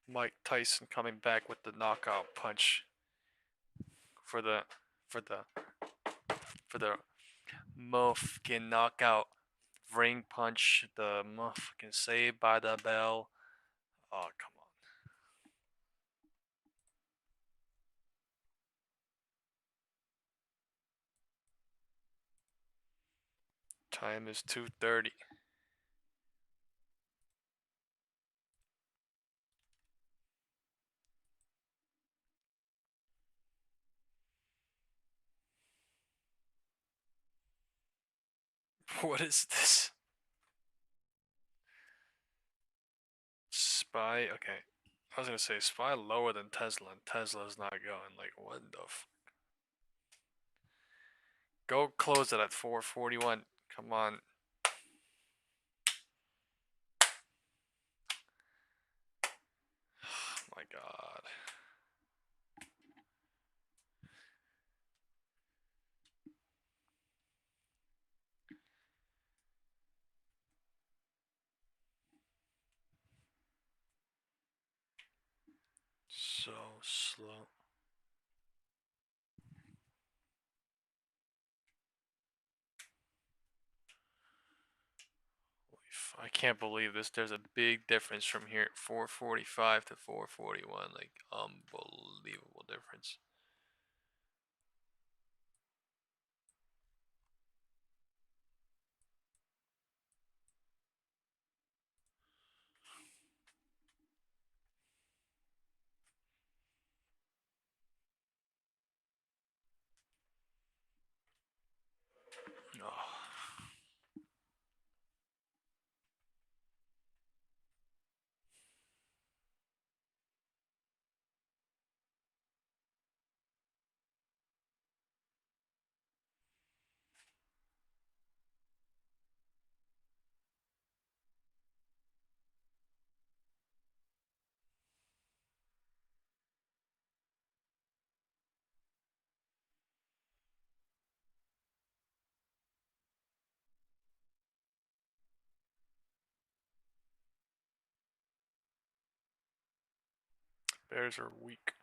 Mike Tyson coming back with the knockout punch for the motherfucking knockout ring punch, the motherfucking saved by the bell. Oh, come on. Time is 2:30. What is this? SPY, okay. I was gonna say SPY lower than Tesla, and Tesla's not going. Like, what the f? Go close it at 441. Come on. Oh my god. So slow. I can't believe this. There's a big difference from here, 445 to 441. Like, unbelievable difference. Oh. Bears are weak.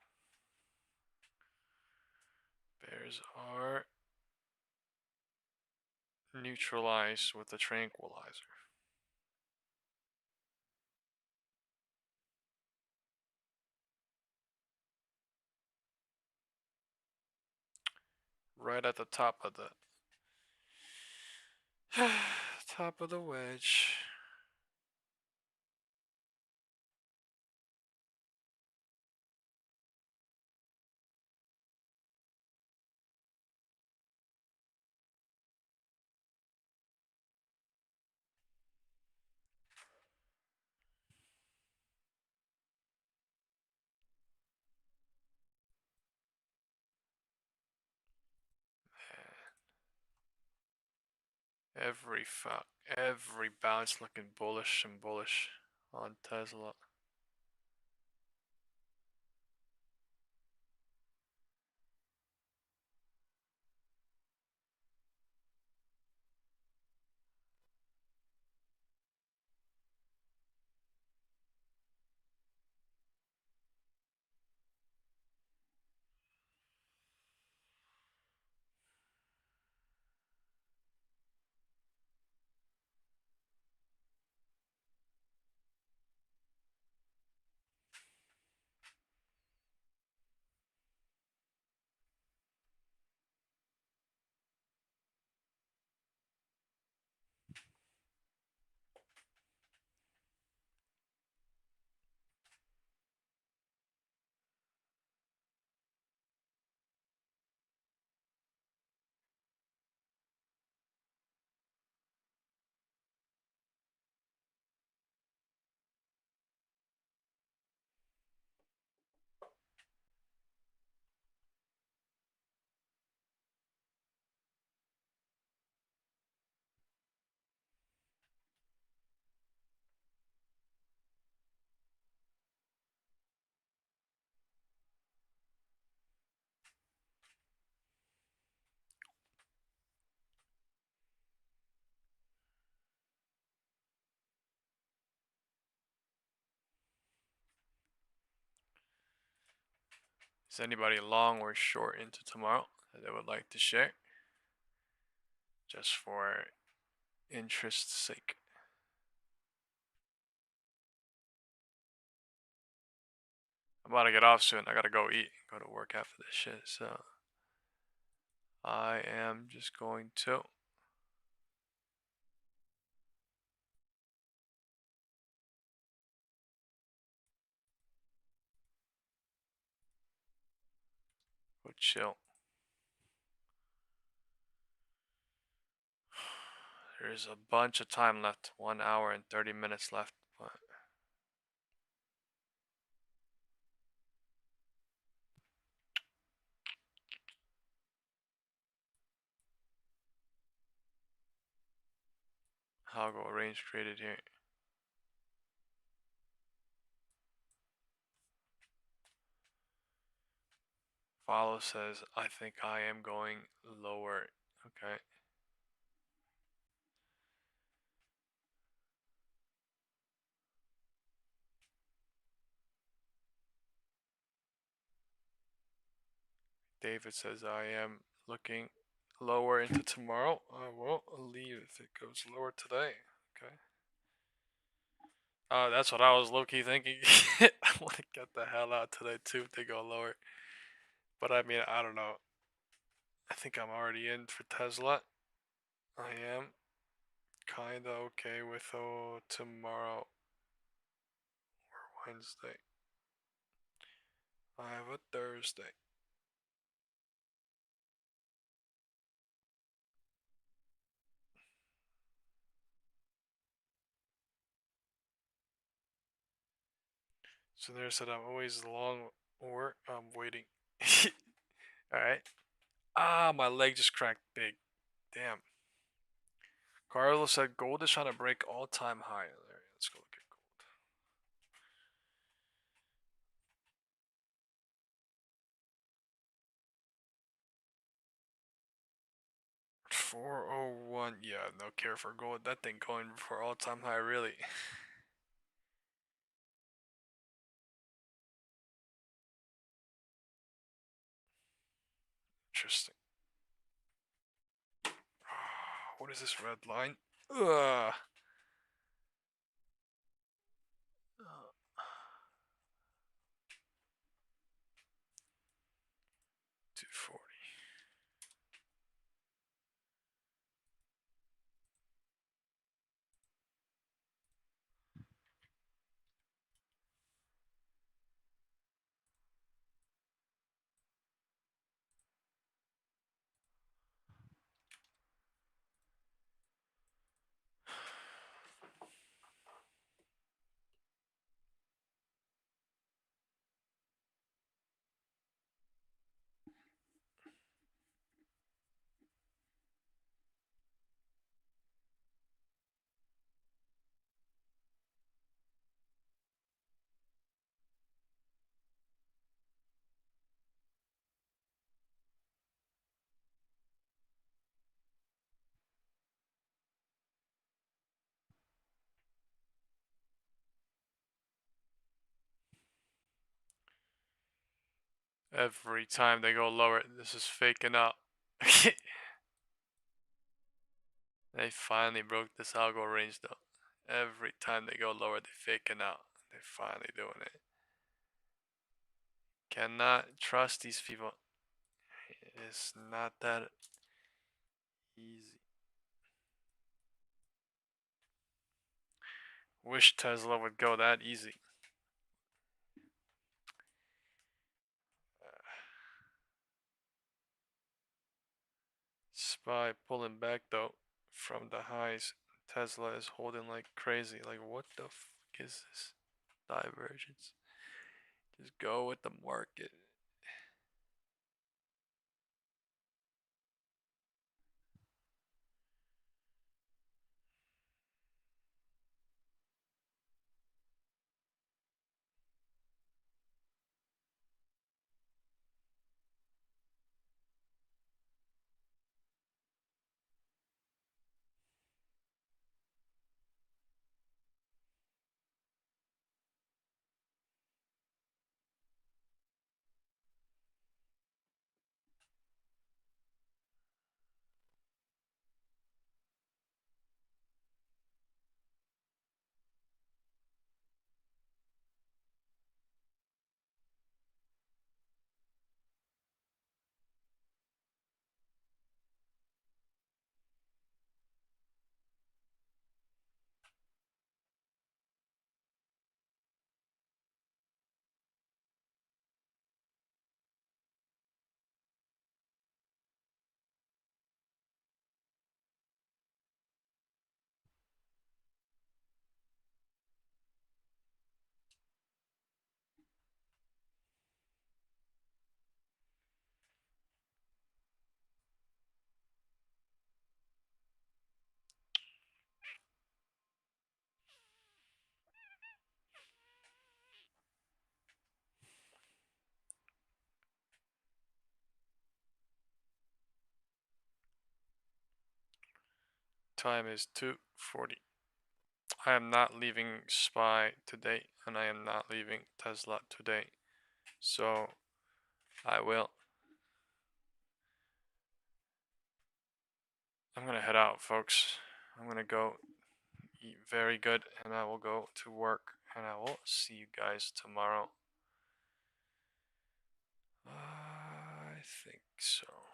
Bears are neutralized with the tranquilizer. Right at the top of the top of the wedge. Every bounce looking bullish and bullish on Tesla. Is anybody long or short into tomorrow that they would like to share? Just for interest's sake. I'm about to get off soon. I gotta go eat, go to work after this shit. So I am just going to go chill. There's a bunch of time left. 1 hour and 30 minutes left. But Algo range created here. Follow says, I think I am going lower. Okay. David says, I am looking lower into tomorrow. I won't leave if it goes lower today. Okay. That's what I was low-key thinking. I want to get the hell out today too if they go lower. But I mean, I don't know. I think I'm already in for Tesla. I am kinda okay with tomorrow or Wednesday. I have a Thursday. So there said I'm always long or I'm waiting. Alright. Ah, my leg just cracked big. Damn. Carlos said gold is trying to break all-time high. There, let's go look at gold. 401. Yeah, no care for gold. That thing going for all-time high, really. Interesting. What is this red line? Ugh. 240. Every time they go lower, this is faking out. They finally broke this algo range though. Every time they go lower, they faking out. They're finally doing it. Cannot trust these people. It's not that easy. Wish Tesla would go that easy. SPY pulling back though from the highs. Tesla is holding like crazy. Like what the fuck is this divergence? Just go with the market. Time is 2:40. I am not leaving SPY today, and I am not leaving Tesla today. So I'm gonna head out, folks. I'm gonna go eat very good, and I will go to work, and I will see you guys tomorrow. I think so.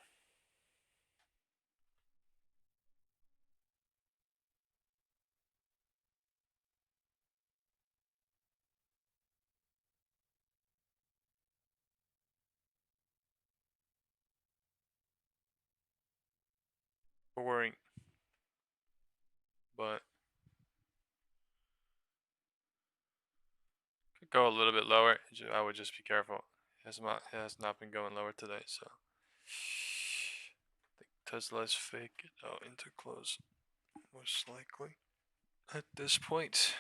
Worrying, but could go a little bit lower. I would just be careful. It has not been going lower today, so I think Tesla's fake. Oh, into close, most likely at this point.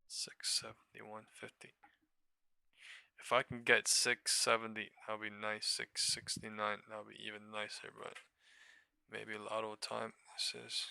$671.50. If I can get 670, that'll be nice. 669, that'll be even nicer, but maybe a lot of time this is.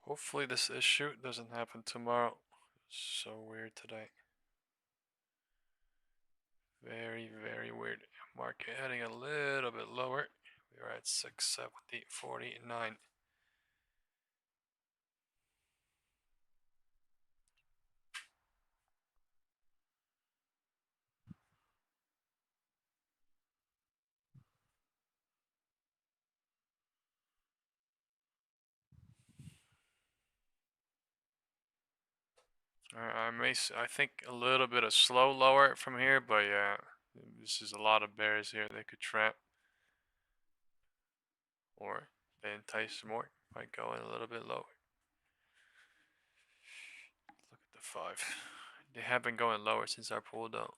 Hopefully this issue doesn't happen tomorrow. So weird today. Very, very weird. Market heading a little bit lower. We are at 670.49. I think a little bit of slow lower from here, but yeah, this is a lot of bears here. They could trap, or they entice more. Might go in a little bit lower. Look at the 5. They have been going lower since our pull down.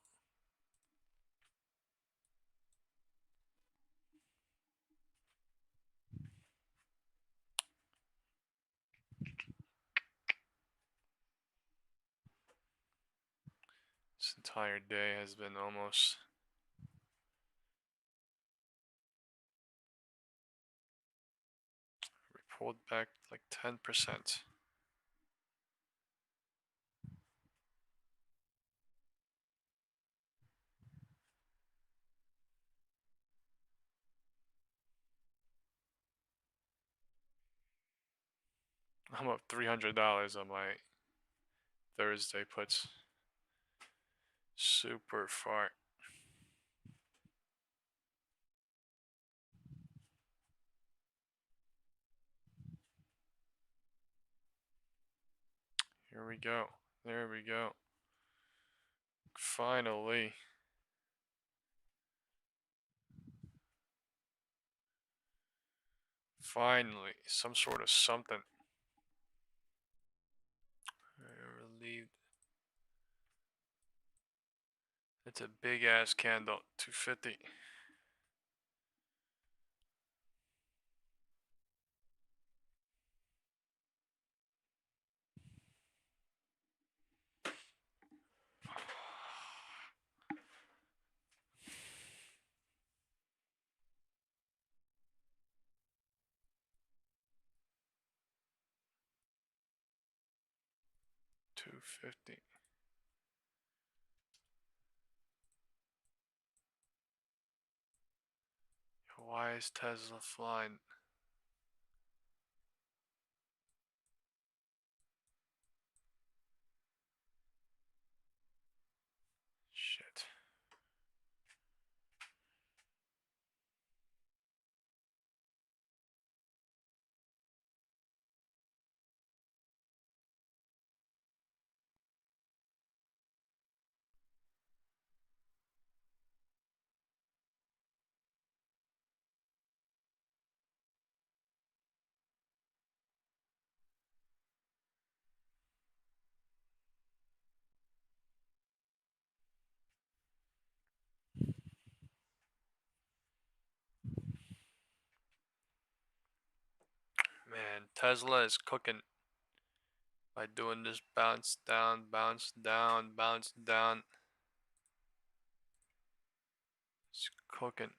This entire day has been almost we pulled back like 10%. I'm up $300 on my Thursday puts. Super far. Here we go. There we go. Finally. Finally, some sort of something. Relieved. It's a big ass candle. 250. $250. Why is Tesla flying? Shit. Man, Tesla is cooking by doing this bounce down, bounce down, bounce down. It's cooking.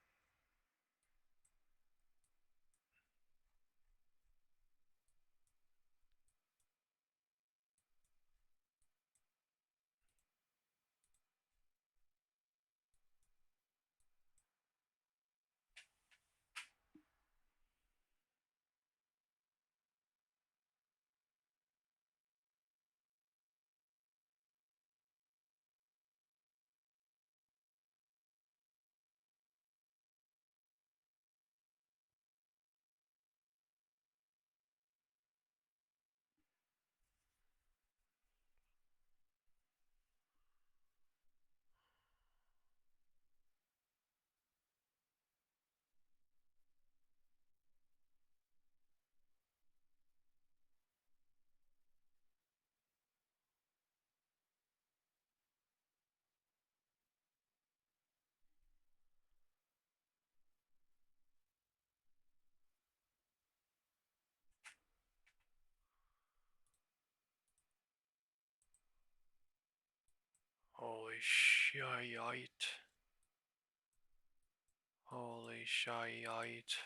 Holy shite. Holy shite.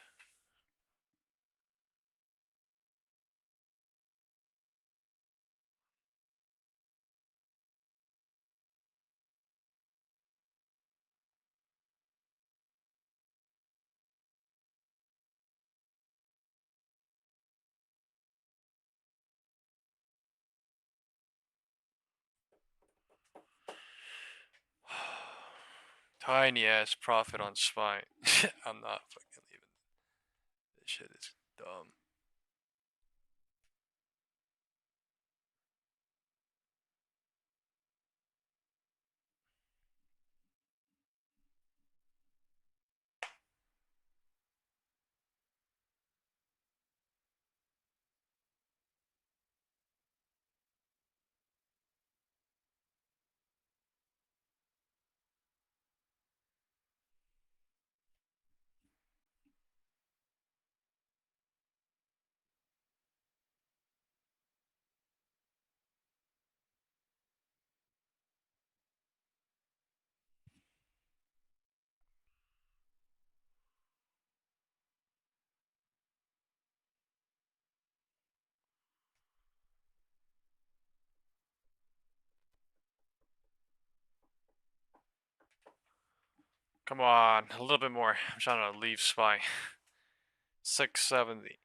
Tiny ass profit on SPY. I'm not fucking leaving. This shit is dumb. Come on, a little bit more. I'm trying to leave SPY. 670.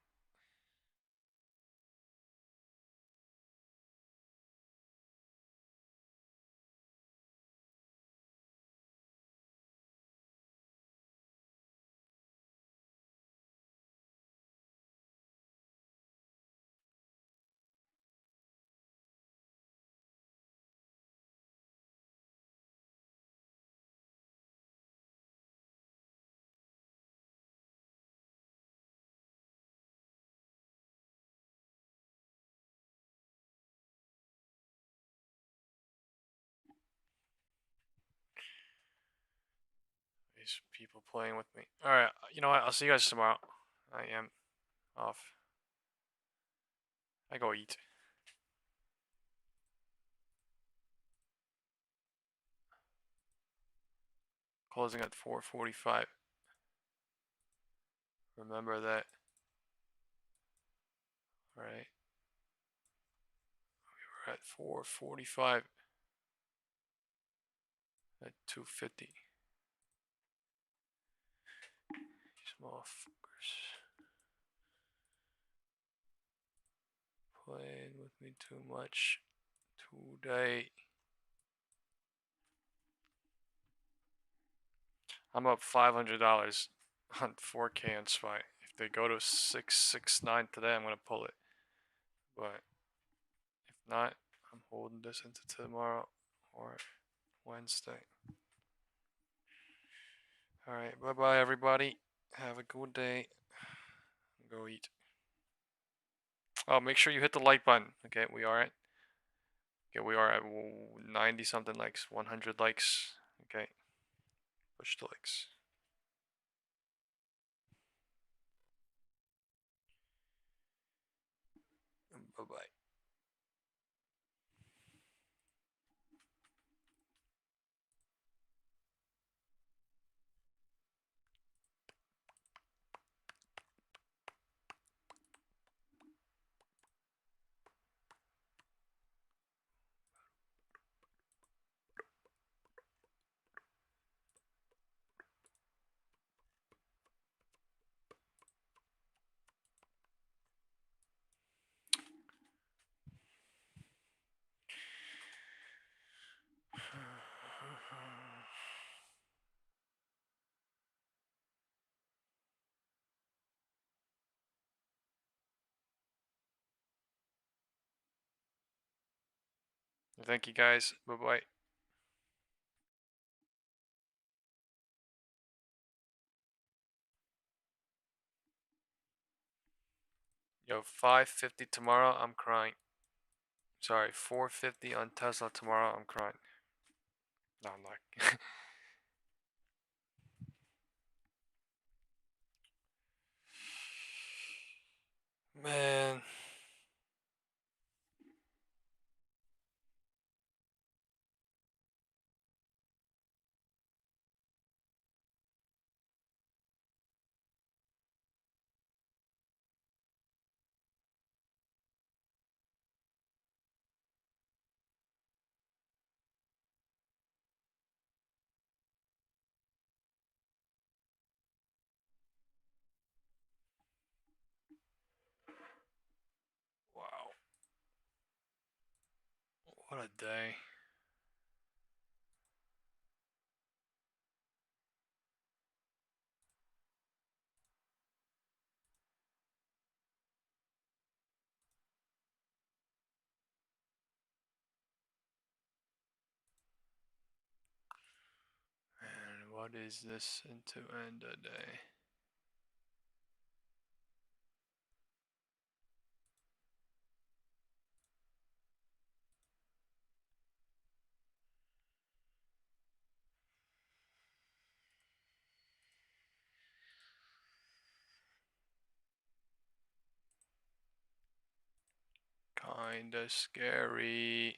These people playing with me. Alright, you know what? I'll see you guys tomorrow. I am off. I go eat. Closing at 4:45. Remember that. Alright. We were at 4:45. At 2:50. Motherfuckers. Playing with me too much today. I'm up $500 on 4K on SPY. If they go to 669 today, I'm gonna pull it. But if not, I'm holding this into tomorrow or Wednesday. Alright, bye bye everybody. Have a good day. Go eat. Oh, make sure you hit the like button. Okay, we are at 90 something likes, 100 likes. Okay, push the likes. Bye bye. Thank you guys. Bye bye. Yo, 550 tomorrow, I'm crying. Sorry, 450 on Tesla tomorrow, I'm crying. No, I'm not. Man. Wow. What a day. And what is this into end of day? Kinda scary.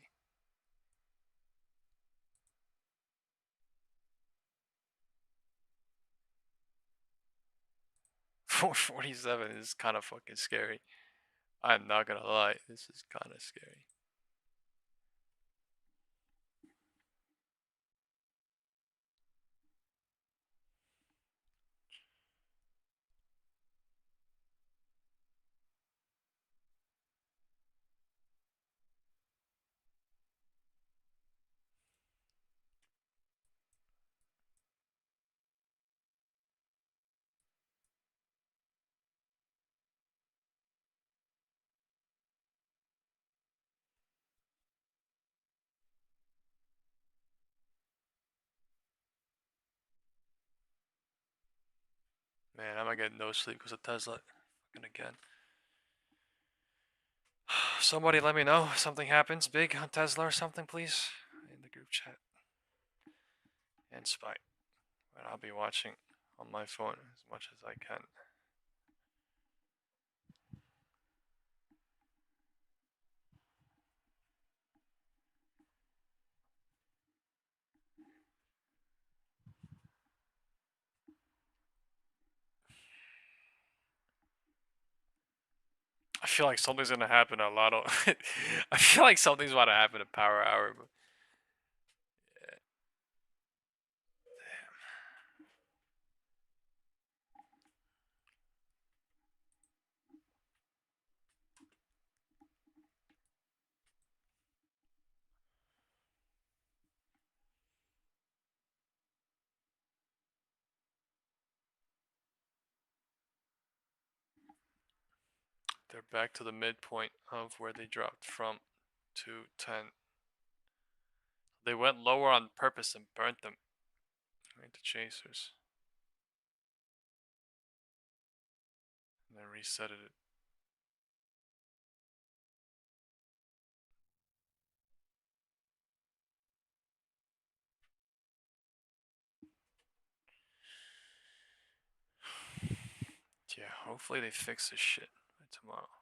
$447 is kind of fucking scary. I'm not gonna lie, this is kind of scary. Man, I'm gonna get no sleep because of Tesla. Fucking again. Somebody let me know if something happens big on Tesla or something, please. In the group chat. And SPY. And I'll be watching on my phone as much as I can. I feel like something's gonna happen a lot of I feel like something's about to happen at Power Hour, but They're back to the midpoint of where they dropped from 210. They went lower on purpose and burnt them. Right, the chasers. And then reset it. Yeah, hopefully they fix this shit by tomorrow.